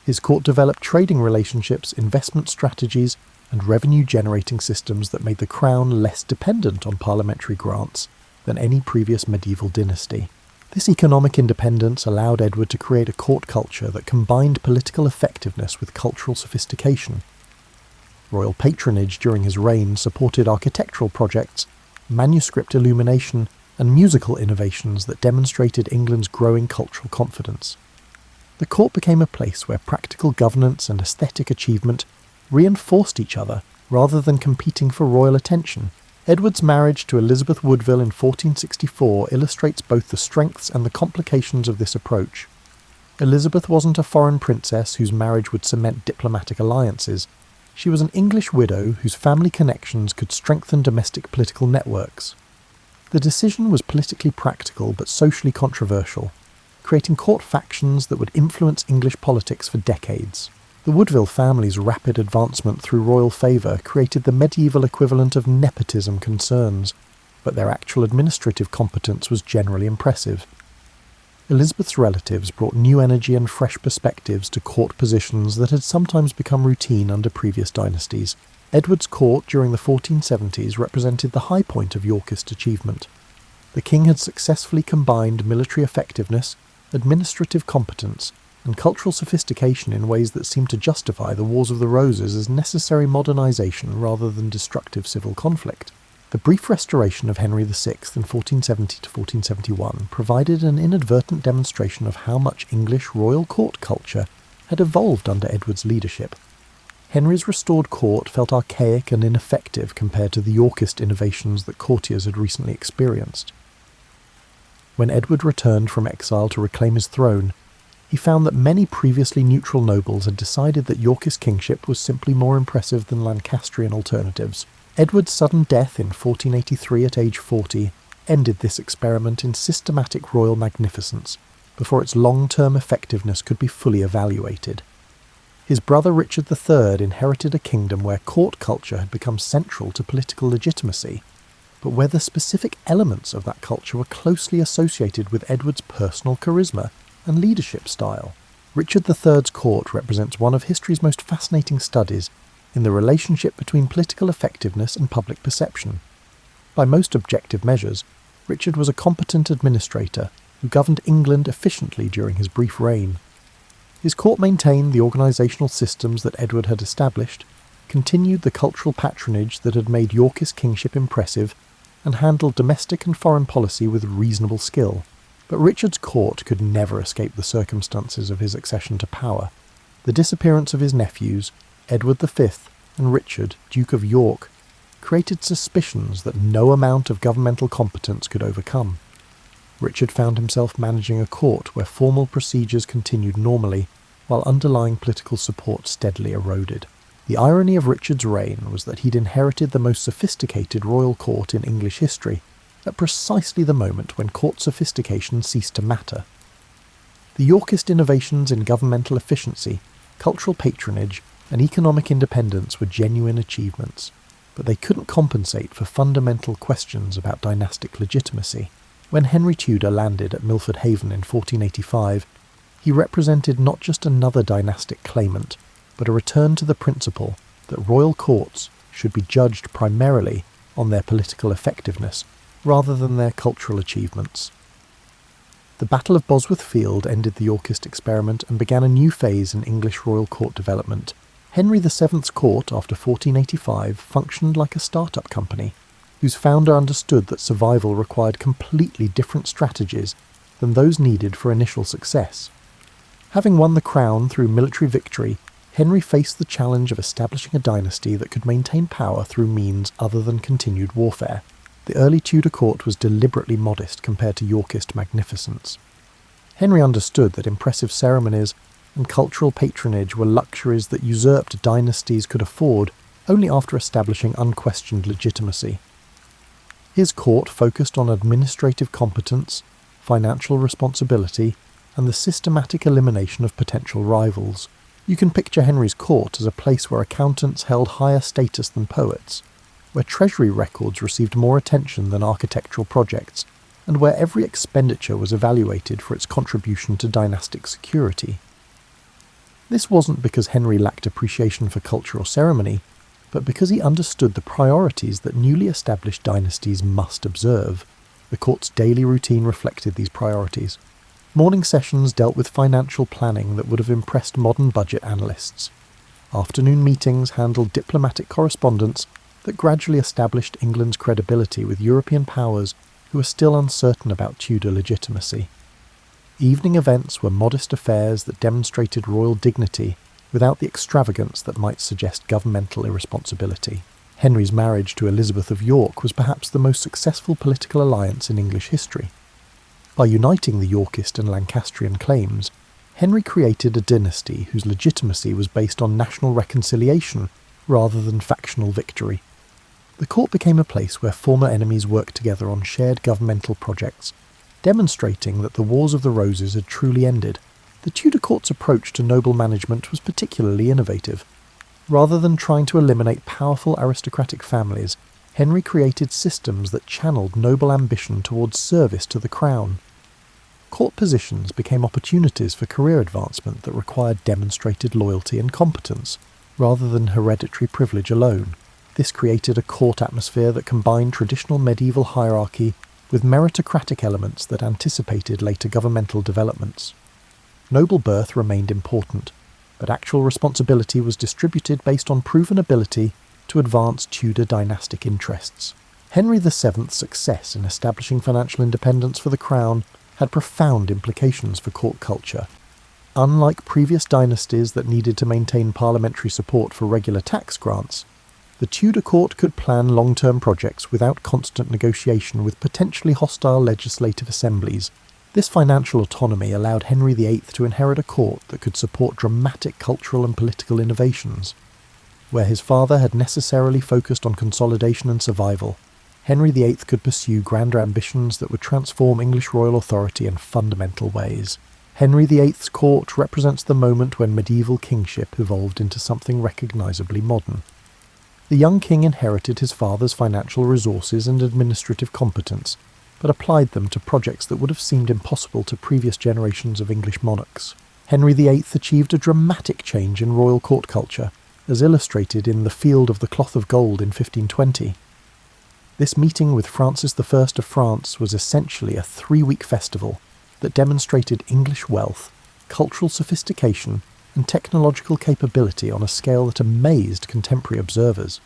A: His court developed trading relationships, investment strategies, and revenue-generating systems that made the crown less dependent on parliamentary grants than any previous medieval dynasty. This economic independence allowed Edward to create a court culture that combined political effectiveness with cultural sophistication. Royal patronage during his reign supported architectural projects, manuscript illumination, and musical innovations that demonstrated England's growing cultural confidence. The court became a place where practical governance and aesthetic achievement reinforced each other rather than competing for royal attention. Edward's marriage to Elizabeth Woodville in 1464 illustrates both the strengths and the complications of this approach. Elizabeth wasn't a foreign princess whose marriage would cement diplomatic alliances. She was an English widow whose family connections could strengthen domestic political networks. The decision was politically practical but socially controversial, creating court factions that would influence English politics for decades. The Woodville family's rapid advancement through royal favour created the medieval equivalent of nepotism concerns, but their actual administrative competence was generally impressive. Elizabeth's relatives brought new energy and fresh perspectives to court positions that had sometimes become routine under previous dynasties. Edward's court during the 1470s represented the high point of Yorkist achievement. The king had successfully combined military effectiveness, administrative competence, and cultural sophistication in ways that seemed to justify the Wars of the Roses as necessary modernisation rather than destructive civil conflict. The brief restoration of Henry VI in 1470 to 1471 provided an inadvertent demonstration of how much English royal court culture had evolved under Edward's leadership. Henry's restored court felt archaic and ineffective compared to the Yorkist innovations that courtiers had recently experienced. When Edward returned from exile to reclaim his throne, he found that many previously neutral nobles had decided that Yorkist kingship was simply more impressive than Lancastrian alternatives. Edward's sudden death in 1483 at age 40 ended this experiment in systematic royal magnificence before its long-term effectiveness could be fully evaluated. His brother Richard III inherited a kingdom where court culture had become central to political legitimacy, but where the specific elements of that culture were closely associated with Edward's personal charisma and leadership style. Richard III's court represents one of history's most fascinating studies in the relationship between political effectiveness and public perception. By most objective measures, Richard was a competent administrator who governed England efficiently during his brief reign. His court maintained the organisational systems that Edward had established, continued the cultural patronage that had made Yorkist kingship impressive, and handled domestic and foreign policy with reasonable skill. But Richard's court could never escape the circumstances of his accession to power. The disappearance of his nephews, Edward V and Richard, Duke of York, created suspicions that no amount of governmental competence could overcome. Richard found himself managing a court where formal procedures continued normally, while underlying political support steadily eroded. The irony of Richard's reign was that he'd inherited the most sophisticated royal court in English history, at precisely the moment when court sophistication ceased to matter. The Yorkist innovations in governmental efficiency, cultural patronage, and economic independence were genuine achievements, but they couldn't compensate for fundamental questions about dynastic legitimacy. When Henry Tudor landed at Milford Haven in 1485, he represented not just another dynastic claimant, but a return to the principle that royal courts should be judged primarily on their political effectiveness rather than their cultural achievements. The Battle of Bosworth Field ended the Yorkist experiment and began a new phase in English royal court development. Henry VII's court, after 1485, functioned like a start-up company, whose founder understood that survival required completely different strategies than those needed for initial success. Having won the crown through military victory, Henry faced the challenge of establishing a dynasty that could maintain power through means other than continued warfare. The early Tudor court was deliberately modest compared to Yorkist magnificence. Henry understood that impressive ceremonies and cultural patronage were luxuries that usurped dynasties could afford only after establishing unquestioned legitimacy. His court focused on administrative competence, financial responsibility, and the systematic elimination of potential rivals. You can picture Henry's court as a place where accountants held higher status than poets, where treasury records received more attention than architectural projects, and where every expenditure was evaluated for its contribution to dynastic security. This wasn't because Henry lacked appreciation for culture or ceremony, but because he understood the priorities that newly established dynasties must observe. The court's daily routine reflected these priorities. Morning sessions dealt with financial planning that would have impressed modern budget analysts. Afternoon meetings handled diplomatic correspondence that gradually established England's credibility with European powers who were still uncertain about Tudor legitimacy. Evening events were modest affairs that demonstrated royal dignity without the extravagance that might suggest governmental irresponsibility. Henry's marriage to Elizabeth of York was perhaps the most successful political alliance in English history. By uniting the Yorkist and Lancastrian claims, Henry created a dynasty whose legitimacy was based on national reconciliation rather than factional victory. The court became a place where former enemies worked together on shared governmental projects, demonstrating that the Wars of the Roses had truly ended. The Tudor court's approach to noble management was particularly innovative. Rather than trying to eliminate powerful aristocratic families, Henry created systems that channeled noble ambition towards service to the crown. Court positions became opportunities for career advancement that required demonstrated loyalty and competence, rather than hereditary privilege alone. This created a court atmosphere that combined traditional medieval hierarchy with meritocratic elements that anticipated later governmental developments. Noble birth remained important, but actual responsibility was distributed based on proven ability to advance Tudor dynastic interests. Henry VII's success in establishing financial independence for the crown had profound implications for court culture. Unlike previous dynasties that needed to maintain parliamentary support for regular tax grants, the Tudor court could plan long-term projects without constant negotiation with potentially hostile legislative assemblies. This financial autonomy allowed Henry VIII to inherit a court that could support dramatic cultural and political innovations. Where his father had necessarily focused on consolidation and survival, Henry VIII could pursue grander ambitions that would transform English royal authority in fundamental ways. Henry VIII's court represents the moment when medieval kingship evolved into something recognisably modern. The young king inherited his father's financial resources and administrative competence, but applied them to projects that would have seemed impossible to previous generations of English monarchs. Henry VIII achieved a dramatic change in royal court culture, as illustrated in the Field of the Cloth of Gold in 1520. This meeting with Francis I of France was essentially a 3-week festival that demonstrated English wealth, cultural sophistication, and technological capability on a scale that amazed contemporary observers.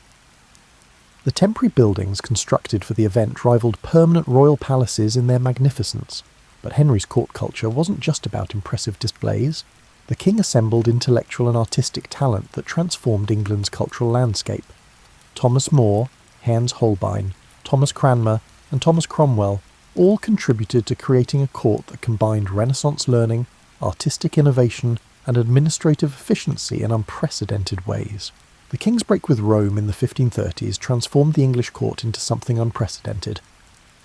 A: The temporary buildings constructed for the event rivaled permanent royal palaces in their magnificence, but Henry's court culture wasn't just about impressive displays. The king assembled intellectual and artistic talent that transformed England's cultural landscape. Thomas More, Hans Holbein, Thomas Cranmer, and Thomas Cromwell all contributed to creating a court that combined Renaissance learning, artistic innovation, and administrative efficiency in unprecedented ways. The king's break with Rome in the 1530s transformed the English court into something unprecedented.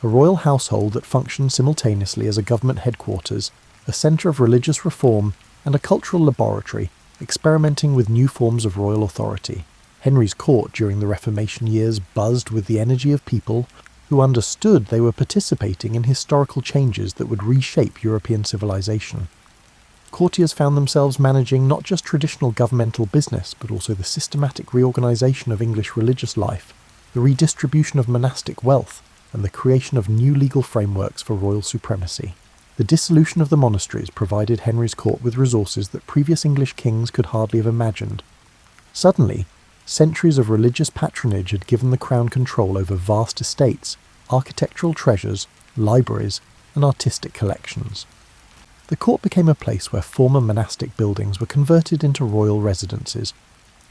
A: A royal household that functioned simultaneously as a government headquarters, a centre of religious reform, and a cultural laboratory, experimenting with new forms of royal authority. Henry's court during the Reformation years buzzed with the energy of people who understood they were participating in historical changes that would reshape European civilization. Courtiers found themselves managing not just traditional governmental business, but also the systematic reorganisation of English religious life, the redistribution of monastic wealth, and the creation of new legal frameworks for royal supremacy. The dissolution of the monasteries provided Henry's court with resources that previous English kings could hardly have imagined. Suddenly, centuries of religious patronage had given the crown control over vast estates, architectural treasures, libraries, and artistic collections. The court became a place where former monastic buildings were converted into royal residences,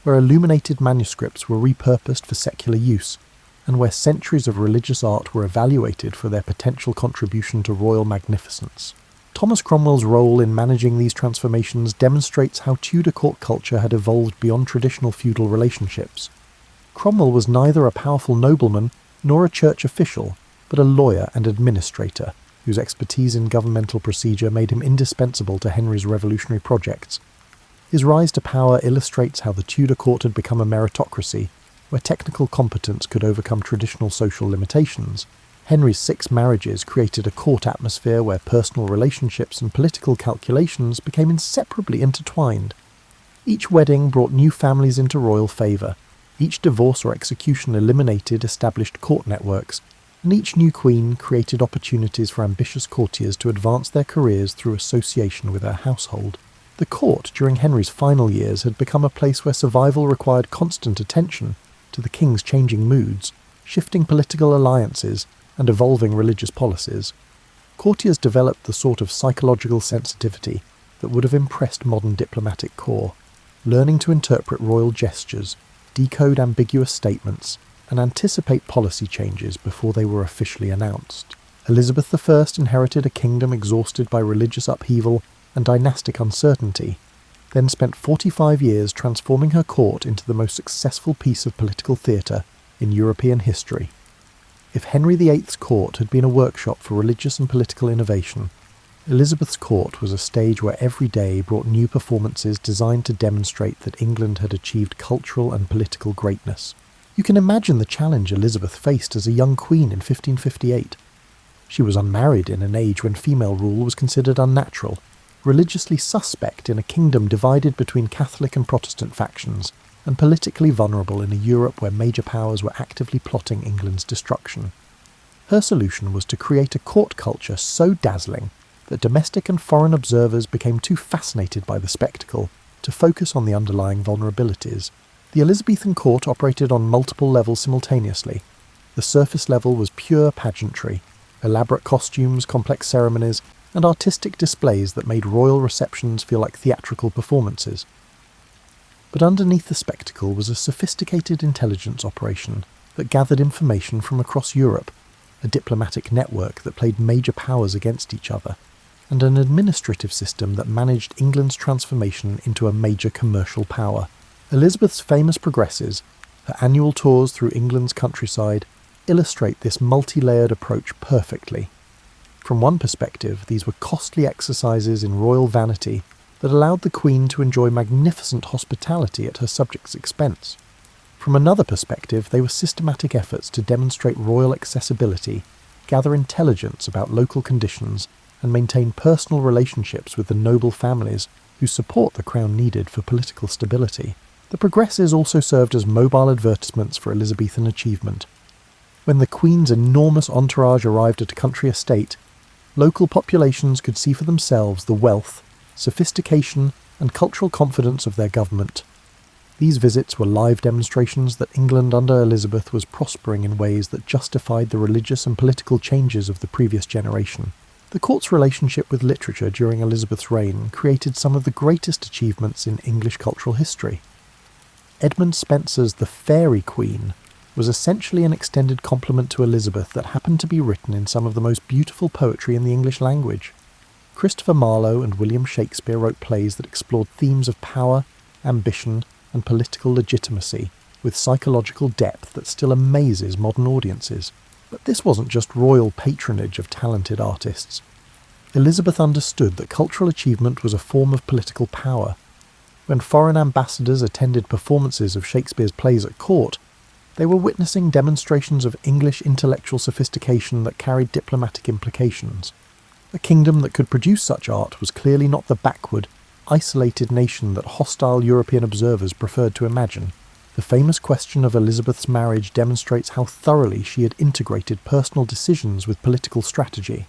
A: where illuminated manuscripts were repurposed for secular use, and where centuries of religious art were evaluated for their potential contribution to royal magnificence. Thomas Cromwell's role in managing these transformations demonstrates how Tudor court culture had evolved beyond traditional feudal relationships. Cromwell was neither a powerful nobleman nor a church official, but a lawyer and administrator, whose expertise in governmental procedure made him indispensable to Henry's revolutionary projects. His rise to power illustrates how the Tudor court had become a meritocracy, where technical competence could overcome traditional social limitations. Henry's 6 marriages created a court atmosphere where personal relationships and political calculations became inseparably intertwined. Each wedding brought new families into royal favour, each divorce or execution eliminated established court networks, and each new queen created opportunities for ambitious courtiers to advance their careers through association with her household. The court during Henry's final years had become a place where survival required constant attention to the king's changing moods, shifting political alliances, and evolving religious policies. Courtiers developed the sort of psychological sensitivity that would have impressed modern diplomatic corps, learning to interpret royal gestures, decode ambiguous statements, and anticipate policy changes before they were officially announced. Elizabeth I inherited a kingdom exhausted by religious upheaval and dynastic uncertainty, then spent 45 years transforming her court into the most successful piece of political theatre in European history. If Henry VIII's court had been a workshop for religious and political innovation, Elizabeth's court was a stage where every day brought new performances designed to demonstrate that England had achieved cultural and political greatness. You can imagine the challenge Elizabeth faced as a young queen in 1558. She was unmarried in an age when female rule was considered unnatural, religiously suspect in a kingdom divided between Catholic and Protestant factions, and politically vulnerable in a Europe where major powers were actively plotting England's destruction. Her solution was to create a court culture so dazzling that domestic and foreign observers became too fascinated by the spectacle to focus on the underlying vulnerabilities. The Elizabethan court operated on multiple levels simultaneously. The surface level was pure pageantry, elaborate costumes, complex ceremonies, and artistic displays that made royal receptions feel like theatrical performances. But underneath the spectacle was a sophisticated intelligence operation that gathered information from across Europe, a diplomatic network that played major powers against each other, and an administrative system that managed England's transformation into a major commercial power. Elizabeth's famous progresses, her annual tours through England's countryside, illustrate this multi-layered approach perfectly. From one perspective, these were costly exercises in royal vanity that allowed the Queen to enjoy magnificent hospitality at her subjects' expense. From another perspective, they were systematic efforts to demonstrate royal accessibility, gather intelligence about local conditions, and maintain personal relationships with the noble families whose support the crown needed for political stability. The progresses also served as mobile advertisements for Elizabethan achievement. When the Queen's enormous entourage arrived at a country estate, local populations could see for themselves the wealth, sophistication, and cultural confidence of their government. These visits were live demonstrations that England under Elizabeth was prospering in ways that justified the religious and political changes of the previous generation. The court's relationship with literature during Elizabeth's reign created some of the greatest achievements in English cultural history. Edmund Spenser's The Fairy Queen was essentially an extended compliment to Elizabeth that happened to be written in some of the most beautiful poetry in the English language. Christopher Marlowe and William Shakespeare wrote plays that explored themes of power, ambition, and political legitimacy with psychological depth that still amazes modern audiences. But this wasn't just royal patronage of talented artists. Elizabeth understood that cultural achievement was a form of political power. When foreign ambassadors attended performances of Shakespeare's plays at court, they were witnessing demonstrations of English intellectual sophistication that carried diplomatic implications. A kingdom that could produce such art was clearly not the backward, isolated nation that hostile European observers preferred to imagine. The famous question of Elizabeth's marriage demonstrates how thoroughly she had integrated personal decisions with political strategy.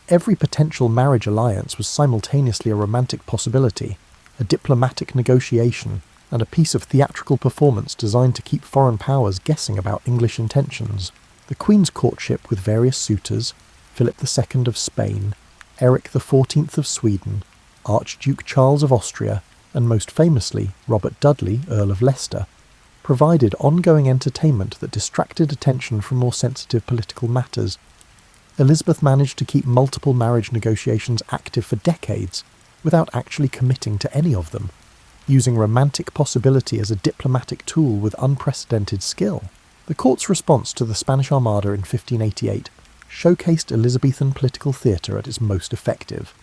A: Every potential marriage alliance was simultaneously a romantic possibility, a diplomatic negotiation, and a piece of theatrical performance designed to keep foreign powers guessing about English intentions. The Queen's courtship with various suitors, Philip II of Spain, Eric XIV of Sweden, Archduke Charles of Austria, and most famously Robert Dudley, Earl of Leicester, provided ongoing entertainment that distracted attention from more sensitive political matters. Elizabeth managed to keep multiple marriage negotiations active for decades without actually committing to any of them, using romantic possibility as a diplomatic tool with unprecedented skill. The court's response to the Spanish Armada in 1588 showcased Elizabethan political theatre at its most effective.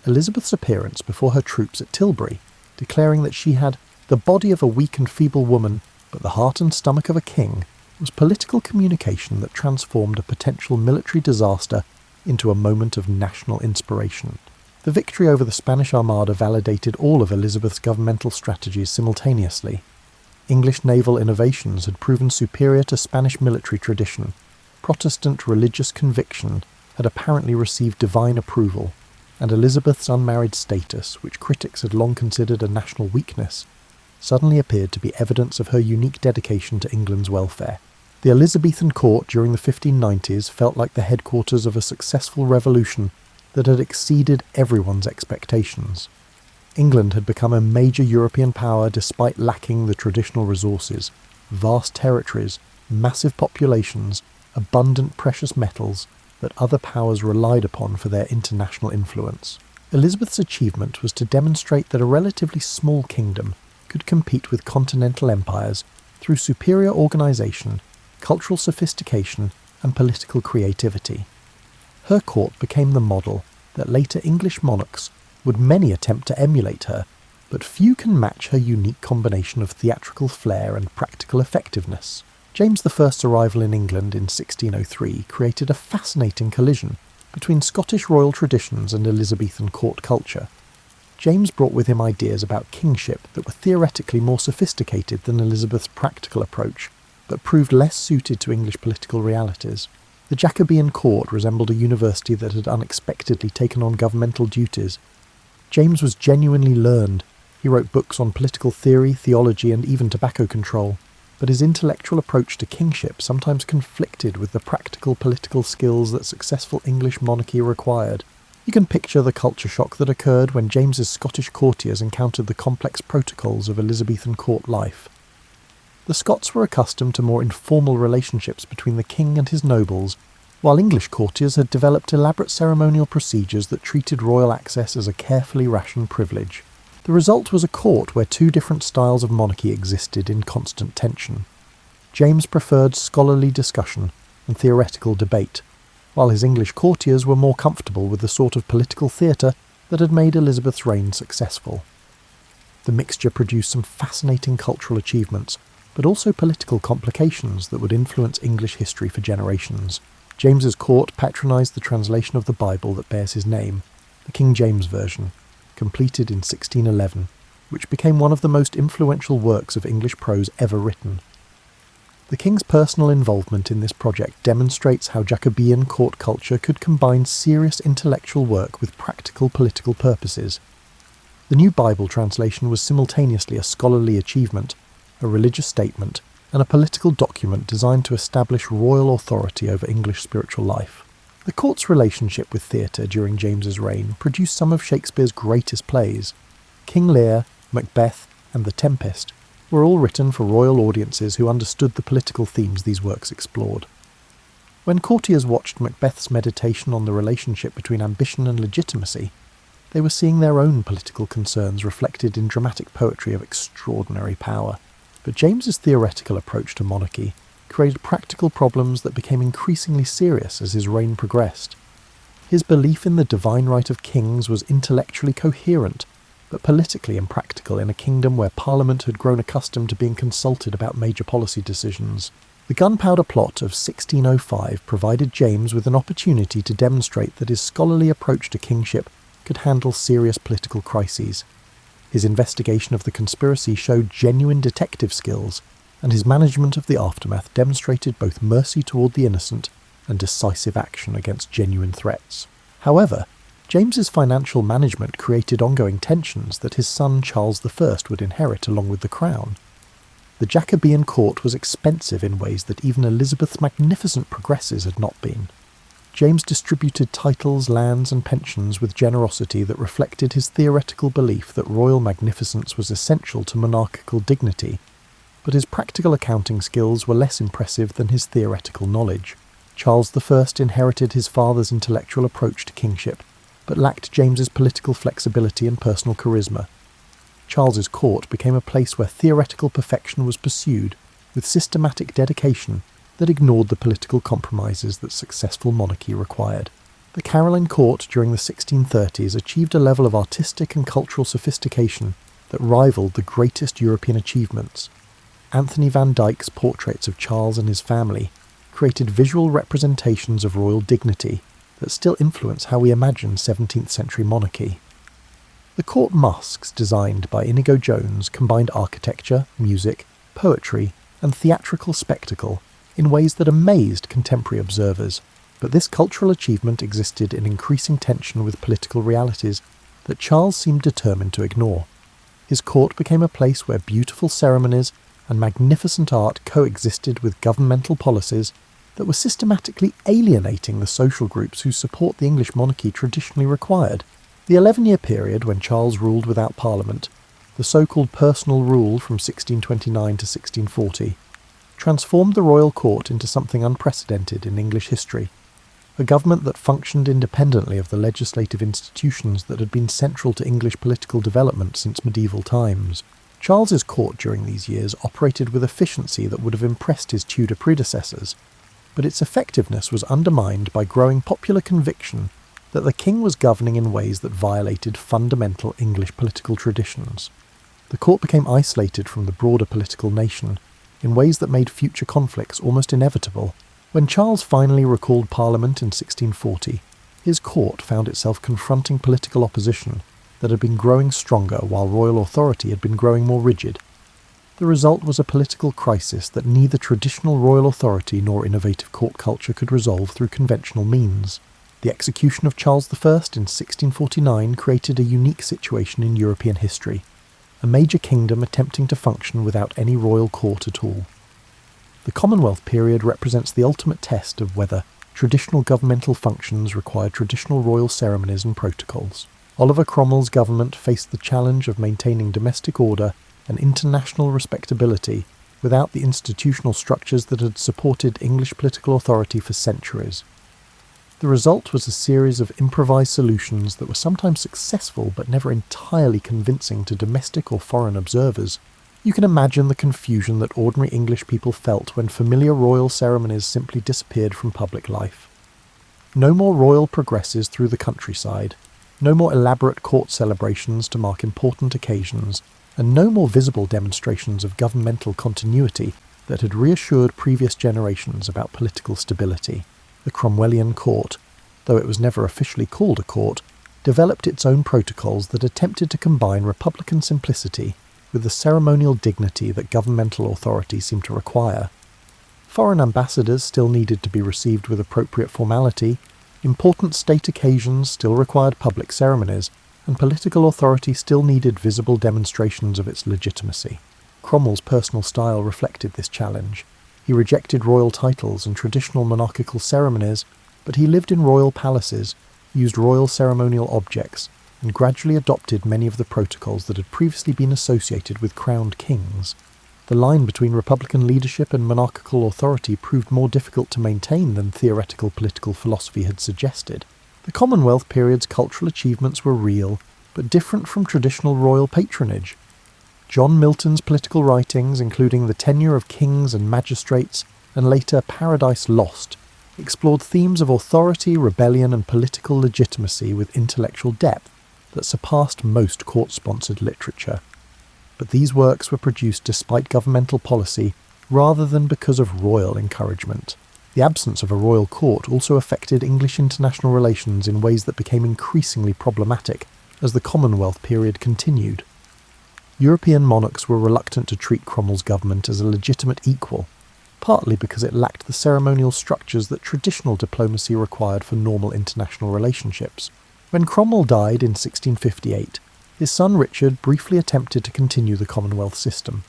A: Elizabeth's appearance before her troops at Tilbury, declaring that she had the body of a weak and feeble woman, but the heart and stomach of a king, was political communication that transformed a potential military disaster into a moment of national inspiration. The victory over the Spanish Armada validated all of Elizabeth's governmental strategies simultaneously. English naval innovations had proven superior to Spanish military tradition. Protestant religious conviction had apparently received divine approval, and Elizabeth's unmarried status, which critics had long considered a national weakness, suddenly appeared to be evidence of her unique dedication to England's welfare. The Elizabethan court during the 1590s felt like the headquarters of a successful revolution that had exceeded everyone's expectations. England had become a major European power despite lacking the traditional resources, vast territories, massive populations, abundant precious metals that other powers relied upon for their international influence. Elizabeth's achievement was to demonstrate that a relatively small kingdom could compete with continental empires through superior organisation, cultural sophistication, and political creativity. Her court became the model that later English monarchs would many attempt to emulate her, but few can match her unique combination of theatrical flair and practical effectiveness. James I's arrival in England in 1603 created a fascinating collision between Scottish royal traditions and Elizabethan court culture. James brought with him ideas about kingship that were theoretically more sophisticated than Elizabeth's practical approach, but proved less suited to English political realities. The Jacobean court resembled a university that had unexpectedly taken on governmental duties. James was genuinely learned. He wrote books on political theory, theology, and even tobacco control, but his intellectual approach to kingship sometimes conflicted with the practical political skills that successful English monarchy required. You can picture the culture shock that occurred when James's Scottish courtiers encountered the complex protocols of Elizabethan court life. The Scots were accustomed to more informal relationships between the king and his nobles, while English courtiers had developed elaborate ceremonial procedures that treated royal access as a carefully rationed privilege. The result was a court where two different styles of monarchy existed in constant tension. James preferred scholarly discussion and theoretical debate, while his English courtiers were more comfortable with the sort of political theatre that had made Elizabeth's reign successful. The mixture produced some fascinating cultural achievements, but also political complications that would influence English history for generations. James's court patronised the translation of the Bible that bears his name, the King James Version, completed in 1611, which became one of the most influential works of English prose ever written. The king's personal involvement in this project demonstrates how Jacobean court culture could combine serious intellectual work with practical political purposes. The new Bible translation was simultaneously a scholarly achievement, a religious statement, and a political document designed to establish royal authority over English spiritual life. The court's relationship with theatre during James's reign produced some of Shakespeare's greatest plays. King Lear, Macbeth, and The Tempest were all written for royal audiences who understood the political themes these works explored. When courtiers watched Macbeth's meditation on the relationship between ambition and legitimacy, they were seeing their own political concerns reflected in dramatic poetry of extraordinary power. But James's theoretical approach to monarchy created practical problems that became increasingly serious as his reign progressed. His belief in the divine right of kings was intellectually coherent, but politically impractical in a kingdom where Parliament had grown accustomed to being consulted about major policy decisions. The Gunpowder Plot of 1605 provided James with an opportunity to demonstrate that his scholarly approach to kingship could handle serious political crises. His investigation of the conspiracy showed genuine detective skills, and his management of the aftermath demonstrated both mercy toward the innocent and decisive action against genuine threats. However, James's financial management created ongoing tensions that his son Charles I would inherit along with the crown. The Jacobean court was expensive in ways that even Elizabeth's magnificent progresses had not been. James distributed titles, lands, and pensions with generosity that reflected his theoretical belief that royal magnificence was essential to monarchical dignity, but his practical accounting skills were less impressive than his theoretical knowledge. Charles I inherited his father's intellectual approach to kingship, but lacked James's political flexibility and personal charisma. Charles's court became a place where theoretical perfection was pursued, with systematic dedication that ignored the political compromises that successful monarchy required. The Caroline court during the 1630s achieved a level of artistic and cultural sophistication that rivaled the greatest European achievements. Anthony van Dyck's portraits of Charles and his family created visual representations of royal dignity that still influence how we imagine 17th century monarchy. The court masques designed by Inigo Jones combined architecture, music, poetry, and theatrical spectacle in ways that amazed contemporary observers, but this cultural achievement existed in increasing tension with political realities that Charles seemed determined to ignore. His court became a place where beautiful ceremonies and magnificent art coexisted with governmental policies that were systematically alienating the social groups whose support the English monarchy traditionally required. The 11-year period when Charles ruled without Parliament, the so-called personal rule from 1629 to 1640, transformed the royal court into something unprecedented in English history, a government that functioned independently of the legislative institutions that had been central to English political development since medieval times. Charles's court during these years operated with efficiency that would have impressed his Tudor predecessors, but its effectiveness was undermined by growing popular conviction that the king was governing in ways that violated fundamental English political traditions. The court became isolated from the broader political nation in ways that made future conflicts almost inevitable. When Charles finally recalled Parliament in 1640, his court found itself confronting political opposition that had been growing stronger while royal authority had been growing more rigid. The result was a political crisis that neither traditional royal authority nor innovative court culture could resolve through conventional means. The execution of Charles I in 1649 created a unique situation in European history, a major kingdom attempting to function without any royal court at all. The Commonwealth period represents the ultimate test of whether traditional governmental functions required traditional royal ceremonies and protocols. Oliver Cromwell's government faced the challenge of maintaining domestic order and international respectability without the institutional structures that had supported English political authority for centuries. The result was a series of improvised solutions that were sometimes successful but never entirely convincing to domestic or foreign observers. You can imagine the confusion that ordinary English people felt when familiar royal ceremonies simply disappeared from public life. No more royal progresses through the countryside, no more elaborate court celebrations to mark important occasions, and no more visible demonstrations of governmental continuity that had reassured previous generations about political stability. The Cromwellian court, though it was never officially called a court, developed its own protocols that attempted to combine republican simplicity with the ceremonial dignity that governmental authority seemed to require. Foreign ambassadors still needed to be received with appropriate formality, important state occasions still required public ceremonies, and political authority still needed visible demonstrations of its legitimacy. Cromwell's personal style reflected this challenge. He rejected royal titles and traditional monarchical ceremonies, but he lived in royal palaces, used royal ceremonial objects, and gradually adopted many of the protocols that had previously been associated with crowned kings. The line between republican leadership and monarchical authority proved more difficult to maintain than theoretical political philosophy had suggested. The Commonwealth period's cultural achievements were real, but different from traditional royal patronage. John Milton's political writings, including The Tenure of Kings and Magistrates, and later Paradise Lost, explored themes of authority, rebellion, and political legitimacy with intellectual depth that surpassed most court-sponsored literature. But these works were produced despite governmental policy rather than because of royal encouragement. The absence of a royal court also affected English international relations in ways that became increasingly problematic as the Commonwealth period continued. European monarchs were reluctant to treat Cromwell's government as a legitimate equal, partly because it lacked the ceremonial structures that traditional diplomacy required for normal international relationships. When Cromwell died in 1658, his son Richard briefly attempted to continue the Commonwealth system,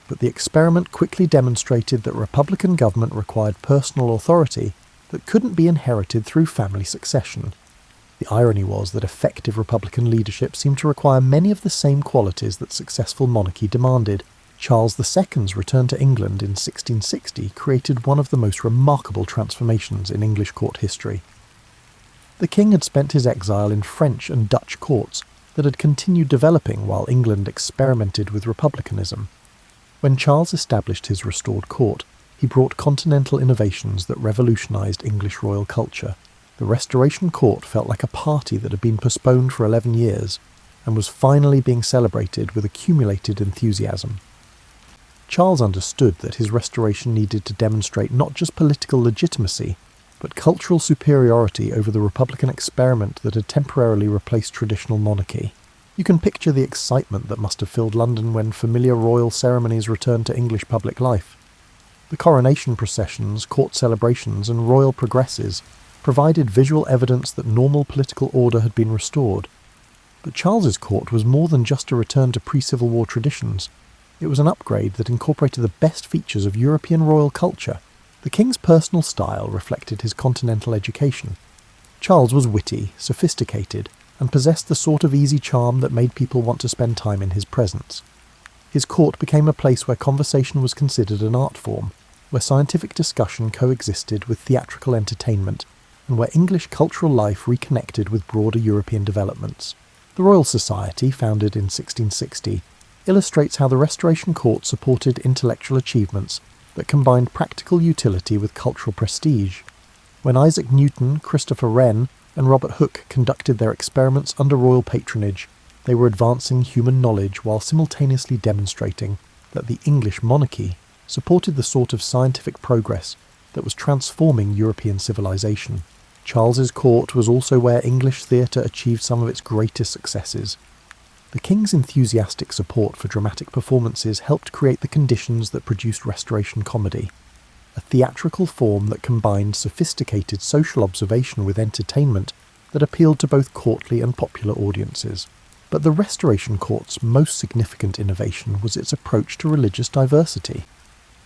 A: but the experiment quickly demonstrated that republican government required personal authority that couldn't be inherited through family succession. The irony was that effective republican leadership seemed to require many of the same qualities that successful monarchy demanded. Charles II's return to England in 1660 created one of the most remarkable transformations in English court history. The king had spent his exile in French and Dutch courts that had continued developing while England experimented with republicanism. When Charles established his restored court, he brought continental innovations that revolutionised English royal culture. The Restoration Court felt like a party that had been postponed for 11 years and was finally being celebrated with accumulated enthusiasm. Charles understood that his restoration needed to demonstrate not just political legitimacy, but cultural superiority over the republican experiment that had temporarily replaced traditional monarchy. You can picture the excitement that must have filled London when familiar royal ceremonies returned to English public life. The coronation processions, court celebrations, and royal progresses provided visual evidence that normal political order had been restored. But Charles's court was more than just a return to pre-Civil War traditions. It was an upgrade that incorporated the best features of European royal culture. The king's personal style reflected his continental education. Charles was witty, sophisticated, and possessed the sort of easy charm that made people want to spend time in his presence. His court became a place where conversation was considered an art form, where scientific discussion coexisted with theatrical entertainment, and where English cultural life reconnected with broader European developments. The Royal Society, founded in 1660, illustrates how the Restoration Court supported intellectual achievements that combined practical utility with cultural prestige. When Isaac Newton, Christopher Wren, and Robert Hooke conducted their experiments under royal patronage, they were advancing human knowledge while simultaneously demonstrating that the English monarchy supported the sort of scientific progress that was transforming European civilization. Charles's court was also where English theatre achieved some of its greatest successes. The king's enthusiastic support for dramatic performances helped create the conditions that produced Restoration comedy, a theatrical form that combined sophisticated social observation with entertainment that appealed to both courtly and popular audiences. But the Restoration Court's most significant innovation was its approach to religious diversity.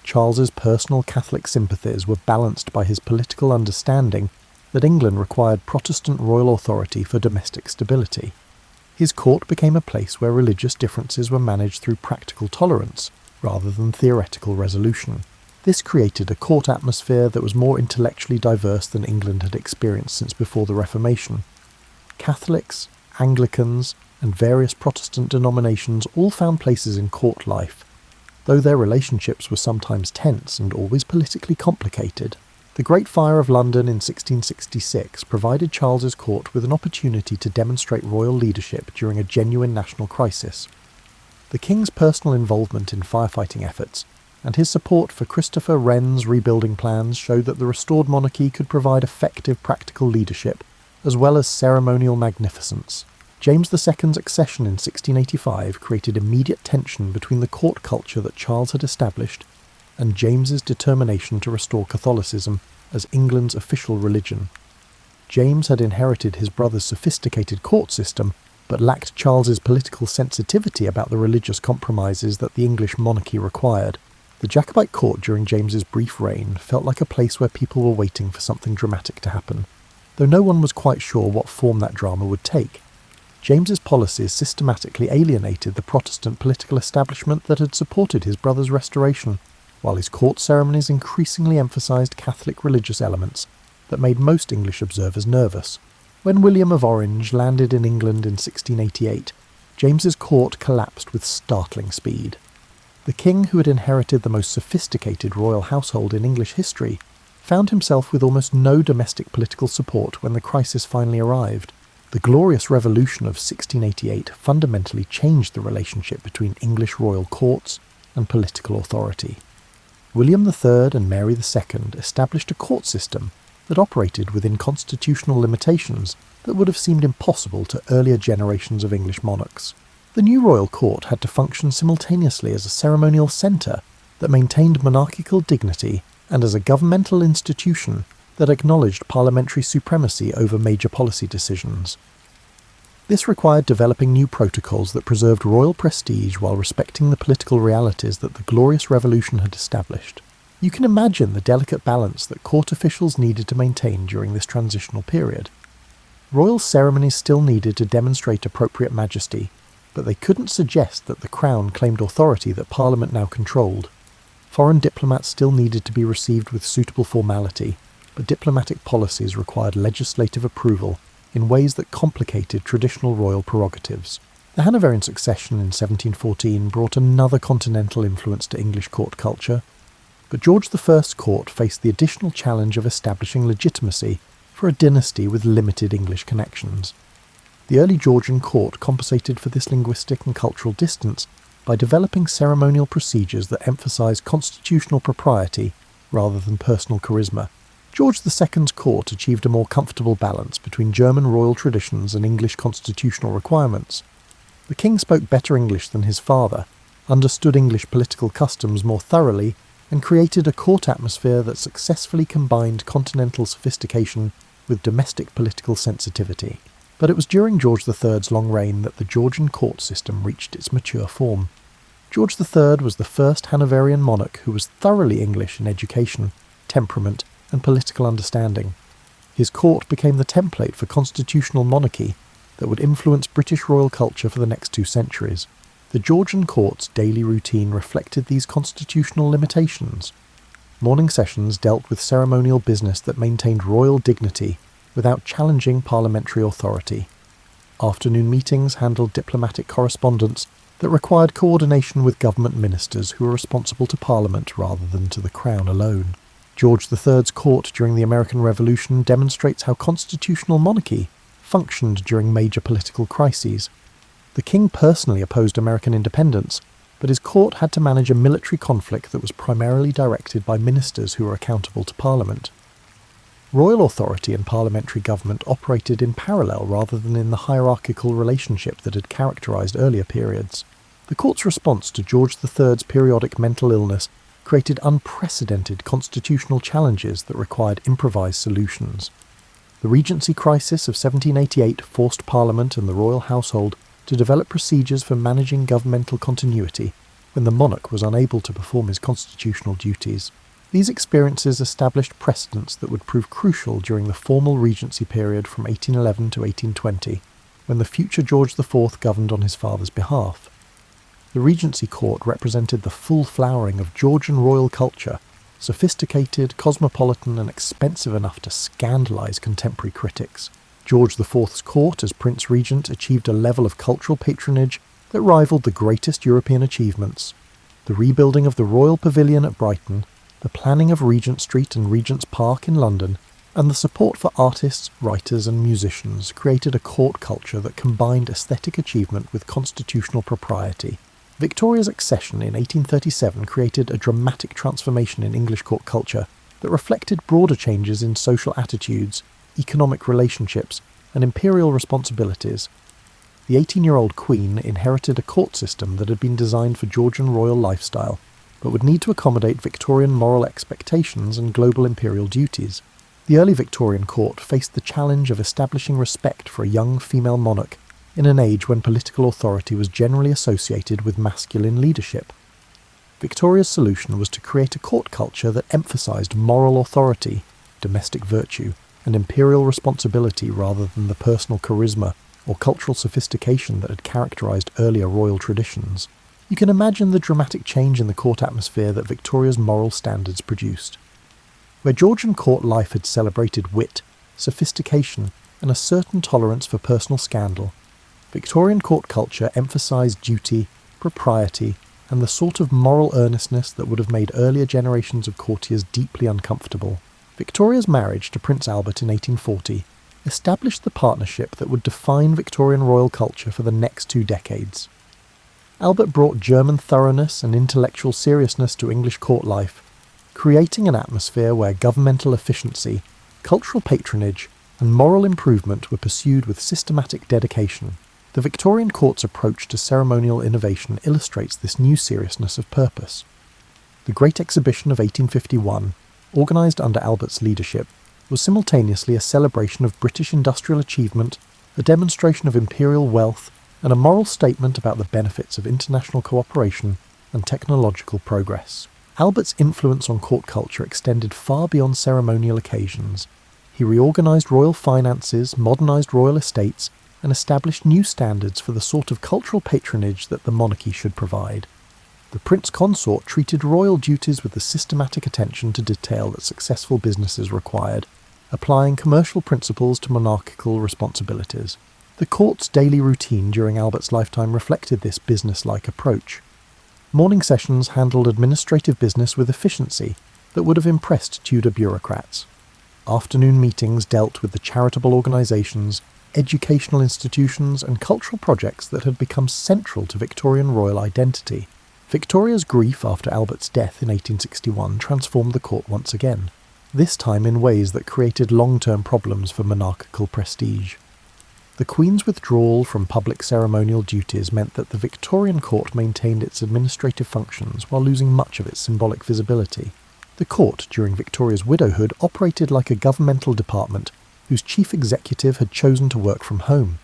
A: Charles's personal Catholic sympathies were balanced by his political understanding that England required Protestant royal authority for domestic stability. His court became a place where religious differences were managed through practical tolerance, rather than theoretical resolution. This created a court atmosphere that was more intellectually diverse than England had experienced since before the Reformation. Catholics, Anglicans, and various Protestant denominations all found places in court life, though their relationships were sometimes tense and always politically complicated. The Great Fire of London in 1666 provided Charles's court with an opportunity to demonstrate royal leadership during a genuine national crisis. The king's personal involvement in firefighting efforts and his support for Christopher Wren's rebuilding plans showed that the restored monarchy could provide effective practical leadership as well as ceremonial magnificence. James II's accession in 1685 created immediate tension between the court culture that Charles had established and James's determination to restore Catholicism as England's official religion. James had inherited his brother's sophisticated court system, but lacked Charles's political sensitivity about the religious compromises that the English monarchy required. The Jacobite court during James's brief reign felt like a place where people were waiting for something dramatic to happen, though no one was quite sure what form that drama would take. James's policies systematically alienated the Protestant political establishment that had supported his brother's restoration, while his court ceremonies increasingly emphasised Catholic religious elements that made most English observers nervous. When William of Orange landed in England in 1688, James's court collapsed with startling speed. The king, who had inherited the most sophisticated royal household in English history, found himself with almost no domestic political support when the crisis finally arrived. The Glorious Revolution of 1688 fundamentally changed the relationship between English royal courts and political authority. William III and Mary II established a court system that operated within constitutional limitations that would have seemed impossible to earlier generations of English monarchs. The new royal court had to function simultaneously as a ceremonial centre that maintained monarchical dignity and as a governmental institution that acknowledged parliamentary supremacy over major policy decisions. This required developing new protocols that preserved royal prestige while respecting the political realities that the Glorious Revolution had established. You can imagine the delicate balance that court officials needed to maintain during this transitional period. Royal ceremonies still needed to demonstrate appropriate majesty, but they couldn't suggest that the crown claimed authority that Parliament now controlled. Foreign diplomats still needed to be received with suitable formality, but diplomatic policies required legislative approval in ways that complicated traditional royal prerogatives. The Hanoverian succession in 1714 brought another continental influence to English court culture, but George I's court faced the additional challenge of establishing legitimacy for a dynasty with limited English connections. The early Georgian court compensated for this linguistic and cultural distance by developing ceremonial procedures that emphasised constitutional propriety rather than personal charisma. George II's court achieved a more comfortable balance between German royal traditions and English constitutional requirements. The king spoke better English than his father, understood English political customs more thoroughly, and created a court atmosphere that successfully combined continental sophistication with domestic political sensitivity. But it was during George III's long reign that the Georgian court system reached its mature form. George III was the first Hanoverian monarch who was thoroughly English in education, temperament, and political understanding. His court became the template for constitutional monarchy that would influence British royal culture for the next 2 centuries. The Georgian court's daily routine reflected these constitutional limitations. Morning sessions dealt with ceremonial business that maintained royal dignity without challenging parliamentary authority. Afternoon meetings handled diplomatic correspondence that required coordination with government ministers who were responsible to Parliament rather than to the Crown alone. George III's court during the American Revolution demonstrates how constitutional monarchy functioned during major political crises. The king personally opposed American independence, but his court had to manage a military conflict that was primarily directed by ministers who were accountable to Parliament. Royal authority and parliamentary government operated in parallel rather than in the hierarchical relationship that had characterised earlier periods. The court's response to George III's periodic mental illness created unprecedented constitutional challenges that required improvised solutions. The Regency crisis of 1788 forced Parliament and the royal household to develop procedures for managing governmental continuity, when the monarch was unable to perform his constitutional duties. These experiences established precedents that would prove crucial during the formal regency period from 1811 to 1820, when the future George IV governed on his father's behalf. The Regency Court represented the full flowering of Georgian royal culture, sophisticated, cosmopolitan, and expensive enough to scandalise contemporary critics. George IV's court as Prince Regent achieved a level of cultural patronage that rivaled the greatest European achievements. The rebuilding of the Royal Pavilion at Brighton, the planning of Regent Street and Regent's Park in London, and the support for artists, writers, and musicians created a court culture that combined aesthetic achievement with constitutional propriety. Victoria's accession in 1837 created a dramatic transformation in English court culture that reflected broader changes in social attitudes, economic relationships, and imperial responsibilities. The 18-year-old Queen inherited a court system that had been designed for Georgian royal lifestyle, but would need to accommodate Victorian moral expectations and global imperial duties. The early Victorian court faced the challenge of establishing respect for a young female monarch in an age when political authority was generally associated with masculine leadership. Victoria's solution was to create a court culture that emphasised moral authority, domestic virtue, and imperial responsibility rather than the personal charisma or cultural sophistication that had characterised earlier royal traditions. You can imagine the dramatic change in the court atmosphere that Victoria's moral standards produced. Where Georgian court life had celebrated wit, sophistication, and a certain tolerance for personal scandal, Victorian court culture emphasised duty, propriety, and the sort of moral earnestness that would have made earlier generations of courtiers deeply uncomfortable. Victoria's marriage to Prince Albert in 1840 established the partnership that would define Victorian royal culture for the next 2 decades. Albert brought German thoroughness and intellectual seriousness to English court life, creating an atmosphere where governmental efficiency, cultural patronage, and moral improvement were pursued with systematic dedication. The Victorian court's approach to ceremonial innovation illustrates this new seriousness of purpose. The Great Exhibition of 1851, organised under Albert's leadership, was simultaneously a celebration of British industrial achievement, a demonstration of imperial wealth, and a moral statement about the benefits of international cooperation and technological progress. Albert's influence on court culture extended far beyond ceremonial occasions. He reorganised royal finances, modernised royal estates, and established new standards for the sort of cultural patronage that the monarchy should provide. The Prince Consort treated royal duties with the systematic attention to detail that successful businesses required, applying commercial principles to monarchical responsibilities. The court's daily routine during Albert's lifetime reflected this business-like approach. Morning sessions handled administrative business with efficiency that would have impressed Tudor bureaucrats. Afternoon meetings dealt with the charitable organisations, educational institutions, and cultural projects that had become central to Victorian royal identity. Victoria's grief after Albert's death in 1861 transformed the court once again, this time in ways that created long-term problems for monarchical prestige. The Queen's withdrawal from public ceremonial duties meant that the Victorian court maintained its administrative functions while losing much of its symbolic visibility. The court, during Victoria's widowhood, operated like a governmental department whose chief executive had chosen to work from home.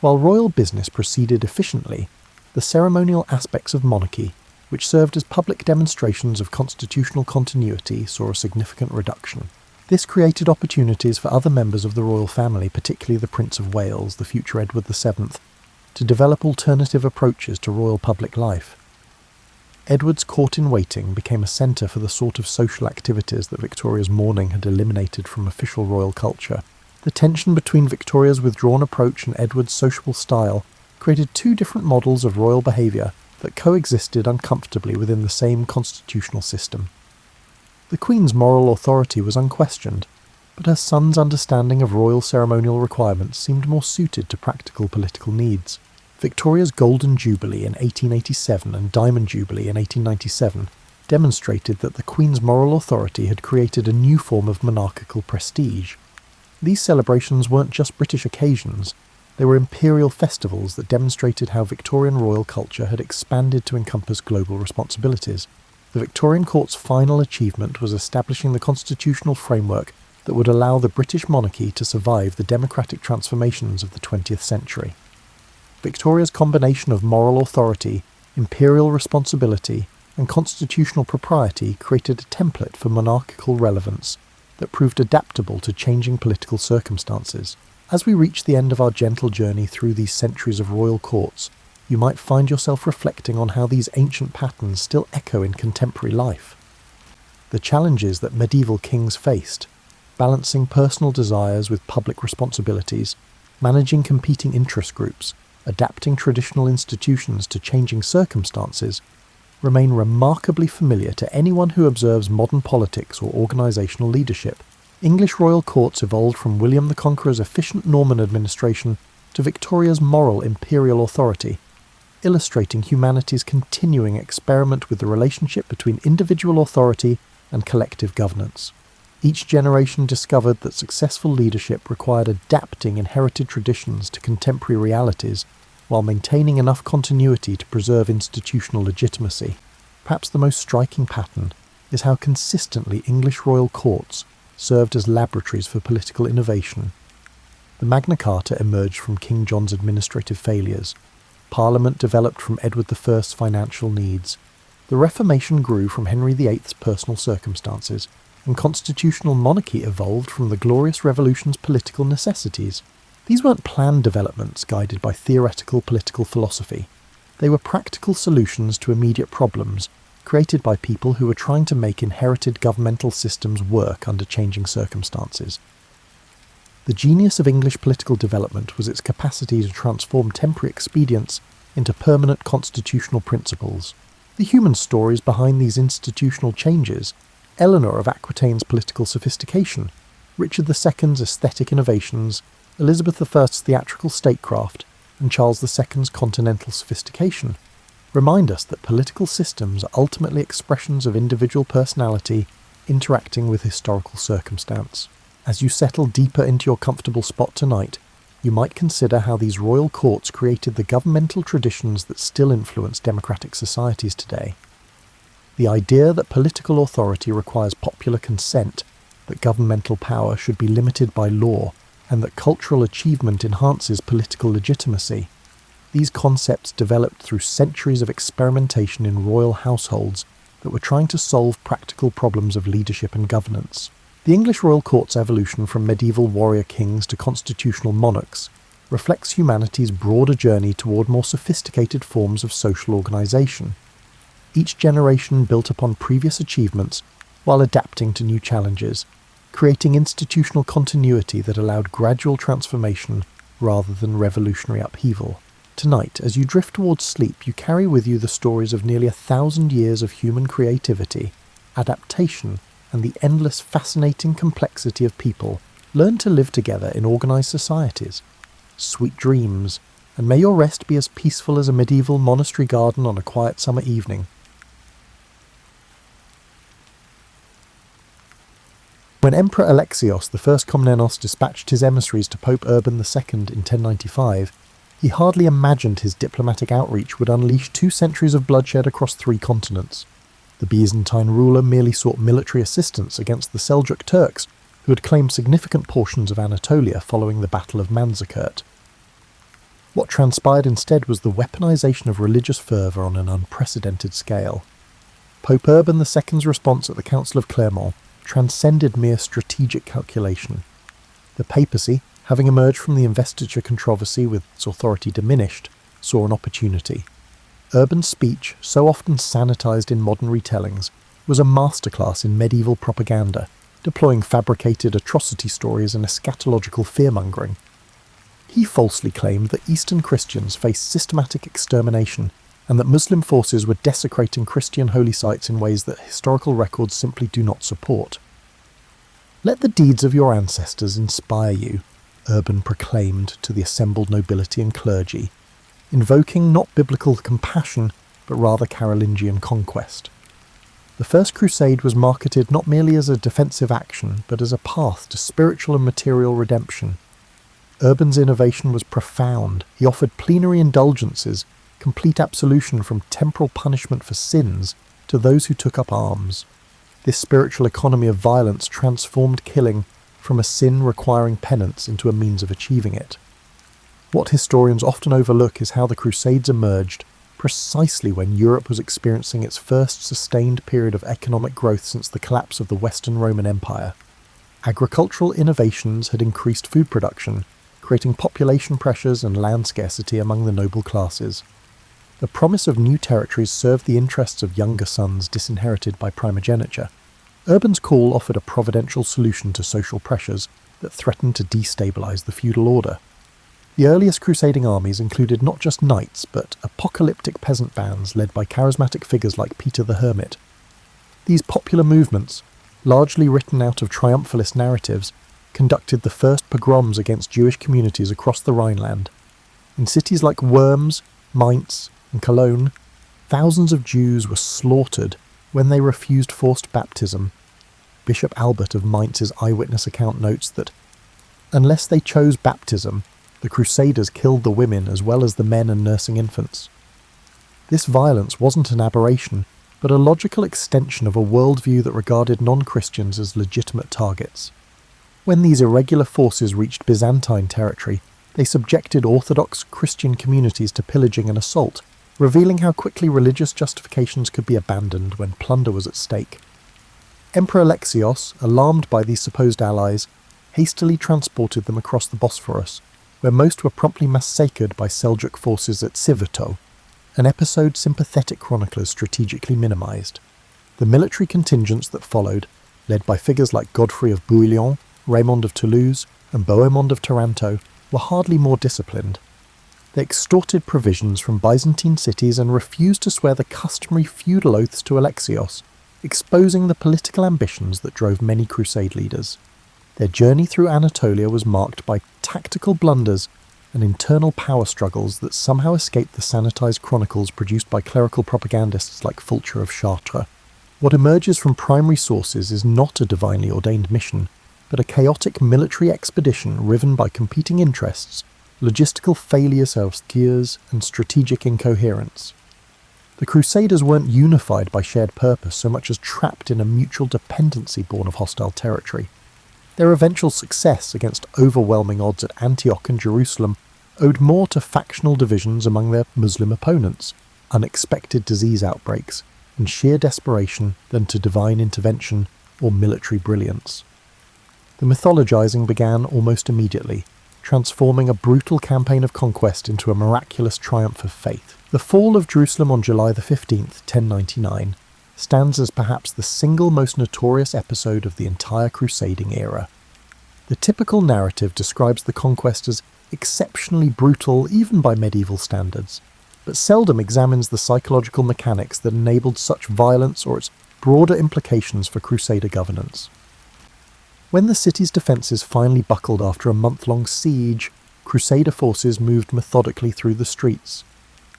A: While royal business proceeded efficiently, the ceremonial aspects of monarchy, which served as public demonstrations of constitutional continuity, saw a significant reduction. This created opportunities for other members of the royal family, particularly the Prince of Wales, the future Edward VII, to develop alternative approaches to royal public life. Edward's court-in-waiting became a centre for the sort of social activities that Victoria's mourning had eliminated from official royal culture. The tension between Victoria's withdrawn approach and Edward's sociable style created 2 different models of royal behaviour that coexisted uncomfortably within the same constitutional system. The Queen's moral authority was unquestioned, but her son's understanding of royal ceremonial requirements seemed more suited to practical political needs. Victoria's Golden Jubilee in 1887 and Diamond Jubilee in 1897 demonstrated that the Queen's moral authority had created a new form of monarchical prestige. These celebrations weren't just British occasions, they were imperial festivals that demonstrated how Victorian royal culture had expanded to encompass global responsibilities. The Victorian court's final achievement was establishing the constitutional framework that would allow the British monarchy to survive the democratic transformations of the 20th century. Victoria's combination of moral authority, imperial responsibility and constitutional propriety created a template for monarchical relevance that proved adaptable to changing political circumstances. As we reach the end of our gentle journey through these centuries of royal courts, you might find yourself reflecting on how these ancient patterns still echo in contemporary life. The challenges that medieval kings faced, balancing personal desires with public responsibilities, managing competing interest groups, adapting traditional institutions to changing circumstances, remain remarkably familiar to anyone who observes modern politics or organisational leadership. English royal courts evolved from William the Conqueror's efficient Norman administration to Victoria's moral imperial authority, illustrating humanity's continuing experiment with the relationship between individual authority and collective governance. Each generation discovered that successful leadership required adapting inherited traditions to contemporary realities while maintaining enough continuity to preserve institutional legitimacy. Perhaps the most striking pattern is how consistently English royal courts served as laboratories for political innovation. The Magna Carta emerged from King John's administrative failures. Parliament developed from Edward I's financial needs. The Reformation grew from Henry VIII's personal circumstances, and constitutional monarchy evolved from the Glorious Revolution's political necessities. These weren't planned developments guided by theoretical political philosophy. They were practical solutions to immediate problems, created by people who were trying to make inherited governmental systems work under changing circumstances. The genius of English political development was its capacity to transform temporary expedients into permanent constitutional principles. The human stories behind these institutional changes, Eleanor of Aquitaine's political sophistication, Richard II's aesthetic innovations, Elizabeth I's theatrical statecraft, and Charles II's continental sophistication, remind us that political systems are ultimately expressions of individual personality interacting with historical circumstance. As you settle deeper into your comfortable spot tonight, you might consider how these royal courts created the governmental traditions that still influence democratic societies today. The idea that political authority requires popular consent, that governmental power should be limited by law, and that cultural achievement enhances political legitimacy. These concepts developed through centuries of experimentation in royal households that were trying to solve practical problems of leadership and governance. The English royal court's evolution from medieval warrior kings to constitutional monarchs reflects humanity's broader journey toward more sophisticated forms of social organisation. Each generation built upon previous achievements while adapting to new challenges, creating institutional continuity that allowed gradual transformation rather than revolutionary upheaval. Tonight, as you drift towards sleep, you carry with you the stories of nearly 1,000 years of human creativity, adaptation, and the endless fascinating complexity of people learn to live together in organised societies. Sweet dreams, and may your rest be as peaceful as a medieval monastery garden on a quiet summer evening. When Emperor Alexios I Komnenos dispatched his emissaries to Pope Urban II in 1095, he hardly imagined his diplomatic outreach would unleash 2 centuries of bloodshed across 3 continents. The Byzantine ruler merely sought military assistance against the Seljuk Turks, who had claimed significant portions of Anatolia following the Battle of Manzikert. What transpired instead was the weaponization of religious fervour on an unprecedented scale. Pope Urban II's response at the Council of Clermont transcended mere strategic calculation. The papacy, having emerged from the investiture controversy with its authority diminished, saw an opportunity. Urban's speech, so often sanitized in modern retellings, was a masterclass in medieval propaganda, deploying fabricated atrocity stories and eschatological fearmongering. He falsely claimed that Eastern Christians faced systematic extermination and that Muslim forces were desecrating Christian holy sites in ways that historical records simply do not support. "Let the deeds of your ancestors inspire you," Urban proclaimed to the assembled nobility and clergy, invoking not biblical compassion, but rather Carolingian conquest. The First Crusade was marketed not merely as a defensive action, but as a path to spiritual and material redemption. Urban's innovation was profound. He offered plenary indulgences, complete absolution from temporal punishment for sins, to those who took up arms. This spiritual economy of violence transformed killing from a sin requiring penance into a means of achieving it. What historians often overlook is how the Crusades emerged, precisely when Europe was experiencing its first sustained period of economic growth since the collapse of the Western Roman Empire. Agricultural innovations had increased food production, creating population pressures and land scarcity among the noble classes. The promise of new territories served the interests of younger sons disinherited by primogeniture. Urban's call offered a providential solution to social pressures that threatened to destabilize the feudal order. The earliest crusading armies included not just knights, but apocalyptic peasant bands led by charismatic figures like Peter the Hermit. These popular movements, largely written out of triumphalist narratives, conducted the first pogroms against Jewish communities across the Rhineland. In cities like Worms, Mainz, and Cologne, thousands of Jews were slaughtered when they refused forced baptism. Bishop Albert of Mainz's eyewitness account notes that, unless they chose baptism, the Crusaders killed the women as well as the men and nursing infants. This violence wasn't an aberration, but a logical extension of a worldview that regarded non-Christians as legitimate targets. When these irregular forces reached Byzantine territory, they subjected Orthodox Christian communities to pillaging and assault, revealing how quickly religious justifications could be abandoned when plunder was at stake. Emperor Alexios, alarmed by these supposed allies, hastily transported them across the Bosphorus, where most were promptly massacred by Seljuk forces at Siverto, an episode sympathetic chroniclers strategically minimised. The military contingents that followed, led by figures like Godfrey of Bouillon, Raymond of Toulouse, and Bohemond of Taranto, were hardly more disciplined. They extorted provisions from Byzantine cities and refused to swear the customary feudal oaths to Alexios, exposing the political ambitions that drove many crusade leaders. Their journey through Anatolia was marked by tactical blunders and internal power struggles that somehow escaped the sanitized chronicles produced by clerical propagandists like Fulcher of Chartres. What emerges from primary sources is not a divinely ordained mission, but a chaotic military expedition riven by competing interests, logistical failures of skiers, and strategic incoherence. The Crusaders weren't unified by shared purpose so much as trapped in a mutual dependency born of hostile territory. Their eventual success against overwhelming odds at Antioch and Jerusalem owed more to factional divisions among their Muslim opponents, unexpected disease outbreaks, and sheer desperation than to divine intervention or military brilliance. The mythologizing began almost immediately, transforming a brutal campaign of conquest into a miraculous triumph of faith. The fall of Jerusalem on July the 15th, 1099, stands as perhaps the single most notorious episode of the entire crusading era. The typical narrative describes the conquest as exceptionally brutal even by medieval standards, but seldom examines the psychological mechanics that enabled such violence or its broader implications for crusader governance. When the city's defences finally buckled after a month-long siege, crusader forces moved methodically through the streets.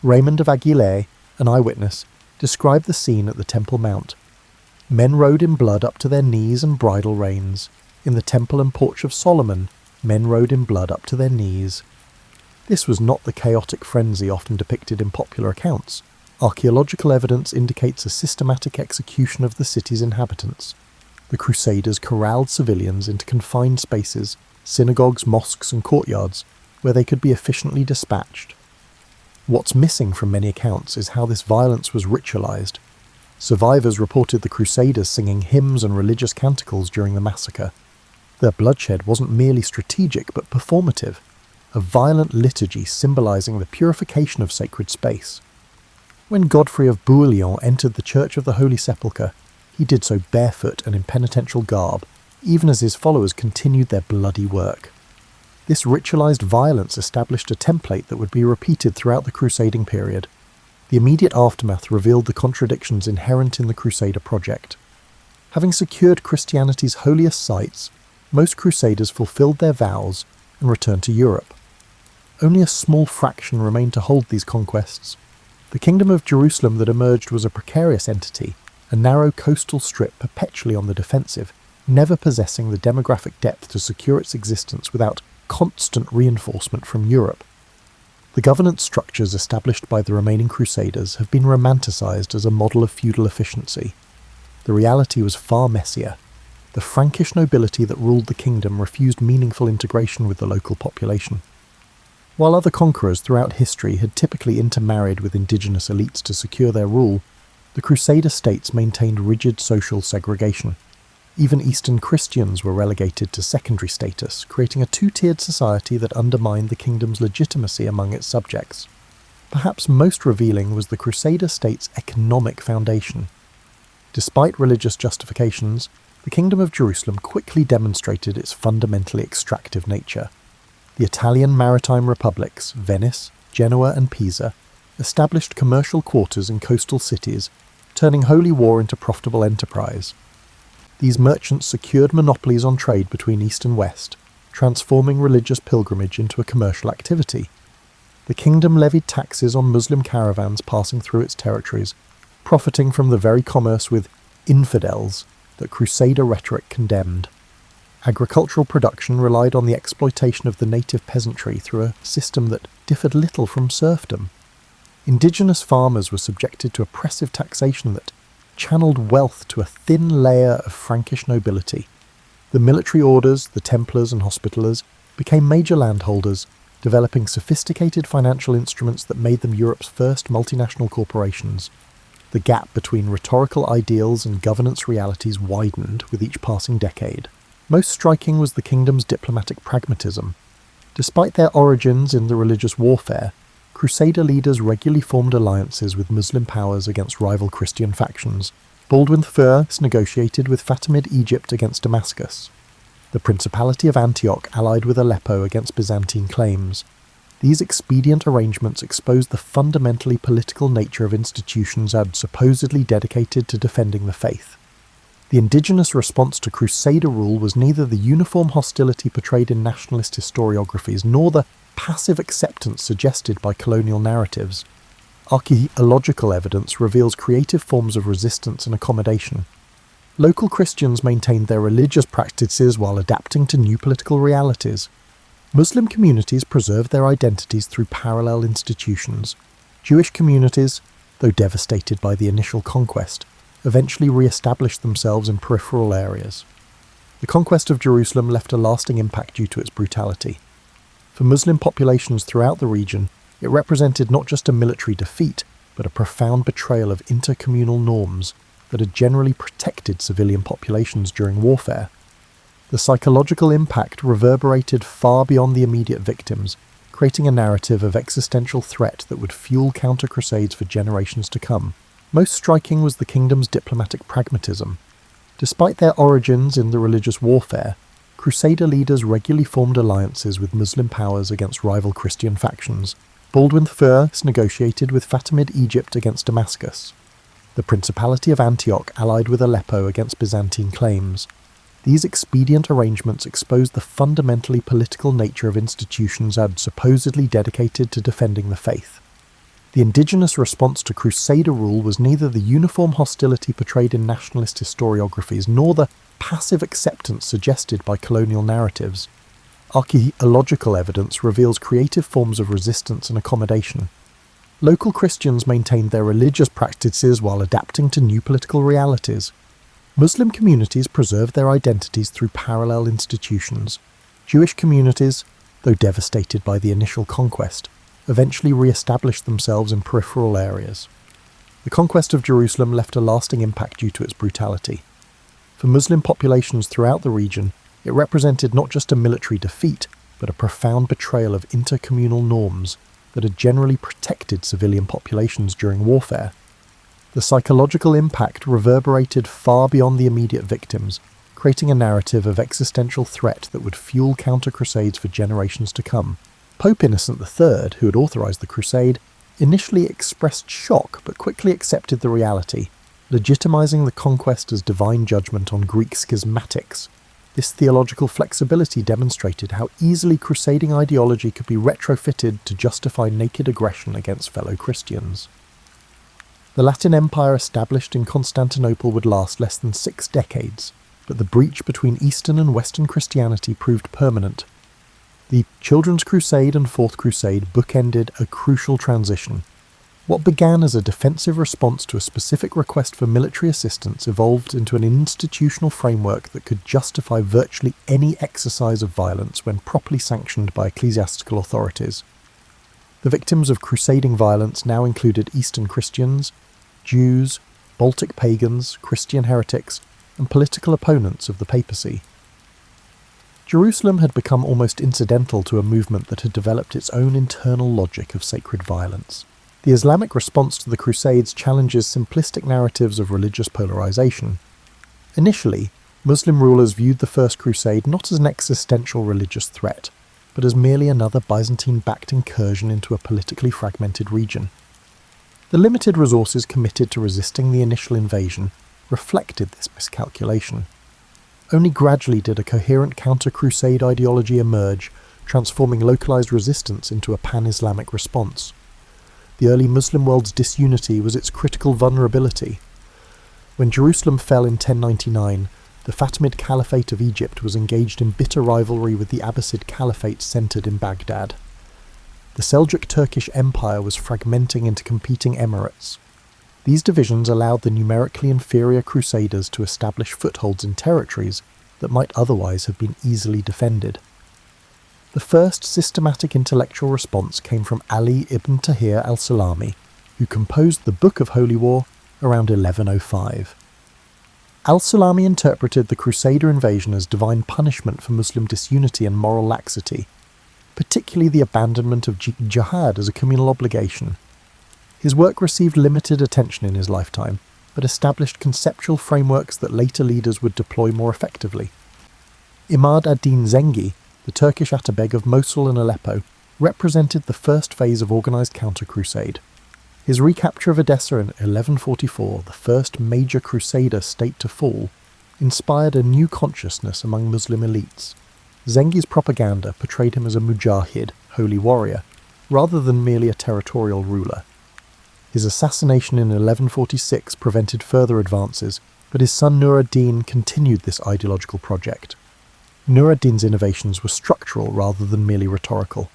A: Raymond of Aguilera, an eyewitness, described the scene at the Temple Mount. Men rode in blood up to their knees and bridle reins. In the Temple and Porch of Solomon, men rode in blood up to their knees. This was not the chaotic frenzy often depicted in popular accounts. Archaeological evidence indicates a systematic execution of the city's inhabitants. The Crusaders corralled civilians into confined spaces, synagogues, mosques, and courtyards, where they could be efficiently dispatched. What's missing from many accounts is how this violence was ritualized. Survivors reported the Crusaders singing hymns and religious canticles during the massacre. Their bloodshed wasn't merely strategic but performative, a violent liturgy symbolizing the purification of sacred space. When Godfrey of Bouillon entered the Church of the Holy Sepulchre, he did so barefoot and in penitential garb, even as his followers continued their bloody work. This ritualized violence established a template that would be repeated throughout the crusading period. The immediate aftermath revealed the contradictions inherent in the Crusader project. Having secured Christianity's holiest sites, most crusaders fulfilled their vows and returned to Europe. Only a small fraction remained to hold these conquests. The Kingdom of Jerusalem that emerged was a precarious entity, a narrow coastal strip perpetually on the defensive, never possessing the demographic depth to secure its existence without constant reinforcement from Europe. The governance structures established by the remaining Crusaders have been romanticized as a model of feudal efficiency. The reality was far messier. The Frankish nobility that ruled the kingdom refused meaningful integration with the local population. While other conquerors throughout history had typically intermarried with indigenous elites to secure their rule, the Crusader states maintained rigid social segregation. Even Eastern Christians were relegated to secondary status, creating a two-tiered society that undermined the kingdom's legitimacy among its subjects. Perhaps most revealing was the Crusader state's economic foundation. Despite religious justifications, the Kingdom of Jerusalem quickly demonstrated its fundamentally extractive nature. The Italian maritime republics, Venice, Genoa and Pisa, established commercial quarters in coastal cities, turning holy war into profitable enterprise. These merchants secured monopolies on trade between East and West, transforming religious pilgrimage into a commercial activity. The kingdom levied taxes on Muslim caravans passing through its territories, profiting from the very commerce with infidels that Crusader rhetoric condemned. Agricultural production relied on the exploitation of the native peasantry through a system that differed little from serfdom. Indigenous farmers were subjected to oppressive taxation that channeled wealth to a thin layer of Frankish nobility. The military orders, the Templars and Hospitallers, became major landholders, developing sophisticated financial instruments that made them Europe's first multinational corporations. The gap between rhetorical ideals and governance realities widened with each passing decade. Most striking was the kingdom's diplomatic pragmatism. Despite their origins in the religious warfare, Crusader leaders regularly formed alliances with Muslim powers against rival Christian factions. Baldwin I negotiated with Fatimid Egypt against Damascus. The Principality of Antioch allied with Aleppo against Byzantine claims. These expedient arrangements exposed the fundamentally political nature of institutions supposedly dedicated to defending the faith. The indigenous response to Crusader rule was neither the uniform hostility portrayed in nationalist historiographies nor the passive acceptance suggested by colonial narratives. Archaeological evidence reveals creative forms of resistance and accommodation. Local Christians maintained their religious practices while adapting to new political realities. Muslim communities preserved their identities through parallel institutions. Jewish communities, though devastated by the initial conquest, eventually re-established themselves in peripheral areas. The conquest of Jerusalem left a lasting impact due to its brutality. For Muslim populations throughout the region, it represented not just a military defeat, but a profound betrayal of intercommunal norms that had generally protected civilian populations during warfare. The psychological impact reverberated far beyond the immediate victims, creating a narrative of existential threat that would fuel counter-crusades for generations to come. Most striking was the kingdom's diplomatic pragmatism. Despite their origins in the religious warfare, Crusader leaders regularly formed alliances with Muslim powers against rival Christian factions. Baldwin I negotiated with Fatimid Egypt against Damascus. The Principality of Antioch allied with Aleppo against Byzantine claims. These expedient arrangements exposed the fundamentally political nature of institutions supposedly dedicated to defending the faith. The indigenous response to Crusader rule was neither the uniform hostility portrayed in nationalist historiographies nor the passive acceptance suggested by colonial narratives. Archaeological evidence reveals creative forms of resistance and accommodation. Local Christians maintained their religious practices while adapting to new political realities. Muslim communities preserved their identities through parallel institutions. Jewish communities, though devastated by the initial conquest, eventually re-established themselves in peripheral areas. The conquest of Jerusalem left a lasting impact due to its brutality. For Muslim populations throughout the region, it represented not just a military defeat, but a profound betrayal of intercommunal norms that had generally protected civilian populations during warfare. The psychological impact reverberated far beyond the immediate victims, creating a narrative of existential threat that would fuel counter-crusades for generations to come. Pope Innocent III, who had authorized the crusade, initially expressed shock but quickly accepted the reality, legitimizing the conquest as divine judgment on Greek schismatics. This theological flexibility demonstrated how easily crusading ideology could be retrofitted to justify naked aggression against fellow Christians. The Latin Empire established in Constantinople would last less than 6 decades, but the breach between Eastern and Western Christianity proved permanent. The Children's Crusade and Fourth Crusade bookended a crucial transition. What began as a defensive response to a specific request for military assistance evolved into an institutional framework that could justify virtually any exercise of violence when properly sanctioned by ecclesiastical authorities. The victims of crusading violence now included Eastern Christians, Jews, Baltic pagans, Christian heretics, and political opponents of the papacy. Jerusalem had become almost incidental to a movement that had developed its own internal logic of sacred violence. The Islamic response to the Crusades challenges simplistic narratives of religious polarization. Initially, Muslim rulers viewed the First Crusade not as an existential religious threat, but as merely another Byzantine-backed incursion into a politically fragmented region. The limited resources committed to resisting the initial invasion reflected this miscalculation. Only gradually did a coherent counter-crusade ideology emerge, transforming localized resistance into a pan-Islamic response. The early Muslim world's disunity was its critical vulnerability. When Jerusalem fell in 1099, the Fatimid Caliphate of Egypt was engaged in bitter rivalry with the Abbasid Caliphate centered in Baghdad. The Seljuk Turkish Empire was fragmenting into competing emirates. These divisions allowed the numerically inferior Crusaders to establish footholds in territories that might otherwise have been easily defended. The first systematic intellectual response came from Ali ibn Tahir al-Salami, who composed the Book of Holy War around 1105. Al-Salami interpreted the Crusader invasion as divine punishment for Muslim disunity and moral laxity, particularly the abandonment of jihad as a communal obligation. His work received limited attention in his lifetime, but established conceptual frameworks that later leaders would deploy more effectively. Imad ad-Din Zengi, the Turkish Atabeg of Mosul and Aleppo, represented the first phase of organised counter-crusade. His recapture of Edessa in 1144, the first major Crusader state to fall, inspired a new consciousness among Muslim elites. Zengi's propaganda portrayed him as a mujahid, holy warrior, rather than merely a territorial ruler. His assassination in 1146 prevented further advances, but his son Nur ad-Din continued this ideological project. Nur ad-Din's innovations were structural rather than merely rhetorical.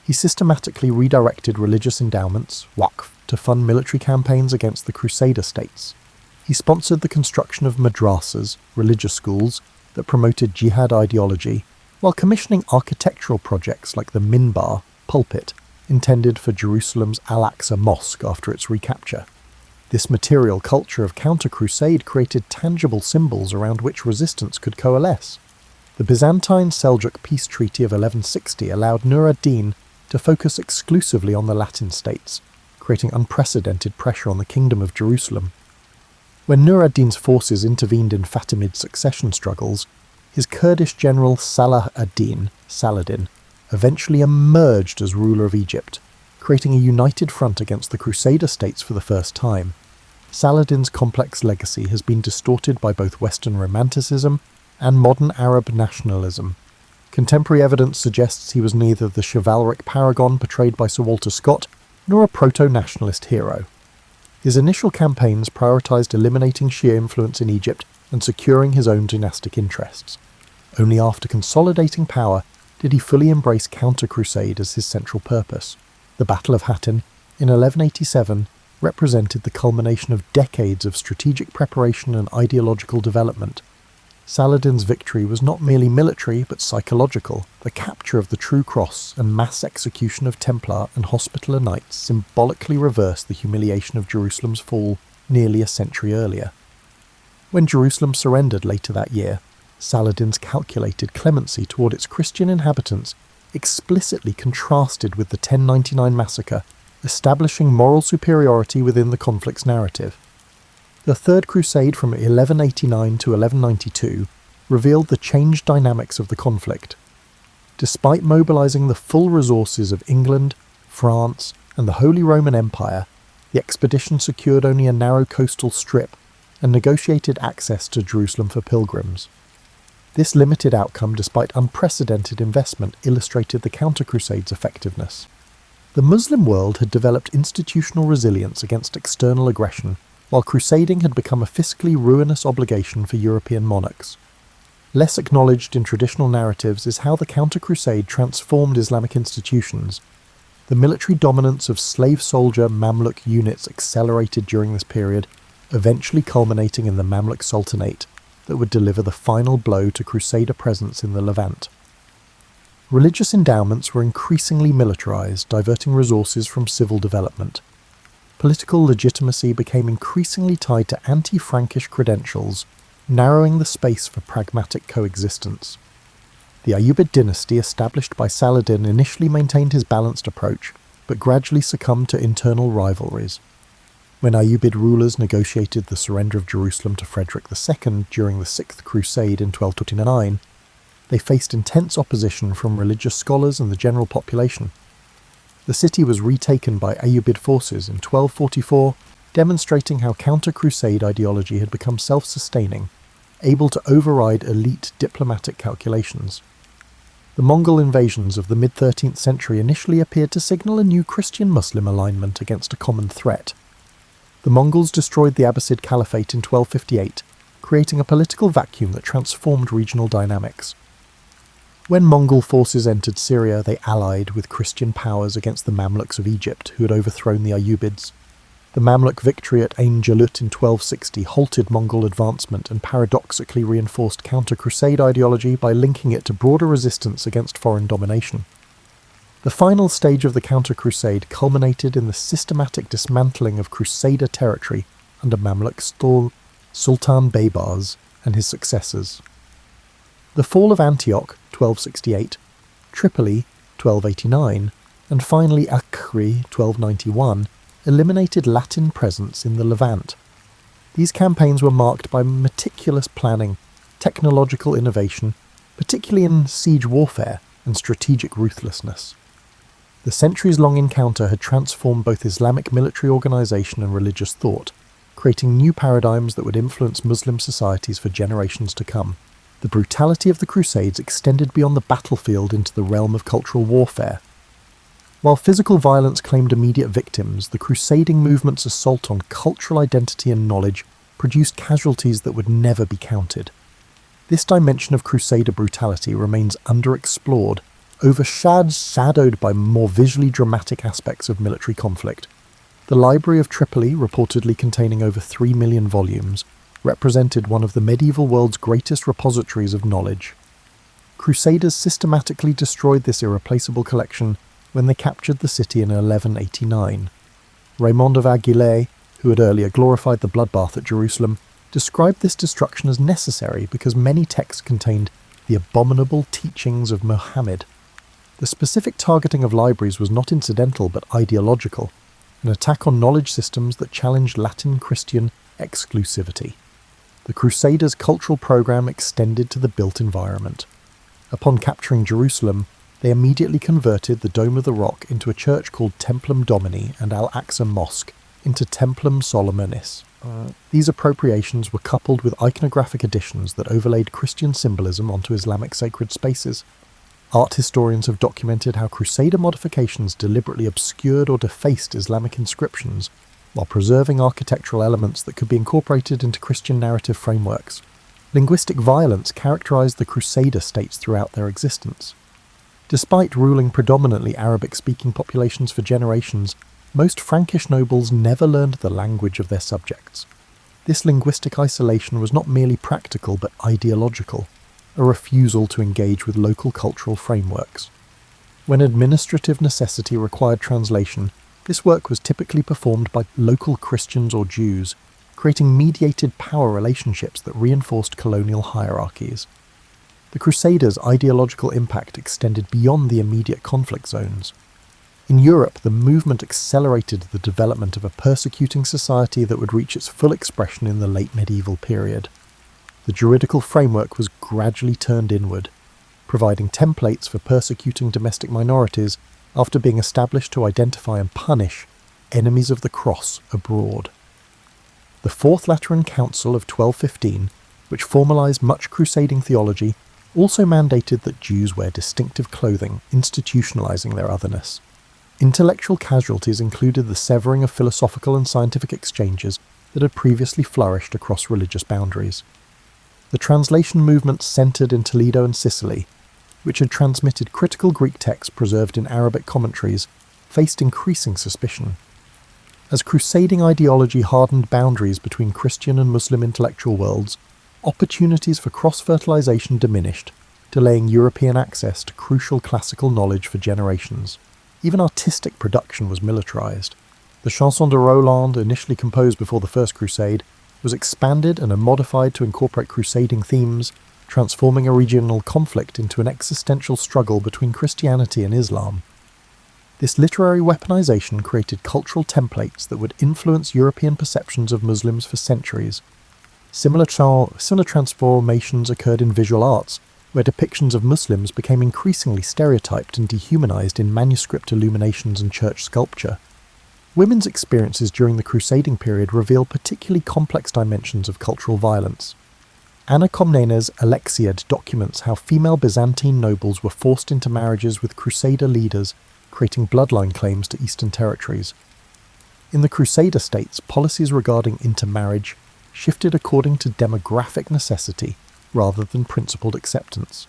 A: He systematically redirected religious endowments, waqf, to fund military campaigns against the Crusader states. He sponsored the construction of madrasas, religious schools, that promoted jihad ideology, while commissioning architectural projects like the minbar, pulpit, intended for Jerusalem's Al-Aqsa Mosque after its recapture. This material culture of counter-crusade created tangible symbols around which resistance could coalesce. The Byzantine-Seljuk peace treaty of 1160 allowed Nur ad-Din to focus exclusively on the Latin states, creating unprecedented pressure on the Kingdom of Jerusalem. When Nur ad-Din's forces intervened in Fatimid succession struggles, his Kurdish general Salah ad-Din, Saladin, eventually emerged as ruler of Egypt, creating a united front against the Crusader states for the first time. Saladin's complex legacy has been distorted by both Western Romanticism and modern Arab nationalism. Contemporary evidence suggests he was neither the chivalric paragon portrayed by Sir Walter Scott nor a proto-nationalist hero. His initial campaigns prioritised eliminating Shia influence in Egypt and securing his own dynastic interests. Only after consolidating power did he fully embrace counter-crusade as his central purpose. The Battle of Hattin, in 1187, represented the culmination of decades of strategic preparation and ideological development. Saladin's victory was not merely military but psychological. The capture of the True Cross and mass execution of Templar and Hospitaller Knights symbolically reversed the humiliation of Jerusalem's fall nearly a century earlier. When Jerusalem surrendered later that year, Saladin's calculated clemency toward its Christian inhabitants explicitly contrasted with the 1099 massacre, establishing moral superiority within the conflict's narrative. The Third Crusade from 1189 to 1192 revealed the changed dynamics of the conflict. Despite mobilizing the full resources of England, France, and the Holy Roman Empire, the expedition secured only a narrow coastal strip and negotiated access to Jerusalem for pilgrims. This limited outcome, despite unprecedented investment, illustrated the counter-crusade's effectiveness. The Muslim world had developed institutional resilience against external aggression, while crusading had become a fiscally ruinous obligation for European monarchs. Less acknowledged in traditional narratives is how the counter-crusade transformed Islamic institutions. The military dominance of slave-soldier Mamluk units accelerated during this period, eventually culminating in the Mamluk Sultanate that would deliver the final blow to Crusader presence in the Levant. Religious endowments were increasingly militarized, diverting resources from civil development. Political legitimacy became increasingly tied to anti-Frankish credentials, narrowing the space for pragmatic coexistence. The Ayyubid dynasty established by Saladin initially maintained his balanced approach, but gradually succumbed to internal rivalries. When Ayyubid rulers negotiated the surrender of Jerusalem to Frederick II during the Sixth Crusade in 1229, they faced intense opposition from religious scholars and the general population. The city was retaken by Ayyubid forces in 1244, demonstrating how counter-crusade ideology had become self-sustaining, able to override elite diplomatic calculations. The Mongol invasions of the mid-13th century initially appeared to signal a new Christian-Muslim alignment against a common threat. The Mongols destroyed the Abbasid Caliphate in 1258, creating a political vacuum that transformed regional dynamics. When Mongol forces entered Syria, they allied with Christian powers against the Mamluks of Egypt, who had overthrown the Ayyubids. The Mamluk victory at Ain Jalut in 1260 halted Mongol advancement and paradoxically reinforced counter-crusade ideology by linking it to broader resistance against foreign domination. The final stage of the counter-crusade culminated in the systematic dismantling of Crusader territory under Mamluk Sultan Baybars and his successors. The fall of Antioch, 1268, Tripoli, 1289, and finally Acre, 1291, eliminated Latin presence in the Levant. These campaigns were marked by meticulous planning, technological innovation, particularly in siege warfare, and strategic ruthlessness. The centuries-long encounter had transformed both Islamic military organization and religious thought, creating new paradigms that would influence Muslim societies for generations to come. The brutality of the Crusades extended beyond the battlefield into the realm of cultural warfare. While physical violence claimed immediate victims, the crusading movement's assault on cultural identity and knowledge produced casualties that would never be counted. This dimension of Crusader brutality remains underexplored, overshadowed by more visually dramatic aspects of military conflict. The Library of Tripoli, reportedly containing over 3 million volumes, represented one of the medieval world's greatest repositories of knowledge. Crusaders systematically destroyed this irreplaceable collection when they captured the city in 1189. Raymond of Aguilé, who had earlier glorified the bloodbath at Jerusalem, described this destruction as necessary because many texts contained the abominable teachings of Muhammad. The specific targeting of libraries was not incidental but ideological, an attack on knowledge systems that challenged Latin Christian exclusivity. The Crusaders' cultural program extended to the built environment. Upon capturing Jerusalem, they immediately converted the Dome of the Rock into a church called Templum Domini and Al-Aqsa Mosque into Templum Solomonis. These appropriations were coupled with iconographic additions that overlaid Christian symbolism onto Islamic sacred spaces. Art historians have documented how Crusader modifications deliberately obscured or defaced Islamic inscriptions, while preserving architectural elements that could be incorporated into Christian narrative frameworks. Linguistic violence characterized the Crusader states throughout their existence. Despite ruling predominantly Arabic-speaking populations for generations, most Frankish nobles never learned the language of their subjects. This linguistic isolation was not merely practical but ideological, a refusal to engage with local cultural frameworks. When administrative necessity required translation, this work was typically performed by local Christians or Jews, creating mediated power relationships that reinforced colonial hierarchies. The Crusaders' ideological impact extended beyond the immediate conflict zones. In Europe, the movement accelerated the development of a persecuting society that would reach its full expression in the late medieval period. The juridical framework was gradually turned inward, providing templates for persecuting domestic minorities after being established to identify and punish enemies of the cross abroad. The Fourth Lateran Council of 1215, which formalized much crusading theology, also mandated that Jews wear distinctive clothing, institutionalizing their otherness. Intellectual casualties included the severing of philosophical and scientific exchanges that had previously flourished across religious boundaries. The translation movement centered in Toledo and Sicily, which had transmitted critical Greek texts preserved in Arabic commentaries, faced increasing suspicion. As crusading ideology hardened boundaries between Christian and Muslim intellectual worlds, opportunities for cross-fertilization diminished, delaying European access to crucial classical knowledge for generations. Even artistic production was militarized. The Chanson de Roland, initially composed before the First Crusade, was expanded and modified to incorporate crusading themes, transforming a regional conflict into an existential struggle between Christianity and Islam. This literary weaponization created cultural templates that would influence European perceptions of Muslims for centuries. Similar transformations occurred in visual arts, where depictions of Muslims became increasingly stereotyped and dehumanized in manuscript illuminations and church sculpture. Women's experiences during the crusading period reveal particularly complex dimensions of cultural violence. Anna Komnena's Alexiad documents how female Byzantine nobles were forced into marriages with crusader leaders, creating bloodline claims to eastern territories. In the crusader states, policies regarding intermarriage shifted according to demographic necessity rather than principled acceptance.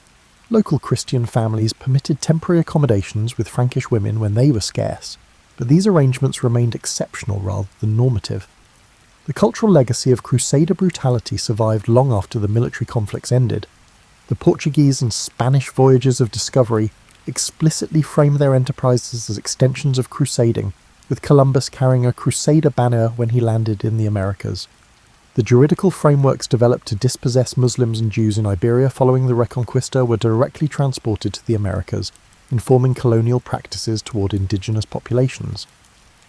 A: Local Christian families permitted temporary accommodations with Frankish women when they were scarce, but these arrangements remained exceptional rather than normative. The cultural legacy of crusader brutality survived long after the military conflicts ended. The Portuguese and Spanish voyages of discovery explicitly frame their enterprises as extensions of crusading, with Columbus carrying a crusader banner when he landed in the Americas. The juridical frameworks developed to dispossess Muslims and Jews in Iberia following the Reconquista were directly transported to the Americas, informing colonial practices toward indigenous populations.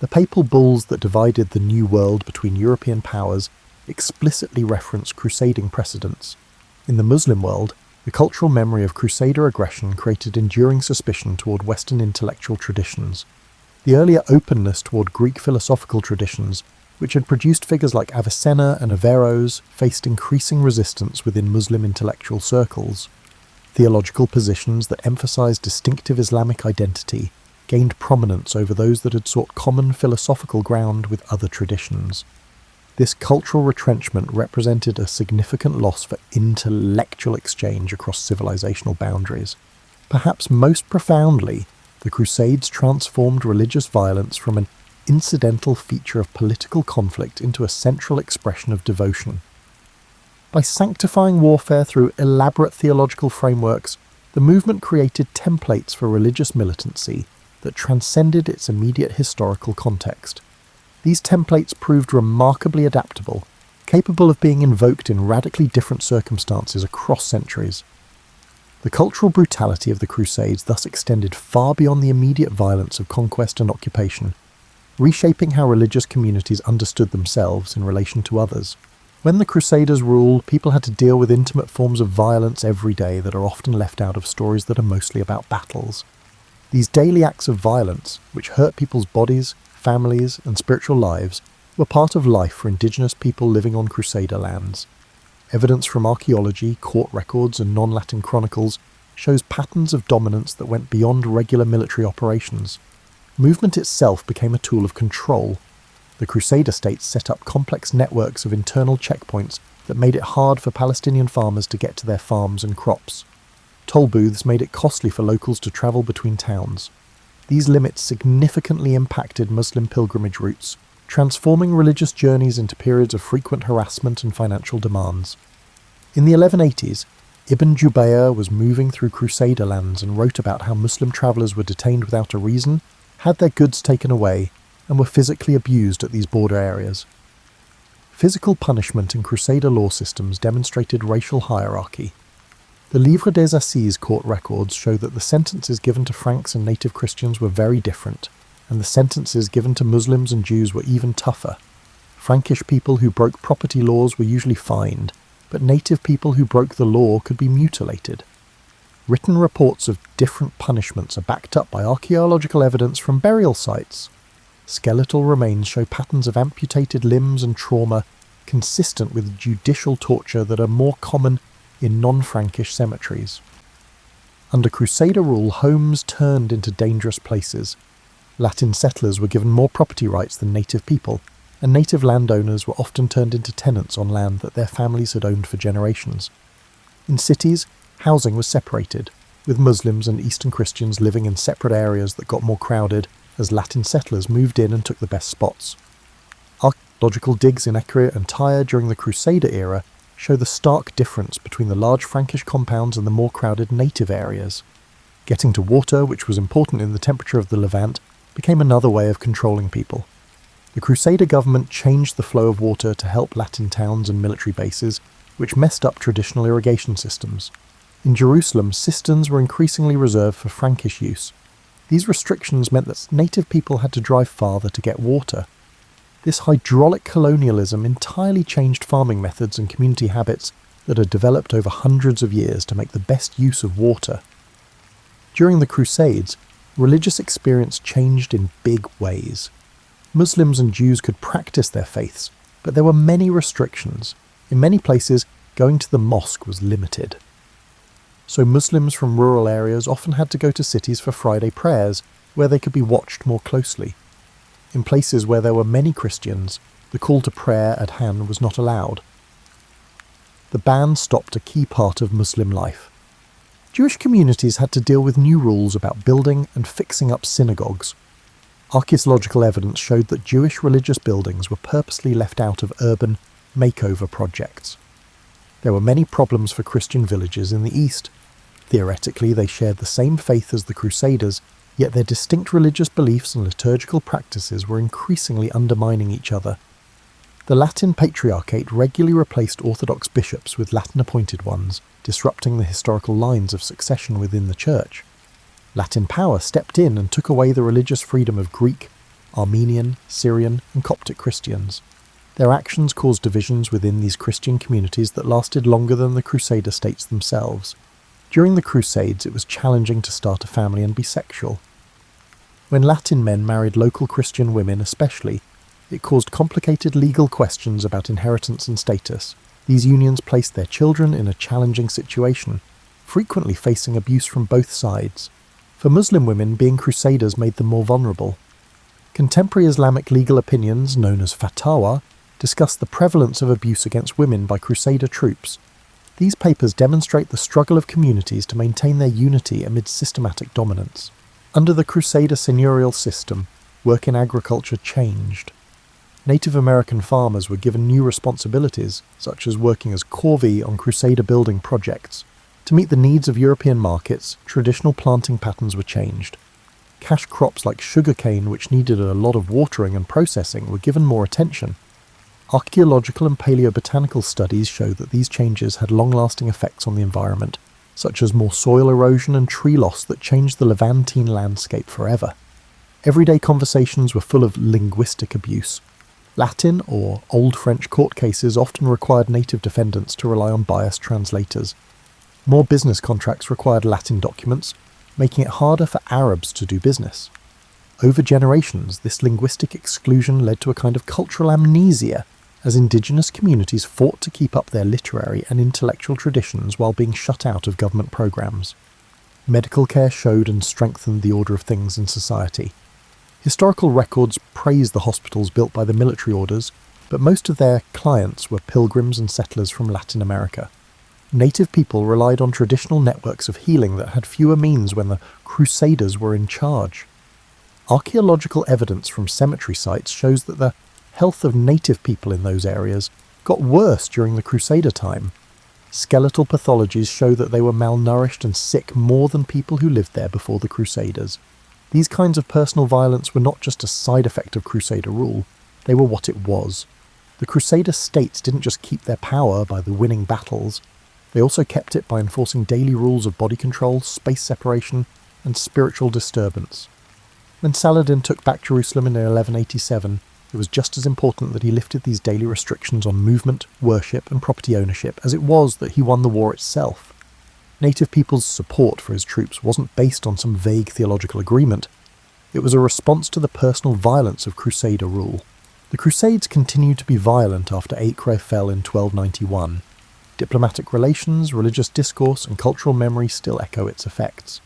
A: The papal bulls that divided the New World between European powers explicitly reference crusading precedents. In the Muslim world, the cultural memory of crusader aggression created enduring suspicion toward Western intellectual traditions. The earlier openness toward Greek philosophical traditions, which had produced figures like Avicenna and Averroes, faced increasing resistance within Muslim intellectual circles. Theological positions that emphasized distinctive Islamic identity gained prominence over those that had sought common philosophical ground with other traditions. This cultural retrenchment represented a significant loss for intellectual exchange across civilizational boundaries. Perhaps most profoundly, the Crusades transformed religious violence from an incidental feature of political conflict into a central expression of devotion. By sanctifying warfare through elaborate theological frameworks, the movement created templates for religious militancy that transcended its immediate historical context. These templates proved remarkably adaptable, capable of being invoked in radically different circumstances across centuries. The cultural brutality of the Crusades thus extended far beyond the immediate violence of conquest and occupation, reshaping how religious communities understood themselves in relation to others. When the Crusaders ruled, people had to deal with intimate forms of violence every day that are often left out of stories that are mostly about battles. These daily acts of violence, which hurt people's bodies, families, and spiritual lives, were part of life for indigenous people living on Crusader lands. Evidence from archaeology, court records, and non-Latin chronicles shows patterns of dominance that went beyond regular military operations. Movement itself became a tool of control. The Crusader states set up complex networks of internal checkpoints that made it hard for Palestinian farmers to get to their farms and crops. Toll booths made it costly for locals to travel between towns. These limits significantly impacted Muslim pilgrimage routes, transforming religious journeys into periods of frequent harassment and financial demands. In the 1180s, Ibn Jubayr was moving through Crusader lands and wrote about how Muslim travellers were detained without a reason, had their goods taken away, and were physically abused at these border areas. Physical punishment in Crusader law systems demonstrated racial hierarchy. The Livre des Assises court records show that the sentences given to Franks and native Christians were very different, and the sentences given to Muslims and Jews were even tougher. Frankish people who broke property laws were usually fined, but native people who broke the law could be mutilated. Written reports of different punishments are backed up by archaeological evidence from burial sites. Skeletal remains show patterns of amputated limbs and trauma consistent with judicial torture that are more common in non-Frankish cemeteries. Under Crusader rule, homes turned into dangerous places. Latin settlers were given more property rights than native people, and native landowners were often turned into tenants on land that their families had owned for generations. In cities, housing was separated, with Muslims and Eastern Christians living in separate areas that got more crowded as Latin settlers moved in and took the best spots. Archaeological digs in Ecre and Tyre during the Crusader era show the stark difference between the large Frankish compounds and the more crowded native areas. Getting to water, which was important in the temperature of the Levant, became another way of controlling people. The Crusader government changed the flow of water to help Latin towns and military bases, which messed up traditional irrigation systems. In Jerusalem, cisterns were increasingly reserved for Frankish use. These restrictions meant that native people had to drive farther to get water. This hydraulic colonialism entirely changed farming methods and community habits that had developed over hundreds of years to make the best use of water. During the Crusades, religious experience changed in big ways. Muslims and Jews could practice their faiths, but there were many restrictions. In many places, going to the mosque was limited. So Muslims from rural areas often had to go to cities for Friday prayers, where they could be watched more closely. In places where there were many Christians, the call to prayer at hand was not allowed. The ban stopped a key part of Muslim life. Jewish communities had to deal with new rules about building and fixing up synagogues. Archaeological evidence showed that Jewish religious buildings were purposely left out of urban makeover projects. There were many problems for Christian villages in the East. Theoretically, they shared the same faith as the Crusaders, yet their distinct religious beliefs and liturgical practices were increasingly undermining each other. The Latin Patriarchate regularly replaced Orthodox bishops with Latin-appointed ones, disrupting the historical lines of succession within the Church. Latin power stepped in and took away the religious freedom of Greek, Armenian, Syrian, and Coptic Christians. Their actions caused divisions within these Christian communities that lasted longer than the Crusader states themselves. During the Crusades, it was challenging to start a family and be sexual. When Latin men married local Christian women especially, it caused complicated legal questions about inheritance and status. These unions placed their children in a challenging situation, frequently facing abuse from both sides. For Muslim women, being Crusaders made them more vulnerable. Contemporary Islamic legal opinions, known as fatwa, discuss the prevalence of abuse against women by Crusader troops. These papers demonstrate the struggle of communities to maintain their unity amid systematic dominance. Under the Crusader seigneurial system, work in agriculture changed. Native American farmers were given new responsibilities, such as working as corvée on Crusader building projects. To meet the needs of European markets, traditional planting patterns were changed. Cash crops like sugarcane, which needed a lot of watering and processing, were given more attention. Archaeological and paleobotanical studies show that these changes had long-lasting effects on the environment, such as more soil erosion and tree loss that changed the Levantine landscape forever. Everyday conversations were full of linguistic abuse. Latin or Old French court cases often required native defendants to rely on biased translators. More business contracts required Latin documents, making it harder for Arabs to do business. Over generations, this linguistic exclusion led to a kind of cultural amnesia, as indigenous communities fought to keep up their literary and intellectual traditions while being shut out of government programs. Medical care showed and strengthened the order of things in society. Historical records praise the hospitals built by the military orders, but most of their clients were pilgrims and settlers from Latin America. Native people relied on traditional networks of healing that had fewer means when the Crusaders were in charge. Archaeological evidence from cemetery sites shows that the health of native people in those areas got worse during the Crusader time. Skeletal pathologies show that they were malnourished and sick more than people who lived there before the Crusaders. These kinds of personal violence were not just a side effect of Crusader rule, they were what it was. The Crusader states didn't just keep their power by the winning battles, they also kept it by enforcing daily rules of body control, space separation, and spiritual disturbance. When Saladin took back Jerusalem in 1187, it was just as important that he lifted these daily restrictions on movement, worship, and property ownership as it was that he won the war itself. Native people's support for his troops wasn't based on some vague theological agreement. It was a response to the personal violence of Crusader rule. The Crusades continued to be violent after Acre fell in 1291. Diplomatic relations, religious discourse, and cultural memory still echo its effects.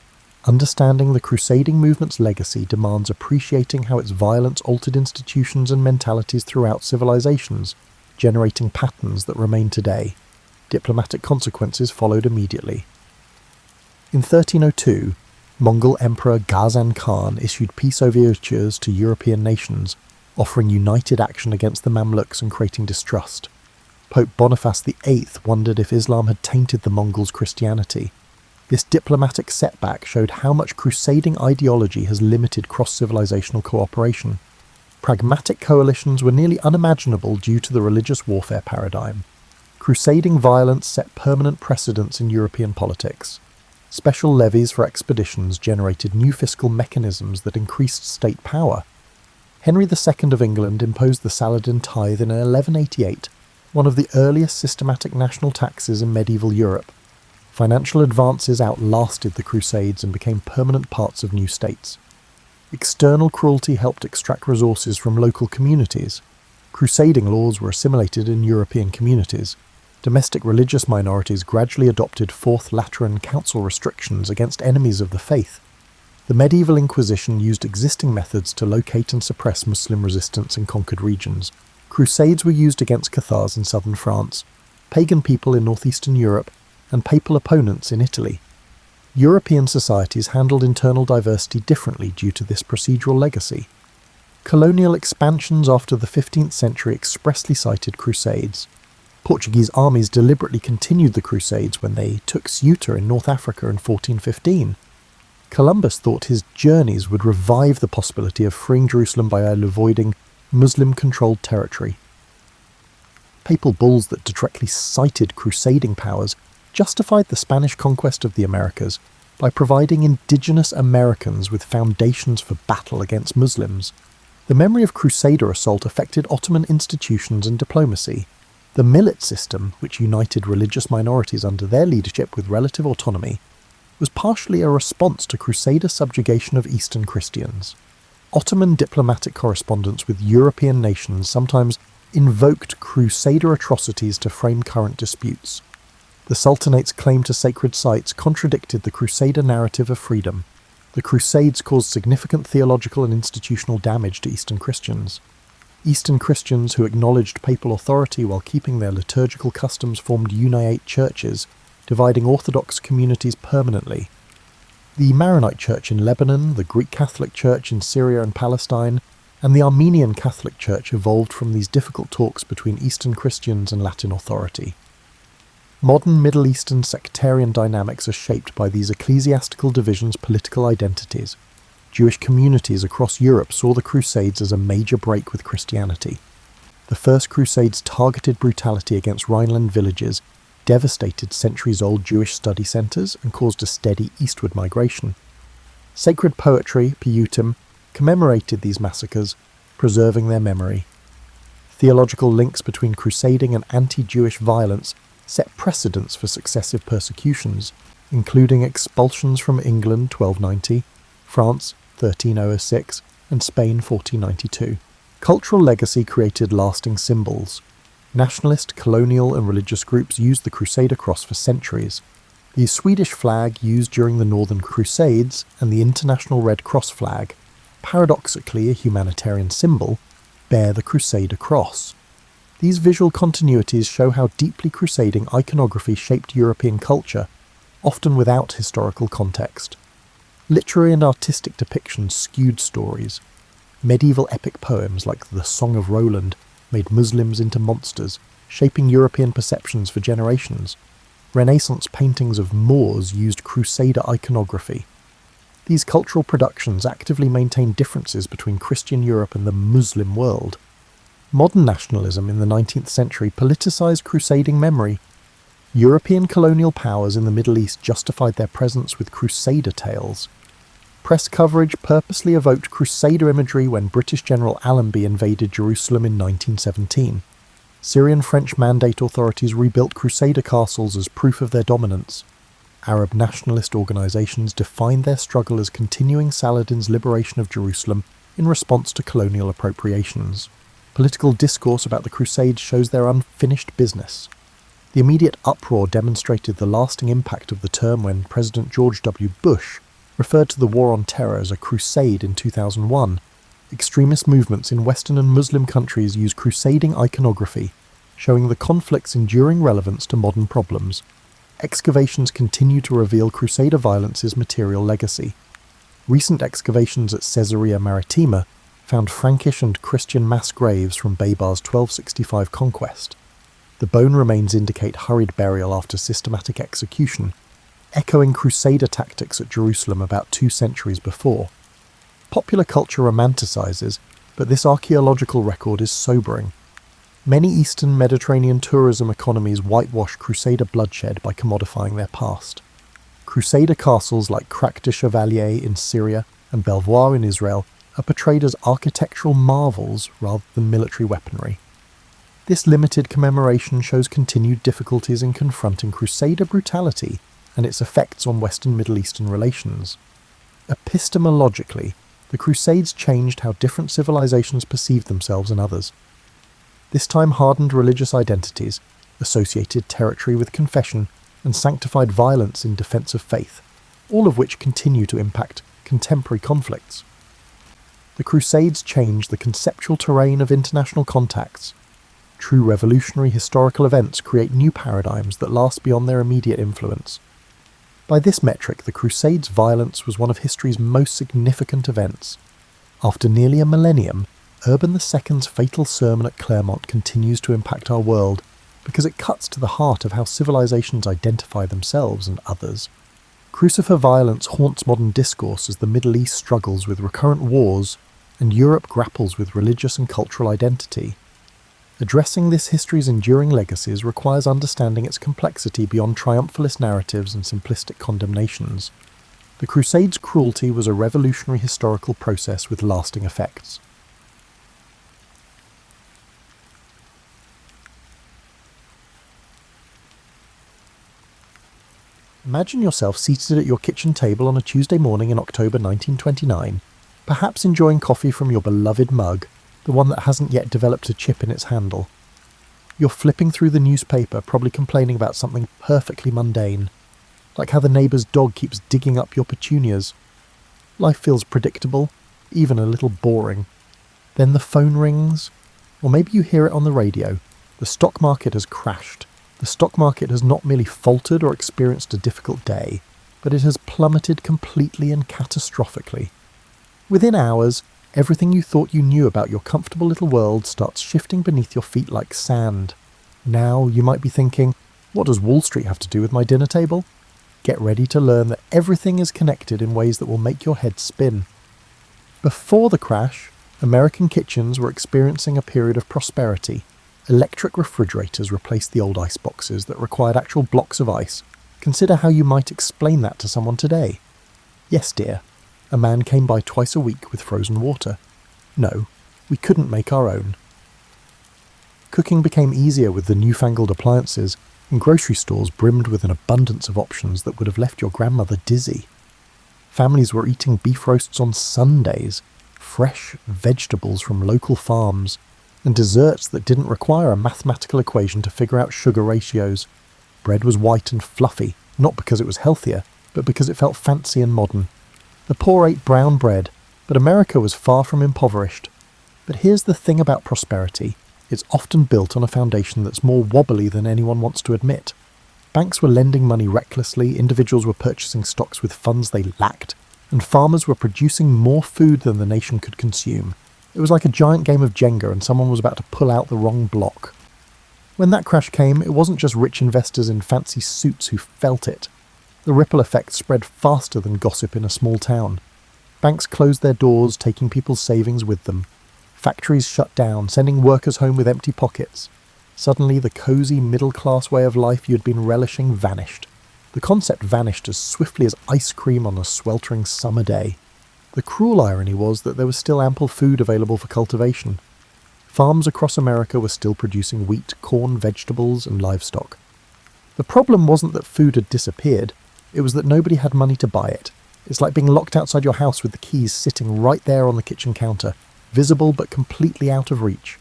A: Understanding the crusading movement's legacy demands appreciating how its violence altered institutions and mentalities throughout civilizations, generating patterns that remain today. Diplomatic consequences followed immediately. In 1302, Mongol Emperor Ghazan Khan issued peace overtures to European nations, offering united action against the Mamluks and creating distrust. Pope Boniface VIII wondered if Islam had tainted the Mongols' Christianity. This diplomatic setback showed how much crusading ideology has limited cross-civilizational cooperation. Pragmatic coalitions were nearly unimaginable due to the religious warfare paradigm. Crusading violence set permanent precedents in European politics. Special levies for expeditions generated new fiscal mechanisms that increased state power. Henry II of England imposed the Saladin tithe in 1188, one of the earliest systematic national taxes in medieval Europe. Financial advances outlasted the Crusades and became permanent parts of new states. External cruelty helped extract resources from local communities. Crusading laws were assimilated in European communities. Domestic religious minorities gradually adopted Fourth Lateran Council restrictions against enemies of the faith. The medieval Inquisition used existing methods to locate and suppress Muslim resistance in conquered regions. Crusades were used against Cathars in southern France, pagan people in northeastern Europe, and papal opponents in Italy. European societies handled internal diversity differently due to this procedural legacy. Colonial expansions after the 15th century expressly cited Crusades. Portuguese armies deliberately continued the Crusades when they took Ceuta in North Africa in 1415. Columbus thought his journeys would revive the possibility of freeing Jerusalem by avoiding Muslim-controlled territory. Papal bulls that directly cited crusading powers justified the Spanish conquest of the Americas by providing indigenous Americans with foundations for battle against Muslims. The memory of Crusader assault affected Ottoman institutions and diplomacy. The millet system, which united religious minorities under their leadership with relative autonomy, was partially a response to Crusader subjugation of Eastern Christians. Ottoman diplomatic correspondence with European nations sometimes invoked Crusader atrocities to frame current disputes. The Sultanate's claim to sacred sites contradicted the Crusader narrative of freedom. The Crusades caused significant theological and institutional damage to Eastern Christians. Eastern Christians who acknowledged papal authority while keeping their liturgical customs formed uniate churches, dividing Orthodox communities permanently. The Maronite Church in Lebanon, the Greek Catholic Church in Syria and Palestine, and the Armenian Catholic Church evolved from these difficult talks between Eastern Christians and Latin authority. Modern Middle Eastern sectarian dynamics are shaped by these ecclesiastical divisions' political identities. Jewish communities across Europe saw the Crusades as a major break with Christianity. The First Crusades' targeted brutality against Rhineland villages devastated centuries-old Jewish study centres and caused a steady eastward migration. Sacred poetry, piyutim, commemorated these massacres, preserving their memory. Theological links between crusading and anti-Jewish violence set precedents for successive persecutions, including expulsions from England 1290, France 1306, and Spain 1492. Cultural legacy created lasting symbols. Nationalist, colonial and religious groups used the Crusader cross for centuries. The Swedish flag used during the Northern Crusades and the International Red Cross flag, paradoxically a humanitarian symbol, bear the Crusader cross. These visual continuities show how deeply crusading iconography shaped European culture, often without historical context. Literary and artistic depictions skewed stories. Medieval epic poems like the Song of Roland made Muslims into monsters, shaping European perceptions for generations. Renaissance paintings of Moors used Crusader iconography. These cultural productions actively maintained differences between Christian Europe and the Muslim world. Modern nationalism in the 19th century politicized crusading memory. European colonial powers in the Middle East justified their presence with Crusader tales. Press coverage purposely evoked Crusader imagery when British General Allenby invaded Jerusalem in 1917. Syrian French Mandate authorities rebuilt Crusader castles as proof of their dominance. Arab nationalist organizations defined their struggle as continuing Saladin's liberation of Jerusalem in response to colonial appropriations. Political discourse about the Crusades shows their unfinished business. The immediate uproar demonstrated the lasting impact of the term when President George W. Bush referred to the War on Terror as a crusade in 2001. Extremist movements in Western and Muslim countries use crusading iconography, showing the conflict's enduring relevance to modern problems. Excavations continue to reveal Crusader violence's material legacy. Recent excavations at Caesarea Maritima found Frankish and Christian mass graves from Baber's 1265 conquest. The bone remains indicate hurried burial after systematic execution, echoing Crusader tactics at Jerusalem about 2 centuries before. Popular culture romanticizes, but this archaeological record is sobering. Many Eastern Mediterranean tourism economies whitewash Crusader bloodshed by commodifying their past. Crusader castles like Crac de Chevalier in Syria and Belvoir in Israel are portrayed as architectural marvels rather than military weaponry. This limited commemoration shows continued difficulties in confronting Crusader brutality and its effects on Western Middle Eastern relations. Epistemologically, the Crusades changed how different civilizations perceived themselves and others. This time hardened religious identities, associated territory with confession, and sanctified violence in defense of faith, all of which continue to impact contemporary conflicts. The Crusades changed the conceptual terrain of international contacts. True revolutionary historical events create new paradigms that last beyond their immediate influence. By this metric, the Crusades' violence was one of history's most significant events. After nearly a millennium, Urban II's fatal sermon at Clermont continues to impact our world because it cuts to the heart of how civilizations identify themselves and others. Crucifer violence haunts modern discourse as the Middle East struggles with recurrent wars and Europe grapples with religious and cultural identity. Addressing this history's enduring legacies requires understanding its complexity beyond triumphalist narratives and simplistic condemnations. The Crusades' cruelty was a revolutionary historical process with lasting effects. Imagine yourself seated at your kitchen table on a Tuesday morning in October 1929, perhaps enjoying coffee from your beloved mug, the one that hasn't yet developed a chip in its handle. You're flipping through the newspaper, probably complaining about something perfectly mundane, like how the neighbour's dog keeps digging up your petunias. Life feels predictable, even a little boring. Then the phone rings, or maybe you hear it on the radio. The stock market has crashed. The stock market has not merely faltered or experienced a difficult day, but it has plummeted completely and catastrophically. Within hours, everything you thought you knew about your comfortable little world starts shifting beneath your feet like sand. Now you might be thinking, what does Wall Street have to do with my dinner table? Get ready to learn that everything is connected in ways that will make your head spin. Before the crash, American kitchens were experiencing a period of prosperity. Electric refrigerators replaced the old ice boxes that required actual blocks of ice. Consider how you might explain that to someone today. Yes, dear. A man came by twice a week with frozen water. No, we couldn't make our own. Cooking became easier with the newfangled appliances, and grocery stores brimmed with an abundance of options that would have left your grandmother dizzy. Families were eating beef roasts on Sundays, fresh vegetables from local farms, and desserts that didn't require a mathematical equation to figure out sugar ratios. Bread was white and fluffy, not because it was healthier, but because it felt fancy and modern. The poor ate brown bread, but America was far from impoverished. But here's the thing about prosperity. It's often built on a foundation that's more wobbly than anyone wants to admit. Banks were lending money recklessly, individuals were purchasing stocks with funds they lacked, and farmers were producing more food than the nation could consume. It was like a giant game of Jenga and someone was about to pull out the wrong block. When that crash came, it wasn't just rich investors in fancy suits who felt it. The ripple effect spread faster than gossip in a small town. Banks closed their doors, taking people's savings with them. Factories shut down, sending workers home with empty pockets. Suddenly, the cosy middle-class way of life you'd been relishing vanished. The concept vanished as swiftly as ice cream on a sweltering summer day. The cruel irony was that there was still ample food available for cultivation. Farms across America were still producing wheat, corn, vegetables, and livestock. The problem wasn't that food had disappeared, it was that nobody had money to buy it. It's like being locked outside your house with the keys sitting right there on the kitchen counter, visible but completely out of reach.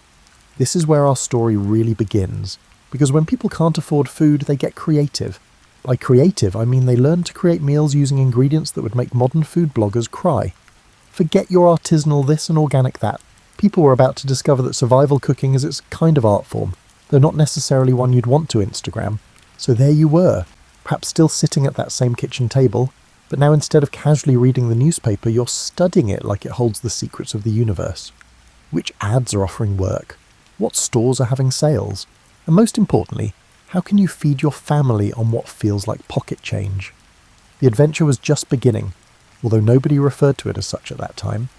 A: This is where our story really begins, because when people can't afford food, they get creative. By creative, I mean they learn to create meals using ingredients that would make modern food bloggers cry. Forget your artisanal this and organic that. People were about to discover that survival cooking is its kind of art form, though not necessarily one you'd want to Instagram. So there you were, perhaps still sitting at that same kitchen table, but now instead of casually reading the newspaper, you're studying it like it holds the secrets of the universe. Which ads are offering work? What stores are having sales? And most importantly, how can you feed your family on what feels like pocket change? The adventure was just beginning, although nobody referred to it as such at that time.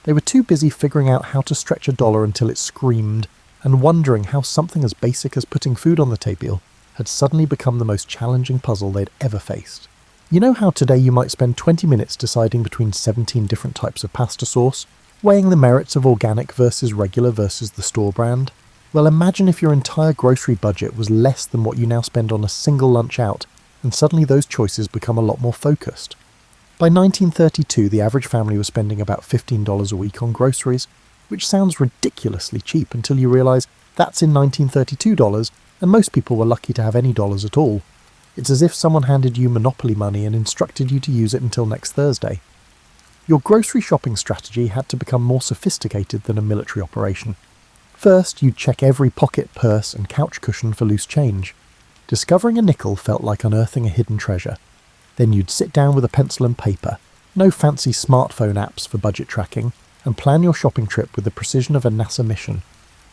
A: They were too busy figuring out how to stretch a dollar until it screamed, and wondering how something as basic as putting food on the table had suddenly become the most challenging puzzle they'd ever faced. You know how today you might spend 20 minutes deciding between 17 different types of pasta sauce, weighing the merits of organic versus regular versus the store brand? Well, imagine if your entire grocery budget was less than what you now spend on a single lunch out, and suddenly those choices become a lot more focused. By 1932, the average family was spending about $15 a week on groceries, which sounds ridiculously cheap until you realise that's in 1932 dollars, and most people were lucky to have any dollars at all. It's as if someone handed you Monopoly money and instructed you to use it until next Thursday. Your grocery shopping strategy had to become more sophisticated than a military operation. First, you'd check every pocket, purse and couch cushion for loose change. Discovering a nickel felt like unearthing a hidden treasure. Then you'd sit down with a pencil and paper, no fancy smartphone apps for budget tracking, and plan your shopping trip with the precision of a NASA mission.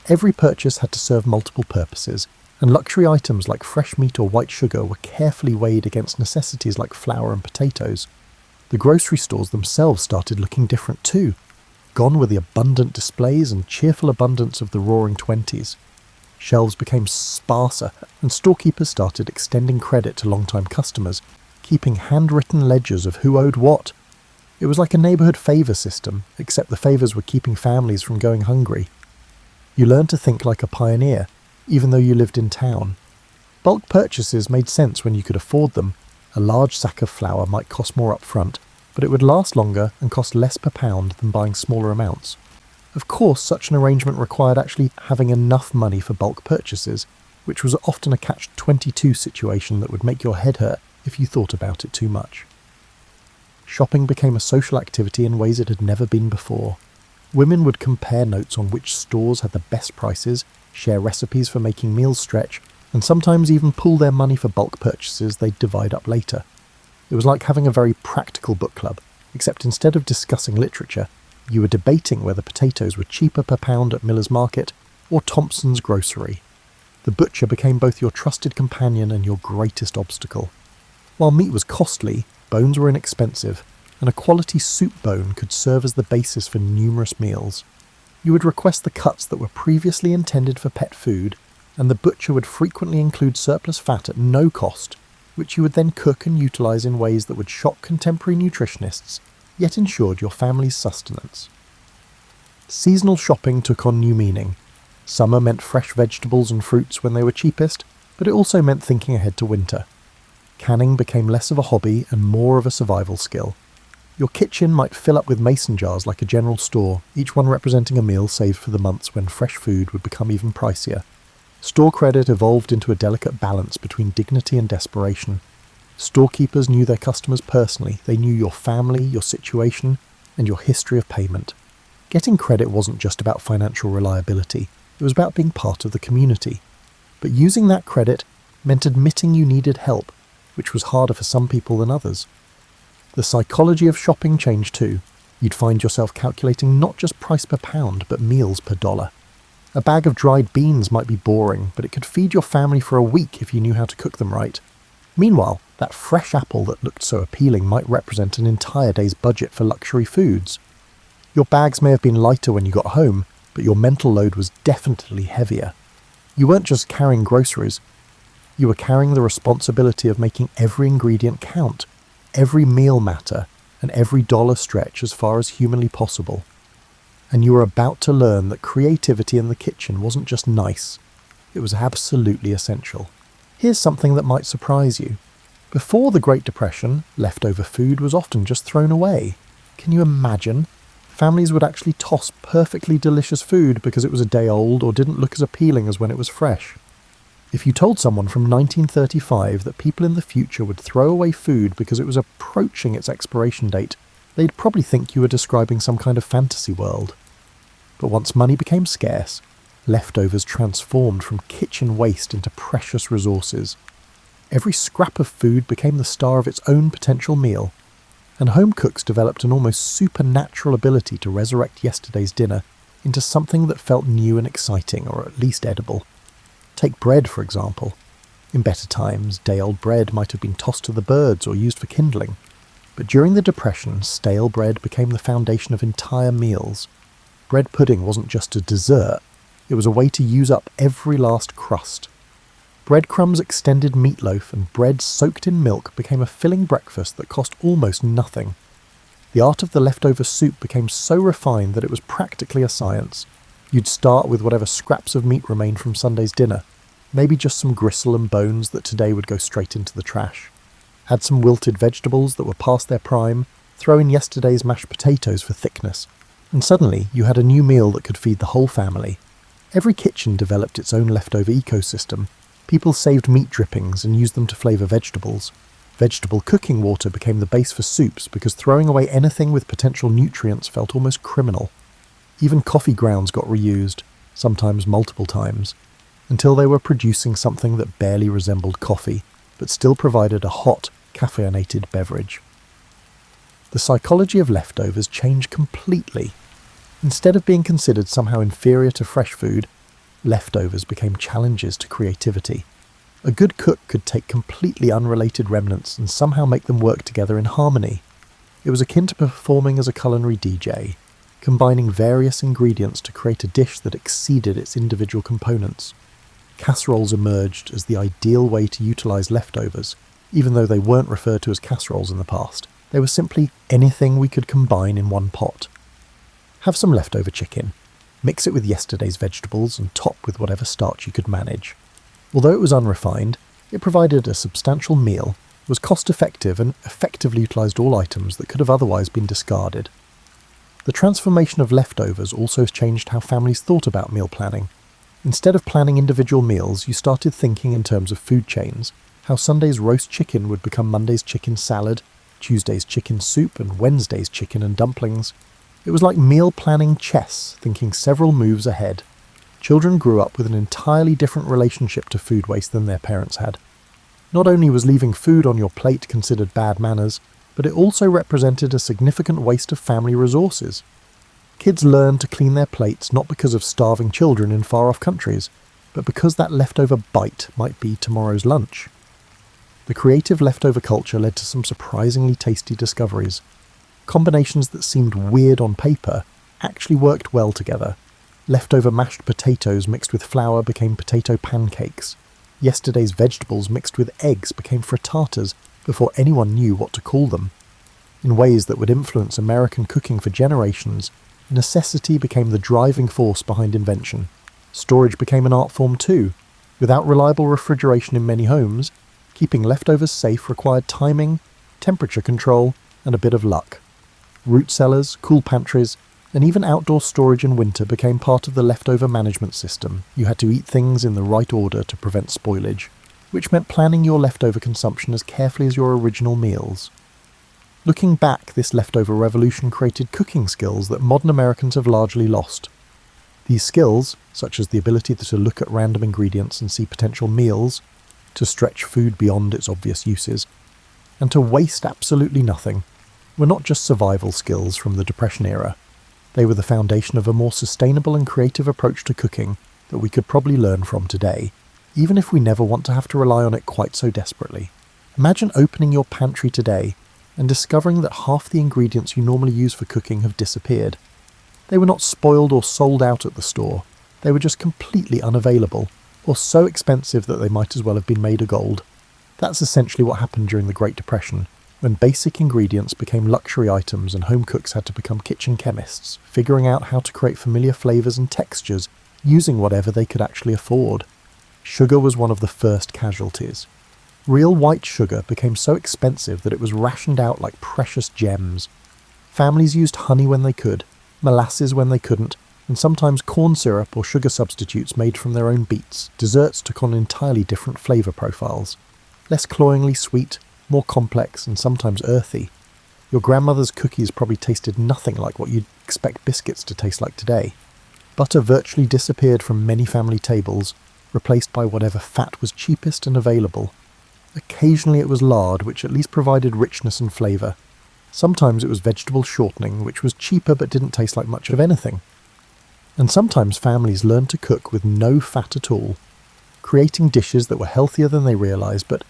A: Every purchase had to serve multiple purposes, and luxury items like fresh meat or white sugar were carefully weighed against necessities like flour and potatoes. The grocery stores themselves started looking different too. Gone were the abundant displays and cheerful abundance of the Roaring Twenties. Shelves became sparser, and storekeepers started extending credit to long-time customers, keeping handwritten ledgers of who owed what. It was like a neighbourhood favour system, except the favours were keeping families from going hungry. You learned to think like a pioneer, even though you lived in town. Bulk purchases made sense when you could afford them. A large sack of flour might cost more up front, but it would last longer and cost less per pound than buying smaller amounts. Of course, such an arrangement required actually having enough money for bulk purchases, which was often a catch-22 situation that would make your head hurt if you thought about it too much. Shopping became a social activity in ways it had never been before. Women would compare notes on which stores had the best prices, share recipes for making meals stretch, and sometimes even pool their money for bulk purchases they'd divide up later. It was like having a very practical book club, except instead of discussing literature, you were debating whether potatoes were cheaper per pound at Miller's Market or Thompson's Grocery. The butcher became both your trusted companion and your greatest obstacle. While meat was costly, bones were inexpensive, and a quality soup bone could serve as the basis for numerous meals. You would request the cuts that were previously intended for pet food, and the butcher would frequently include surplus fat at no cost, which you would then cook and utilise in ways that would shock contemporary nutritionists, yet ensured your family's sustenance. Seasonal shopping took on new meaning. Summer meant fresh vegetables and fruits when they were cheapest, but it also meant thinking ahead to winter. Canning became less of a hobby and more of a survival skill. Your kitchen might fill up with mason jars like a general store, each one representing a meal saved for the months when fresh food would become even pricier. Store credit evolved into a delicate balance between dignity and desperation. Storekeepers knew their customers personally. They knew your family, your situation, and your history of payment. Getting credit wasn't just about financial reliability. It was about being part of the community. But using that credit meant admitting you needed help, which was harder for some people than others. The psychology of shopping changed too. You'd find yourself calculating not just price per pound, but meals per dollar. A bag of dried beans might be boring, but it could feed your family for a week if you knew how to cook them right. Meanwhile, that fresh apple that looked so appealing might represent an entire day's budget for luxury foods. Your bags may have been lighter when you got home, but your mental load was definitely heavier. You weren't just carrying groceries, you were carrying the responsibility of making every ingredient count, every meal matter, and every dollar stretch as far as humanly possible. And you were about to learn that creativity in the kitchen wasn't just nice, it was absolutely essential. Here's something that might surprise you. Before the Great Depression, leftover food was often just thrown away. Can you imagine? Families would actually toss perfectly delicious food because it was a day old or didn't look as appealing as when it was fresh. If you told someone from 1935 that people in the future would throw away food because it was approaching its expiration date, they'd probably think you were describing some kind of fantasy world. But once money became scarce, leftovers transformed from kitchen waste into precious resources. Every scrap of food became the star of its own potential meal, and home cooks developed an almost supernatural ability to resurrect yesterday's dinner into something that felt new and exciting, or at least edible. Take bread, for example. In better times, day-old bread might have been tossed to the birds or used for kindling. But during the Depression, stale bread became the foundation of entire meals. Bread pudding wasn't just a dessert, it was a way to use up every last crust. Breadcrumbs extended meatloaf and bread soaked in milk became a filling breakfast that cost almost nothing. The art of the leftover soup became so refined that it was practically a science. You'd start with whatever scraps of meat remained from Sunday's dinner, maybe just some gristle and bones that today would go straight into the trash. Add some wilted vegetables that were past their prime, throw in yesterday's mashed potatoes for thickness, and suddenly you had a new meal that could feed the whole family. Every kitchen developed its own leftover ecosystem. People saved meat drippings and used them to flavour vegetables. Vegetable cooking water became the base for soups because throwing away anything with potential nutrients felt almost criminal. Even coffee grounds got reused, sometimes multiple times, until they were producing something that barely resembled coffee, but still provided a hot, caffeinated beverage. The psychology of leftovers changed completely. Instead of being considered somehow inferior to fresh food, leftovers became challenges to creativity. A good cook could take completely unrelated remnants and somehow make them work together in harmony. It was akin to performing as a culinary DJ, combining various ingredients to create a dish that exceeded its individual components. Casseroles emerged as the ideal way to utilise leftovers, even though they weren't referred to as casseroles in the past. They were simply anything we could combine in one pot. Have some leftover chicken, mix it with yesterday's vegetables and top with whatever starch you could manage. Although it was unrefined, it provided a substantial meal, was cost-effective and effectively utilised all items that could have otherwise been discarded. The transformation of leftovers also changed how families thought about meal planning. Instead of planning individual meals, you started thinking in terms of food chains, how Sunday's roast chicken would become Monday's chicken salad, Tuesday's chicken soup, and Wednesday's chicken and dumplings. It was like meal planning chess, thinking several moves ahead. Children grew up with an entirely different relationship to food waste than their parents had. Not only was leaving food on your plate considered bad manners, but it also represented a significant waste of family resources. Kids learned to clean their plates not because of starving children in far-off countries, but because that leftover bite might be tomorrow's lunch. The creative leftover culture led to some surprisingly tasty discoveries. Combinations that seemed weird on paper actually worked well together. Leftover mashed potatoes mixed with flour became potato pancakes. Yesterday's vegetables mixed with eggs became frittatas before anyone knew what to call them. In ways that would influence American cooking for generations, necessity became the driving force behind invention. Storage became an art form too. Without reliable refrigeration in many homes, keeping leftovers safe required timing, temperature control, and a bit of luck. Root cellars, cool pantries, and even outdoor storage in winter became part of the leftover management system. You had to eat things in the right order to prevent spoilage, which meant planning your leftover consumption as carefully as your original meals. Looking back, this leftover revolution created cooking skills that modern Americans have largely lost. These skills, such as the ability to look at random ingredients and see potential meals, to stretch food beyond its obvious uses, and to waste absolutely nothing, were not just survival skills from the Depression era. They were the foundation of a more sustainable and creative approach to cooking that we could probably learn from today, even if we never want to have to rely on it quite so desperately. Imagine opening your pantry today and discovering that half the ingredients you normally use for cooking have disappeared. They were not spoiled or sold out at the store. They were just completely unavailable, or so expensive that they might as well have been made of gold. That's essentially what happened during the Great Depression, when basic ingredients became luxury items and home cooks had to become kitchen chemists, figuring out how to create familiar flavours and textures using whatever they could actually afford. Sugar was one of the first casualties. Real white sugar became so expensive that it was rationed out like precious gems. Families used honey when they could, molasses when they couldn't, and sometimes corn syrup or sugar substitutes made from their own beets. Desserts took on entirely different flavour profiles. Less cloyingly sweet, more complex, and sometimes earthy. Your grandmother's cookies probably tasted nothing like what you'd expect biscuits to taste like today. Butter virtually disappeared from many family tables, replaced by whatever fat was cheapest and available. Occasionally it was lard, which at least provided richness and flavour. Sometimes it was vegetable shortening, which was cheaper but didn't taste like much of anything. And sometimes families learned to cook with no fat at all. creating dishes that were healthier than they realised, but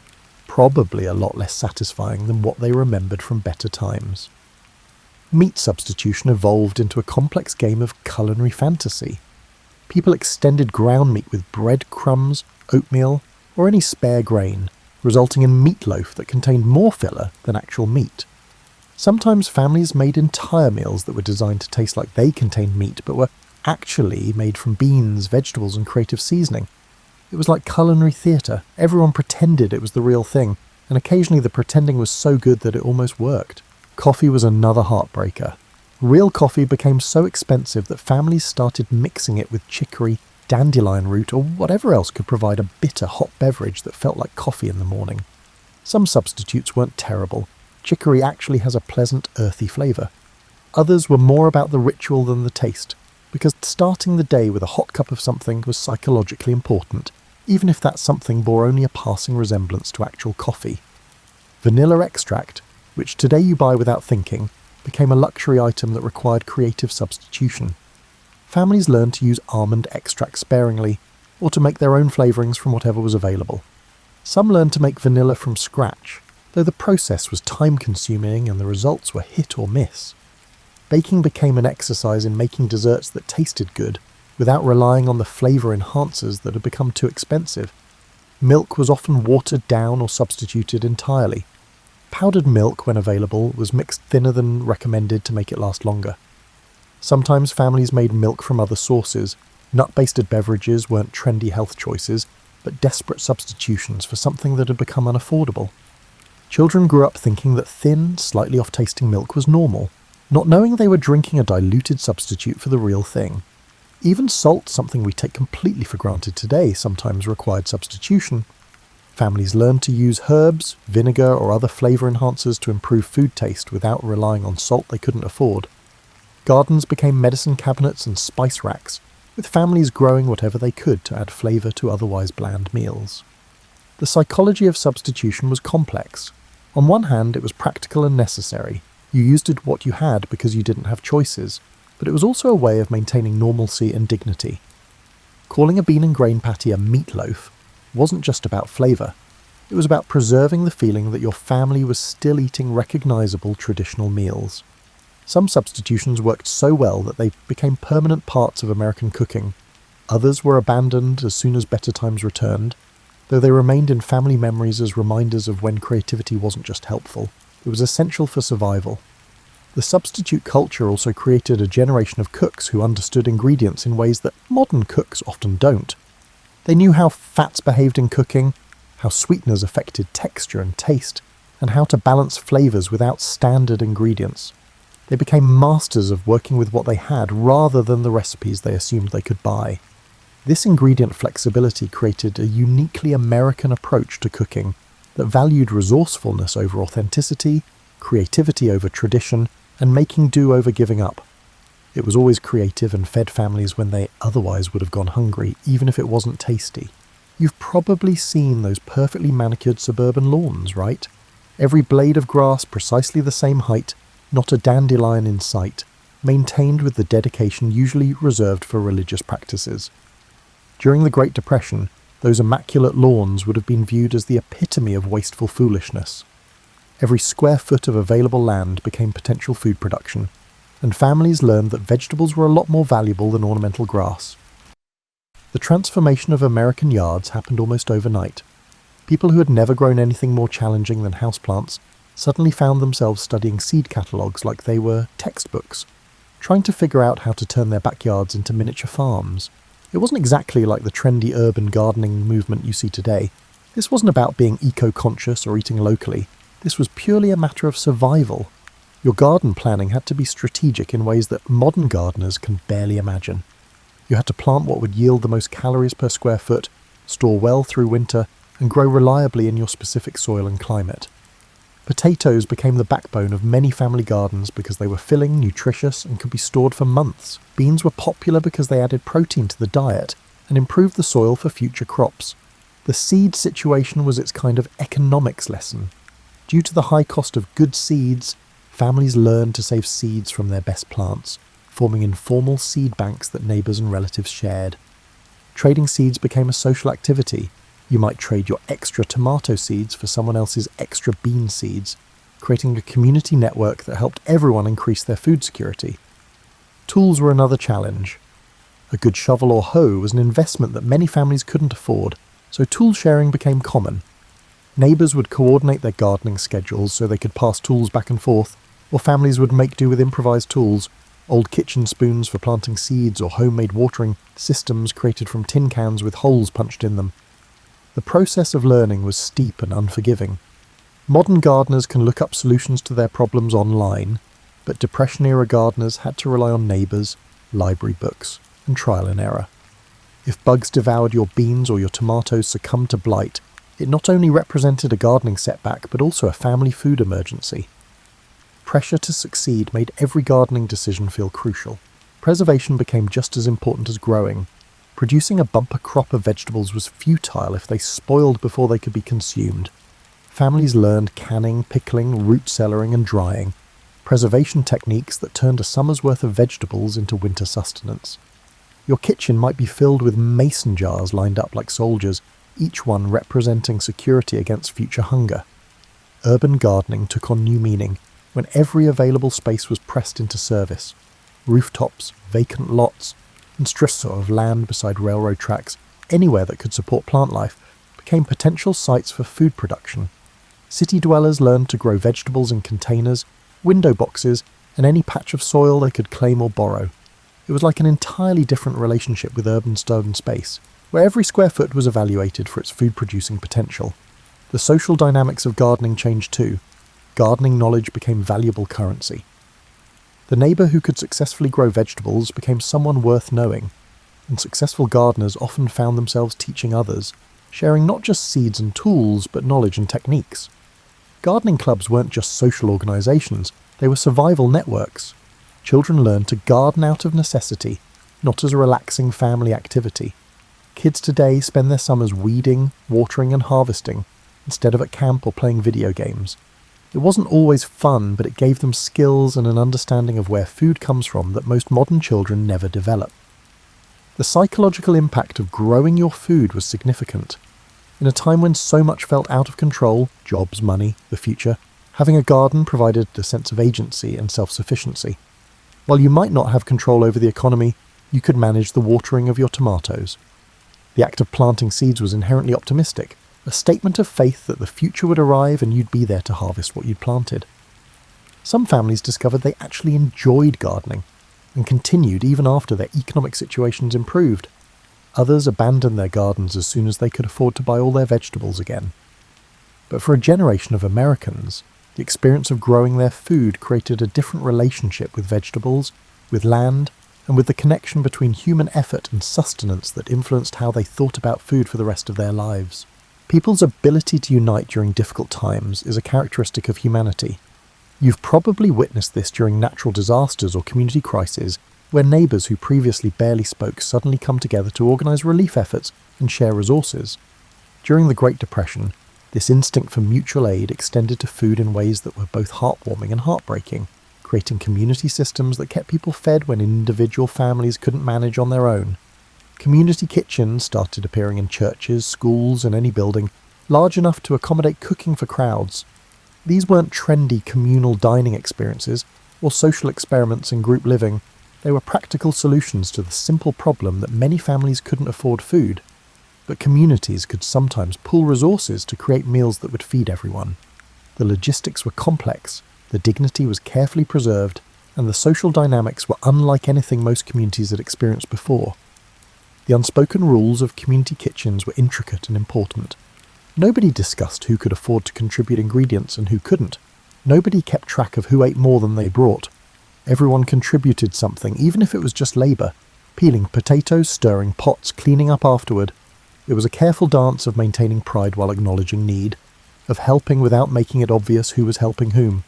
A: probably a lot less satisfying than what they remembered from better times. Meat substitution evolved into a complex game of culinary fantasy. People extended ground meat with breadcrumbs, oatmeal, or any spare grain, resulting in meatloaf that contained more filler than actual meat. Sometimes families made entire meals that were designed to taste like they contained meat, but were actually made from beans, vegetables, and creative seasoning. It was like culinary theatre. Everyone pretended it was the real thing, and occasionally the pretending was so good that it almost worked. Coffee was another heartbreaker. Real coffee became so expensive that families started mixing it with chicory, dandelion root, or whatever else could provide a bitter hot beverage that felt like coffee in the morning. Some substitutes weren't terrible. Chicory actually has a pleasant, earthy flavour. Others were more about the ritual than the taste, because starting the day with a hot cup of something was psychologically important, even if that something bore only a passing resemblance to actual coffee. Vanilla extract, which today you buy without thinking, became a luxury item that required creative substitution. Families learned to use almond extract sparingly, or to make their own flavourings from whatever was available. Some learned to make vanilla from scratch, though the process was time-consuming and the results were hit or miss. Baking became an exercise in making desserts that tasted good, without relying on the flavour enhancers that had become too expensive. Milk was often watered down or substituted entirely. Powdered milk, when available, was mixed thinner than recommended to make it last longer. Sometimes families made milk from other sources. Nut-based beverages weren't trendy health choices, but desperate substitutions for something that had become unaffordable. Children grew up thinking that thin, slightly off-tasting milk was normal, not knowing they were drinking a diluted substitute for the real thing. Even salt, something we take completely for granted today, sometimes required substitution. Families learned to use herbs, vinegar, or other flavour enhancers to improve food taste without relying on salt they couldn't afford. Gardens became medicine cabinets and spice racks, with families growing whatever they could to add flavour to otherwise bland meals. The psychology of substitution was complex. On one hand, it was practical and necessary. You used what you had because you didn't have choices, but it was also a way of maintaining normalcy and dignity. Calling a bean and grain patty a meatloaf wasn't just about flavour. It was about preserving the feeling that your family was still eating recognisable traditional meals. Some substitutions worked so well that they became permanent parts of American cooking. Others were abandoned as soon as better times returned, though they remained in family memories as reminders of when creativity wasn't just helpful. It was essential for survival. The substitute culture also created a generation of cooks who understood ingredients in ways that modern cooks often don't. They knew how fats behaved in cooking, how sweeteners affected texture and taste, and how to balance flavours without standard ingredients. They became masters of working with what they had rather than the recipes they assumed they could buy. This ingredient flexibility created a uniquely American approach to cooking that valued resourcefulness over authenticity, creativity over tradition, and making do over giving up. It was always creative and fed families when they otherwise would have gone hungry, even if it wasn't tasty. You've probably seen those perfectly manicured suburban lawns, right? Every blade of grass precisely the same height, not a dandelion in sight, maintained with the dedication usually reserved for religious practices. During the Great Depression, those immaculate lawns would have been viewed as the epitome of wasteful foolishness. Every square foot of available land became potential food production, and families learned that vegetables were a lot more valuable than ornamental grass. The transformation of American yards happened almost overnight. People who had never grown anything more challenging than houseplants suddenly found themselves studying seed catalogues like they were textbooks, trying to figure out how to turn their backyards into miniature farms. It wasn't exactly like the trendy urban gardening movement you see today. This wasn't about being eco-conscious or eating locally. This was purely a matter of survival. Your garden planning had to be strategic in ways that modern gardeners can barely imagine. You had to plant what would yield the most calories per square foot, store well through winter, and grow reliably in your specific soil and climate. Potatoes became the backbone of many family gardens because they were filling, nutritious, and could be stored for months. Beans were popular because they added protein to the diet and improved the soil for future crops. The seed situation was its kind of economics lesson. Due to the high cost of good seeds, families learned to save seeds from their best plants, forming informal seed banks that neighbours and relatives shared. Trading seeds became a social activity. You might trade your extra tomato seeds for someone else's extra bean seeds, creating a community network that helped everyone increase their food security. Tools were another challenge. A good shovel or hoe was an investment that many families couldn't afford, so tool sharing became common. Neighbours would coordinate their gardening schedules so they could pass tools back and forth, or families would make do with improvised tools, old kitchen spoons for planting seeds or homemade watering systems created from tin cans with holes punched in them. The process of learning was steep and unforgiving. Modern gardeners can look up solutions to their problems online, but Depression-era gardeners had to rely on neighbours, library books, and trial and error. If bugs devoured your beans or your tomatoes succumbed to blight, it not only represented a gardening setback but also a family food emergency. Pressure to succeed made every gardening decision feel crucial. Preservation became just as important as growing. Producing a bumper crop of vegetables was futile if they spoiled before they could be consumed. Families learned canning, pickling, root cellaring and drying, preservation techniques that turned a summer's worth of vegetables into winter sustenance. Your kitchen might be filled with mason jars lined up like soldiers, each one representing security against future hunger. Urban gardening took on new meaning when every available space was pressed into service. Rooftops, vacant lots, and strips of land beside railroad tracks, anywhere that could support plant life, became potential sites for food production. City dwellers learned to grow vegetables in containers, window boxes, and any patch of soil they could claim or borrow. It was like an entirely different relationship with urban stone space, where every square foot was evaluated for its food-producing potential. The social dynamics of gardening changed too. Gardening knowledge became valuable currency. The neighbour who could successfully grow vegetables became someone worth knowing, and successful gardeners often found themselves teaching others, sharing not just seeds and tools, but knowledge and techniques. Gardening clubs weren't just social organisations, they were survival networks. Children learned to garden out of necessity, not as a relaxing family activity. Kids today spend their summers weeding, watering and harvesting, instead of at camp or playing video games. It wasn't always fun, but it gave them skills and an understanding of where food comes from that most modern children never develop. The psychological impact of growing your food was significant. In a time when so much felt out of control, jobs, money, the future, having a garden provided a sense of agency and self-sufficiency. While you might not have control over the economy, you could manage the watering of your tomatoes. The act of planting seeds was inherently optimistic, a statement of faith that the future would arrive and you'd be there to harvest what you'd planted. Some families discovered they actually enjoyed gardening and continued even after their economic situations improved. Others abandoned their gardens as soon as they could afford to buy all their vegetables again. But for a generation of Americans, the experience of growing their food created a different relationship with vegetables, with land, and with the connection between human effort and sustenance that influenced how they thought about food for the rest of their lives. People's ability to unite during difficult times is a characteristic of humanity. You've probably witnessed this during natural disasters or community crises, where neighbours who previously barely spoke suddenly come together to organise relief efforts and share resources. During the Great Depression, this instinct for mutual aid extended to food in ways that were both heartwarming and heartbreaking, creating community systems that kept people fed when individual families couldn't manage on their own. Community kitchens started appearing in churches, schools, and any building, large enough to accommodate cooking for crowds. These weren't trendy communal dining experiences or social experiments in group living. They were practical solutions to the simple problem that many families couldn't afford food. But communities could sometimes pool resources to create meals that would feed everyone. The logistics were complex, the dignity was carefully preserved, and the social dynamics were unlike anything most communities had experienced before. The unspoken rules of community kitchens were intricate and important. Nobody discussed who could afford to contribute ingredients and who couldn't. Nobody kept track of who ate more than they brought. Everyone contributed something, even if it was just labour. Peeling potatoes, stirring pots, cleaning up afterward. It was a careful dance of maintaining pride while acknowledging need, of helping without making it obvious who was helping whom.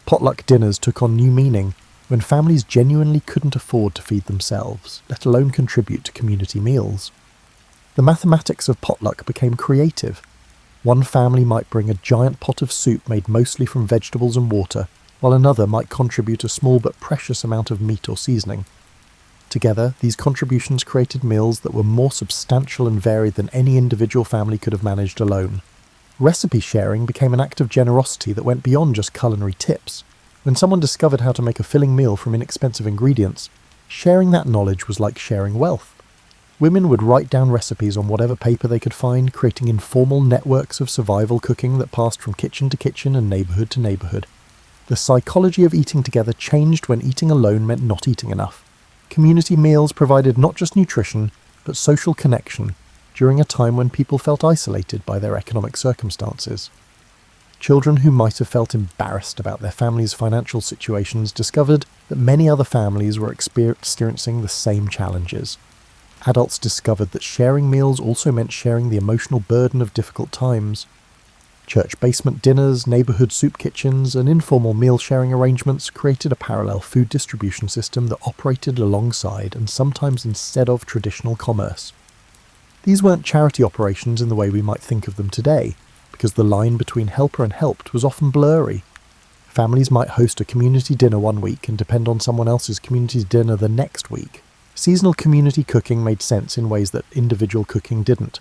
A: Potluck dinners took on new meaning when families genuinely couldn't afford to feed themselves, let alone contribute to community meals. The mathematics of potluck became creative. One family might bring a giant pot of soup made mostly from vegetables and water, while another might contribute a small but precious amount of meat or seasoning. Together, these contributions created meals that were more substantial and varied than any individual family could have managed alone. Recipe sharing became an act of generosity that went beyond just culinary tips. When someone discovered how to make a filling meal from inexpensive ingredients, sharing that knowledge was like sharing wealth. Women would write down recipes on whatever paper they could find, creating informal networks of survival cooking that passed from kitchen to kitchen and neighbourhood to neighbourhood. The psychology of eating together changed when eating alone meant not eating enough. Community meals provided not just nutrition, but social connection during a time when people felt isolated by their economic circumstances. Children who might have felt embarrassed about their family's financial situations discovered that many other families were experiencing the same challenges. Adults discovered that sharing meals also meant sharing the emotional burden of difficult times. Church basement dinners, neighbourhood soup kitchens, and informal meal-sharing arrangements created a parallel food distribution system that operated alongside and sometimes instead of traditional commerce. These weren't charity operations in the way we might think of them today, because the line between helper and helped was often blurry. Families might host a community dinner one week and depend on someone else's community dinner the next week. Seasonal community cooking made sense in ways that individual cooking didn't.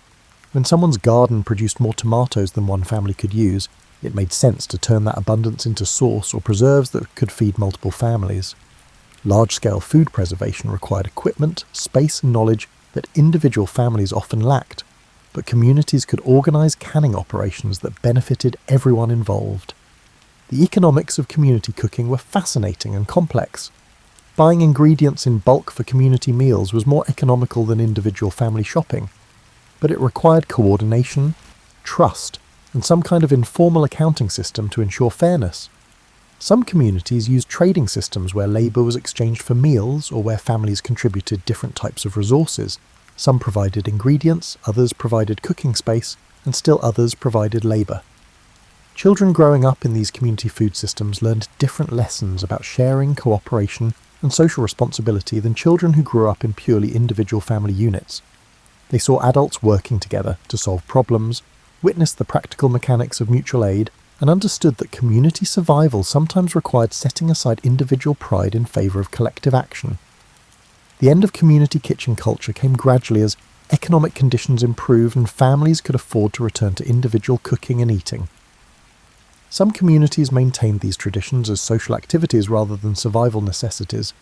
A: When someone's garden produced more tomatoes than one family could use, it made sense to turn that abundance into sauce or preserves that could feed multiple families. Large-scale food preservation required equipment, space and knowledge that individual families often lacked, but communities could organise canning operations that benefited everyone involved. The economics of community cooking were fascinating and complex. Buying ingredients in bulk for community meals was more economical than individual family shopping, but it required coordination, trust, and some kind of informal accounting system to ensure fairness. Some communities used trading systems where labour was exchanged for meals or where families contributed different types of resources. Some provided ingredients, others provided cooking space, and still others provided labour. Children growing up in these community food systems learned different lessons about sharing, cooperation, and social responsibility than children who grew up in purely individual family units. They saw adults working together to solve problems, witnessed the practical mechanics of mutual aid, and understood that community survival sometimes required setting aside individual pride in favour of collective action. The end of community kitchen culture came gradually as economic conditions improved and families could afford to return to individual cooking and eating. Some communities maintained these traditions as social activities rather than survival necessities,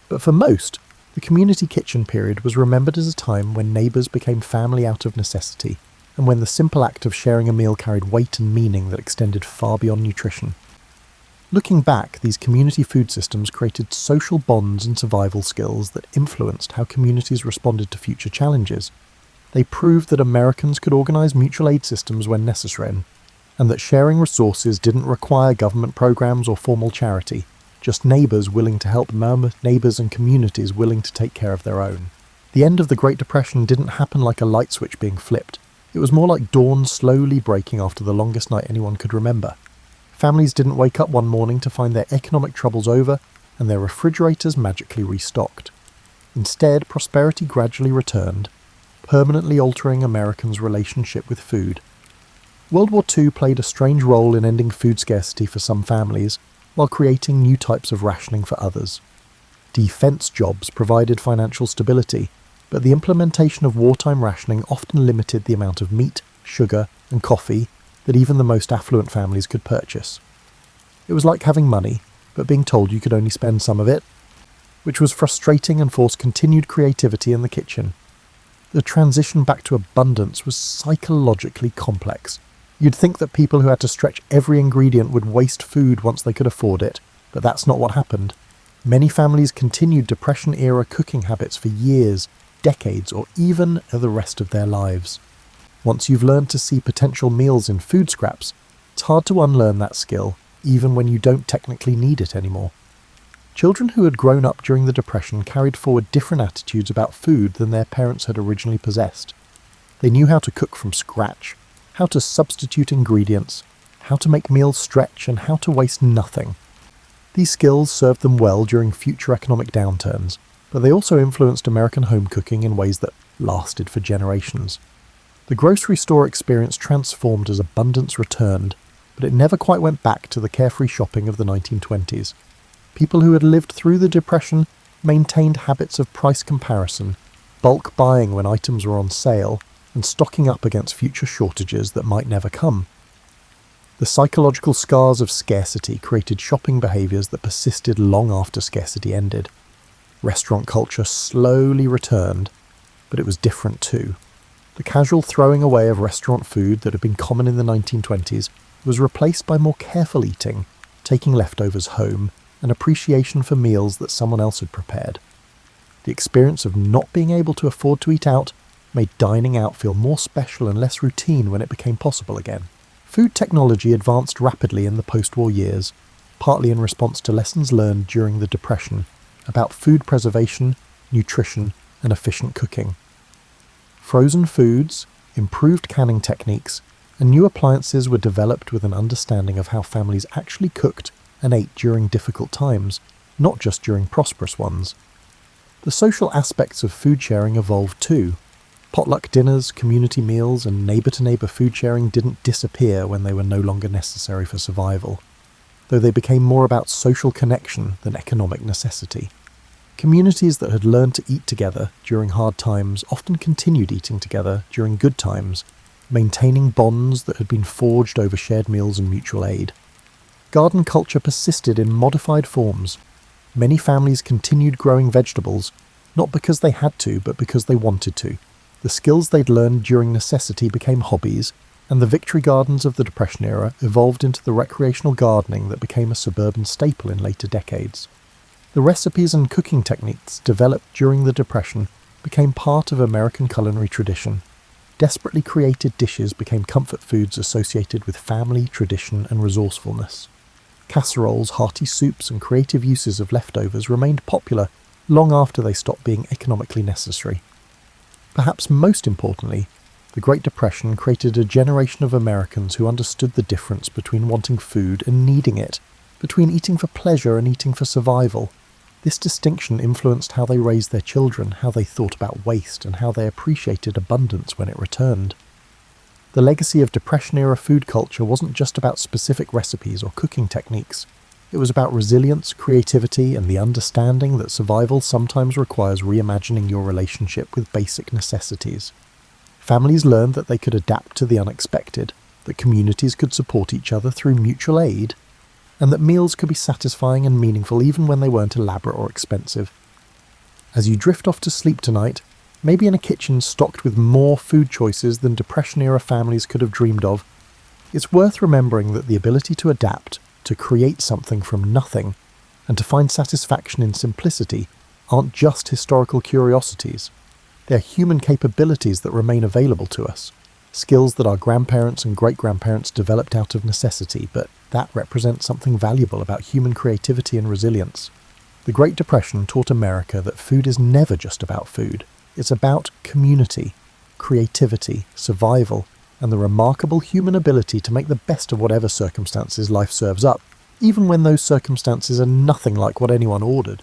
A: but for most, the community kitchen period was remembered as a time when neighbours became family out of necessity, and when the simple act of sharing a meal carried weight and meaning that extended far beyond nutrition. Looking back, these community food systems created social bonds and survival skills that influenced how communities responded to future challenges. They proved that Americans could organise mutual aid systems when necessary, and that sharing resources didn't require government programs or formal charity, just neighbours willing to help neighbours and communities willing to take care of their own. The end of the Great Depression didn't happen like a light switch being flipped. It was more like dawn slowly breaking after the longest night anyone could remember. Families didn't wake up one morning to find their economic troubles over and their refrigerators magically restocked. Instead, prosperity gradually returned, permanently altering Americans' relationship with food. World War II played a strange role in ending food scarcity for some families, while creating new types of rationing for others. Defence jobs provided financial stability, but the implementation of wartime rationing often limited the amount of meat, sugar, and coffee that even the most affluent families could purchase. It was like having money, but being told you could only spend some of it, which was frustrating and forced continued creativity in the kitchen. The transition back to abundance was psychologically complex. You'd think that people who had to stretch every ingredient would waste food once they could afford it, but that's not what happened. Many families continued Depression-era cooking habits for years, decades, or even the rest of their lives. Once you've learned to see potential meals in food scraps, it's hard to unlearn that skill, even when you don't technically need it anymore. Children who had grown up during the Depression carried forward different attitudes about food than their parents had originally possessed. They knew how to cook from scratch, how to substitute ingredients, how to make meals stretch, and how to waste nothing. These skills served them well during future economic downturns, but they also influenced American home cooking in ways that lasted for generations. The grocery store experience transformed as abundance returned, but it never quite went back to the carefree shopping of the 1920s. People who had lived through the Depression maintained habits of price comparison, bulk buying when items were on sale, and stocking up against future shortages that might never come. The psychological scars of scarcity created shopping behaviours that persisted long after scarcity ended. Restaurant culture slowly returned, but it was different too. The casual throwing away of restaurant food that had been common in the 1920s was replaced by more careful eating, taking leftovers home, and appreciation for meals that someone else had prepared. The experience of not being able to afford to eat out made dining out feel more special and less routine when it became possible again. Food technology advanced rapidly in the post-war years, partly in response to lessons learned during the Depression about food preservation, nutrition, and efficient cooking. Frozen foods, improved canning techniques, and new appliances were developed with an understanding of how families actually cooked and ate during difficult times, not just during prosperous ones. The social aspects of food sharing evolved too. Potluck dinners, community meals, and neighbour-to-neighbour food sharing didn't disappear when they were no longer necessary for survival, though they became more about social connection than economic necessity. Communities that had learned to eat together during hard times often continued eating together during good times, maintaining bonds that had been forged over shared meals and mutual aid. Garden culture persisted in modified forms. Many families continued growing vegetables, not because they had to, but because they wanted to. The skills they'd learned during necessity became hobbies, and the victory gardens of the Depression era evolved into the recreational gardening that became a suburban staple in later decades. The recipes and cooking techniques developed during the Depression became part of American culinary tradition. Desperately created dishes became comfort foods associated with family, tradition, and resourcefulness. Casseroles, hearty soups, and creative uses of leftovers remained popular long after they stopped being economically necessary. Perhaps most importantly, the Great Depression created a generation of Americans who understood the difference between wanting food and needing it, between eating for pleasure and eating for survival. This distinction influenced how they raised their children, how they thought about waste, and how they appreciated abundance when it returned. The legacy of Depression-era food culture wasn't just about specific recipes or cooking techniques. It was about resilience, creativity, and the understanding that survival sometimes requires reimagining your relationship with basic necessities. Families learned that they could adapt to the unexpected, that communities could support each other through mutual aid, and that meals could be satisfying and meaningful even when they weren't elaborate or expensive. As you drift off to sleep tonight, maybe in a kitchen stocked with more food choices than Depression-era families could have dreamed of, it's worth remembering that the ability to adapt, to create something from nothing, and to find satisfaction in simplicity aren't just historical curiosities. They're human capabilities that remain available to us, skills that our grandparents and great-grandparents developed out of necessity, but that represents something valuable about human creativity and resilience. The Great Depression taught America that food is never just about food. It's about community, creativity, survival, and the remarkable human ability to make the best of whatever circumstances life serves up, even when those circumstances are nothing like what anyone ordered.